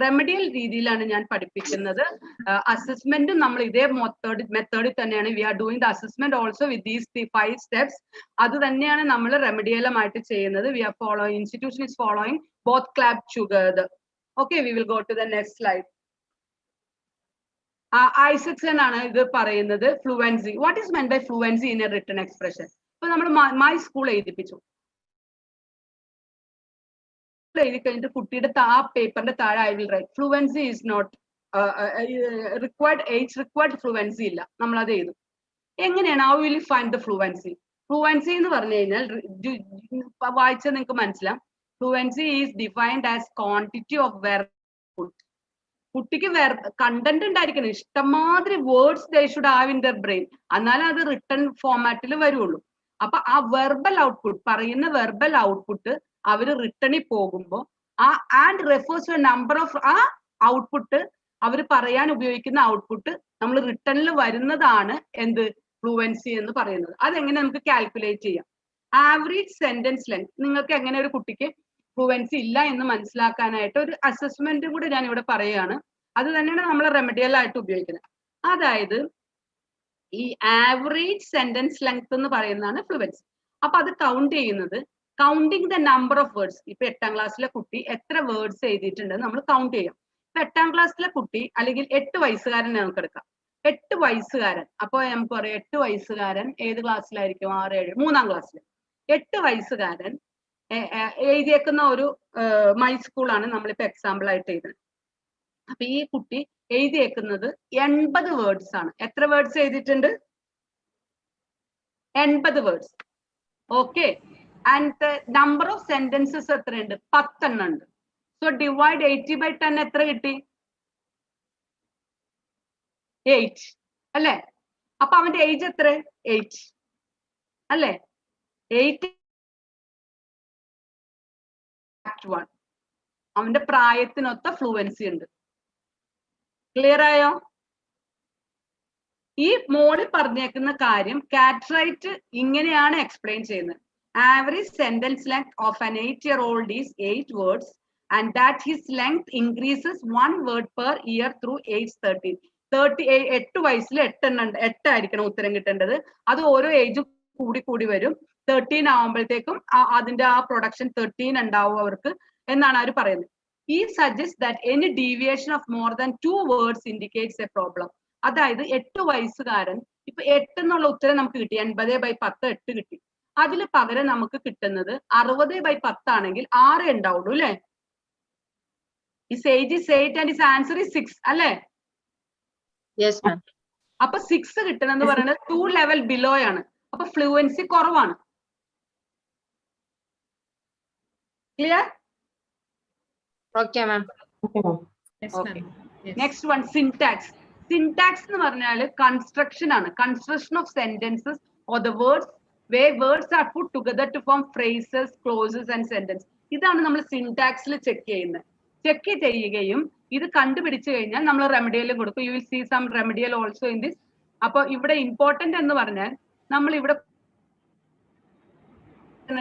റെമഡിയൽ രീതിയിലാണ് ഞാൻ പഠിപ്പിക്കുന്നത്. അസസ്മെന്റും നമ്മൾ ഇതേ മെത്തേഡിൽ തന്നെയാണ്. We are doing the assessment also with these 5 steps. അത് തന്നെയാണ് നമ്മൾ റെമഡിയലുമായിട്ട് ചെയ്യുന്നത്. We are following, institution is following both club together. Okay, we will go to the next slide. Isaacson ആണ് ഇത് പറയുന്നത്. Fluency, what is meant by fluency in a written expression? ഇപ്പൊ നമ്മൾ മൈ സ്കൂൾ എഴുതിപ്പിച്ചു. എഴുതി കഴിഞ്ഞിട്ട് കുട്ടിയുടെ ആ പേപ്പറിന്റെ താഴെ I will write fluency is not required, age required fluency ഇല്ല. നമ്മൾ അത് ചെയ്തു. എങ്ങനെയാണ് how will you find the fluency? Fluency എന്ന് പറഞ്ഞു കഴിഞ്ഞാൽ വായിച്ചാൽ നിങ്ങൾക്ക് മനസ്സിലാവും. Fluency is defined as quantity of verb. കുട്ടിക്ക് കണ്ടന്റ് ഉണ്ടായിരിക്കണം, ഇഷ്ടംമാതിരി words they should have in their brain, എന്നാലും അത് റിട്ടൺ ഫോമാറ്റിൽ വരുള്ളൂ. അപ്പൊ ആ വെർബൽ ഔട്ട്പുട്ട്, പറയുന്ന വെർബൽ ഔട്ട്പുട്ട് അവർ റിട്ടണിൽ പോകുമ്പോൾ ആ and refers to number of ആ ഔട്ട്പുട്ട്, അവർ പറയാൻ ഉപയോഗിക്കുന്ന ഔട്ട്പുട്ട് നമ്മൾ റിട്ടണിൽ വരുന്നതാണ് എന്ത് ഫ്ലുവൻസി എന്ന് പറയുന്നത്. അതെങ്ങനെ നമുക്ക് കാൽക്കുലേറ്റ് ചെയ്യാം? Average sentence length. നിങ്ങൾക്ക് എങ്ങനെ ഒരു കുട്ടിക്ക് ഫ്ലുവൻസി ഇല്ല എന്ന് മനസ്സിലാക്കാനായിട്ട് ഒരു അസസ്മെന്റും കൂടെ ഞാൻ ഇവിടെ പറയുകയാണ്. അത് തന്നെയാണ് നമ്മൾ റെമഡിയൽ ആയിട്ട് ഉപയോഗിക്കുന്നത്. അതായത് ഈ ആവറേജ് സെന്റൻസ് ലെങ്ത് എന്ന് പറയുന്നതാണ് ഫ്ലുവൻസി. അപ്പൊ അത് കൗണ്ട് ചെയ്യുന്നത് counting the number of words. ഇപ്പൊ 8ാം ക്ലാസ്സിലെ കുട്ടി എത്ര വേർഡ്സ് എഴുതിയിട്ടുണ്ടെന്ന് നമ്മൾ കൗണ്ട് ചെയ്യാം. ഇപ്പൊ 8ാം ക്ലാസ്സിലെ കുട്ടി അല്ലെങ്കിൽ 8 വയസ്സുകാരനെ നമുക്ക് എടുക്കാം. 8 വയസ്സുകാരൻ, അപ്പൊ നമുക്ക് പറയാം 8 വയസ്സുകാരൻ ഏത് ക്ലാസ്സിലായിരിക്കും? 6, 7, 3ാം ക്ലാസ്സിൽ. 8 വയസ്സുകാരൻ എഴുതിയേക്കുന്ന ഒരു മൈ സ്കൂളാണ് നമ്മളിപ്പോ എക്സാമ്പിൾ ആയിട്ട് എഴുതുന്നത്. അപ്പൊ ഈ കുട്ടി എഴുതിയേക്കുന്നത് 80 വേർഡ്സ് ആണ്. എത്ര വേർഡ്സ് എഴുതിയിട്ടുണ്ട്? 80 words. Okay. And number of sentences എത്രയുണ്ട്? 10 എണ്ണം ഉണ്ട്. സോ ഡിവൈഡ് 80/10 എത്ര കിട്ടി? 8 അല്ലേ? അപ്പൊ അവന്റെ ഏജ് എത്ര? 8 അല്ലേ? 8 അവന്റെ പ്രായത്തിനൊത്ത ഫ്ലുവൻസി ഉണ്ട്. ക്ലിയർ ആയോ? ഈ മോളിൽ പറഞ്ഞേക്കുന്ന കാര്യം കാറ്റ്റൈറ്റ് ഇങ്ങനെയാണ് എക്സ്പ്ലെയിൻ ചെയ്യുന്നത്. Average sentence length of an 8-year-old is 8 words and that his length increases 1 word per year through age 13. 8 വയസ്സിൽ 8 ആയിരിക്കണം ഉത്തരം കിട്ടേണ്ടത്. അത് ഓരോ ഏജ് കൂടി കൂടി വരും. 13 ആവുമ്പോഴത്തേക്കും അതിന്റെ ആ പ്രൊഡക്ഷൻ 13 ഉണ്ടാവും അവർക്ക് എന്നാണ് അവർ പറയുന്നത്. He suggests that any deviation of more than 2 words indicates a problem. അതായത് 8 വയസ്സുകാരൻ ഇപ്പൊ 8 എന്നുള്ള ഉത്തരം നമുക്ക് കിട്ടി. 80/10 8 കിട്ടി. അതിൽ പകരം നമുക്ക് കിട്ടുന്നത് 60/10 ആണെങ്കിൽ 6 ഉണ്ടാവുള്ളൂ അല്ലെ? His age is 8 and his answer is 6 അല്ലെ? Yes, ma'am. അപ്പൊ 6 കിട്ടണമെന്ന് പറയുന്നത് 2 ലെവൽ ബിലോ ആണ്. അപ്പൊ ഫ്ലുവൻസി കുറവാണ്. Clear? Okay, ma'am. Yes, Okay. ma'am. Yes. Next one, syntax. Syntax എന്ന് പറഞ്ഞാൽ കൺസ്ട്രക്ഷൻ ആണ്. Construction of sentences or the words where words are put together to form phrases, clauses and sentences. ഇതാണ് നമ്മൾ സിന്റാക്സിൽ check ചെയ്യുന്നത്. Check ചെയ്യുകയും ഇത് കണ്ടുപിടിച്ചു കഴിഞ്ഞാൽ നമ്മൾ റെമഡിയലും കൊടുക്കും. You will see some remedial also in this. അപ്പൊ ഇവിടെ ഇമ്പോർട്ടന്റ് എന്ന് പറഞ്ഞാൽ നമ്മൾ ഇവിടെ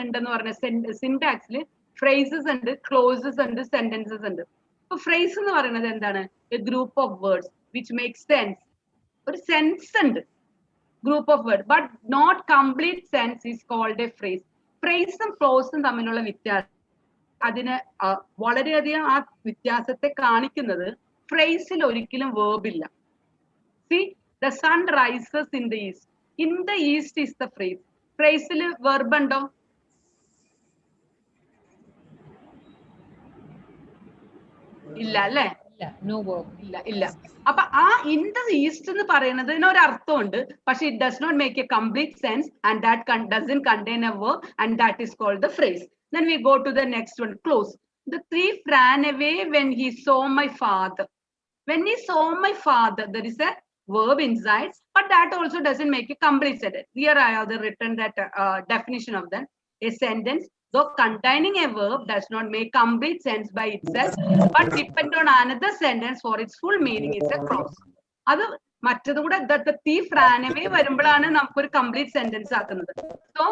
ഉണ്ടെന്ന് പറഞ്ഞ സിന്റാക്സിൽ ഫ്രേസസ് ഉണ്ട്, ക്ലോസസ് ഉണ്ട്, സെന്റൻസസ് ഉണ്ട്. അപ്പൊ ഫ്രേസ് എന്ന് പറയുന്നത് എന്താണ്? A group of words which make sense. ഒരു സെൻസ് ഉണ്ട്, group of word, but not complete sense is called a phrase. ഫ്രേസും ക്ലോസും തമ്മിലുള്ള വ്യത്യാസം, അതിന് വളരെയധികം ആ വ്യത്യാസത്തെ കാണിക്കുന്നത് ഫ്രേസിൽ ഒരിക്കലും വേർബ് ഇല്ല. See the sun rises in the east. In the east is the phrase. ഫ്രേസിൽ വെർബ് ഉണ്ടോ? ഇല്ല അല്ലേ? ഇല്ല. അപ്പൊ ആ ഇൻ ദ ഈസ്റ്റ് എന്ന് പറയുന്നതിന് ഒരു അർത്ഥമുണ്ട്, പക്ഷെ it does not make a complete sense and that doesn't contain a verb and that is called the phrase. Then we go to the next one, close. The thief ran away when he saw my father. When he saw my father, there is a verb inside, but that also doesn't make a complete sentence. Here I have written that definition of that. A sentence, though containing a verb, does not make complete sense by itself, but depend on another sentence for its full meaning is a clause. അത് മറ്റതും കൂടെ the thief ran away വരുമ്പോഴാണ് നമുക്കൊരു complete sentence ആക്കുന്നത്. So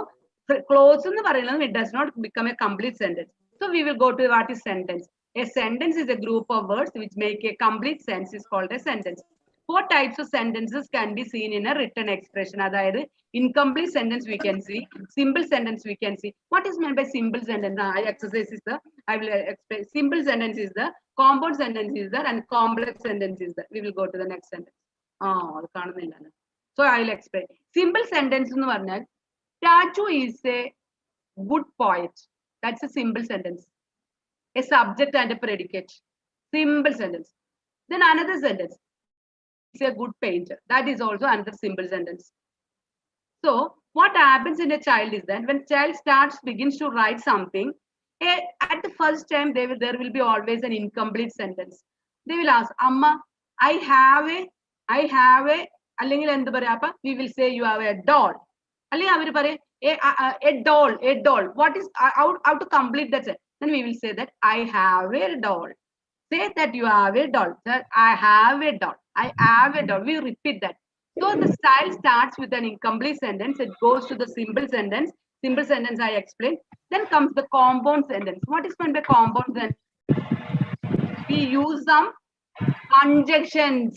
clause എന്ന് പറയുന്നത് it does not become a complete sentence. So we will go to what is sentence. A sentence is a group of words which make a complete sense is called a sentence. 4 types of sentences can be seen in a written expression. അതായത് incomplete sentence we can see, simple sentence we can see. What is meant by simple sentence? Exercise is the, I will explain. Simple sentence is the, compound sentence is there, and complex sentence is there. We will go to the next sentence. അത് കാണുന്നില്ല. So I will explain. Simple sentence എന്ന് പറഞ്ഞാൽ Taju is a good poet. That's a simple sentence. A subject and a predicate. Simple sentence. Then another sentence. He's a good painter. That is also another simple sentence. So what happens in a child is that when child begins to write something, at the first time there will be always an incomplete sentence. They will ask, Amma, I have a, അല്ലെങ്കിൽ എന്ത് പറയാ, we will say you have a doll. അല്ലെങ്കിൽ അവർ പറയും a doll. What is how to complete that sentence? Then we will say that I have a doll. Say that you have a doll. That I have a doll. I have a doll. We repeat that. So the style starts with an incomplete sentence. It goes to the simple sentence. Simple sentence I explained. Then comes the compound sentence. What is meant by compound sentence? We use some conjunctions.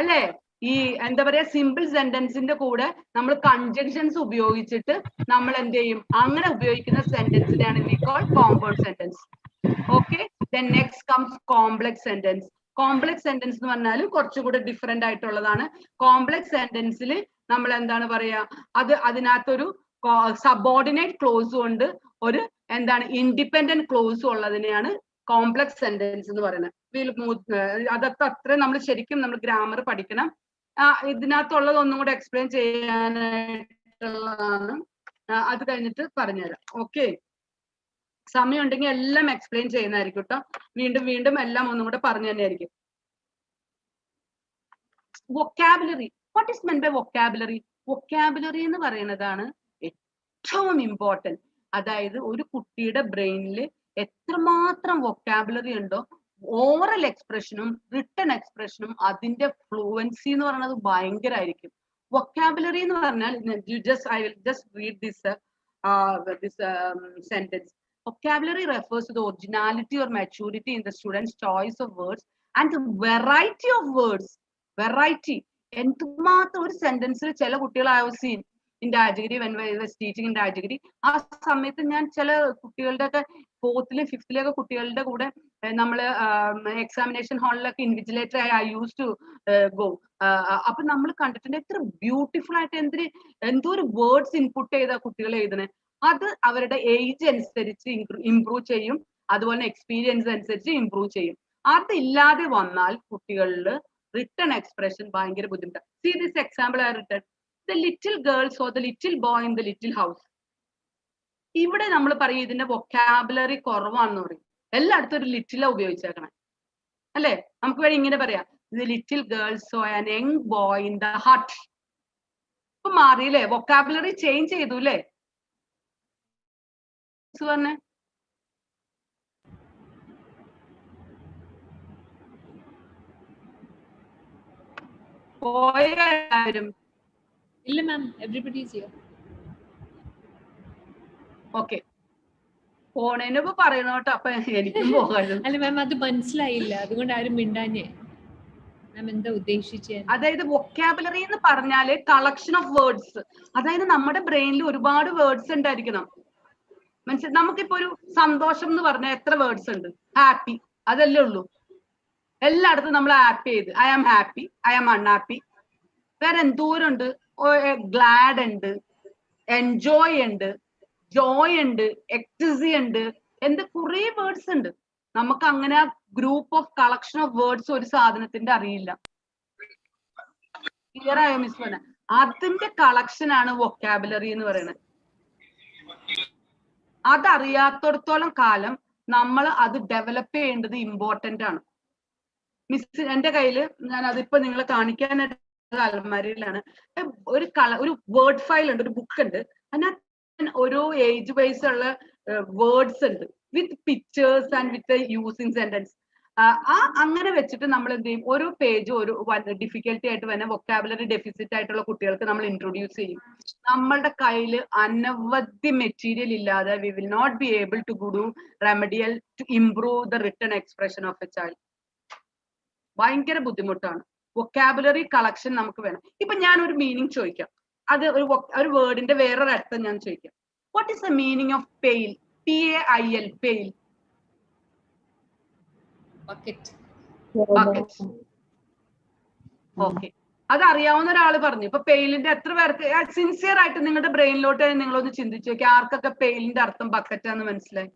അല്ലേ? ഈ എന്താ പറയാ simple സെന്റൻസിന്റെ കൂടെ നമ്മൾ conjunctions ഉപയോഗിച്ചിട്ട് നമ്മൾ എന്ത് ചെയ്യും? അങ്ങനെ ഉപയോഗിക്കുന്ന സെന്റൻസിനെയാണ് we call compound sentence. Okay, then next comes complex sentence. Complex sentence എന്ന് പറഞ്ഞാൽ കുറച്ചുകൂടെ ഡിഫറെന്റ് ആയിട്ടുള്ളതാണ്. കോംപ്ലക്സ് സെന്റൻസിൽ നമ്മൾ എന്താണ് പറയാ, അതിനകത്തൊരു സബോർഡിനേറ്റ് ക്ലോസും ഉണ്ട്, ഒരു എന്താണ് ഇൻഡിപെൻഡന്റ് ക്ലോസും ഉള്ളതിനെയാണ് കോംപ്ലക്സ് സെന്റൻസ് എന്ന് പറയുന്നത്. അതൊക്കെ അത്രയും നമ്മൾ ശരിക്കും നമ്മൾ ഗ്രാമർ പഠിക്കണം. ഇതിനകത്തുള്ളത് ഒന്നും കൂടെ എക്സ്പ്ലെയിൻ ചെയ്യാനായിട്ടുള്ളതാണ്. അത് കഴിഞ്ഞിട്ട് പറഞ്ഞുതരാം. ഓക്കെ, സമയം ഉണ്ടെങ്കിൽ എല്ലാം എക്സ്പ്ലെയിൻ ചെയ്യുന്നതായിരിക്കും കേട്ടോ. വീണ്ടും വീണ്ടും എല്ലാം ഒന്നും കൂടെ പറഞ്ഞു തന്നെയായിരിക്കും. Vocabulary, what is meant by vocabulary? Vocabulary എന്ന് പറയുന്നതാണ് ഏറ്റവും ഇമ്പോർട്ടൻറ്റ്. അതായത് ഒരു കുട്ടിയുടെ ബ്രെയിനിൽ എത്രമാത്രം വൊക്കാബുലറി ഉണ്ടോ, ഓറൽ എക്സ്പ്രഷനും റിട്ടൺ എക്സ്പ്രഷനും അതിന്റെ ഫ്ലുവൻസി എന്ന് പറയുന്നത് ഭയങ്കരമായിരിക്കും. വൊക്കാബുലറി എന്ന് പറഞ്ഞാൽ I will just read this sentence. Vocabulary refers to the originality or maturity in the student's choice of words and the variety of words. Variety. എന്തുമാത്രം ഒരു സെന്റൻസിൽ ചില കുട്ടികൾ I have seen in Rajagiri when I was teaching in Rajagiri. ആ സമയത്ത് ഞാൻ ചില കുട്ടികളുടെ ഒക്കെ 4th5th കുട്ടികളുടെ കൂടെ നമ്മൾ എക്സാമിനേഷൻ ഹാളിലൊക്കെ ഇൻവിജിലേറ്റർ ആയി I used to go. അപ്പൊ നമ്മൾ കണ്ടിട്ടുണ്ട് എത്ര ബ്യൂട്ടിഫുൾ ആയിട്ട് എന്തോ ഒരു വേർഡ്സ് ഇൻപുട്ട് ചെയ്ത കുട്ടികൾ എഴുതണേ. അത് അവരുടെ ഏജ് അനുസരിച്ച് ഇംപ്രൂവ് ചെയ്യും, അതുപോലെ എക്സ്പീരിയൻസ് അനുസരിച്ച് ഇംപ്രൂവ് ചെയ്യും. അതില്ലാതെ വന്നാൽ കുട്ടികളിൽ റിട്ടൺ എക്സ്പ്രഷൻ ഭയങ്കര ബുദ്ധിമുട്ടാണ്. See this example I written. The little girl saw the little boy in the little house. ഇവിടെ നമ്മൾ പറയും ഇതിന്റെ വൊക്കാബുലറി കുറവാണെന്ന് പറയും. എല്ലായിടത്തും ഒരു ലിറ്റില ഉപയോഗിച്ചേക്കണം അല്ലെ? നമുക്ക് വേണ്ടി ഇങ്ങനെ പറയാം, the little girl saw an young boy in the hut. ഇപ്പൊ മാറിയില്ലേ? വൊക്കാബുലറി ചേഞ്ച് ചെയ്തു അല്ലേ? പറഞ്ഞേ പോയ എല്ലാവരും? ഇല്ല മാം, എവരിബഡി ഈസ് ഹിയർ. ഓക്കെ, പോണേന് ഇപ്പൊ പറയണോട്ടോ, അപ്പൊ എനിക്കും പോകാനും. അല്ല മാം, അത് മനസ്സിലായില്ല, അതുകൊണ്ട് ആരും മിണ്ടാഞ്ഞേ. മാം എന്താ ഉദ്ദേശിച്ചേ? അതായത് വൊക്കാബുലറി എന്ന് പറഞ്ഞാല് കളക്ഷൻ ഓഫ് വേർഡ്സ്. അതായത് നമ്മുടെ ബ്രെയിനിൽ ഒരുപാട് വേർഡ്സ് ഉണ്ടായിരിക്കണം. മനസ്സിലായി? നമുക്കിപ്പോ ഒരു സന്തോഷം എന്ന് പറഞ്ഞാൽ എത്ര വേർഡ്സ് ഉണ്ട്? ഹാപ്പി, അതല്ലേ ഉള്ളൂ. എല്ലായിടത്തും നമ്മൾ ഹാപ്പി ചെയ്ത് I am happy, I am unhappy. വേറെ എന്തോരം ഉണ്ട്? ഗ്ലാഡ് ഉണ്ട്, എൻജോയ് ഉണ്ട്, ജോയ് ഉണ്ട്, എക്സ്റ്റസി ഉണ്ട്, കുറെ വേർഡ്സ് ഉണ്ട്. നമുക്ക് അങ്ങനെ group of collection of words ഒരു സാധനത്തിന്റെ അറിയില്ല. ക്ലിയർ ആയോ മിസ് പറഞ്ഞ? അതിന്റെ കളക്ഷൻ ആണ് വൊക്കാബുലറി എന്ന് പറയുന്നത്. അതറിയാത്തോടത്തോളം കാലം നമ്മൾ അത് ഡെവലപ്പ് ചെയ്യേണ്ടത് ഇമ്പോർട്ടന്റ് ആണ്. മിസ് എന്റെ കയ്യില് ഞാൻ അതിപ്പോ നിങ്ങളെ കാണിക്കാനായിട്ട് അലമാരിയിലാണ് ഒരു വേർഡ് ഫയൽ ഉണ്ട്, ഒരു ബുക്ക് ഉണ്ട്. അതിനകത്ത് ഓരോ ഏജ് വൈസ് ഉള്ള വേർഡ്സ് ഉണ്ട് with pictures and with using sentence. അങ്ങനെ വെച്ചിട്ട് നമ്മൾ എന്ത് ചെയ്യും, ഓരോ പേജ് ഒരു ഡിഫിക്കൽട്ടി ആയിട്ട് വരുന്ന വൊക്കാബുലറി ഡെഫിസിറ്റ് ആയിട്ടുള്ള കുട്ടികൾക്ക് നമ്മൾ ഇൻട്രൊഡ്യൂസ് ചെയ്യും. നമ്മളുടെ കയ്യിൽ അനവധി മെറ്റീരിയൽ ഇല്ലാതെ we will not be able to do remedial to improve the written expression of a child. ഭയങ്കര ബുദ്ധിമുട്ടാണ്. വൊക്കാബുലറി കളക്ഷൻ നമുക്ക് വേണം. ഇപ്പൊ ഞാൻ ഒരു മീനിങ് ചോദിക്കാം, അത് ഒരു വേർഡിന്റെ വേറൊരു അർത്ഥം ഞാൻ ചോദിക്കാം. What is the meaning of pale? PAIL, pale. Bucket. Okay, അത് അറിയാവുന്ന ഒരാള് പറഞ്ഞു. ഇപ്പൊ പെയിലിന്റെ എത്ര പേർക്ക് സിൻസിയർ ആയിട്ട് നിങ്ങളുടെ ബ്രെയിനിലോട്ട് നിങ്ങളൊന്ന് ചിന്തിച്ചു നോക്കി, ആർക്കൊക്കെ പെയിലിന്റെ അർത്ഥം ബക്കറ്റാന്ന് മനസ്സിലായി?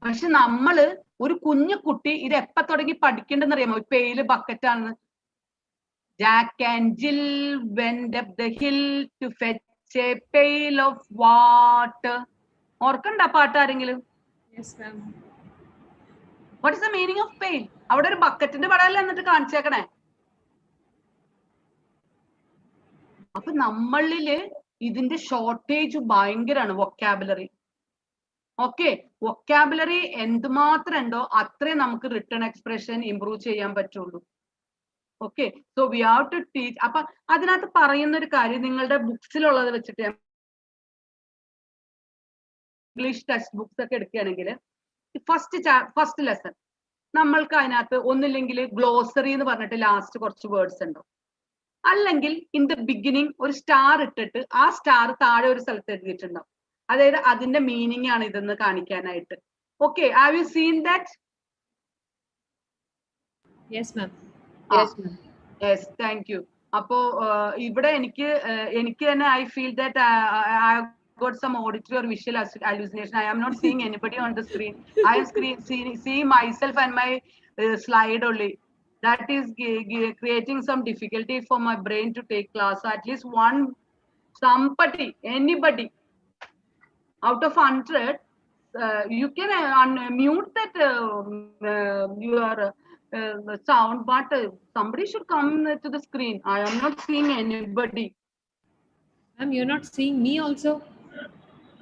പക്ഷെ നമ്മള് ഒരു കുഞ്ഞു കുട്ടി ഇത് എപ്പ തുടങ്ങി പഠിക്കേണ്ടെന്ന് അറിയാമോ? പെയില് ബക്കറ്റാണെന്ന്. Jack and Jill went up the hill to fetch a pail of water. ഓർക്കണ്ട പാട്ട് ആരെങ്കിലും? What is the meaning of pail? അവിടെ ഒരു ബക്കറ്റിന്റെ പടമല്ല എന്നിട്ട് കാണിച്ചേക്കണേ. അപ്പൊ നമ്മളില് ഇതിന്റെ ഷോർട്ടേജ് ഭയങ്കരാണ് വൊക്കാബുലറി. ഓക്കെ, വൊക്കാബുലറി എന്തുമാത്രം ഉണ്ടോ അത്രയും നമുക്ക് റിട്ടൺ എക്സ്പ്രഷൻ ഇംപ്രൂവ് ചെയ്യാൻ പറ്റുള്ളൂ. Okay, so we have to teach. അപ്പൊ അതിനകത്ത് പറയുന്ന ഒരു കാര്യം, നിങ്ങളുടെ ബുക്സിലുള്ളത് വെച്ചിട്ട് ഇംഗ്ലീഷ് ടെക്സ്റ്റ് ബുക്സ് ഒക്കെ എടുക്കുകയാണെങ്കിൽ ഫസ്റ്റ് ലെസൺ നമ്മൾക്ക് അതിനകത്ത് ഒന്നില്ലെങ്കിൽ ഗ്ലോസറി എന്ന് പറഞ്ഞിട്ട് ലാസ്റ്റ് കുറച്ച് വേർഡ്സ് ഉണ്ടാവും. അല്ലെങ്കിൽ ഇൻ ദ ബിഗിനിങ് ഒരു സ്റ്റാർ ഇട്ടിട്ട് ആ സ്റ്റാർ താഴെ ഒരു സ്ഥലത്ത് എഴുതിയിട്ടുണ്ടാവും. അതായത് അതിന്റെ മീനിങ് ആണ് ഇതെന്ന് കാണിക്കാനായിട്ട്. Okay, have you seen that? Yes, ma'am. Yes, thank you. അപ്പോ ഇവിടെ എനിക്ക് തന്നെ I feel that I got some auditory or visual hallucination. I am not seeing anybody on the screen. I am seeing myself and my slide only. That is creating some difficulty for my brain to take class. So at least anybody out of 100, you can unmute that your sound, but somebody should come to the screen. I am not seeing anybody. Ma'am, you're not seeing me also.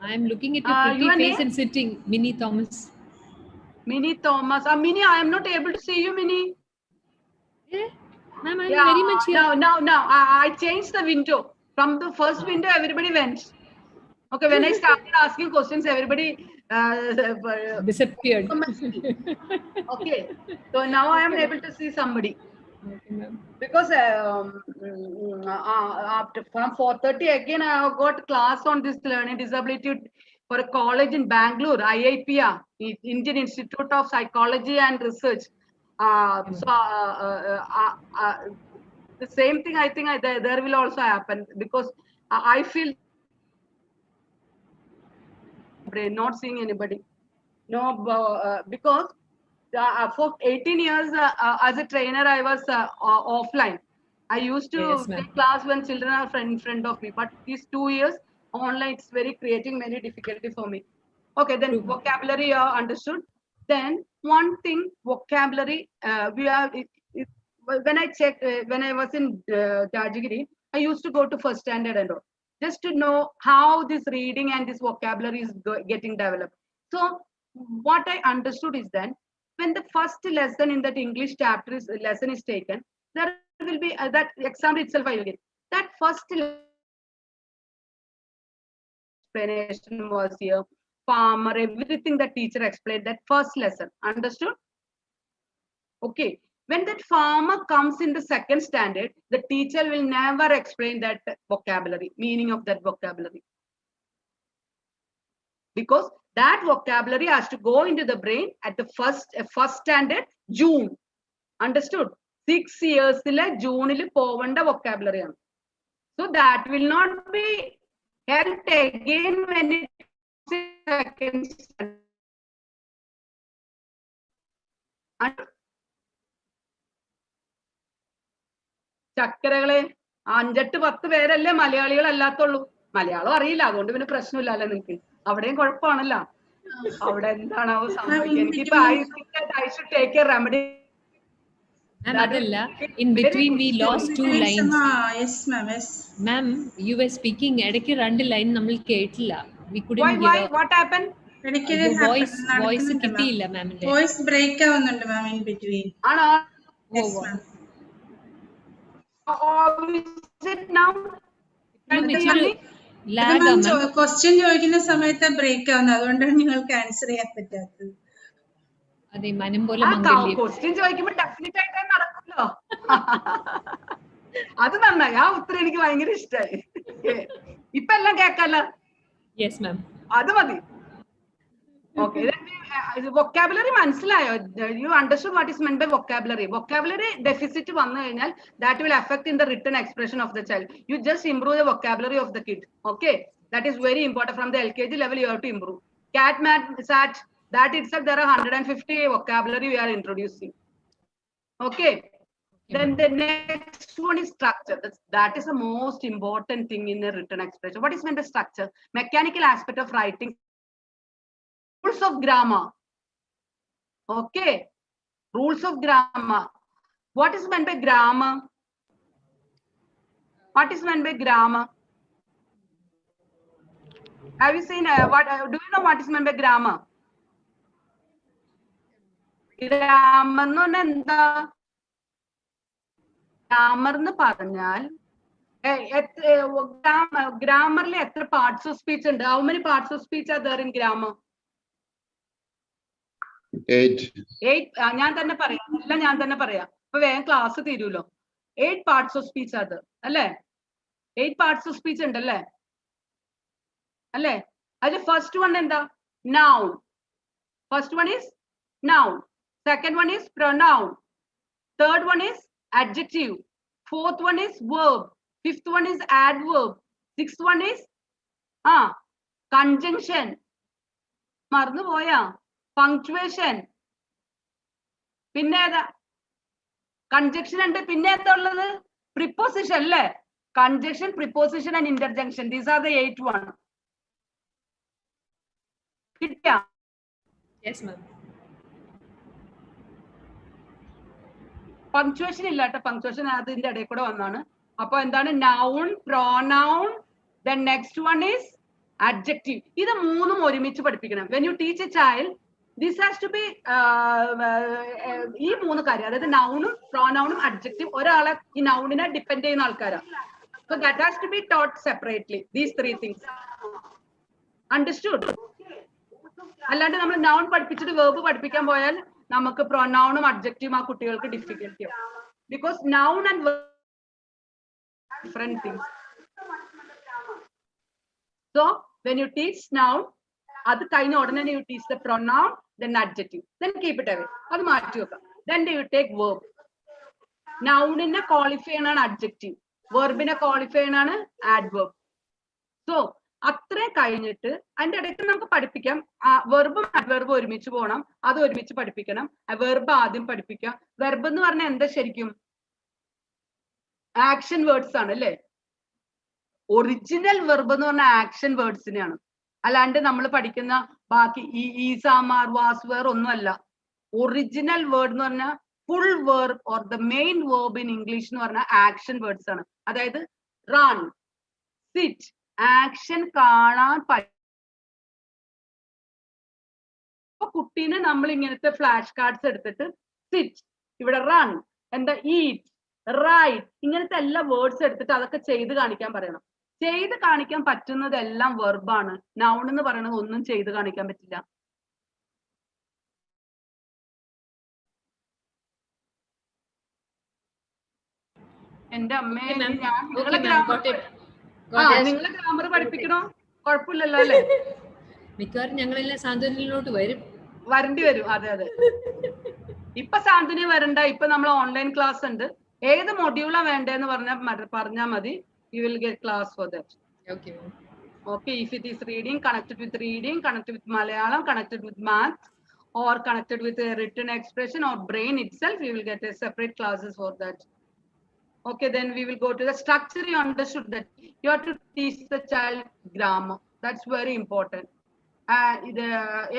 I am looking at your pretty your face name? and sitting. Minnie Thomas. Minnie Thomas. Minnie, I am not able to see you, Minnie. Yeah, ma'am, I'm very much here. Now, I changed the window. From the first window, everybody went. Okay, when I started asking questions, everybody Disappeared. Okay, so now I am able to see somebody. Okay, ma'am. Because after from 4:30 again, I have got class on this learning disability for a college in Bangalore, IIPA, Indian Institute of Psychology and Research. The same thing I think there will also happen, because I feel not seeing anybody. No, because for 18 years as a trainer, I was offline. I used to Yes, take ma'am. class when children are in front of me, but these 2 years online, it's creating many difficulty for me. Okay, then True. vocabulary understood. Then one thing, vocabulary, when I checked, when I was in Tajigiri, I used to go to first standard and all, just to know how this reading and this vocabulary is getting developed. So what I understood is then, when the first lesson in that English chapter lesson is taken, there will be that example itself I will get. That first explanation was here, farmer, everything the teacher explained, that first lesson, understood? Okay, when that farmer comes in the second standard, the teacher will never explain that vocabulary, meaning of that vocabulary, because that vocabulary has to go into the brain at the first standard, June. Understood? 6 years June povanda vocabulary. So that will not be helped again when it is second standard. ചക്കരകളെ 5-10 പേരല്ലേ മലയാളികൾ അല്ലാത്തുള്ളൂ. മലയാളം അറിയില്ല, അതുകൊണ്ട് പിന്നെ പ്രശ്നമില്ലല്ലോ നിങ്ങൾക്ക്. അവിടെയും കുഴപ്പമാണല്ലോ. അവിടെ എന്താണാവോ സംഭവിക്കുക? എനിക്കിപ്പോ I should take a remedy. Ma'am, adalla, in between we lost 2 lines. Yes, ma'am. Yes. Ma'am, you were speaking. ഇടയ്ക്ക് 2 ലൈൻ നമ്മൾ കേട്ടില്ല. We couldn't Why? hear. What happened? Your voice കിട്ടിയില്ല മാമിന്റെ. Voice break ആവുന്നുണ്ട് മാം in between. ആണോ? Yes, ma'am. Is it now? Question ചോദിക്കുന്ന സമയത്ത് break ആവുന്നത്, അതുകൊണ്ടാണ് നിങ്ങൾക്ക് ആൻസർ ചെയ്യാൻ പറ്റാത്തത്. അതെ, മനം പോലെ മംഗല്യം. ക്വസ്റ്റ്യൻ ചോദിക്കുമ്പോ ഡെഫിനറ്റ് ആയിട്ട് നടക്കുമല്ലോ. അത് നന്നായി, ആ ഉത്തരം എനിക്ക് ഭയങ്കര ഇഷ്ടമായി. ഇപ്പൊ എല്ലാം കേക്കാലോ. യെസ് മാം, അത് മതി. ഓക്കെ, vocabulary മനസ്സിലായോ? You understood what is meant by vocabulary. Vocabulary deficit വന്നു കഴിഞ്ഞാൽ that will affect in the written expression of the child. You just improve the vocabulary of the kid. Okay, that is very important. From the LKG level you have to improve. Cat, mat, sat, that itself there are 150 vocabulary we are introducing. Okay, then the next one is structure. That is the most important thing in a written expression. What is meant by structure? Mechanical aspect of writing. Rules of grammar. Okay, rules of grammar. What is meant by grammar? What is meant by grammar? Have you seen do you know what is meant by grammar? Grammar എന്ന് പറഞ്ഞാൽ എന്താ? Grammar എന്ന് പറഞ്ഞാൽ ഗ്രാമറിൽ എത്ര parts of speech ഉണ്ട്? How many parts of speech are there in grammar? ഞാൻ തന്നെ പറയാം, എല്ലാം ഞാൻ തന്നെ പറയാം. അപ്പൊ വേഗം ക്ലാസ് തീരുമല്ലോ. 8 പാർട്സ് ഓഫ് സ്പീച്ച് അത് അല്ലേ? 8 പാർട്സ് ഓഫ് സ്പീച്ച് ഉണ്ടല്ലേ? അല്ലേ? അതിൽ ഫസ്റ്റ് വൺ എന്താ? Noun. First one is noun. Second one is pronoun. Third one is adjective. Fourth one is verb. Fifth one is adverb. Sixth one is conjunction. മറന്നു പോയാ? Punctuation. പിന്നെ ഏതാ? Conjunction ഉണ്ട്. പിന്നെ എന്താ ഉള്ളത്? Preposition അല്ലേ? Conjunction, preposition and interjunction. These are the 8 one. കിട്ടിയാ? Yes, ma'am. പങ്ക്ച്വേഷൻ ഇല്ല കേട്ടോ. പങ്ക്ച്വേഷൻ അതിന്റെ ഇടയിൽ കൂടെ വന്നാണ്. അപ്പൊ എന്താണ്? Noun, pronoun, then next one is adjective. ഇത് മൂന്നും ഒരുമിച്ച് പഠിപ്പിക്കണം. when you teach a child, this has to be ഈ മൂന്ന് കാര്യം, അതായത് നൗണും പ്രോനൗണും അഡ്ജക്റ്റീവ്, ഒരാളെ ഈ നൗണിനെ ഡിപ്പെൻഡ് ചെയ്യുന്ന ആൾക്കാരാണ്. so that has to be taught separately, these 3 things. understood? അല്ലാണ്ട് നമ്മൾ നൗൺ പഠിപ്പിച്ചിട്ട് വേർബ് പഠിപ്പിക്കാൻ പോയാൽ നമുക്ക് പ്രൊനൗണും അഡ്ജക്റ്റീവും ആ കുട്ടികൾക്ക് ഡിഫിക്കൽട്ടി ആവും. Because noun and different things. So when you teach noun, അത് കഴിഞ്ഞ ഉടനെ you teach the pronoun, then adjective, then keep it away. അത് മാറ്റി വെക്കാം. Then you take verb. നൗണിനെ ക്വാളിഫൈ ചെയ്യണാണ് അഡ്ജക്റ്റീവ്, വെർബിനെ ക്വാളിഫൈ ചെയ്യണാണ് ആഡ്വേർബ്. സോ അത്രയും കഴിഞ്ഞിട്ട് അതിന്റെ ഇടയ്ക്ക് നമുക്ക് പഠിപ്പിക്കാം. വെർബും അഡ്വെർബും ഒരുമിച്ച് പോകണം, അത് ഒരുമിച്ച് പഠിപ്പിക്കണം. വെർബ് ആദ്യം പഠിപ്പിക്കാം. വെർബ് എന്ന് പറഞ്ഞാൽ എന്താ? ശരിക്കും ആക്ഷൻ വേർഡ്സ് ആണ് അല്ലേ? ഒറിജിനൽ വെർബ് എന്ന് പറഞ്ഞാൽ ആക്ഷൻ വേർഡ്സിനെയാണ്. അല്ലാണ്ട് നമ്മൾ പഠിക്കുന്ന ബാക്കി ഈസ്, ആർ, വാസ്, വേർ ഒന്നുമല്ല. ഒറിജിനൽ വേർഡ് എന്ന് പറഞ്ഞാൽ full verb or the main verb in English എന്ന് പറഞ്ഞാൽ ആക്ഷൻ വേർഡ്സ് ആണ്. അതായത് റൺ, സിറ്റ്, ആക്ഷൻ കാണാൻ കുട്ടീനെ നമ്മൾ ഇങ്ങനത്തെ ഫ്ലാഷ് കാർഡ്സ് എടുത്തിട്ട് സിറ്റ്, ഇവിടെ റൺ, എന്താ ഈറ്റ്, റൈറ്റ്, ഇങ്ങനത്തെ എല്ലാ വേർഡ്സ് എടുത്തിട്ട് അതൊക്കെ ചെയ്ത് കാണിക്കാൻ പറയണം. ചെയ്ത് കാണിക്കാൻ പറ്റുന്നതെല്ലാം വെർബാണ്. നൗൺ എന്ന് പറയുന്നത് ഒന്നും ചെയ്ത് കാണിക്കാൻ പറ്റില്ല. എന്റെ അമ്മേ, ഞാൻ നിങ്ങളെ ഗ്രാമർ പഠിപ്പിക്കണോ? കുഴപ്പമില്ലല്ലോ അല്ലേ? മിക്കവാറും ഞങ്ങളെല്ലാം സാന്ത്വനിലോട്ട് വരേണ്ടി വരും. അതെ അതെ. ഇപ്പൊ സാന്ത്വനി വരണ്ട. ഇപ്പൊ നമ്മൾ ഓൺലൈൻ ക്ലാസ് ഉണ്ട്. ഏത് മൊഡ്യൂളാ വേണ്ടതെന്ന് പറഞ്ഞാൽ മതി. You will get class for that. Okay. Okay. If it is reading, connected with reading, connected with Malayalam, connected with math, or connected with a written expression or brain itself, you will get a separate classes for that. Okay, then we will go to the structure. You understood that you have to teach the child grammar. That's very important. ഇത്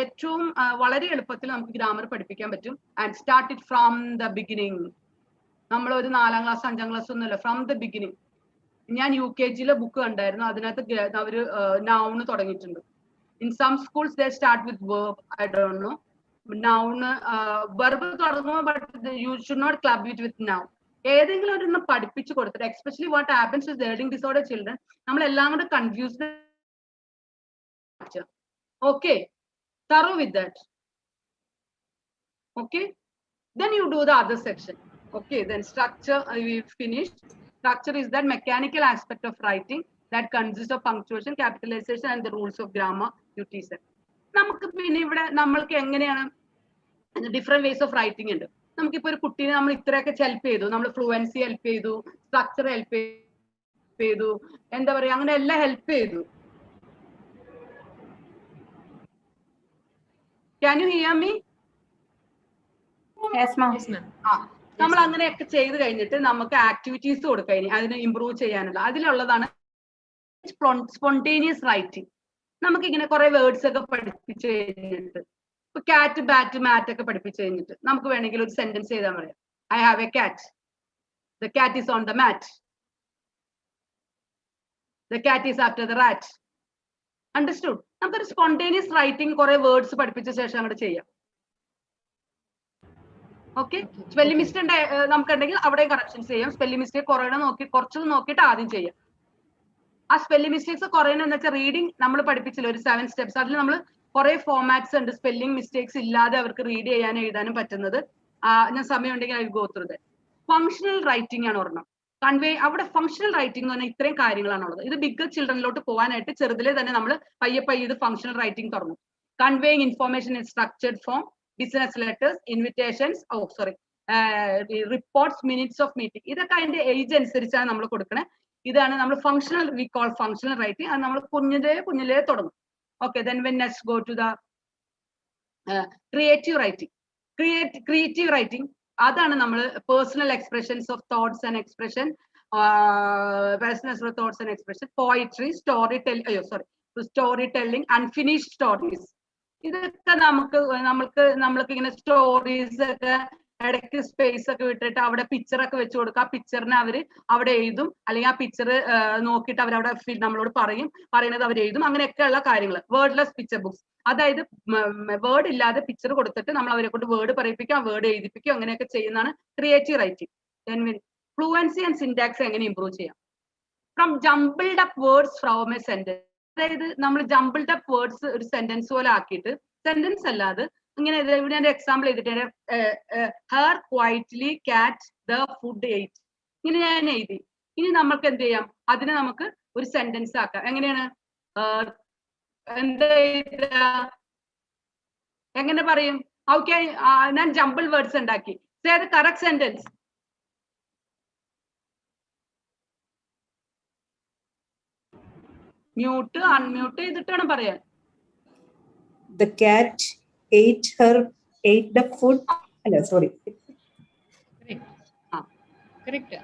ഏറ്റവും വളരെ എളുപ്പത്തിൽ നമുക്ക് grammar പഠിപ്പിക്കാൻ പറ്റും. And start it from the beginning. നമ്മൾ ഒരു 4ാം ക്ലാസ് 5ാം ക്ലാസ് ഒന്നുമില്ല, ഫ്രം ദ ബിഗിനിങ്. ഞാൻ UKG ബുക്ക് കണ്ടായിരുന്നു, അതിനകത്ത് അവര് നൗണ് തുടങ്ങിയിട്ടുണ്ട്. In some schools they start with verb. I don't know. Noun verb തുടങ്ങുമ്പോൾ but you should not club it with noun. ഏതെങ്കിലും ഒരെണ്ണം പഠിപ്പിച്ചു കൊടുത്തിട്ട്, especially what happens with learning disorder children, നമ്മൾ എല്ലാം കൂടെ confused. Okay, thorough with that. Okay, then you do the other section. Okay, then structure we finished. Structure is that mechanical aspect of writing that consists of punctuation, capitalization and the rules of grammar you teach them. നമുക്ക് പിന്നെ ഇവിടെ നമ്മൾക്ക് എങ്ങനെയാണ് different ways of writing ഉണ്ട്. നമുക്കിപ്പോ ഒരു കുട്ടീനെ നമ്മൾ ഇത്രയൊക്കെ ഹെൽപ്പ് ചെയ്തു, നമ്മൾ ഫ്ലുവൻസി ഹെൽപ്പ് ചെയ്തു, സ്ട്രക്ചർ ഹെൽപ്പ് ചെയ്തു, എന്താ പറയാ, അങ്ങനെ എല്ലാം ഹെൽപ്പ് ചെയ്തു. Can you hear me? Yes, ma'am. നമ്മൾ അങ്ങനെയൊക്കെ ചെയ്ത് കഴിഞ്ഞിട്ട് നമുക്ക് ആക്ടിവിറ്റീസ് കൊടുക്കാം. ഇനി അതിനെ ഇംപ്രൂവ് ചെയ്യാനുള്ള അതിലുള്ളതാണ് സ്പോണ്ടേനിയസ് റൈറ്റിംഗ്. നമുക്ക് ഇങ്ങനെ കുറെ വേർഡ്സ് ഒക്കെ പഠിപ്പിച്ചു കഴിഞ്ഞിട്ട്, ഇപ്പൊ കാറ്റ്, ബാറ്റ്, മാറ്റ് ഒക്കെ പഠിപ്പിച്ചു കഴിഞ്ഞിട്ട് നമുക്ക് വേണമെങ്കിൽ ഒരു സെന്റൻസ് ചെയ്താൽ പറയാം. I have a cat. The cat is on the mat. The cat is after the rat. Understood? നമുക്കൊരു സ്പോണ്ടേനിയസ് റൈറ്റിംഗ് കുറെ വേർഡ്സ് പഠിപ്പിച്ച ശേഷം അങ്ങോട്ട് ചെയ്യാം. ഓക്കെ, സ്പെല്ലിംഗ് മിസ്റ്റേക്ക് നമുക്കുണ്ടെങ്കിൽ അവിടെ കറക്ഷൻസ് ചെയ്യാം. സ്പെല്ലിംഗ് മിസ്റ്റേക്ക് കുറച്ചത് നോക്കിയിട്ട് ആദ്യം ചെയ്യാം. ആ സ്പെല്ലിംഗ് മിസ്റ്റേക്സ് കുറയുന്നതെന്ന് വെച്ചാൽ റീഡിംഗ് നമ്മൾ പഠിപ്പിച്ചില്ല ഒരു 7 steps. അതിൽ നമ്മൾ കുറെ ഫോമാറ്റ്സ് ഉണ്ട്, സ്പെല്ലിംഗ് മിസ്റ്റേക്സ് ഇല്ലാതെ അവർക്ക് റീഡ് ചെയ്യാനും എഴുതാനും പറ്റുന്നത്. ഞാൻ സമയം ഉണ്ടെങ്കിൽ I go through that. Functional writing ആണ് ഒരെണ്ണം. കൺവേ അവിടെ ഫങ്ഷണൽ റൈറ്റിംഗ് എന്ന് പറഞ്ഞാൽ ഇത്രയും കാര്യങ്ങളാണുള്ളത്. ഇത് ബിഗ് ചിൽഡ്രനിലോട്ട് പോകാനായിട്ട് ചെറുതിലെ തന്നെ നമ്മൾ പയ്യെ ഇത് ഫങ്ഷണൽ റൈറ്റിംഗ് തുറന്നു. Conveying information in structured form, business letters, invitations, reports, minutes of meeting, ഇതൊക്കെ അതിന്റെ ഏജ് അനുസരിച്ചാണ് നമ്മൾ കൊടുക്കണേ. ഇതാണ് നമ്മൾ functional, we call functional writing. അത് നമ്മൾ കുഞ്ഞിലേ തുടങ്ങും. Okay, then when next go to the creative writing. Creative writing, അതാണ് നമ്മൾ personal expressions of thoughts and expression, personal thoughts and expression, poetry, story telling, unfinished stories. ഇതൊക്കെ നമ്മൾക്ക് ഇങ്ങനെ stories ഒക്കെ ഇടയ്ക്ക് സ്പേസ് ഒക്കെ വിട്ടിട്ട് അവിടെ പിക്ചറൊക്കെ വെച്ച് കൊടുക്കുക. ആ പിക്ചറിനെ അവര് അവിടെ എഴുതും, അല്ലെങ്കിൽ ആ പിക്ചർ നോക്കിയിട്ട് അവരവിടെ നമ്മളോട് പറയുന്നത് അവർ എഴുതും. അങ്ങനെയൊക്കെയുള്ള കാര്യങ്ങൾ. വേർഡ്ലെസ് പിക്ചർ ബുക്സ്, അതായത് വേർഡ് ഇല്ലാതെ പിക്ചർ കൊടുത്തിട്ട് നമ്മൾ അവരെ കൊണ്ട് വേർഡ് പറയിപ്പിക്കും, വേർഡ് എഴുതിപ്പിക്കും, അങ്ങനെയൊക്കെ ചെയ്യുന്നതാണ് creative writing. Fluency and syntax എങ്ങനെ ഇംപ്രൂവ് ചെയ്യാം? From jumbled up words from A sentence. അതായത് നമ്മൾ ജംബിൾഡ് അപ്പ് വേർഡ്സ് ഒരു സെന്റൻസ് പോലെ ആക്കിയിട്ട്, സെന്റൻസ് അല്ലാതെ ഇങ്ങനെ ഇവിടെ ഒരു എക്സാമ്പിൾ ചെയ്തിട്ട് ഹെർ ക്വൈറ്റ്ലി കാറ്റ് ദ ഫുഡ് എയ്റ്റ്, ഇങ്ങനെ ഞാൻ എഴുതി. ഇനി നമുക്ക് എന്ത് ചെയ്യാം? അതിനെ നമുക്ക് ഒരു സെന്റൻസ് ആക്കാം. എങ്ങനെയാണ്? എന്താ എങ്ങനെ പറയും? ഓക്കെ, ഞാൻ ജംബിൾ വേർഡ്സ് ഉണ്ടാക്കി. Say the correct sentence. Mute unmute ചെയ്തിട്ടാണ് പറയാൻ. The cat ate the food. അല്ല, സോറി. കറക്റ്റ്.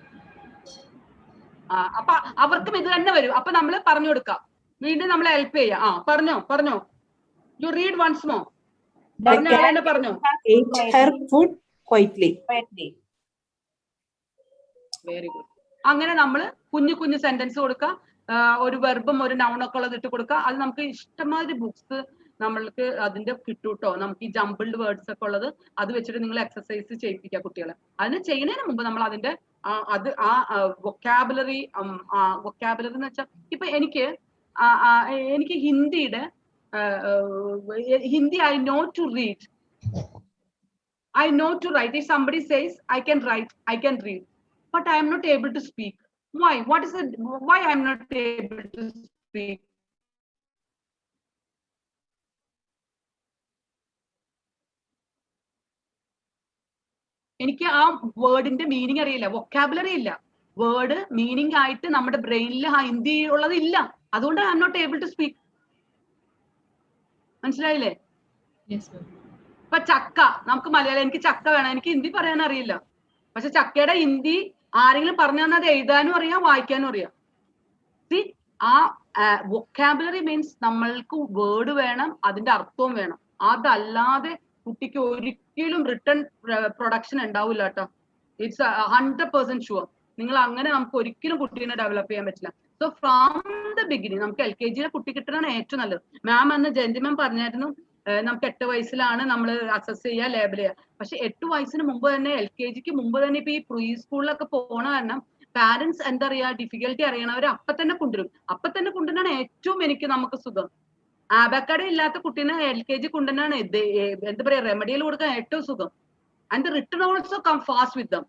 അപ്പൊ അവർക്കും ഇത് തന്നെ വരും. അപ്പൊ നമ്മൾ പറഞ്ഞു കൊടുക്കാം, വീണ്ടും നമ്മൾ ഹെൽപ്പ് ചെയ്യാം. പറഞ്ഞോ. You read once more. പറഞ്ഞോ. Ate her food quietly. Very good. അങ്ങനെ നമ്മൾ കുഞ്ഞു സെന്റൻസ് കൊടുക്കുക. ഒരു വെർബും ഒരു നൗണൊക്കെ ഉള്ളത് ഇട്ട് കൊടുക്കുക. അത് നമുക്ക് ഇഷ്ടമാതിരി ബുക്സ് നമ്മൾക്ക് അതിന്റെ കിട്ടൂട്ടോ. നമുക്ക് ഈ ജംബിൾഡ് വേർഡ്സ് ഒക്കെ ഉള്ളത് അത് വെച്ചിട്ട് നിങ്ങൾ എക്സസൈസ് ചെയ്യിപ്പിക്കുക കുട്ടികളെ. അതിന് ചെയ്യുന്നതിന് മുമ്പ് നമ്മൾ അതിന്റെ വൊക്കാബുലറി എന്ന് വെച്ചാൽ, ഇപ്പൊ എനിക്ക് ഹിന്ദിയുടെ Hindi I know to read, I know to write. If somebody says I can write, I can read, but I am not able to speak. Why? What is it? Why I am not able to speak? എനിക്ക് ആ വേർഡിന്റെ meaning അറിയില്ല, vocabulary ഇല്ല. Word meaning ആയിട്ട് നമ്മുടെ ബ്രെയിനിൽ ഹിന്ദി ഉള്ളത് ഇല്ല. അതുകൊണ്ട് I am not able to speak. മനസ്സിലായില്ലേ? ഇപ്പൊ ചക്ക, നമുക്ക് മലയാളം, എനിക്ക് ചക്ക വേണം, എനിക്ക് ഹിന്ദി പറയാൻ അറിയില്ല. പക്ഷെ ചക്കയുടെ ഹിന്ദി ആരെങ്കിലും പറഞ്ഞു തന്നാൽ അത് എഴുതാനും അറിയാം, വായിക്കാനും അറിയാം. ആ വൊക്കാബുലറി മീൻസ് നമ്മൾക്ക് വേർഡ് വേണം, അതിന്റെ അർത്ഥവും വേണം. അതല്ലാതെ കുട്ടിക്ക് ഒരിക്കലും റിട്ടേൺ പ്രൊഡക്ഷൻ ഉണ്ടാവില്ല കേട്ടോ. It's 100% sure. നിങ്ങൾ അങ്ങനെ നമുക്ക് ഒരിക്കലും കുട്ടീനെ ഡെവലപ്പ് ചെയ്യാൻ പറ്റില്ല. സോ ഫ്രോം ദ ബിഗിനിങ് നമുക്ക് LKG കുട്ടി കിട്ടണതാണ് ഏറ്റവും നല്ലത്. മാം അന്ന് ജയന്തി മാം പറഞ്ഞായിരുന്നു, നമുക്ക് 8 വയസ്സിലാണ് നമ്മൾ അസസ് ചെയ്യുക, ലേബൽ ചെയ്യുക. പക്ഷെ 8 വയസ്സിന് മുമ്പ് തന്നെ, LKGക്ക് മുമ്പ് തന്നെ ഇപ്പൊ ഈ പ്രീ സ്കൂളിലൊക്കെ പോകണ കാരണം പാരന്റ്സ് എന്താ പറയാ, ഡിഫിക്കൽട്ടി അറിയണവരെ അപ്പൊ തന്നെ കൊണ്ടുവരാണ് ഏറ്റവും നമുക്ക് സുഖം. ആബാക്കട ഇല്ലാത്ത കുട്ടീനെ LKG കൊണ്ടുവരാണ് എന്താ പറയാ റെമഡിയിൽ കൊടുക്കാൻ ഏറ്റവും സുഖം. And the return also come fast with them.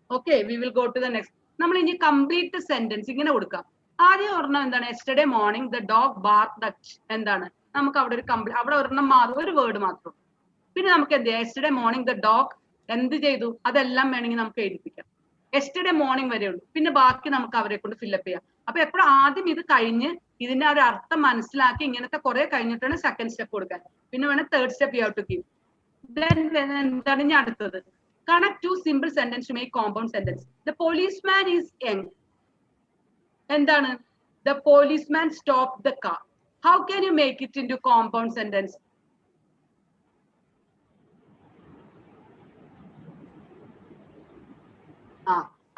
Okay, we will go to the next. നമ്മൾ ഇനി കംപ്ലീറ്റ് സെന്റൻസ് ഇങ്ങനെ കൊടുക്കാം. ആദ്യം ഒരെണ്ണം എന്താണ്? Yesterday morning the dog bark that. എന്താണ്? നമുക്ക് അവിടെ അവിടെ ഒരെണ്ണം ഒരു വേർഡ് മാത്രം. പിന്നെ നമുക്ക് എന്ത് ചെയ്യാം? യെസ്റ്റർഡേ മോർണിംഗ് ദ ഡോഗ് എന്ത് ചെയ്തു? അതെല്ലാം വേണമെങ്കിൽ നമുക്ക് എഴുതിപ്പിക്കാം. യെസ്റ്റർഡേ മോർണിംഗ് വരെ ഉള്ളൂ. പിന്നെ ബാക്കി നമുക്ക് അവരെ കൊണ്ട് ഫില്ലപ്പ് ചെയ്യാം. അപ്പൊ എപ്പോഴും ആദ്യം ഇത് കഴിഞ്ഞ് ഇതിന്റെ ഒരു അർത്ഥം മനസ്സിലാക്കി ഇങ്ങനത്തെ കുറെ കഴിഞ്ഞിട്ടാണ് സെക്കൻഡ് സ്റ്റെപ്പ് കൊടുക്കാൻ. പിന്നെ വേണം third step you have to give. എന്താണ് ഇനി അടുത്തത്? Connect two simple sentence to make compound sentence. The policeman is young. എന്താണ്? The policeman stop the car. How can you make it into compound sentence?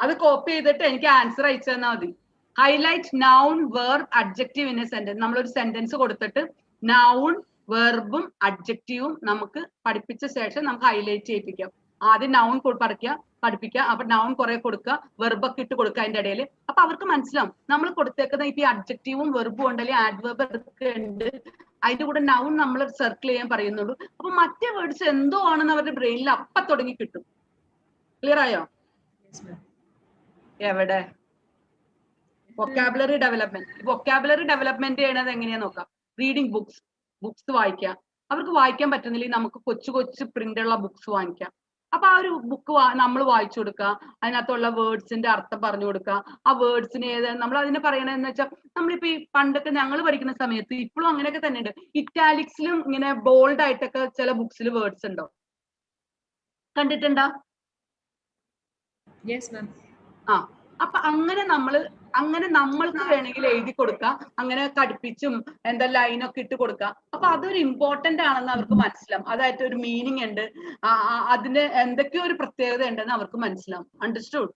അത് copy ചെയ്തിട്ട് എനിക്ക് answer അയച്ചു തന്നാൽ മതി. Highlight noun verb adjective in a sentence. നമ്മളൊരു sentence കൊടുത്തിട്ട് noun വെർബും അഡ്ജക്റ്റീവും നമുക്ക് പഠിപ്പിച്ച ശേഷം നമുക്ക് ഹൈലൈറ്റ് ചെയ്യിപ്പിക്കാം. ആദ്യം നൗൺ പഠിപ്പിക്കുക. അപ്പൊ നൗൺ കുറെ കൊടുക്കുക, വെർബൊക്കെ ഇട്ട് കൊടുക്കുക അതിന്റെ ഇടയിൽ. അപ്പൊ അവർക്ക് മനസ്സിലാവും നമ്മൾ കൊടുത്തേക്കുന്ന ഇപ്പൊ അഡ്ജക്റ്റീവും വെർബും ഉണ്ടല്ലേ, ആഡ്വർബ് ഒക്കെ ഉണ്ട്, അതിന്റെ കൂടെ നൗൺ നമ്മൾ സർക്കിൾ ചെയ്യാൻ പറയുന്നുള്ളൂ. അപ്പൊ മറ്റേ വേർഡ്സ് എന്തോ ആണെന്ന് അവരുടെ ബ്രെയിനിൽ അപ്പൊ തുടങ്ങി കിട്ടും. ക്ലിയർ ആയോ? എവിടെ വൊക്കാബുലറി ഡെവലപ്മെന്റ് ചെയ്യണത് എങ്ങനെയാ നോക്കാം. റീഡിങ് ബുക്സ് വായിക്കാം. അവർക്ക് വായിക്കാൻ പറ്റുന്നില്ലെങ്കിൽ നമുക്ക് കൊച്ചു പ്രിന്റ് ഉള്ള ബുക്സ് വാങ്ങിക്കാം. അപ്പൊ ആ ഒരു ബുക്ക് നമ്മൾ വായിച്ചു കൊടുക്കുക, അതിനകത്തുള്ള വേർഡ്സിന്റെ അർത്ഥം പറഞ്ഞു കൊടുക്കുക. ആ വേർഡ്സിന് ഏത് നമ്മൾ അതിനെ പറയണെന്ന് വെച്ചാൽ, നമ്മളിപ്പോ ഈ പണ്ടൊക്കെ ഞങ്ങൾ പഠിക്കുന്ന സമയത്ത്, ഇപ്പോഴും അങ്ങനെയൊക്കെ തന്നെ ഉണ്ട്, ഇറ്റാലിക്സിലും ഇങ്ങനെ ബോൾഡ് ആയിട്ടൊക്കെ ചില ബുക്സിൽ വേർഡ്സ് ഉണ്ടോ, കണ്ടിട്ടുണ്ടോ? ആ അപ്പൊ അങ്ങനെ നമ്മൾക്ക് വേണമെങ്കിൽ എഴുതി കൊടുക്കാം, അങ്ങനെ കടുപ്പിച്ചും എന്താ ലൈനൊക്കെ ഇട്ട് കൊടുക്കാം. അപ്പൊ അതൊരു ഇമ്പോർട്ടന്റ് ആണെന്ന് അവർക്ക് മനസ്സിലാവും. അതായത് ഒരു മീനിങ് ഉണ്ട്, അതിന് എന്തൊക്കെയോ ഒരു പ്രത്യേകത ഉണ്ടെന്ന് അവർക്ക് മനസ്സിലാവും. അണ്ടർസ്റ്റുഡ്?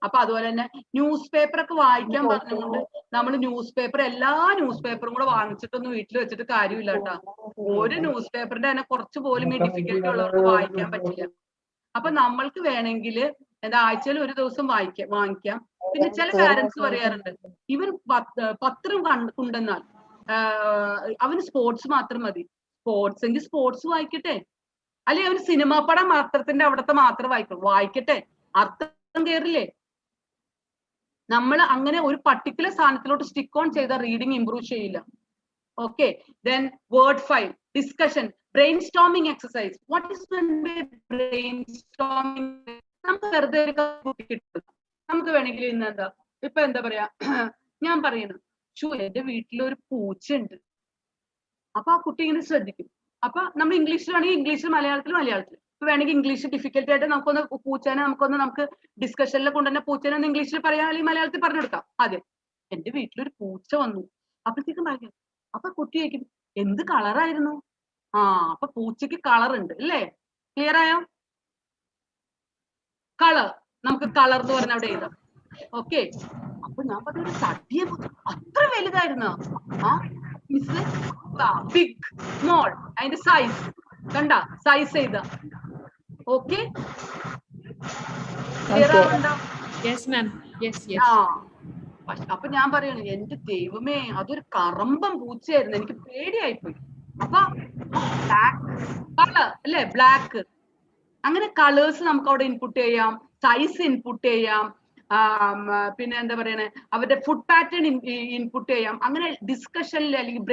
അപ്പൊ അതുപോലെ തന്നെ ന്യൂസ് പേപ്പർ ഒക്കെ വായിക്കാൻ പറഞ്ഞുകൊണ്ട് നമ്മൾ എല്ലാ ന്യൂസ് പേപ്പറും കൂടെ വാങ്ങിച്ചിട്ടൊന്നും വീട്ടിൽ വെച്ചിട്ട് കാര്യമില്ല കേട്ടോ. ഒരു ന്യൂസ് പേപ്പറിന്റെ തന്നെ കുറച്ച് പോലും ഈ ഡിഫിക്കൽറ്റി ഉള്ളവർക്ക് വായിക്കാൻ പറ്റില്ല. അപ്പൊ നമ്മൾക്ക് വേണമെങ്കിൽ ആഴ്ചയിൽ ഒരു ദിവസം വാങ്ങിക്കാം. പിന്നെ ചില പാരന്റ്സ് പറയാറുണ്ട്, ഇവൻ പത്രം കൊണ്ടുവന്നാൽ അവന് സ്പോർട്സ് മാത്രം മതി. സ്പോർട്സ് എങ്കിൽ സ്പോർട്സ് വായിക്കട്ടെ, അല്ലെ അവന് സിനിമാ പടം പത്രത്തിന്റെ അവിടത്തെ മാത്രം വായിക്കട്ടെ, അർത്ഥം കേറില്ലേ? നമ്മൾ അങ്ങനെ ഒരു പർട്ടിക്കുലർ സാധനത്തിലോട്ട് സ്റ്റിക്ക് ഓൺ ചെയ്ത റീഡിങ് ഇംപ്രൂവ് ചെയ്യില്ല. Okay, then word file, discussion, brainstorming exercise. What is brainstorming? നമുക്ക് വെറുതെ ഒരു കുട്ടി കിട്ടും. നമുക്ക് വേണമെങ്കിൽ ഇന്ന് എന്താ പറയാ, ഞാൻ പറയുന്നു, എന്റെ വീട്ടിലൊരു പൂച്ചയുണ്ട്. അപ്പൊ ആ കുട്ടി ഇങ്ങനെ ശ്രദ്ധിക്കും. അപ്പൊ നമ്മൾ ഇംഗ്ലീഷിലാണെങ്കിൽ ഇംഗ്ലീഷിൽ, മലയാളത്തിൽ ഇപ്പൊ വേണമെങ്കിൽ ഇംഗ്ലീഷ് ഡിഫിക്കൽട്ട് ആയിട്ട് നമുക്ക് ഡിസ്കഷനിൽ കൊണ്ടുതന്നെ പൂച്ചേനെ ഒന്ന് ഇംഗ്ലീഷിൽ പറയാം, അല്ലെങ്കിൽ മലയാളത്തിൽ പറഞ്ഞു കൊടുക്കാം. ആദ്യം എന്റെ വീട്ടിലൊരു പൂച്ച വന്നു. അപ്പോഴത്തേക്കും പറയാം. അപ്പൊ കുട്ടി ചോദിക്കും, എന്ത് കളറായിരുന്നു? അപ്പൊ പൂച്ചയ്ക്ക് കളർ ഉണ്ട് അല്ലേ? ക്ലിയർ ആയോ? കളർ, നമുക്ക് കളർ എന്ന് പറഞ്ഞ അവിടെ എഴുതാം. ഓക്കെ, അപ്പൊ ഞാൻ പറഞ്ഞൊരു തട്ടിയ അത്ര വലുതായിരുന്നു. മിസ് ബിഗ്, സ്മോൾ, അതിന്റെ സൈസ് കണ്ട, സൈസ് എഴുതാ. ഓക്കെ, ക്ലിയർ ആവുന്നുണ്ടോ? അപ്പൊ ഞാൻ പറയണു, എന്റെ ദൈവമേ, അതൊരു കറമ്പൻ പൂച്ചയായിരുന്നു, എനിക്ക് പേടിയായിപ്പോയി. അപ്പൊ കളർ അല്ലെ, ബ്ലാക്ക്. അങ്ങനെ കളേഴ്സ് നമുക്ക് അവിടെ ഇൻപുട്ട് ചെയ്യാം, സൈസ് ഇൻപുട്ട് ചെയ്യാം, പിന്നെ എന്താ പറയണേ, അവരുടെ ഫുഡ് പാറ്റേൺ ഇൻപുട്ട് ചെയ്യാം. അങ്ങനെ ഡിസ്കഷനിൽ, അല്ലെങ്കിൽ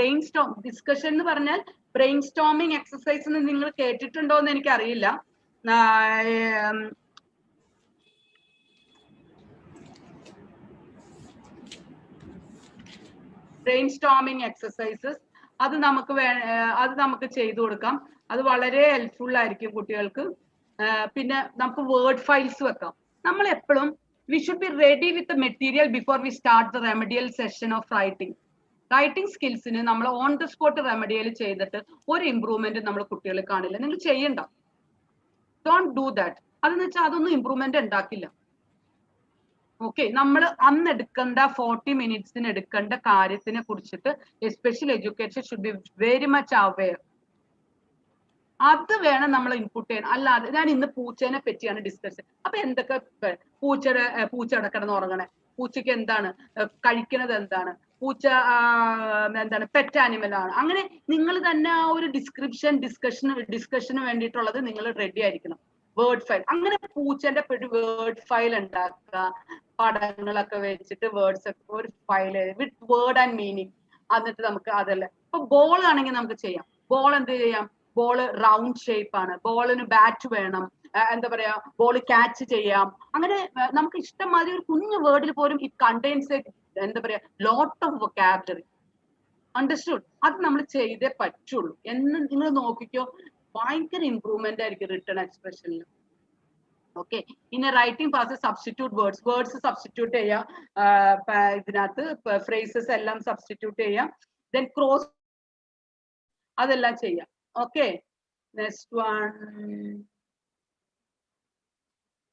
ഡിസ്കഷൻ എന്ന് പറഞ്ഞാൽ ബ്രെയിൻ സ്റ്റോമിങ് എക്സസൈസ് എന്ന് നിങ്ങൾ കേട്ടിട്ടുണ്ടോ എന്ന് എനിക്കറിയില്ല. ബ്രെയിൻ സ്റ്റോമിങ് എക്സസൈസസ് അത് നമുക്ക് ചെയ്തു കൊടുക്കാം. അത് വളരെ ഹെൽപ്ഫുൾ ആയിരിക്കും കുട്ടികൾക്ക്. പിന്നെ നമുക്ക് വേർഡ് ഫയൽസ് വെക്കാം. നമ്മൾ എപ്പോഴും we should be ready with the material before we start the remedial session of writing. Writing സ്കിൽസിന് നമ്മൾ ഓൺ ദ സ്പോട്ട് റെമഡിയൽ ചെയ്തിട്ട് ഒരു ഇമ്പ്രൂവ്മെന്റ് നമ്മൾ കുട്ടികളെ കാണില്ല. നിങ്ങൾ ചെയ്യണ്ട, ഡോണ്ട് ഡു ദാറ്റ്. അതെന്ന് വെച്ചാൽ അതൊന്നും ഇമ്പ്രൂവ്മെന്റ് ഉണ്ടാക്കില്ല. ഓക്കെ, നമ്മൾ അന്ന് എടുക്കേണ്ട 40 മിനിറ്റ്സിന് എടുക്കേണ്ട കാര്യത്തിനെ കുറിച്ചിട്ട് special education should be very much aware. അത് വേണം നമ്മൾ ഇൻപുട്ട് ചെയ്യാൻ. അല്ലാതെ ഞാൻ ഇന്ന് പൂച്ചേനെ പറ്റിയാണ് ഡിസ്കസ്. അപ്പൊ എന്തൊക്കെ പൂച്ച കിടന്ന് ഉറങ്ങണേ, പൂച്ചയ്ക്ക് എന്താണ് കഴിക്കുന്നത്, എന്താണ് പൂച്ച എന്താണ് പെറ്റ് ആനിമൽ ആണ്, അങ്ങനെ നിങ്ങൾ തന്നെ ആ ഒരു ഡിസ്കഷന് വേണ്ടിയിട്ടുള്ളത് നിങ്ങൾ റെഡി ആയിരിക്കണം. വേർഡ് ഫയൽ, അങ്ങനെ പൂച്ചന്റെ വേർഡ് ഫയൽ ഉണ്ടാക്കുക, പടങ്ങളൊക്കെ വെച്ചിട്ട് വേർഡ്സ് ഒക്കെ ഒരു file with word and meaning. എന്നിട്ട് നമുക്ക് അതല്ല, ഇപ്പൊ ബോൾ ആണെങ്കിൽ നമുക്ക് ചെയ്യാം. ബോൾ എന്ത് ചെയ്യാം, ബോൾ റൗണ്ട് ഷേപ്പ് ആണ്, ബോളിന് ബാറ്റ് വേണം, എന്താ പറയാ, ബോൾ ക്യാച്ച് ചെയ്യാം. അങ്ങനെ നമുക്ക് ഇഷ്ടംമാതിരി ഒരു കുഞ്ഞു വേർഡിൽ പോലും ഇറ്റ് കണ്ടെയ്ൻസ് എന്താ പറയാ ലോട്ട് ഓഫ് വൊക്കാബുലറി. അണ്ടർസ്റ്റുഡ്? അത് നമ്മൾ ചെയ്തേ പറ്റുള്ളൂ എന്ന് നിങ്ങൾ നോക്കിക്കോ. ഭയങ്കര ഇംപ്രൂവ്മെന്റ് ആയിരിക്കും റിട്ടേൺ എക്സ്പ്രഷനിൽ. ഓക്കെ, ഇനി writing pass substitute words substitute ചെയ്യാം, ഇതിനകത്ത് ഫ്രേസസ് എല്ലാം സബ്സ്റ്റിറ്റ്യൂട്ട് ചെയ്യാം, ദെൻ ക്രോസ് അതെല്ലാം ചെയ്യാം. Okay, next one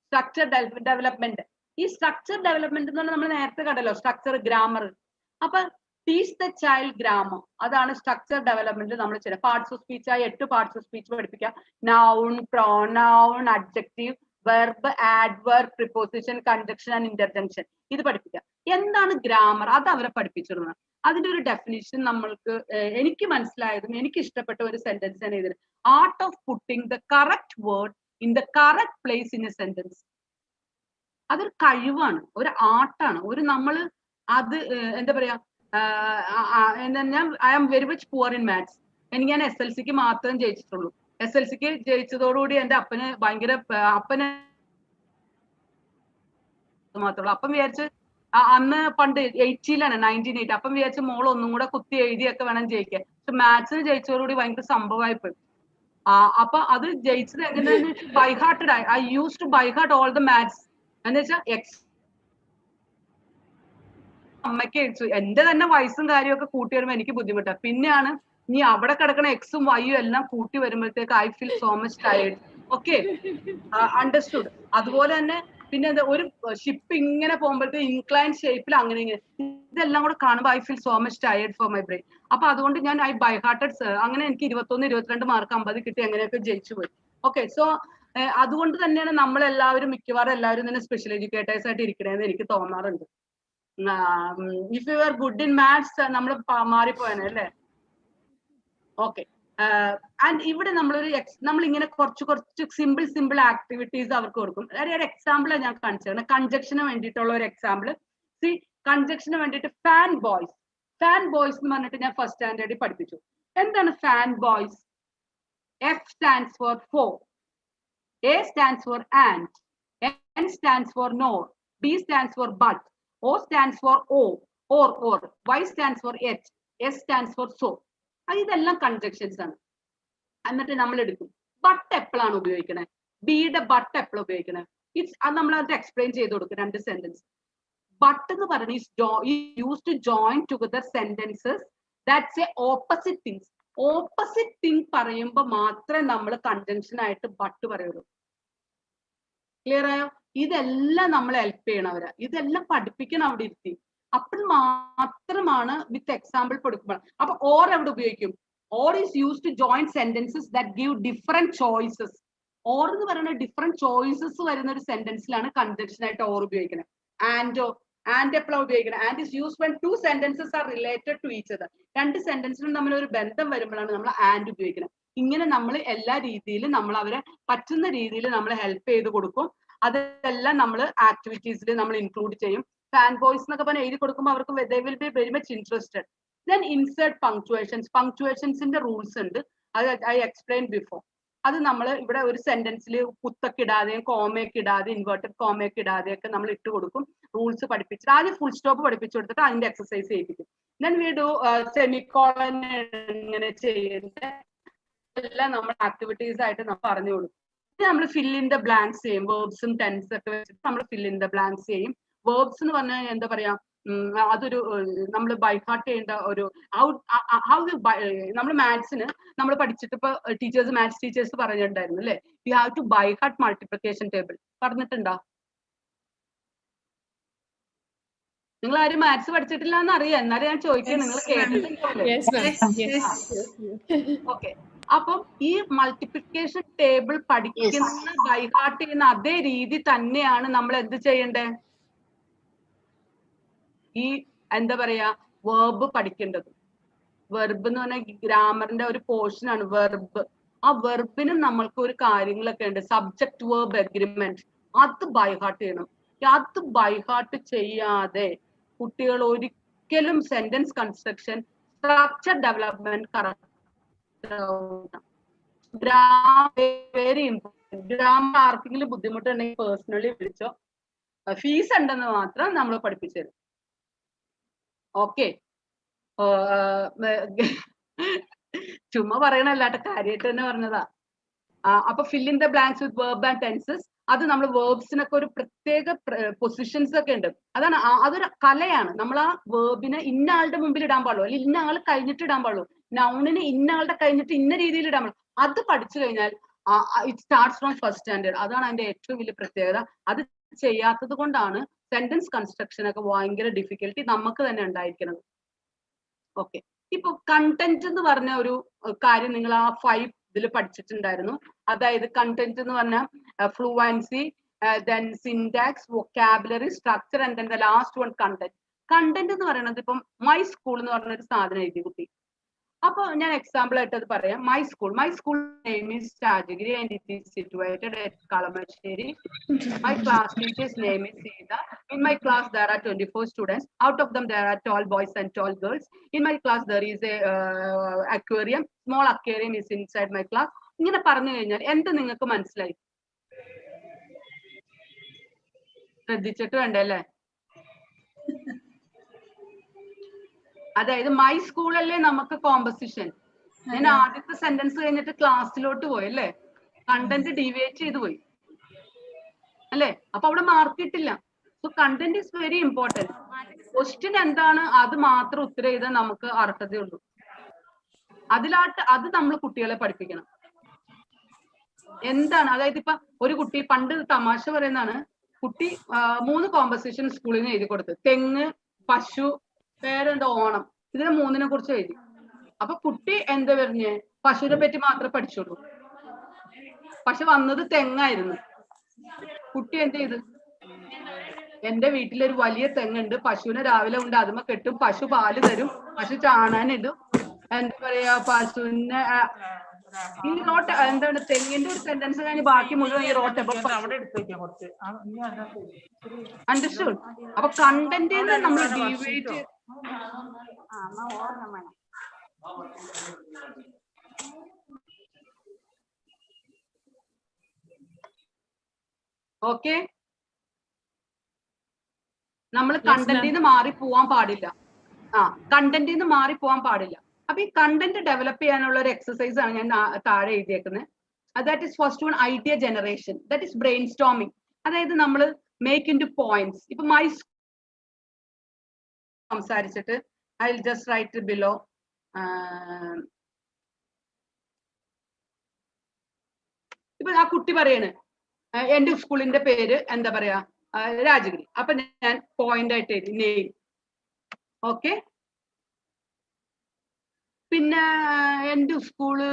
structure development. ഈ സ്ട്രക്ചർ ഡെവലപ്മെന്റ് എന്ന് പറഞ്ഞാൽ നമ്മൾ നേരത്തെ കണ്ടല്ലോ, സ്ട്രക്ചർ, ഗ്രാമർ. അപ്പൊ ടീച്ച് ദ ചൈൽഡ് ഗ്രാമർ. അതാണ് സ്ട്രക്ചർ ഡെവലപ്മെന്റ് നമ്മൾ ചെയ്യുന്നത്. പാർട്സ് ഓഫ് സ്പീച്ച് ആയി 8 പാർട്സ് ഓഫ് സ്പീച്ച് പഠിപ്പിക്കുക. Noun, pronoun, adjective, verb, adverb, preposition, conjunction and interjection. ഇത് പഠിപ്പിക്കുക. എന്താണ് ഗ്രാമർ? അത് അവരെ പഠിപ്പിച്ചിരുന്നത്. അതിന്റെ ഒരു ഡെഫിനിഷൻ നമ്മൾക്ക് എനിക്ക് മനസ്സിലായതും എനിക്ക് ഇഷ്ടപ്പെട്ട ഒരു സെന്റൻസ് ആണ് ഇതിൽ. Art of putting the correct word in the correct place in a sentence. അതൊരു കഴിവാണ്, ഒരു ആർട്ടാണ്. ഒരു നമ്മൾ അത് എന്താ പറയാ, ഞാൻ I am very much poor in maths. ഞാൻ SLCക്ക് മാത്രം ജയിച്ചിട്ടുള്ളൂ. SLCക്ക് ജയിച്ചതോടുകൂടി എന്റെ അപ്പന് ഭയങ്കര അപ്പന് മാത്രമേ. അപ്പം വിചാരിച്ച് അന്ന് പണ്ട് 80ലാണ് 1980. അപ്പം വിചാരിച്ച് മോൾ ഒന്നും കൂടെ കുത്തി എഴുതിയൊക്കെ വേണം ജയിക്കാൻ. പക്ഷെ മാത്സിന് ജയിച്ചതോടുകൂടി ഭയങ്കര സംഭവമായി പോയി. അപ്പൊ അത് ജയിച്ചത് എങ്ങനെയാന്ന് വെച്ചാൽ by hearted. I use to by heart all the maths. എന്ന് വെച്ചാൽ അമ്മയ്ക്ക് എന്റെ തന്നെ വയസ്സും കാര്യമൊക്കെ കൂട്ടി വരുമ്പോൾ എനിക്ക് ബുദ്ധിമുട്ടാണ്. പിന്നെയാണ് ഇനി അവിടെ കിടക്കണ എക്സും വൈയും എല്ലാം കൂട്ടി വരുമ്പോഴത്തേക്ക് I feel so much tired. Okay, understood. അതുപോലെ തന്നെ പിന്നെ ഒരു ഷിപ്പ് ഇങ്ങനെ പോകുമ്പോഴത്തേക്ക് ഇൻക്ലൈൻ ഷേപ്പിൽ അങ്ങനെ ഇങ്ങനെ ഇതെല്ലാം കൂടെ കാണുമ്പോൾ I feel so much tired for my brain. അപ്പൊ അതുകൊണ്ട് ഞാൻ ഐ ബൈ ഹാർട്ടഡ്. അങ്ങനെ എനിക്ക് 21, 22 മാർക്ക് 50 കിട്ടി, അങ്ങനെയൊക്കെ ജയിച്ചു പോയി. ഓക്കെ, സോ അതുകൊണ്ട് തന്നെയാണ് നമ്മളെല്ലാവരും മിക്കവാറും എല്ലാവരും തന്നെ സ്പെഷ്യൽ എഡ്യൂക്കേറ്റേഴ്സ് ആയിട്ട് ഇരിക്കണേന്ന് എനിക്ക് തോന്നാറുണ്ട്. If you are good in maths നമ്മൾ മാറിപ്പോയനെ അല്ലേ? ഓക്കെ. ആൻഡ് ഇവിടെ നമ്മൾ ഇങ്ങനെ കുറച്ച് സിമ്പിൾ ആക്ടിവിറ്റീസ് അവർക്ക് കൊടുക്കും. ഒരു എക്സാമ്പിൾ ഞാൻ കാണിച്ചത് കൺജക്ഷന് വേണ്ടിയിട്ടുള്ള ഒരു എക്സാമ്പിൾ. സി, കൺജക്ഷന് വേണ്ടിയിട്ട് ഫാൻ ബോയ്സ് എന്ന് പറഞ്ഞിട്ട് ഞാൻ ഫസ്റ്റ് സ്റ്റാൻഡേർഡിൽ പഠിപ്പിച്ചു. എന്താണ് fan boys? F stands for for, A stands for and, N stands for nor, B stands for but, O stands for or, Y stands for yet, S stands for so. ഇതെല്ലാം കൺജക്ഷൻസ് ആണ്. എന്നിട്ട് നമ്മൾ എടുക്കും but എപ്പോഴാണ് ഉപയോഗിക്കണേ, ബിയുടെ but എപ്പോഴും ഉപയോഗിക്കണേ. അത് നമ്മൾ അത് എക്സ്പ്ലെയിൻ ചെയ്ത് കൊടുക്കും 2 സെന്റൻസ്. ബട്ട് എന്ന് പറയുന്നത് use to join together sentences that's a opposite things. Opposite thing പറയുമ്പോൾ മാത്രമേ നമ്മൾ കൺജങ്ഷൻ ആയിട്ട് ബട്ട് പറയുള്ളൂ. ക്ലിയർ ആയോ? ഇതെല്ലാം നമ്മൾ ഹെൽപ്പ് ചെയ്യണവരാ. ഇതെല്ലാം പഠിപ്പിക്കണം അവിടെ ഇരുത്തി. അപ്പോൾ മാത്രമാണ് വിത്ത് എക്സാമ്പിൾ കൊടുക്കുമ്പോൾ. അപ്പൊ ഓർ എവിടെ ഉപയോഗിക്കും? Or is use to join sentences that give different choices. Or എന്ന് പറയുന്ന ഡിഫറെന്റ് ചോയ്സസ് വരുന്ന ഒരു സെന്റൻസിലാണ് കൺജങ്ഷൻ ആയിട്ട് ഓർ ഉപയോഗിക്കുന്നത്. ആൻഡ് എപ്പോഴാണ് ഉപയോഗിക്കുന്നത്? And is use when 2 sentences are related to each other. 2 സെന്റൻസിനും തമ്മിൽ ഒരു ബന്ധം വരുമ്പോഴാണ് നമ്മൾ ആൻഡ് ഉപയോഗിക്കുന്നത്. ഇങ്ങനെ നമ്മൾ എല്ലാ രീതിയിലും നമ്മൾ അവരെ പറ്റുന്ന രീതിയിൽ നമ്മൾ ഹെൽപ്പ് ചെയ്ത് കൊടുക്കും. അതെല്ലാം നമ്മൾ ആക്ടിവിറ്റീസിൽ നമ്മൾ ഇൻക്ലൂഡ് ചെയ്യും. ഫാൻ ബോയ്സ് എന്നൊക്കെ പറഞ്ഞാൽ എഴുതി കൊടുക്കുമ്പോൾ അവർക്ക് they will be very much interested. Then insert punctuations. Punctuationsന്റെ റൂൾസ് ഉണ്ട്. അത് I explained before. അത് നമ്മൾ ഇവിടെ ഒരു സെന്റൻസിൽ കുത്തൊക്കെ ഇടാതെയും കോമയൊക്കെ ഇടാതെ ഇൻവേർട്ടഡ് കോമയൊക്കെ ഇടാതെയൊക്കെ നമ്മൾ ഇട്ട് കൊടുക്കും. റൂൾസ് പഠിപ്പിച്ചിട്ട് ആദ്യം ഫുൾ സ്റ്റോപ്പ് പഠിപ്പിച്ചു കൊടുത്തിട്ട് അതിന്റെ എക്സസൈസ് ചെയ്യിപ്പിക്കും. Then we do സെമിക്കോളൻ ഇങ്ങനെ ചെയ്യുന്ന എല്ലാം നമ്മൾ ആക്ടിവിറ്റീസ് ആയിട്ട് നമ്മൾ പറഞ്ഞു കൊടുക്കും. നമ്മൾ ഫിൽ ഇൻ ദ ബ്ലാങ്ക്സ് ചെയ്യും. വേർബ്സും ടെൻസ് ഒക്കെ വെച്ചിട്ട് നമ്മൾ ഫിൽ ഇൻ ദ ബ്ലാങ്ക്സ് ചെയ്യും. വേർബ്സ് എന്ന് പറഞ്ഞാൽ എന്താ പറയാ, അതൊരു നമ്മൾ ബൈഹാർട്ട് ചെയ്യേണ്ട ഒരു നമ്മൾ മാത്സിന് നമ്മൾ പഠിച്ചിട്ട് ഇപ്പൊ മാത്സ് ടീച്ചേഴ്സ് പറഞ്ഞിട്ടുണ്ടായിരുന്നു അല്ലെ, you have to by heart multiplication table. പറഞ്ഞിട്ടുണ്ടോ? നിങ്ങൾ ആരും മാത്സ് പഠിച്ചിട്ടില്ല എന്ന് അറിയാം, എന്നാലും ഞാൻ ചോദിക്കാം, നിങ്ങൾ കേട്ടിട്ടുണ്ടോ? ഓക്കെ. അപ്പം ഈ മൾട്ടിപ്ലിക്കേഷൻ ടേബിൾ പഠിക്കുന്ന ബൈഹാർട്ട് ചെയ്യുന്ന അതേ രീതി തന്നെയാണ് നമ്മൾ എന്ത് ചെയ്യണ്ടേ, ഈ എന്താ പറയാ വെർബ് പഠിക്കേണ്ടത്. വെർബ് എന്ന് പറഞ്ഞാൽ ഗ്രാമറിന്റെ ഒരു പോർഷൻ ആണ് വെർബ്. ആ വെർബിനും നമ്മൾക്ക് ഒരു കാര്യങ്ങളൊക്കെ ഉണ്ട്. സബ്ജക്ട് വെർബ് എഗ്രിമെന്റ്, അത് ബൈഹാർട്ട് ചെയ്യണം. അത് ബൈഹാർട്ട് ചെയ്യാതെ കുട്ടികൾ ഒരിക്കലും sentence construction, structure development correct. Very important. Grammar ആർക്കെങ്കിലും ബുദ്ധിമുട്ടുണ്ടെങ്കിൽ പേഴ്സണലി വിളിച്ചോ. ഫീസ് ഉണ്ടെന്ന് മാത്രം നമ്മൾ പഠിപ്പിച്ചു തരും. ഓക്കെ. ചുമ്മാ പറയണല്ലാട്ട, കാര്യമായിട്ട് തന്നെ പറഞ്ഞതാ. അപ്പൊ fill in the blanks with verb and tenses. അത് നമ്മൾ വേർബ്സിനൊക്കെ ഒരു പ്രത്യേക പൊസിഷൻസ് ഒക്കെ ഉണ്ട്. അതാണ്, അതൊരു കലയാണ്. നമ്മൾ ആ വേർബിനെ ഇന്ന ആളുടെ മുമ്പിൽ ഇടാൻ പാടുള്ളൂ, അല്ലെങ്കിൽ ഇന്ന ആൾ കഴിഞ്ഞിട്ട് ഇടാൻ പാടുള്ളൂ. നൗണിന് ഇന്ന ആളുടെ കഴിഞ്ഞിട്ട് ഇന്ന രീതിയിൽ ഇടാൻ പാടുള്ളൂ. അത് പഠിച്ചു കഴിഞ്ഞാൽ it starts from first standard. അതാണ് അതിന്റെ ഏറ്റവും വലിയ പ്രത്യേകത. അത് ചെയ്യാത്തത് കൊണ്ടാണ് സെന്റൻസ് കൺസ്ട്രക്ഷൻ ഒക്കെ ഭയങ്കര ഡിഫിക്കൽട്ടി നമുക്ക് തന്നെ ഉണ്ടായിരിക്കുന്നത്. ഓക്കെ. ഇപ്പൊ കണ്ടന്റ് എന്ന് പറഞ്ഞ ഒരു കാര്യം നിങ്ങൾ ആ 5 ഇതിൽ പഠിച്ചിട്ടുണ്ടായിരുന്നു. അതായത് കണ്ടന്റ് എന്ന് പറഞ്ഞാൽ fluency, then syntax, vocabulary, structure, and then the last one content. Content എന്ന് പറയുന്നത് ഇപ്പം മൈ സ്കൂൾ എന്ന് പറഞ്ഞ ഒരു സാധനം എഴുതി കുട്ടി. അപ്പൊ ഞാൻ എക്സാമ്പിൾ ആയിട്ട് അത് പറയാം. My school name is Rajagiri and it is situated at Kalamassery. My class teacher's name is Sneha. In my class there are 24 students. Out of them there are tall boys and tall girls. In my class there is a aquarium. Small aquarium is inside my class. ഇങ്ങനെ പറഞ്ഞു കഴിഞ്ഞാൽ എന്ത് നിങ്ങൾക്ക് മനസ്സിലായി? ശ്രദ്ധിച്ചിട്ട് വേണ്ടല്ലേ? അതായത് my സ്കൂളല്ലേ നമുക്ക് കോമ്പസിഷൻ. ഞാൻ ആദ്യത്തെ സെന്റൻസ് കഴിഞ്ഞിട്ട് ക്ലാസ്സിലോട്ട് പോയി അല്ലേ? കണ്ടന്റ് ഡീവിയേറ്റ് ചെയ്ത് പോയി അല്ലേ? അപ്പൊ അവിടെ മാർക്ക് കിട്ടില്ല. So content is very important. Question എന്താണ് അത് മാത്രം ഉത്തരം ചെയ്താൽ നമുക്ക് അർത്ഥതയുള്ളൂ. അത് നമ്മൾ കുട്ടികളെ പഠിപ്പിക്കണം. എന്താണ്, അതായത് ഇപ്പൊ ഒരു കുട്ടി പണ്ട് തമാശ പറയുന്നതാണ്, കുട്ടി 3 കോമ്പസിഷൻ സ്കൂളിൽ നിന്ന് എഴുതി കൊടുത്ത്. തെങ്ങ്, പശു, പേരെന്താ ഓണം, ഇതിനെ 3നെ കുറിച്ച് എഴുതി. അപ്പൊ കുട്ടി എന്താ പറഞ്ഞേ? പശുവിനെ പറ്റി മാത്രമേ പഠിച്ചുള്ളൂ. പക്ഷെ വന്നത് തെങ്ങായിരുന്നു. കുട്ടി എന്ത് ചെയ്ത്? എന്റെ വീട്ടിലൊരു വലിയ തെങ്ങുണ്ട്, പശുവിനെ രാവിലെ കൊണ്ട് അതുമ്മ കെട്ടും, പശു പാല് തരും, പശു ചാണാനിടും, എന്താ പറയാ, പശുവിനെ ഈ റോട്ട് എന്താണ് തെങ്ങിന്റെ ഒരു സെന്റൻസ് കഴിഞ്ഞ് ബാക്കി മുഴുവൻ ഈ റോട്ട്. അണ്ടർസ്റ്റുഡ്? അപ്പൊ കണ്ടന്റ് നമ്മൾ ഡീവിയേറ്റ്. ഓക്കെ, നമ്മൾ കണ്ടന്റിൽ നിന്ന് മാറി പോവാൻ പാടില്ല. കണ്ടന്റിൽ നിന്ന് മാറി പോവാൻ പാടില്ല. അപ്പൊ ഈ കണ്ടന്റ് ഡെവലപ്പ് ചെയ്യാനുള്ള ഒരു എക്സസൈസ് ആണ് ഞാൻ താഴെ എഴുതിയേക്കുന്നത്. That is first one, idea generation. That is brainstorming. അതായത് നമ്മൾ മേക്ക് ഇൻ ടു പോയിന്റ്സ്. ഇപ്പൊ മൈ സംസാരിച്ചിട്ട് I will just write below. ഇപ്പൊ ആ കുട്ടി പറയാണ് എന്റെ സ്കൂളിന്റെ പേര് എന്താ പറയാ, രാജഗിരി. അപ്പൊ ഞാൻ പോയിന്റ് ആയിട്ട് എഴുതി നെയിം. ഓക്കെ. പിന്നെ എന്റെ സ്കൂള്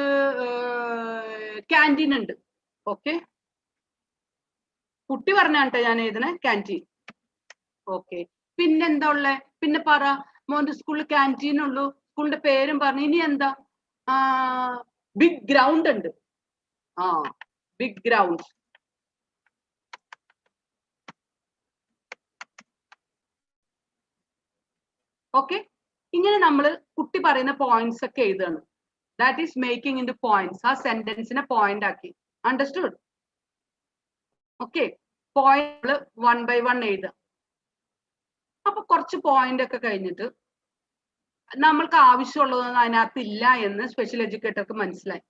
ക്യാൻറ്റീൻ ഉണ്ട്. ഓക്കെ, കുട്ടി പറഞ്ഞാട്ടെ ഞാൻ എഴുതണേ ക്യാൻറ്റീൻ. ഓക്കെ, പിന്നെന്താ ഉള്ളേ? പിന്നെ പറ മോന്റെ സ്കൂളിൽ ക്യാൻറ്റീൻ ഉള്ളൂ, സ്കൂളിന്റെ പേരും പറഞ്ഞു. ഇനി എന്താ? ബിഗ് ഗ്രൗണ്ട് ഉണ്ട്. Big ground. ഓക്കെ, ഇങ്ങനെ നമ്മൾ കുട്ടി പറയുന്ന പോയിന്റ്സ് ഒക്കെ എഴുതാണ്. That is making into points. ആ സെന്റൻസിനെ പോയിന്റ് ആക്കി. അണ്ടർസ്റ്റുഡ്? ഓക്കെ, പോയിന്റ് 1 by 1 എഴുതാം. അപ്പൊ കുറച്ച് പോയിന്റ് ഒക്കെ കഴിഞ്ഞിട്ട് നമ്മൾക്ക് ആവശ്യമുള്ളതൊന്നും അതിനകത്ത് ഇല്ല എന്ന് സ്പെഷ്യൽ എഡ്യൂക്കേറ്റർക്ക് മനസ്സിലായി.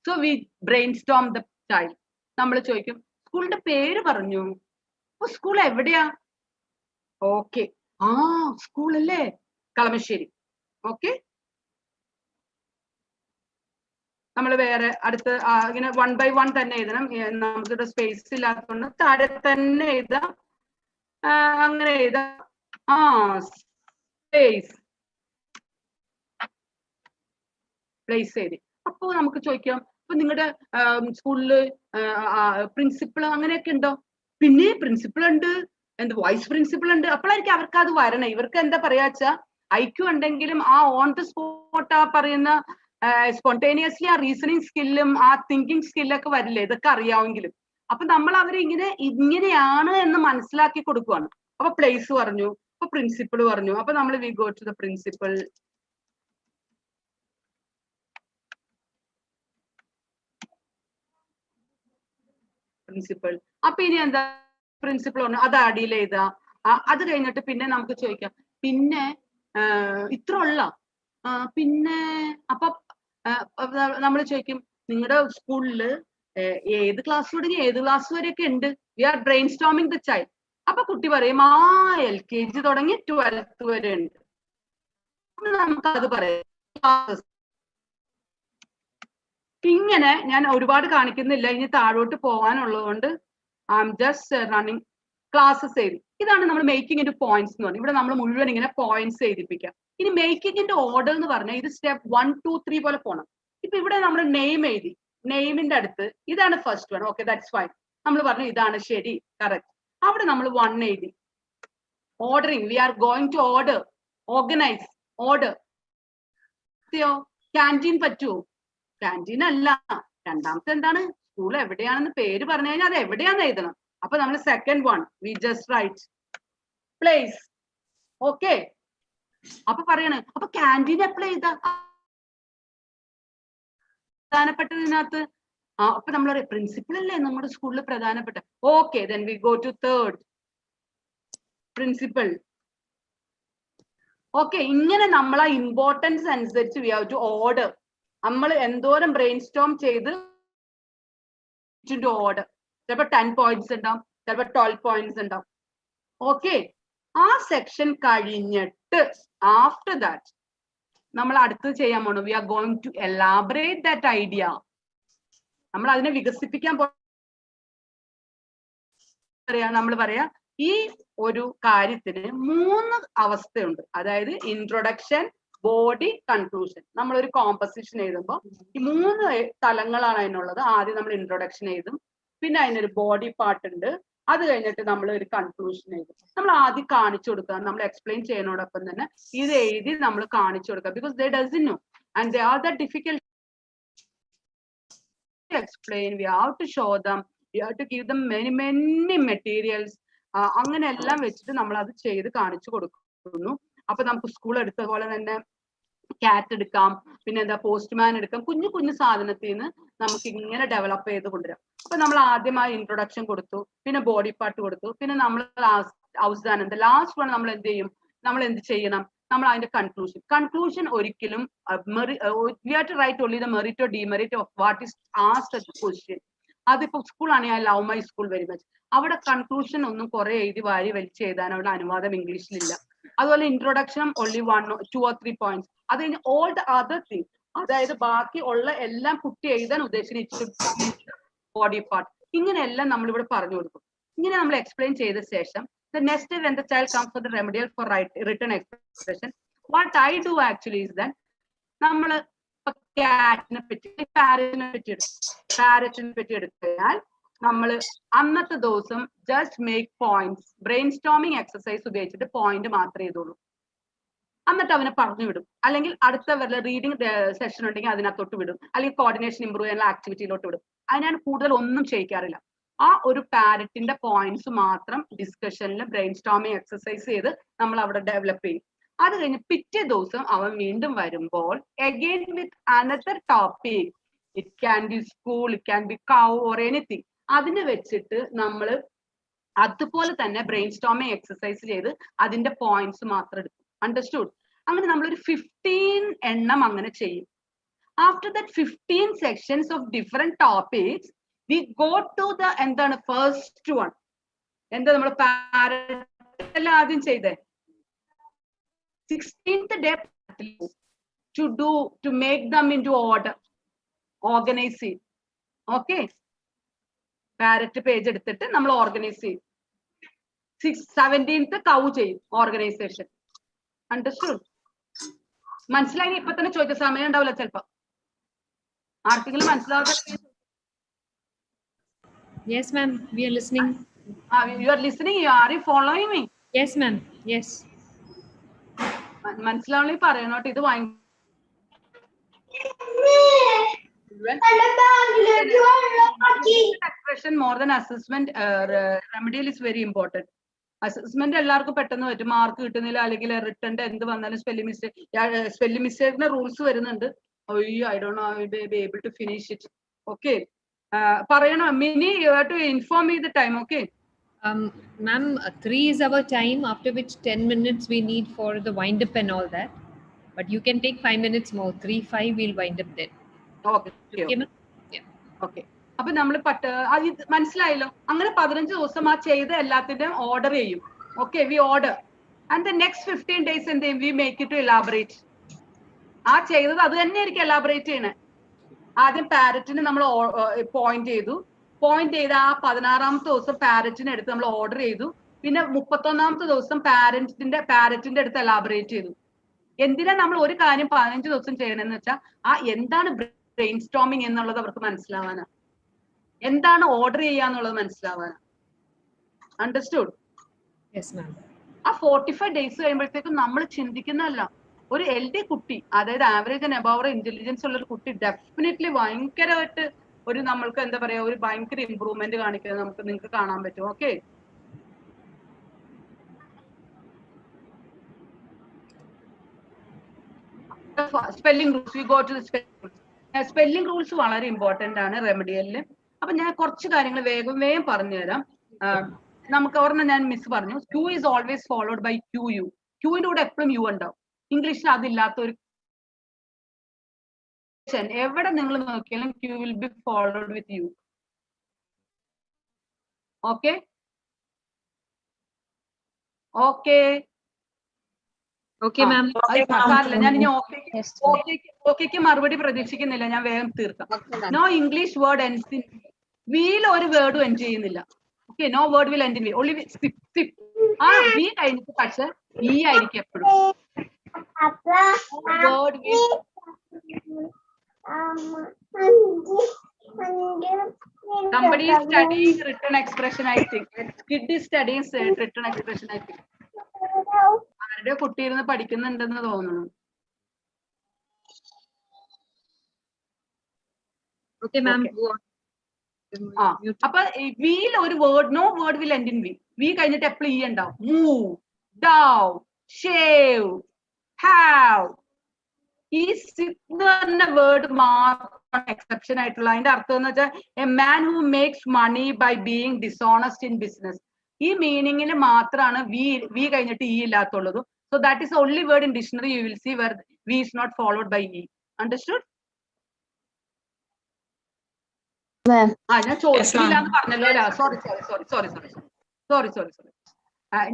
So we brain Storm the child. നമ്മൾ ചോദിക്കും സ്കൂളിന്റെ പേര് പറഞ്ഞു. അപ്പൊ സ്കൂൾ എവിടെയാ? ഓക്കെ, സ്കൂൾ അല്ലേ കളമശ്ശേരി. ഓക്കെ, നമ്മൾ വേറെ അടുത്ത് ഇങ്ങനെ 1 by 1 തന്നെ എഴുതണം. നമുക്കിവിടെ സ്പേസ് ഇല്ലാത്തതുകൊണ്ട് താഴെ തന്നെ എഴുതാം. അങ്ങനെ എഴുതാം. സ്പേസ് പ്ലേസ് എഴുതി. അപ്പൊ നമുക്ക് ചോദിക്കാം, അപ്പൊ നിങ്ങളുടെ സ്കൂളില് പ്രിൻസിപ്പൾ അങ്ങനെയൊക്കെ ഉണ്ടോ? പിന്നെ പ്രിൻസിപ്പൾ ഉണ്ട്, എന്ത് വൈസ് പ്രിൻസിപ്പൾ ഉണ്ട്. അപ്പോഴായിരിക്കും അവർക്ക് അത് വരണേ. ഇവർക്ക് എന്താ പറയാച്ചാ ഐക്യു ഉണ്ടെങ്കിലും ആ ഓൺ ദ സ്പോട്ട് ആ പറയുന്ന സ്പോണ്ടേനിയസ്ലി ആ റീസണിങ് സ്കില്ലും ആ തിങ്കിങ് സ്കില്ലൊക്കെ വരില്ലേ, ഇതൊക്കെ അറിയാമെങ്കിലും. അപ്പൊ നമ്മൾ അവരെ ഇങ്ങനെയാണ് എന്ന് മനസ്സിലാക്കി കൊടുക്കുവാണ്. അപ്പൊ പ്ലേസ് പറഞ്ഞു, അപ്പൊ പ്രിൻസിപ്പൾ പറഞ്ഞു. അപ്പൊ നമ്മൾ we go to the principal. Principal. അപ്പൊ ഇനി എന്താ? പ്രിൻസിപ്പൾ പറഞ്ഞു, അത് അടിയിൽ എഴുതാ. അത് കഴിഞ്ഞിട്ട് പിന്നെ നമുക്ക് ചോദിക്കാം, പിന്നെ ഇത്ര ഉള്ള പിന്നെ അപ്പൊ നമ്മൾ ചോദിക്കും നിങ്ങളുടെ സ്കൂളില് ഏത് ക്ലാസ് തുടങ്ങി ഏത് ക്ലാസ് വരെയൊക്കെ ഉണ്ട്? We are brainstorming the child. അപ്പൊ കുട്ടി പറയും LKG തുടങ്ങി 12th വരെ ഉണ്ട്. നമുക്ക് അത് പറയാം. ഇങ്ങനെ ഞാൻ ഒരുപാട് കാണിക്കുന്നില്ല, ഇനി താഴോട്ട് പോകാനുള്ളത് കൊണ്ട് I am just running classes എഴുതി. ഇതാണ് നമ്മൾ മേക്കിംഗ് ഇൻറ്റു പോയിന്റ്സ് എന്ന് പറഞ്ഞത്. ഇവിടെ നമ്മൾ മുഴുവൻ ഇങ്ങനെ പോയിന്റ്സ് എഴുതിപ്പിക്കാം. ഇനി മേക്കിംഗ് ഇൻറ്റു ഓർഡർ എന്ന് പറഞ്ഞാൽ ഇത് സ്റ്റെപ്പ് 1, 2, 3 പോലെ പോകണം. ഇപ്പൊ ഇവിടെ നമ്മൾ നെയിം എഴുതി, നെയിമിന്റെ അടുത്ത് ഇതാണ് first one. Okay, that's fine. നമ്മൾ പറഞ്ഞു ഇതാണ് ശരി, കറക്റ്റ്. അവിടെ നമ്മൾ 1 എഴുതി. Ordering, we are going to order, organise, order. Canteen പറ്റുമോ? ക്യാൻറ്റീൻ അല്ല. രണ്ടാമത്തെ എന്താണ്? സ്കൂൾ എവിടെയാണെന്ന് പേര് പറഞ്ഞു കഴിഞ്ഞാൽ അത് എവിടെയാന്ന് എഴുതണം. അപ്പൊ നമ്മൾ second one we just write place. Okay, അപ്പൊ പറയണ അപ്പൊ ക്യാൻറ്റീൻ എപ്പോഴും എഴുതാ പ്രധാനപ്പെട്ടതിനകത്ത്. അപ്പൊ നമ്മൾ പറയാം പ്രിൻസിപ്പൽ അല്ലേ നമ്മുടെ സ്കൂളിൽ പ്രധാനപ്പെട്ട. Okay, then we go to third, principal. Okay, ഇങ്ങനെ നമ്മൾ ആ ഇമ്പോർട്ടൻസ് അനുസരിച്ച് വി ഹാവ് ടു ഓർഡർ. നമ്മൾ എന്തോരം ബ്രെയിൻ സ്റ്റോം ചെയ്ത് ഓർഡർ. ചിലപ്പോൾ 10 പോയിന്റ്സ് ഉണ്ടാവും, ചിലപ്പോൾ 12 പോയിന്റ്സ് ഉണ്ടാവും. ഓക്കെ, ആ സെക്ഷൻ കഴിഞ്ഞിട്ട് ആഫ്റ്റർ ദാറ്റ് നമ്മൾ അടുത്തത് ചെയ്യാൻ പോണു. We are going to elaborate that idea. നമ്മൾ അതിനെ വികസിപ്പിക്കാൻ നമ്മൾ പറയാ ഈ ഒരു കാര്യത്തിന് 3 അവസ്ഥയുണ്ട്. അതായത് ഇൻട്രൊഡക്ഷൻ, ബോഡി, കൺക്ലൂഷൻ. നമ്മളൊരു കോമ്പസിഷൻ എഴുതുമ്പോൾ ഈ 3 തലങ്ങളാണ് അതിനുള്ളത്. ആദ്യം നമ്മൾ ഇൻട്രൊഡക്ഷൻ എഴുതും, പിന്നെ അതിനൊരു ബോഡി പാർട്ട് ഉണ്ട്, അത് കഴിഞ്ഞിട്ട് നമ്മൾ ഒരു കൺക്ലൂഷൻ എഴുതും. നമ്മൾ ആദ്യം കാണിച്ചു കൊടുക്കുക, നമ്മൾ എക്സ്പ്ലെയിൻ ചെയ്യുന്നതോടൊപ്പം തന്നെ ഇത് എഴുതി നമ്മൾ കാണിച്ചു കൊടുക്കുക. Because they doesn't know and they are the difficult explain, we have to show them, we have to give them many materials. അങ്ങനെ എല്ലാം വെച്ചിട്ട് നമ്മൾ അത് ചെയ്ത് കാണിച്ചു കൊടുക്കുന്നു. അപ്പൊ നമുക്ക് സ്കൂൾ എടുത്ത പോലെ തന്നെ ക്യാറ്റ് എടുക്കാം, പിന്നെ എന്താ പോസ്റ്റ്മാൻ എടുക്കാം. കുഞ്ഞു കുഞ്ഞു സാധനത്തിൽ നിന്ന് നമുക്ക് ഇങ്ങനെ ഡെവലപ്പ് ചെയ്ത് കൊണ്ടുവരാം. അപ്പൊ നമ്മൾ ആദ്യമായി ഇൻട്രൊഡക്ഷൻ കൊടുത്തു, പിന്നെ ബോഡി പാർട്ട് കൊടുത്തു, പിന്നെ നമ്മൾ അവസാനം ലാസ്റ്റ് വൺ നമ്മൾ എന്ത് ചെയ്യും? നമ്മൾ എന്ത് ചെയ്യണം? നമ്മൾ അതിന്റെ കൺക്ലൂഷൻ ഒരിക്കലും we have to write only the merit or demerit of what is asked as a question. അതിപ്പോ സ്കൂൾ ആണെങ്കിൽ I love my school very much. അവിടെ കൺക്ലൂഷൻ ഒന്നും കുറെ എഴുതി വാരി വലിച്ച് എഴുതാൻ അവിടെ അനുവാദം ഇംഗ്ലീഷിലില്ല. അതുപോലെ introduction only 1 or 2 or 3 points. അത് കഴിഞ്ഞ് ഓൾ ദ അതർ തിങ്, അതായത് ബാക്കി ഉള്ള എല്ലാം കുട്ടി എഴുതാൻ ഉദ്ദേശിച്ച ബോഡി പാർട്ട്, ഇങ്ങനെയെല്ലാം നമ്മളിവിടെ പറഞ്ഞു കൊടുക്കും. ഇങ്ങനെ നമ്മൾ എക്സ്പ്ലെയിൻ ചെയ്ത ശേഷം the next when the child comes for the remedial for written expression, what I do actually is that നമ്മൾ ക്യാറ്റിനെ പറ്റി പാരറ്റിനെ പറ്റി എടുത്താൽ നമ്മൾ അന്നത്തെ ദിവസം just make points, brain storming exercise ഉപയോഗിച്ചിട്ട് പോയിന്റ് മാത്രമേ ചെയ്തോളൂ. എന്നിട്ട് അവനെ പറഞ്ഞു വിടും. അല്ലെങ്കിൽ അടുത്ത വല്ല റീഡിംഗ് സെഷൻ ഉണ്ടെങ്കിൽ അതിനകത്തോട്ട് വിടും, അല്ലെങ്കിൽ കോർഡിനേഷൻ ഇമ്പ്രൂവ് ചെയ്യാനുള്ള ആക്ടിവിറ്റിയിലോട്ട് വിടും. അത് ഞാൻ കൂടുതൽ ഒന്നും ചെയ്യിക്കാറില്ല. ആ ഒരു പാരറ്റിന്റെ പോയിന്റ്സ് മാത്രം ഡിസ്കഷനിൽ ബ്രെയിൻ സ്റ്റോമിങ് എക്സസൈസ് ചെയ്ത് നമ്മൾ അവിടെ ഡെവലപ്പ് ചെയ്യും. അത് കഴിഞ്ഞ് പിറ്റേ ദിവസം അവൻ വീണ്ടും വരുമ്പോൾ again with another topic, it can be school, it can be cow or anything, അതിന് വെച്ചിട്ട് നമ്മൾ അതുപോലെ തന്നെ ബ്രെയിൻ സ്റ്റോമിങ് എക്സസൈസ് ചെയ്ത് അതിന്റെ പോയിന്റ്സ് മാത്രം എടുക്കും. അണ്ടർസ്റ്റുഡ്? അങ്ങനെ നമ്മളൊരു 15 എണ്ണം അങ്ങനെ ചെയ്യും. After that 15 sections of different topics we go to the എന്താണ് ഫസ്റ്റ് വൺ. എന്താ നമ്മൾ പാരറ്റ് എല്ലാം ആദ്യം ചെയ്തേ 16th day to make them into order, organize ചെയ്യും. ഓക്കെ, പാരറ്റ് പേജ് എടുത്തിട്ട് നമ്മൾ ഓർഗനൈസ് ചെയ്യും. 17th കൗ ചെയ്യും, ഓർഗനൈസേഷൻ. അണ്ടർസ്റ്റുഡ്? മനസ്സിലായി? ഇപ്പൊ തന്നെ ചോദിച്ച സമയം ഉണ്ടാവില്ല ചിലപ്പോ. ആർക്കെങ്കിലും മനസ്സിലാവാതെ? Yes, ma'am. We are listening. You are listening. Are you following me? Yes, ma'am. Yes. മനസ്സിലാവണേ പറയണോട്ട്. ഇത് expression more than assessment. Remedial is very important. Assessment എല്ലാവർക്കും പെട്ടെന്ന് പറ്റും. മാർക്ക് കിട്ടുന്നില്ല, അല്ലെങ്കിൽ റിട്ടേണിന്റെ എന്ത് വന്നാലും സ്പെല്ലിംഗ് മിസ്റ്റേക്കിന്റെ റൂൾസ് വരുന്നുണ്ട്. അയ്യോ, I don't know I will be able to finish it. Okay, പറയണം Mini, you have to inform me the time. Okay Ma'am, 3 is our time, after which 10 minutes we need for the wind up and all that. But you can take 5 minutes more. 3, 5 we'll wind up then. Okay, ma'am? Yeah. Okay. അപ്പൊ നമ്മൾ മനസ്സിലായല്ലോ. അങ്ങനെ 15 ദിവസം ആ ചെയ്ത എല്ലാത്തിന്റെയും order ചെയ്യും. Okay, we order and the next 15 days എന്ത് ചെയ്യും? We make it to elaborate. ആ ചെയ്തത് അത് തന്നെ ആയിരിക്കും എലാബറേറ്റ് ചെയ്യണേ. ആദ്യം പാരറ്റിന് നമ്മൾ പോയിന്റ് ചെയ്തു. പോയിന്റ് ചെയ്ത് ആ 16ാമത്തെ ദിവസം പാരറ്റിനെ എടുത്ത് നമ്മൾ ഓർഡർ ചെയ്തു. പിന്നെ 31ാമത്തെ ദിവസം പാരറ്റിന്റെ അടുത്ത് എലാബറേറ്റ് ചെയ്തു. എന്തിനാ നമ്മൾ ഒരു കാര്യം 15 ദിവസം ചെയ്യണമെന്ന് വെച്ചാൽ എന്താണ് ബ്രെയിൻ സ്റ്റോമിങ് എന്നുള്ളത് അവർക്ക് മനസ്സിലാവാനാ, എന്താണ് ഓർഡർ ചെയ്യാന്നുള്ളത് മനസ്സിലാവാനാ. അണ്ടർസ്റ്റുഡ്? ആ 45 ഡേയ്സ് കഴിയുമ്പോഴത്തേക്കും നമ്മൾ ചിന്തിക്കുന്നതല്ല, ഒരു LD കുട്ടി, അതായത് ആവറേജ് ആൻഡ് അബവ് ഇന്റലിജൻസ് ഉള്ള ഒരു കുട്ടി ഡെഫിനറ്റ്ലി ഭയങ്കരമായിട്ട് ഒരു നമ്മൾക്ക് എന്താ പറയാ ഒരു ഭയങ്കര ഇമ്പ്രൂവ്മെന്റ് കാണിക്കുന്നത് നിങ്ങൾക്ക് കാണാൻ പറ്റും. Okay, spelling rules, we go to spelling rules വളരെ ഇമ്പോർട്ടന്റ് ആണ് റെമഡിയലിന്. അപ്പൊ ഞാൻ കുറച്ച് കാര്യങ്ങൾ വേഗം പറഞ്ഞുതരാം. നമുക്ക് ഒരെണ്ണം ഞാൻ മിസ് പറഞ്ഞു, Q is always followed by QU. Qന്റെ കൂടെ എപ്പോഴും U ഉണ്ടാവും. ഇംഗ്ലീഷിൽ അതില്ലാത്ത ഒരു എവിടെ നിങ്ങൾ നോക്കിയാലും Q will be followed with U. Okay okay Okay, ma'am. ഞാൻ ഇനി ഓക്കേക്ക് മറുപടി പ്രതീക്ഷിക്കുന്നില്ല, ഞാൻ വേഗം തീർക്കാം. No English word ends in wheel, ഒരു വേർഡും എൻഡ് ചെയ്യുന്നില്ല. Okay, no word will end in v, only zip. ആ വി കഴിഞ്ഞിട്ട് പക്ഷെ ഇ ആയിരിക്കും എപ്പോഴും. Word will somebody is studying written expression, I think. Kid is studying written expression, I think. ആരുടെ കുട്ടി ഇരുന്ന് പഠിക്കുന്നുണ്ടെന്ന് തോന്നുന്നു. Okay, ma'am. Go on. അപ്പൊ വിയിൽ ഒരു word, no word will end in V. V കഴിഞ്ഞിട്ട് എപ്പോഴും ഇ ഉണ്ടാവും. Move, dove, shave, have. ഈ വേർഡ് മാത്രം എക്സെപ്ഷൻ ആയിട്ടുള്ള. അതിന്റെ അർത്ഥം എന്ന് വെച്ചാൽ a man who makes money by being dishonest in business. ഈ മീനിങ്ങിൽ മാത്രമാണ് വി കഴിഞ്ഞിട്ട് ഇ ഇല്ലാത്തുള്ളത്. So that is only word in dictionary you will see where V is not followed by E. Understood? ഞാൻ ചോദിച്ചില്ല എന്ന് പറഞ്ഞല്ലോ അല്ല, സോറി.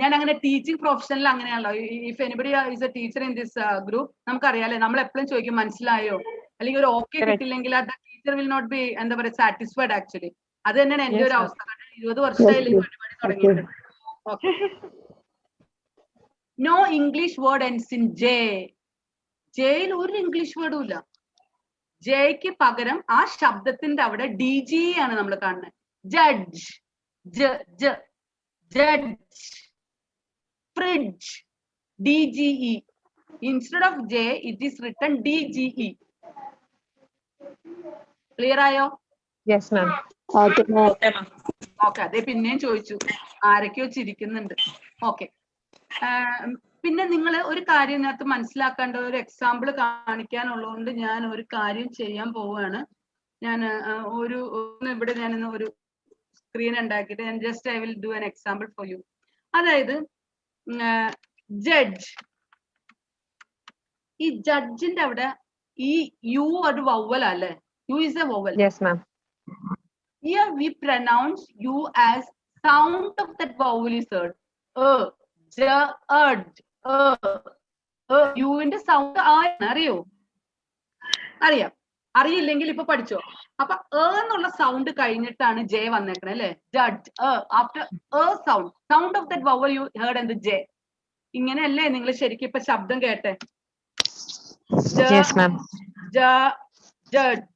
ഞാൻ അങ്ങനെ ടീച്ചിങ് പ്രൊഫഷനിൽ അങ്ങനെയാണല്ലോ. If anybody is a teacher in this group, നമുക്കറിയാലേ, നമ്മൾ എപ്പോഴും ചോദിക്കും മനസ്സിലായോ, അല്ലെങ്കിൽ ഒരു ഓക്കെ കിട്ടില്ലെങ്കിൽ ടീച്ചർ വിൽ നോട്ട് ബി എന്താ പറയുക സാറ്റിസ്ഫൈഡ് ആക്ച്വലി. അത് തന്നെയാണ് എന്റെ ഒരു അവസ്ഥ. 20 വർഷമായില്ലേ പരിപാടി തുടങ്ങിയിട്ട്. Okay, no English word ends in J. ജെയിൽ ഒരു ഇംഗ്ലീഷ് വേർഡും ഇല്ല. ജെയ്ക്ക് പകരം ആ ശബ്ദത്തിന്റെ അവിടെ DG ആണ് നമ്മൾ കാണുന്നത്. Judge, judge, fridge, DGE. Instead of J, it is written DGE. Clear ആയോ? Yes, ma'am. ഓക്കെ, അതെ പിന്നെയും ചോദിച്ചു, ആരൊക്കെയോ ചിരിക്കുന്നുണ്ട്. ഓക്കെ, പിന്നെ നിങ്ങൾ ഒരു കാര്യം ഇതിനകത്ത് മനസ്സിലാക്കേണ്ട, ഒരു എക്സാമ്പിൾ കാണിക്കാനുള്ളതുകൊണ്ട് ഞാൻ ഒരു കാര്യം ചെയ്യാൻ പോവുകയാണ്. ഞാൻ ഇവിടെ ഞാൻ ഒരു സ്ക്രീൻ ഉണ്ടാക്കിയിട്ട് ഞാൻ just I will do an example for you. അതായത് ജഡ്ജ്, ഈ ജഡ്ജിന്റെ അവിടെ ഈ യു ഒരു വവ്വൽ അല്ലേ? U is a vowel. Yes, ma'am. Here we pronounce U as sound of that vowel is heard. യുവിന്റെ സൗണ്ട് അറിയോ? അറിയാം. അറിയില്ലെങ്കിൽ ഇപ്പൊ പഠിച്ചോ. അപ്പൊ എന്നുള്ള സൗണ്ട് കഴിഞ്ഞിട്ടാണ് ജെ വന്നേക്കണേ അല്ലെ? Judge, after sound of that vowel you heard and J. ഇങ്ങനെയല്ലേ നിങ്ങൾ ശരിക്കും ഇപ്പൊ ശബ്ദം കേട്ടെ? ജഡ്ജ്.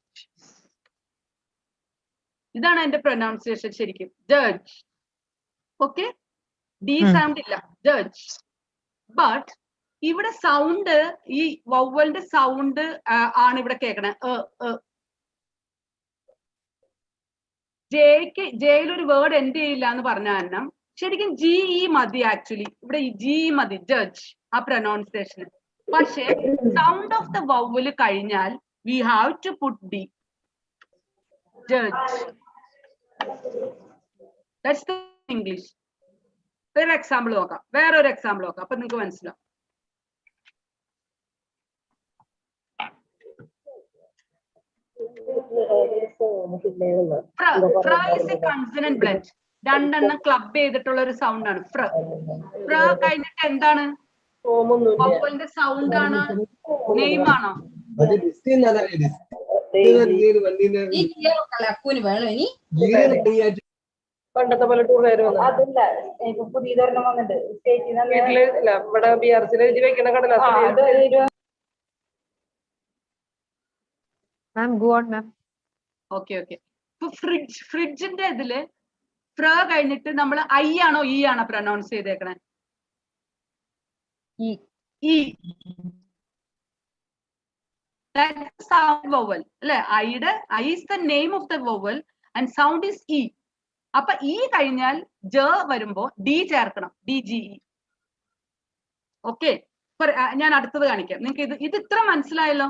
ഇതാണ് എന്റെ പ്രൊനൗൺസിയേഷൻ ശരിക്കും, ജഡ്ജ്. ഓക്കെ, ഡി സൗണ്ട് ഇല്ല, ജഡ്ജ്. ബട്ട് ഇവിടെ സൗണ്ട്, ഈ വവ്വലിന്റെ സൗണ്ട് ആണ് ഇവിടെ കേൾക്കണേ. ജയിൽ ഒരു വേർഡ് എൻഡ് ചെയ്യില്ല എന്ന് പറഞ്ഞ കാരണം ശരിക്കും GE മതി. ആക്ച്വലി ഇവിടെ GE മതി, ജഡ്ജ്, ആ പ്രൊനൗൺസിയേഷൻ. പക്ഷെ സൗണ്ട് ഓഫ് ദ വവ്വൽ കഴിഞ്ഞാൽ we have to put D, judge. That's the English. വേറൊരു എക്സാമ്പിൾ നോക്കാം, അപ്പൊ നിങ്ങൾക്ക് മനസ്സിലാവും. കൺസണന്റ് ബ്ലെൻഡ്, രണ്ടെണ്ണം ക്ലബ് ചെയ്തിട്ടുള്ള ഒരു സൗണ്ട് ആണ് ഫ്ര. ഫ്ര കഴിഞ്ഞിട്ട് എന്താണ്? വവ്വലിന്റെ സൗണ്ട് ആണ്, നെയിം ആണോ? പണ്ടത്തെ പോലെ ടൂർ അതല്ല ഇപ്പൊ പുതിയതൊരെണ്ണം വന്നിട്ട് സ്റ്റേറ്റിൽ വീട്ടില് ഇല്ല ഇവിടെ BRC എഴുതി വെക്കണ കടലാസ് ma'am go on ma'am. Okay okay. ഇപ്പൊ ഫ്രിഡ്ജിന്റെ ഇതില് ഫ്ര കഴിഞ്ഞിട്ട് നമ്മൾ ഐ ആണോ ഇ ആണോ പ്രൊനൗൺസ് ചെയ്തേക്കണേ? ഇ. സൗണ്ട് വവൽ അല്ലെ? ഐയുടെ I is the name of the vowel and sound is E. അപ്പൊ ഇ കഴിഞ്ഞാൽ ജ വരുമ്പോ ഡി ചേർക്കണം, DGE. ഓക്കെ, ഞാൻ അടുത്തത് കാണിക്കാം നിങ്ങൾക്ക്. ഇത് ഇത്ര മനസ്സിലായല്ലോ?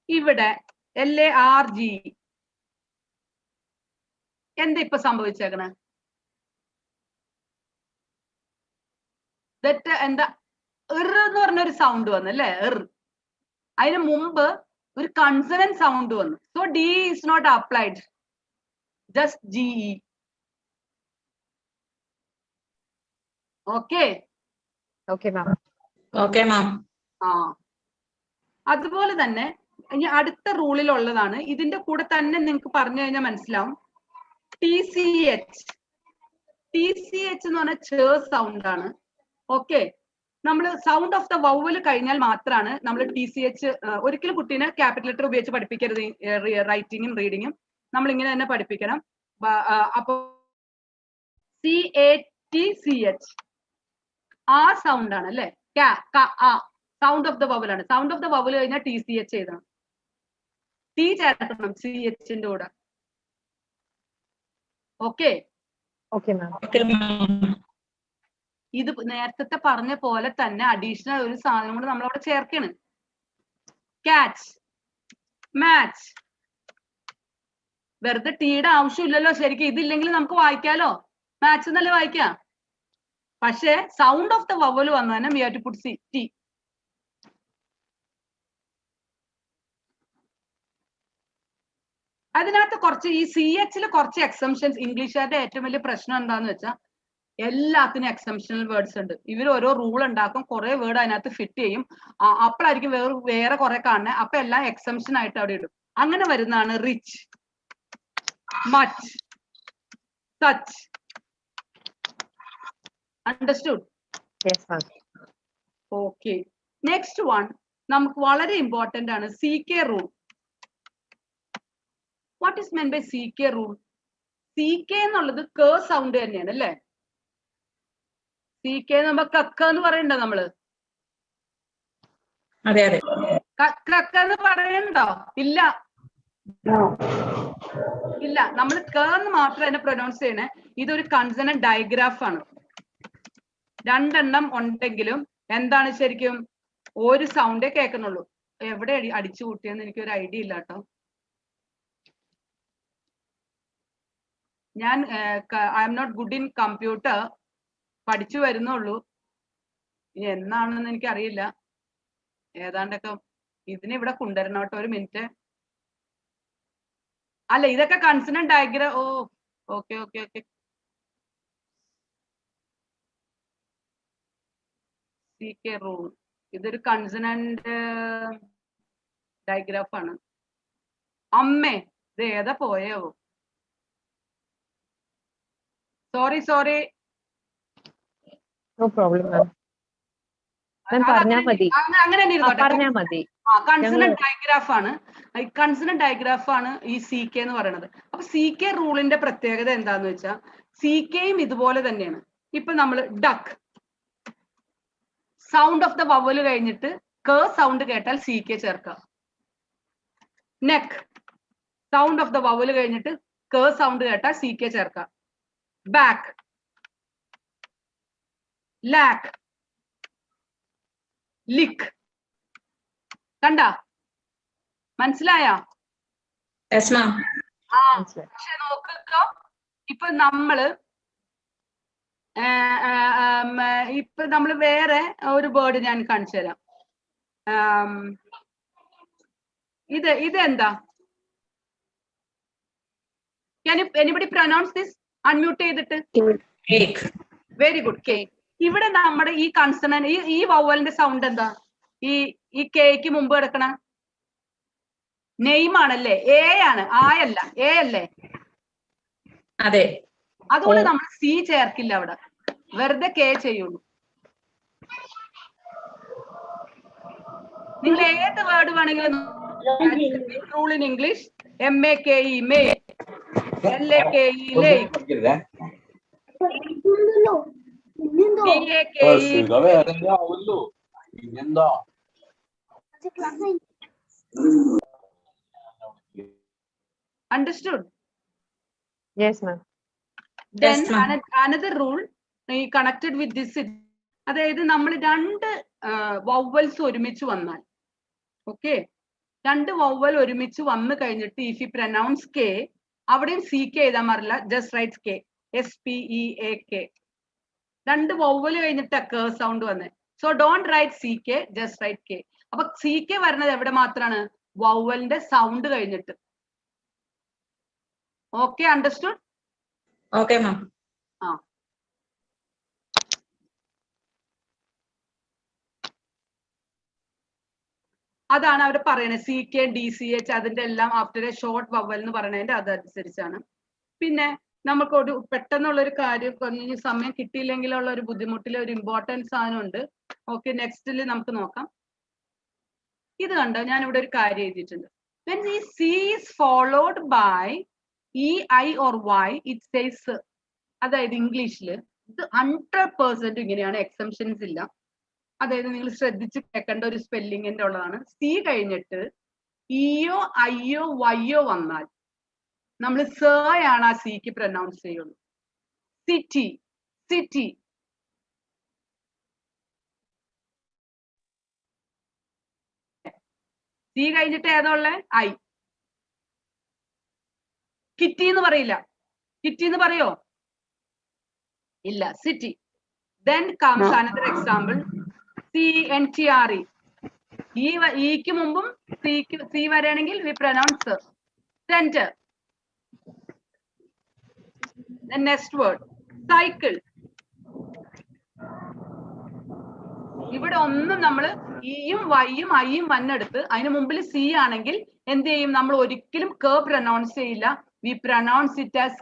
ഇവിടെ LARG എന്താ ഇപ്പൊ സംഭവിച്ചേക്കണേ? എന്താ എന്ന് പറഞ്ഞൊരു സൗണ്ട് വന്നു അല്ലേ? അതിന് മുമ്പ് ഒരു കൺസണന്റ് സൗണ്ട് വന്നു. So D is not applied, just GE. Okay okay ma'am. Okay ma'am. ആ അതുപോലെ തന്നെ ഇനി അടുത്ത റൂളിലുള്ളതാണ്. ഇതിന്റെ കൂടെ തന്നെ നിങ്ങൾക്ക് പറഞ്ഞു കഴിഞ്ഞാൽ മനസ്സിലാവും. TCH എന്ന് പറഞ്ഞാൽ ചേ സൗണ്ട് ആണ്. ഓക്കെ, നമ്മൾ സൗണ്ട് ഓഫ് ദ വവൽ കഴിഞ്ഞാൽ മാത്രമാണ് നമ്മൾ TCH. ഒരിക്കലും കുട്ടീനെ ക്യാപിറ്റൽ ലെറ്റർ ഉപയോഗിച്ച് പഠിപ്പിക്കരുത്. റൈറ്റിങ്ങും റീഡിങ്ങും നമ്മൾ ഇങ്ങനെ തന്നെ പഠിപ്പിക്കണം. അപ്പൊ CATCH ആ സൗണ്ട് ആണ് അല്ലെ? സൗണ്ട് ഓഫ് ദ വവൽ ആണ്. സൗണ്ട് ഓഫ് ദ വവൽ കഴിഞ്ഞാൽ TCH എഴുതണം. T ചേർക്കണം CHന്റെ കൂടെ. ഓക്കെ ഓക്കെ മാം. ഇത് നേരത്തെ പറഞ്ഞ പോലെ തന്നെ അഡീഷണൽ ഒരു സാധനം കൂടെ നമ്മളവിടെ ചേർക്കാണ്. Catch, match. വെറുതെ ടീയുടെ ആവശ്യമില്ലല്ലോ ശരിക്കും. ഇതില്ലെങ്കിൽ നമുക്ക് വായിക്കാലോ, മാച്ച് എന്നല്ലേ വായിക്കാം. പക്ഷെ സൗണ്ട് ഓഫ് ദ വവൽ വന്നു തന്നെ we have to put T. അതിനകത്ത് കുറച്ച് ഈ CHൽ കുറച്ച് എക്സംഷൻസ്. ഇംഗ്ലീഷുകാരുടെ ഏറ്റവും വലിയ പ്രശ്നം എന്താന്ന് വെച്ചാൽ എല്ലാത്തിനും എക്സംഷണൽ വേർഡ്സ് ഉണ്ട്. ഇവർ ഓരോ റൂൾ ഉണ്ടാക്കും, കുറെ വേർഡ് അതിനകത്ത് ഫിറ്റ് ചെയ്യും. അപ്പോഴായിരിക്കും വേറെ കുറെ കാണുന്നത്. അപ്പൊ എല്ലാം എക്സംഷൻ ആയിട്ട് അവിടെ ഇടും. അങ്ങനെ വരുന്നതാണ് rich, much, such. Understood? Okay. Next one നമുക്ക് വളരെ ഇമ്പോർട്ടന്റ് ആണ്, CK rule. What is meant by CK rule? CK എന്നുള്ളത് ക സൗണ്ട് തന്നെയാണ് അല്ലേ? CK നമ്മൾ കക്ക എന്ന് പറയണ്ടോ? നമ്മള് അതെ അതെ കക്ക എന്ന് പറയണ്ടോ? ഇല്ല ഇല്ല, നമ്മൾ ക എന്ന് മാത്രം അതിനെ പ്രൊനൗൺസ് ചെയ്യണേ. ഇതൊരു കൺസണന്റ് ഡയഗ്രാഫ് ആണ്. രണ്ടെണ്ണം ഉണ്ടെങ്കിലും എന്താണ് ശരിക്കും ഒരു സൗണ്ടേ കേൾക്കുന്നുള്ളൂ. എവിടെ അടിച്ചു കൂട്ടിയെന്ന് എനിക്കൊരു ഐഡിയ ഇല്ല കേട്ടോ. ഞാൻ I am not good in computer, പഠിച്ചു വരുന്നുള്ളൂ. ഇനി എന്നാണെന്ന് എനിക്കറിയില്ല. ഏതാണ്ടൊക്കെ ഇതിനെ ഇവിടെ കൊണ്ടുവരണം കേട്ടോ. ഒരു മിനിറ്റ്. അല്ല, ഇതൊക്കെ consonant diagram. Oh okay okay okay. CK rule ഇതൊരു കൺസണന്റ് ഡയഗ്രാഫ് ആണ്. അമ്മേ, ഇത് ഏതാ പോയോ? സോറി. No problem ma'am. പറഞ്ഞാൽ മതി. അങ്ങനെ തന്നെ ഇരുന്നോട്ടെ. പറഞ്ഞാൽ മതി. കൺസണന്റ് ഡയഗ്രാഫ് ആണ്. കൺസണന്റ് ഡയഗ്രാഫ് ആണ് ഈ CK എന്ന് പറയുന്നത്. അപ്പൊ CK റൂളിന്റെ പ്രത്യേകത എന്താന്ന് വെച്ചാൽ CKയും ഇതുപോലെ തന്നെയാണ്. ഇപ്പൊ നമ്മൾ ഡക്ക്, സൗണ്ട് ഓഫ് ദ വവല് കഴിഞ്ഞിട്ട് ക സൗണ്ട് കേട്ടാൽ CK ചേർക്കാം. നെക്ക്, സൗണ്ട് ഓഫ് ദ വവല് കഴിഞ്ഞിട്ട് ക സൗണ്ട് കേട്ടാൽ CK ചേർക്കാം. ബാക്ക്, ലാക്ക്, ലിക്ക്. കണ്ട? മനസ്സിലായോ? പക്ഷെ നോക്കോ, ഇപ്പൊ നമ്മള് വേറെ ഒരു വേർഡ് ഞാൻ കാണിച്ചു തരാം. ഇതെന്താ? Anybody pronounce this? അൺമ്യൂട്ട് ചെയ്തിട്ട്. Very good. കേക്ക്. ഇവിടെ നമ്മുടെ ഈ കൺസണന്റ് ഈ വവലിന്റെ സൗണ്ട് എന്താ? ഈ കേക്ക് മുമ്പ് കിടക്കണ നെയിം ആണല്ലേ? എ ആണ്, ആയല്ല. എ അല്ലേ? അതെ. അതുകൊണ്ട് നമ്മൾ സി ചേർക്കില്ല അവിടെ, വെറുതെ കെ ചെയ്യുള്ളൂ. നിങ്ങൾ ഏത് വേർഡ് വേണമെങ്കിലും rule in English, MAKE may, LAKE lake, understood? Yes, ma'am. Then Yes, ma'am. another rule connected with this, അതായത് നമ്മൾ രണ്ട് വവ്വൽസ് ഒരുമിച്ച് വന്നാൽ, ഓക്കെ, രണ്ട് വവ്വൽ ഒരുമിച്ച് വന്നു കഴിഞ്ഞിട്ട് ഇഫ് യു പ്രനൗൺസ് കെ, അവിടെയും സി കെ എഴുതാൻ പാടില്ല, ജസ്റ്റ് റൈറ്റ് കെ, SPEAK. രണ്ട് വവ്വൽ കഴിഞ്ഞിട്ട് കെ സൗണ്ട് വന്നേ. So don't write C K, just write K. അപ്പൊ സി കെ വരുന്നത് എവിടെ മാത്രമാണ്? വവ്വലിന്റെ സൗണ്ട് കഴിഞ്ഞിട്ട്. Okay, understood? Okay ma'am. ആ, അതാണ് അവർ പറയുന്നത്. CK DCH അതിന്റെ എല്ലാം ആഫ്റ്റർ എ ഷോർട്ട് വവൽ എന്ന് പറയുന്നതിന്റെ അതനുസരിച്ചാണ്. പിന്നെ നമുക്ക് ഒരു പെട്ടെന്നുള്ള ഒരു കാര്യം, ഇനി സമയം കിട്ടിയില്ലെങ്കിലുള്ള ഒരു ബുദ്ധിമുട്ടിലെ ഒരു ഇമ്പോർട്ടൻസ് സാധനമുണ്ട്. ഓക്കെ, നെക്സ്റ്റിൽ നമുക്ക് നോക്കാം. ഇത് കണ്ടോ, ഞാൻ ഇവിടെ ഒരു കാര്യം എഴുതിയിട്ടുണ്ട്. When the C is followed by EI or Y, it says. അതായത് ഇംഗ്ലീഷിൽ ഇത് 100% ഇങ്ങനെയാണ്, എക്സംഷൻസ് ഇല്ല. അതായത് നിങ്ങൾ ശ്രദ്ധിച്ച് കേൾക്കേണ്ട ഒരു സ്പെല്ലിങ്ങിന്റെ ഉള്ളതാണ്. സി കഴിഞ്ഞിട്ട് ഇയോ ഐയോ വൈയോ വന്നാൽ നമ്മൾ സയാണ് ആ സിക്ക് പ്രൊനൗൺസ് ചെയ്യുള്ളൂ. City, city. സി കഴിഞ്ഞിട്ട് ഏതാ ഉള്ളേ? ഐ. കിറ്റി എന്ന് പറയില്ല. കിറ്റി എന്ന് പറയോ? ഇല്ല, city. Then comes another example. CNTRE. ഇക്ക് മുമ്പും സി വരെയാണെങ്കിൽ we pronounce centre. Then next word, cycle. ഇവിടെ ഒന്നും നമ്മൾ ഇയും വൈയും ഐയും വന്നെടുത്ത് അതിന് മുമ്പിൽ സി ആണെങ്കിൽ എന്ത് ചെയ്യും? നമ്മൾ ഒരിക്കലും കെ പ്രൊനൗൺസ് ചെയ്യില്ല. വി പ്രൊനൗൺസ് ഇറ്റ് ആസ്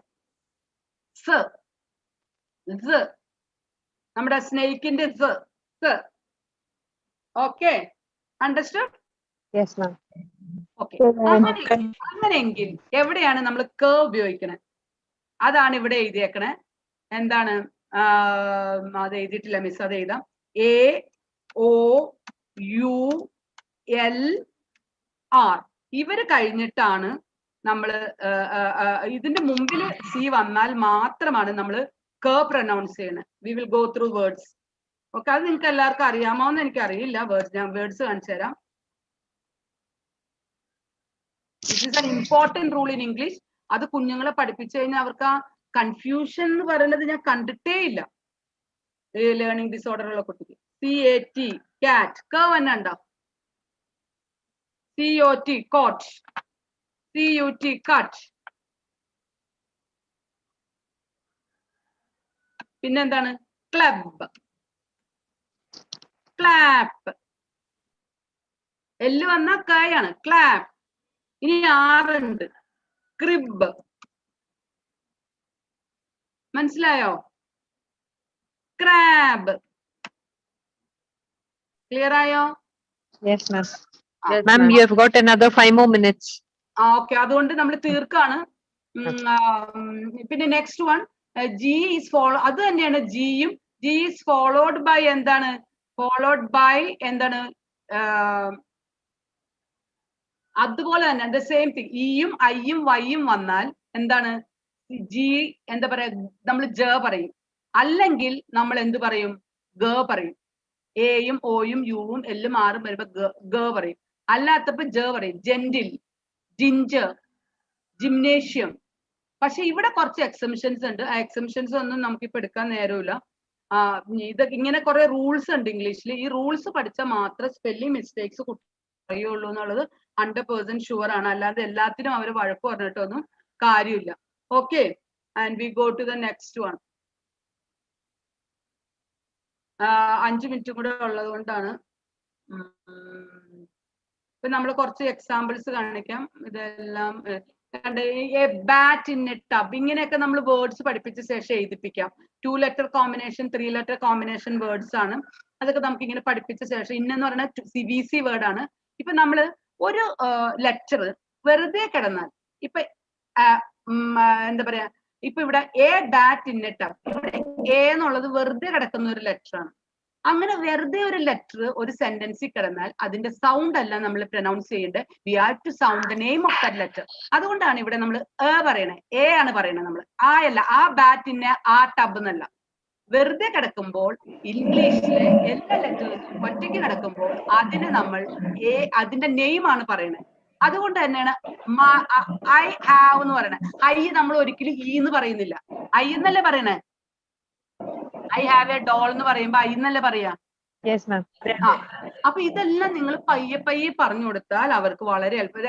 സ. നമ്മുടെ സ്നേഹിക്കിന്റെ സ. Okay, understood? Yes, ma'am. Okay. അങ്ങനെയെങ്കിൽ എവിടെയാണ് നമ്മൾ കെ ഉപയോഗിക്കണേ? അതാണ് ഇവിടെ എഴുതിയേക്കണേ. എന്താണ് അത് എഴുതിയിട്ടില്ല മിസ്, അത് എഴുതാം. AOULR ഇവര് കഴിഞ്ഞിട്ടാണ് നമ്മൾ ഇതിന്റെ മുമ്പിൽ സി വന്നാൽ മാത്രമാണ് നമ്മൾ കെ പ്രൊനൗൺസ് ചെയ്യണത്. V will go through words. Okay, അത് നിങ്ങൾക്ക് എല്ലാവർക്കും അറിയാമോ എന്ന് എനിക്ക് അറിയില്ല. ഞാൻ വേർഡ്സ് കാണിച്ചു തരാം. This is an important rule in English. അത് കുഞ്ഞുങ്ങളെ പഠിപ്പിച്ചു കഴിഞ്ഞാൽ അവർക്ക് ആ കൺഫ്യൂഷൻ എന്ന് പറയുന്നത് ഞാൻ കണ്ടിട്ടേ ഇല്ല ലേണിംഗ് ഡിസോർഡർ ഉള്ള കുട്ടിക്ക്. CAT കാറ്റ്, ക തന്നെ ഉണ്ടോ? COT cot, CUT cut. പിന്നെന്താണ്? Club, clap. എല്ല് വന്ന കായാണ്, ക്ലാപ്പ്. ഇനി ആറുണ്ട്, ക്രിബ്. മനസ്സിലായോ? ക്രാബ്. ക്ലിയർ ആയോ? Yes, ma'am. Ma'am, you have got another 5 more minutes. Okay, അതുകൊണ്ട് നമ്മൾ തീർക്കാണ്. പിന്നെ next one, G is follow. അത് തന്നെയാണ് ജിയും. ജി ഈസ് ഫോളോഡ് ബൈ എന്താണ്? ഫോളോഡ് ബൈ എന്താണ്? അതുപോലെ തന്നെ ദ സെയിം തിങ്. ഇയും ഐയും വൈയും വന്നാൽ എന്താണ്? ജി എന്താ പറയാ? നമ്മൾ ജ പറയും. അല്ലെങ്കിൽ നമ്മൾ എന്ത് പറയും? ഗ പറയും. എയും ഓയും യുവും എല്ലും ആറും വരുമ്പോ ഗ പറയും. അല്ലാത്തപ്പോ ജ പറയും. Gentle, ginger, gymnasium. പക്ഷെ ഇവിടെ കുറച്ച് എക്സംഷൻസ് ഉണ്ട്. ആ എക്സംഷൻസ് ഒന്നും നമുക്കിപ്പോ എടുക്കാൻ നേരമില്ല. ഇത് ഇങ്ങനെ കുറെ റൂൾസ് ഉണ്ട് ഇംഗ്ലീഷിൽ. ഈ റൂൾസ് പഠിച്ചാൽ മാത്രമേ സ്പെല്ലിംഗ് മിസ്റ്റേക്സ് അറിയുള്ളൂ എന്നുള്ളത് 100% ഷുവർ ആണ്. അല്ലാതെ എല്ലാത്തിനും അവർ വഴക്ക് പറഞ്ഞിട്ടൊന്നും കാര്യമില്ല. Okay, and we go to the next one. 5 മിനിറ്റും കൂടെ ഉള്ളത് കൊണ്ടാണ്. ഇപ്പൊ നമ്മൾ കുറച്ച് എക്സാമ്പിൾസ് കാണിക്കാം. ഇതെല്ലാം A bat in A tub ഇങ്ങനെയൊക്കെ നമ്മൾ വേർഡ്സ് പഠിപ്പിച്ച ശേഷം എഴുതിപ്പിക്കാം. 2 letter combination 3 letter combination words ആണ്. അതൊക്കെ നമുക്ക് ഇങ്ങനെ പഠിപ്പിച്ച ശേഷം ഇന്നെന്ന് പറയുന്ന CBC വേർഡ് ആണ്. ഇപ്പൊ നമ്മള് ഒരു ലെറ്റർ വെറുതെ കിടന്നാൽ ഇപ്പൊ എന്താ പറയാ, ഇപ്പൊ ഇവിടെ A bat in A tub, ഇവിടെ എ എന്നുള്ളത് വെറുതെ കിടക്കുന്ന ഒരു ലെറ്റർ ആണ്. അങ്ങനെ വെറുതെ ഒരു ലെറ്റർ ഒരു സെന്റൻസിൽ കിടന്നാൽ അതിന്റെ സൗണ്ട് അല്ല നമ്മൾ പ്രൊനൗൺസ് ചെയ്യേണ്ടത്. We have to sound the name of that letter. അതുകൊണ്ടാണ് ഇവിടെ നമ്മൾ പറയണേ, എ ആണ് പറയണത്. നമ്മൾ ആ അല്ല, ആ ബാറ്റിനെ ആ ടബ് എന്നല്ല. വെറുതെ കിടക്കുമ്പോൾ ഇംഗ്ലീഷിലെ എല്ലാ ലെറ്റേഴ്സും ഒറ്റയ്ക്ക് കിടക്കുമ്പോൾ അതിന് നമ്മൾ അതിന്റെ നെയിം ആണ് പറയണത്. അതുകൊണ്ട് തന്നെയാണ് ഐ ഹാവ് എന്ന് പറയണത്. ഐ നമ്മൾ ഒരിക്കലും ഈ എന്ന് പറയുന്നില്ല, ഐ എന്നല്ലേ പറയണേ. ഐ ഹാവ് എ ഡോൾ എന്ന് പറയുമ്പോ ഐ എന്നല്ലേ പറയാ. അപ്പൊ ഇതെല്ലാം നിങ്ങൾ പയ്യെ പയ്യെ പറഞ്ഞു കൊടുത്താൽ അവർക്ക് വളരെ എളുപ്പം.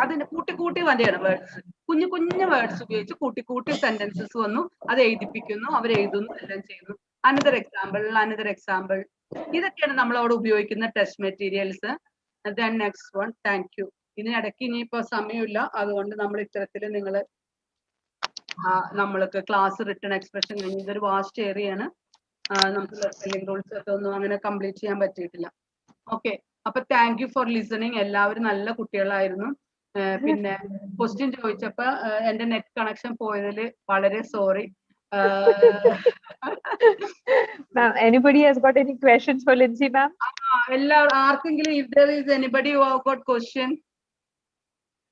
അതിന്റെ കൂട്ടി വരെയാണ് വേർഡ്സ്. കുഞ്ഞു കുഞ്ഞു വേർഡ്സ് ഉപയോഗിച്ച് കൂട്ടി സെന്റൻസസ് വന്നു, അത് എഴുതിപ്പിക്കുന്നു, അവർ എഴുതുന്നു, എല്ലാം ചെയ്യുന്നു. Another example. ഇതൊക്കെയാണ് നമ്മൾ അവിടെ ഉപയോഗിക്കുന്ന test materials. Then next one. Thank U. ഇതിനിടയ്ക്ക് ഇനിയിപ്പോ സമയമില്ല, അതുകൊണ്ട് നമ്മൾ ഇത്തരത്തിൽ നമ്മൾക്ക് ക്ലാസ് റിട്ടേൺ എക്സ്പ്രഷൻ കഴിഞ്ഞ് ഇതൊരു വാസ്റ്റ് ഏരിയയാണ്. നമുക്ക് സ്പെല്ലിംഗ് റൂൾസ് ഒക്കെ ഒന്നും അങ്ങനെ കംപ്ലീറ്റ് ചെയ്യാൻ പറ്റിയിട്ടില്ല. ഓക്കെ, അപ്പൊ താങ്ക് യു ഫോർ ലിസണിങ്. എല്ലാവരും നല്ല കുട്ടികളായിരുന്നു. പിന്നെ ക്വസ്റ്റ്യൻ ചോദിച്ചപ്പോ എന്റെ നെറ്റ് കണക്ഷൻ പോയതിൽ വളരെ sorry. Anybody has got any questions for Lindsay ma'am? ആർക്കെങ്കിലും, if there is anybody who have got question,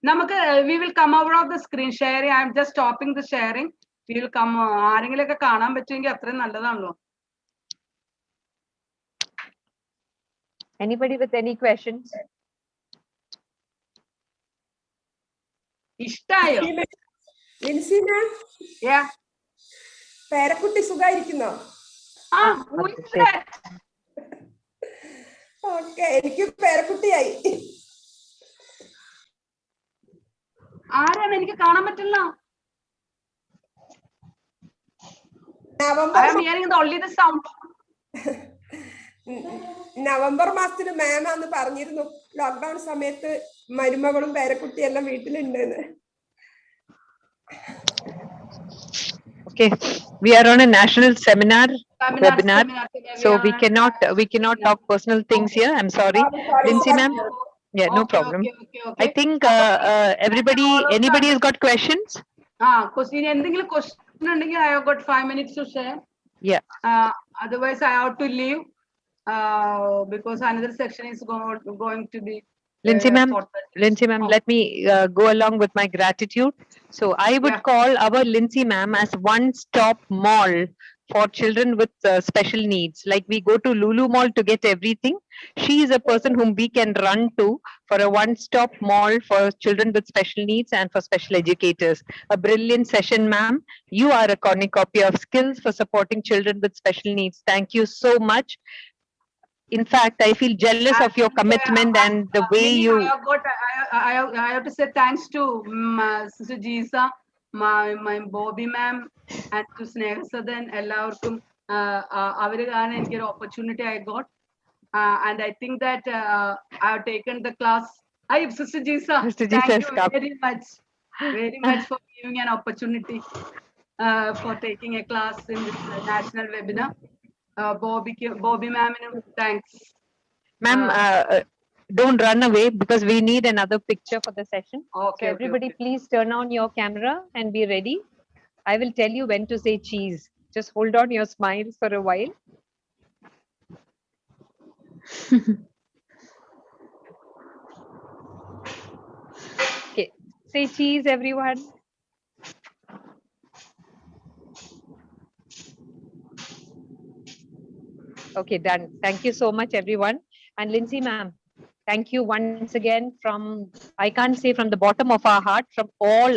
നമുക്ക് we will come out of the screen sharing. I am just stopping the sharing. We will come. ആരെങ്കിലും ഒക്കെ കാണാൻ പറ്റുമെങ്കിൽ അത്രയും നല്ലതാണല്ലോ. Anybody with any questions? ഇഷ്ടായോ? ലിൻസി മാം, പേരക്കുട്ടി സുഖായിരിക്കുന്നോ? ഓക്കെ, എനിക്ക് പേരക്കുട്ടിയായി. ആരാണ്? എനിക്ക് കാണാൻ പറ്റില്ല. നവംബർ മാസത്തിന് മാം അന്ന് പറഞ്ഞിരുന്നു ലോക്ക്ഡൌൺ സമയത്ത് മരുമകളും പേരക്കുട്ടിയും എല്ലാം വീട്ടിലുണ്ടെന്ന്. Okay, we are on a national webinar, so we cannot talk personal things here. I'm sorry, Lindsay ma'am. Yeah, no problem. I think anybody has got questions? എന്തെങ്കിലും ക്വസ്റ്റ്യൻ ഉണ്ടെങ്കിൽ I have got 5 minutes to share. Yeah. Otherwise I have to leave because another section is going to be. Lindsay ma'am, let me go along with my gratitude. So I would call our Lindsay ma'am as one-stop mall for children with special needs. Like we go to Lulu Mall to get everything. She is a person whom we can run to for a one-stop mall for children with special needs and for special educators. A brilliant session, ma'am. You are a cornucopia of skills for supporting children with special needs. Thank you so much. In fact, I feel jealous of your commitment and the way you. I have to say thanks to Sister Jisa, my Bobby ma'am, and to Sneha Sadan. എല്ലാവർക്കും അവരാണ് എനിക്കൊരു opportunity I got, and I think that I have taken the class. Sister Jisa, thank you very much for giving an opportunity for taking a class in this national webinar. Bobby ma'am, thanks. Ma'am, don't run away because we need another picture for the session. Okay, so everybody please turn on your camera and be ready. I will tell you when to say cheese. Just hold on your smiles for a while. Okay, say cheese everyone. Okay, done. Thank you so much, everyone. And Lindsay, ma'am, thank you once again from, I can't say from the bottom of our heart, from all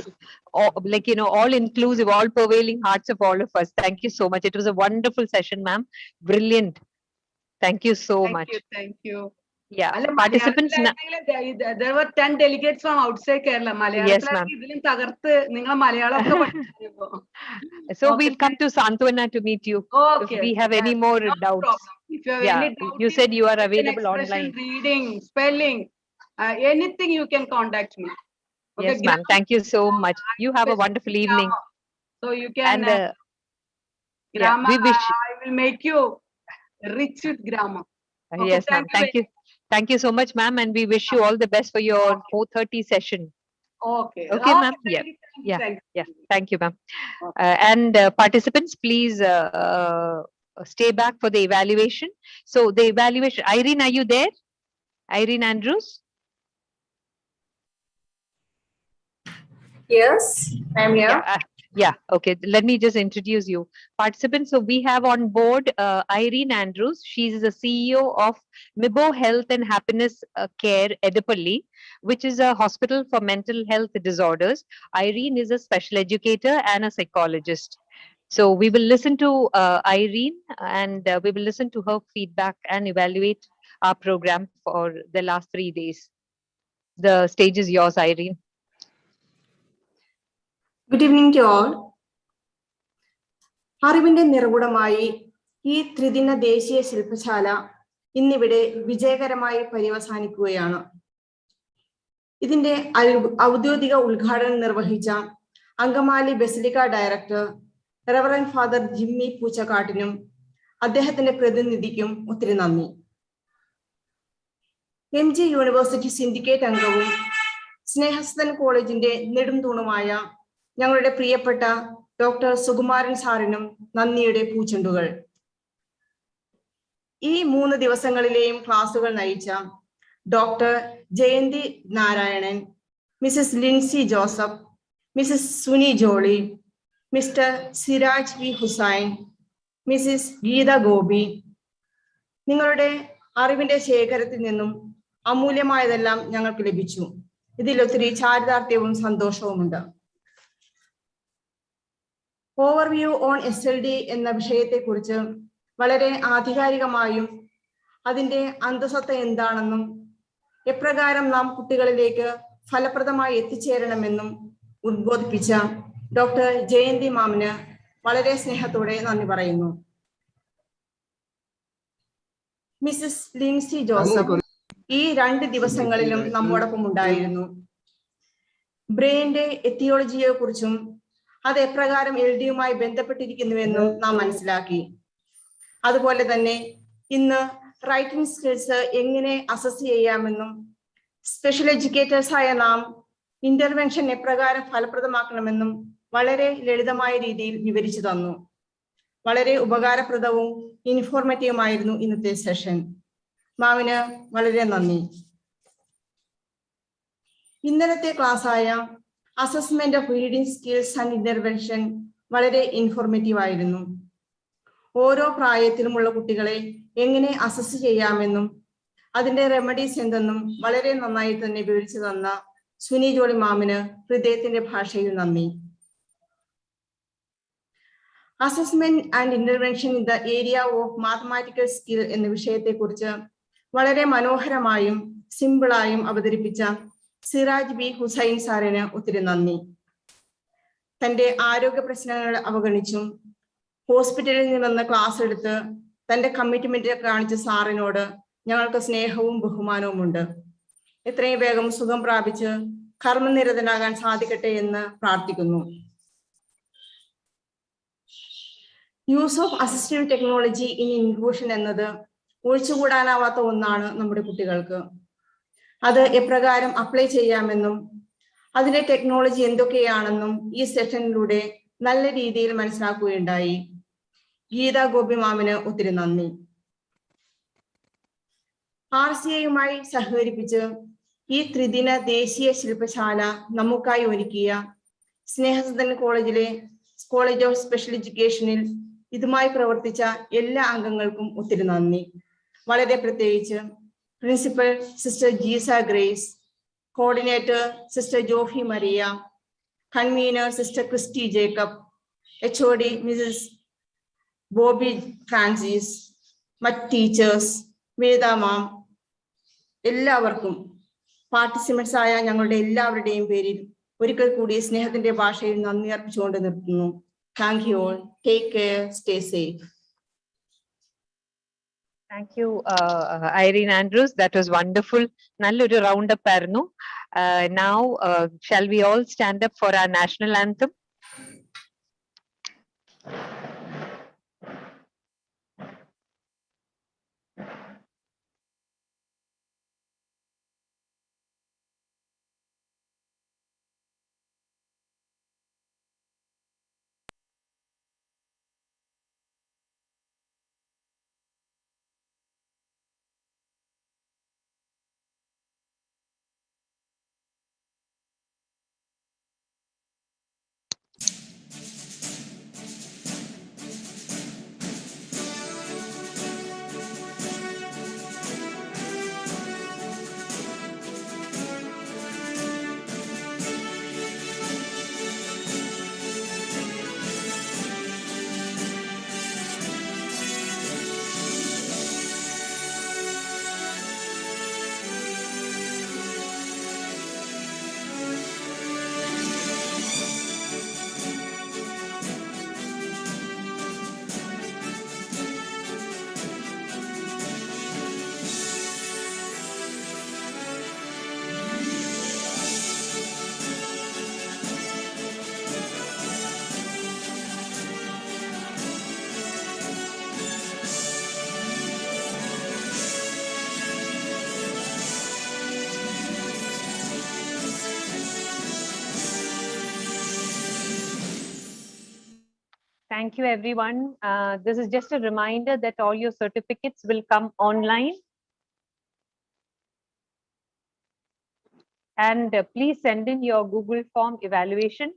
inclusive, all prevailing hearts of all of us. Thank you so much. It was a wonderful session, ma'am. Brilliant. Thank you so much. Thank you. Yeah, participants. There were 10 delegates from outside Kerala. Yes, ma'am. So we'll come to Santwana to meet you. Okay. If we have any more doubts. If you have any doubt, you said you are available online. Reading, spelling, anything you can contact me. Okay, Yes, ma'am. Thank you so much. You have a wonderful evening. So you can And yeah, grammar. we wish. I will make you rich with grammar. Okay, Yes, ma'am. Thank you. Thank you so much, ma'am. And we wish you all the best for your 4:30 session. Okay. Okay, ma'am. Yeah. Thank you. Yeah. Thank you. Yeah. Thank you, ma'am. And participants, please stay back for the evaluation. So the evaluation, Irene, are you there? Irene Andrews? Yes, I'm here. Yeah. Yeah. Okay. Let me just introduce you. Participants, so we have on board Irene Andrews. She's the CEO of Mibo Health and Happiness Care Edipalli, which is a hospital for mental health disorders. Irene is a special educator and a psychologist. So we will listen to Irene, and we will listen to her feedback and evaluate our program for the last 3 days. The stage is yours, Irene. Good evening to all. അറിവിന്റെ നിറകുടമായി ഈ ത്രിദിന ദേശീയ ശില്പശാല ഇന്നിവിടെ വിജയകരമായി പര്യവസാനിക്കുകയാണ്. ഇതിന്റെ ഔദ്യോഗിക ഉദ്ഘാടനം നിർവഹിച്ച Angamaly basilica director reverend father Jimmy പൂച്ചക്കാട്ടിനും അദ്ദേഹത്തിന്റെ പ്രതിനിധിക്കും ഒത്തിരി നന്ദി. MG യൂണിവേഴ്സിറ്റി സിൻഡിക്കേറ്റ് അംഗവും സ്നേഹസദൻ കോളേജിന്റെ നെടുംതൂണുമായ ഞങ്ങളുടെ പ്രിയപ്പെട്ട ഡോക്ടർ സുകുമാരൻ സാറിനും നന്ദിയുടെ പൂച്ചെണ്ടുകൾ. ഈ 3 ദിവസങ്ങളിലെയും ക്ലാസുകൾ നയിച്ച doctor Jayanthi Narayanan, Mrs Lincy Joseph, Mrs Suni Jolly, Mr Siraj V Hussain, Mrs Geetha Gopi, നിങ്ങളുടെ അറിവിന്റെ ശേഖരത്തിൽ നിന്നും അമൂല്യമായതെല്ലാം ഞങ്ങൾക്ക് ലഭിച്ചു. ഇതിലൊത്തിരി ചാരിതാർത്ഥ്യവും സന്തോഷവുമുണ്ട്. ഓവർവ്യൂ ഓൺ SLD എന്ന വിഷയത്തെക്കുറിച്ച് വളരെ ആധികാരികമായും അതിൻ്റെ അന്തസത്ത എന്താണെന്നും എപ്രകാരം നാം കുട്ടികളിലേക്ക് ഫലപ്രദമായി എത്തിച്ചേരണമെന്നും ഉദ്ബോധിപ്പിച്ച ഡോക്ടർ ജയന്തി മാമിന് വളരെ സ്നേഹത്തോടെ നന്ദി പറയുന്നു. മിസസ് ലിൻസി ജോസഫ് ഈ 2 ദിവസങ്ങളിലും നമ്മോടൊപ്പം ഉണ്ടായിരുന്നു. ബ്രെയിന്റെ എത്തിയോളജിയെ കുറിച്ചും അത് എപ്രകാരം LDയുമായി ബന്ധപ്പെട്ടിരിക്കുന്നുവെന്നും നാം മനസ്സിലാക്കി. അതുപോലെ തന്നെ ഇന്ന് റൈറ്റിംഗ് സ്കിൽസ് എങ്ങനെ അസസ് ചെയ്യാമെന്നും സ്പെഷ്യൽ എഡ്യൂക്കേറ്റേഴ്സായ നാം ഇന്റർവെൻഷൻ എപ്രകാരം ഫലപ്രദമാക്കണമെന്നും വളരെ ലളിതമായ രീതിയിൽ വിവരിച്ചു തന്നു. വളരെ ഉപകാരപ്രദവും ഇൻഫോർമേറ്റീവുമായിരുന്നു ഇന്നത്തെ സെഷൻ. മാമിന് വളരെ നന്ദി. ഇന്നലത്തെ ക്ലാസ്സായ assessment of reading skills and intervention വളരെ ഇൻഫോർമേറ്റീവ് ആയിരുന്നു. ഓരോ പ്രായത്തിലുമുള്ള കുട്ടികളെ എങ്ങനെ അസസ് ചെയ്യാമെന്നും അതിന്റെ റെമഡീസ് എന്തെന്നും വളരെ നന്നായി തന്നെ വിവരിച്ചു തന്ന സുനി ജോളി മാമിന് ഹൃദയത്തിന്റെ ഭാഷയിൽ നന്ദി. Assessment and intervention in the area of mathematical skill എന്ന വിഷയത്തെക്കുറിച്ച് വളരെ മനോഹരമായും സിമ്പിളായും അവതരിപ്പിച്ച സിറാജ് ബി ഹുസൈൻ സാറിന് ഒത്തിരി നന്ദി. തന്റെ ആരോഗ്യ പ്രശ്നങ്ങൾ അവഗണിച്ചും ഹോസ്പിറ്റലിൽ നിന്ന് ക്ലാസ് എടുത്ത് തന്റെ കമ്മിറ്റ്മെന്റ് കാണിച്ച സാറിനോട് ഞങ്ങൾക്ക് സ്നേഹവും ബഹുമാനവും ഉണ്ട്. എത്രയും വേഗം സുഖം പ്രാപിച്ച് കർമ്മനിരതനാകാൻ സാധിക്കട്ടെ എന്ന് പ്രാർത്ഥിക്കുന്നു. Use of assistive technology in inclusion എന്നത് ഒഴിച്ചുകൂടാനാവാത്ത ഒന്നാണ് നമ്മുടെ കുട്ടികൾക്ക്. അത് എപ്രകാരം അപ്ലൈ ചെയ്യാമെന്നും അതിന്റെ ടെക്നോളജി എന്തൊക്കെയാണെന്നും ഈ സെഷനിലൂടെ നല്ല രീതിയിൽ മനസ്സിലാക്കുകയുണ്ടായി. ഗീത ഗോപി മാമിന് ഒത്തിരി നന്ദി. RCAയുമായി സഹകരിപ്പിച്ച് ഈ ത്രിദിന ദേശീയ ശില്പശാല നമുക്കായി ഒരുക്കിയ സ്നേഹസദൻ കോളേജ് ഓഫ് സ്പെഷ്യൽ എഡ്യൂക്കേഷനിൽ ഇതുമായി പ്രവർത്തിച്ച എല്ലാ അംഗങ്ങൾക്കും ഒത്തിരി നന്ദി. വളരെ പ്രത്യേകിച്ച് principal sister Jeesa Grace, coordinator sister Jofi Maria, convener sister Christy Jacob, HOD Mrs Bobby Francis, മറ്റ് ടീച്ചേഴ്സ്, വേദ മാം, എല്ലാവർക്കും പാർട്ടിസിപ്പൻസ് ആയ ഞങ്ങളുടെ എല്ലാവരുടെയും പേരിൽ ഒരിക്കൽ കൂടി സ്നേഹത്തിന്റെ ഭാഷയിൽ നന്ദി അർപ്പിച്ചുകൊണ്ട് നിർത്തുന്നു. Thank you all. Take care. Stay safe. Thank you, Irene Andrews. That was wonderful. Nalloru roundup ആയിരുന്നു. Now, shall we all stand up for our national anthem? Thank you, everyone. This is just a reminder that all your certificates will come online. And please send in your Google form evaluation.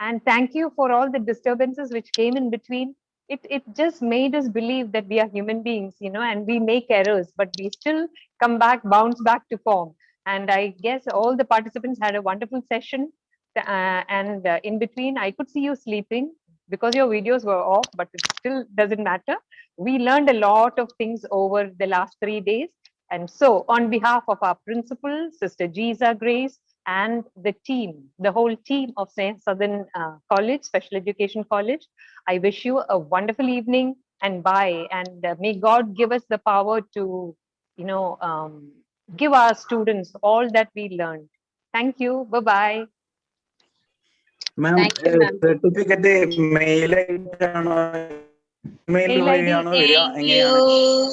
And thank you for all the disturbances which came in between. It just made us believe that we are human beings, you know, and we make errors, but we still come back, bounce back to form. And I guess all the participants had a wonderful session. And in between, I could see you sleeping because your videos were off, but it still doesn't matter. We learned a lot of things over the last 3 days. And so on behalf of our principal, Sister Giza Grace, and the team, the whole team of Sadan College, Special Education College, I wish you a wonderful evening and bye. And may God give us the power to, you know, give our students all that we learned. Thank you. Bye-bye. Ma'am, certificate mail Mail ID.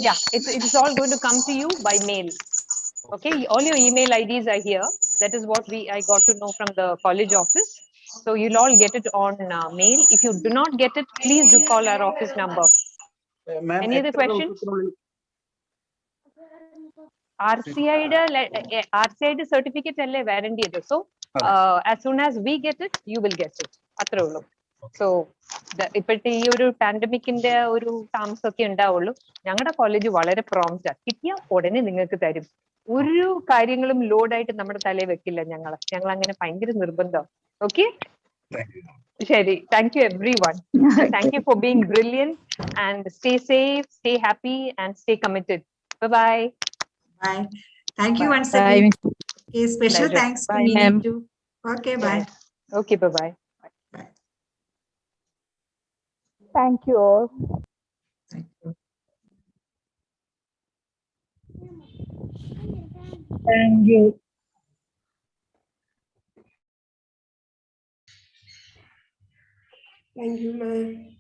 Yeah, it's all going to come to you by mail. Okay, all your email IDs are here. That is what I got to know from the college office. So you'll all get it on mail. If you do not get it, please do call our office number. Any other questions? RCI certificate warranty. So as soon as we get it, you will get it. So ഇപ്പോഴത്തെ ഈ ഒരു പാൻഡമിക്കിന്റെ ഒരു താമസമൊക്കെ ഉണ്ടാവുള്ളൂ. ഞങ്ങളുടെ college വളരെ പ്രോംപ്റ്റാ, കിട്ടിയാൽ ഉടനെ നിങ്ങൾക്ക് തരും. ഒരു കാര്യങ്ങളും ലോഡായിട്ട് നമ്മുടെ തലയിൽ വെക്കില്ല. ഞങ്ങൾ അങ്ങനെ ഭയങ്കര നിർബന്ധം. ഓക്കെ, ശരി. Thank you everyone. Thank you for being brilliant and stay safe, stay happy and stay committed. Bye. Bye. Thank you once again. Okay, special thanks to Nini too. Okay, bye. Okay, bye-bye. Bye. Thank you all. Thank you. Thank you. Thank you, ma'am.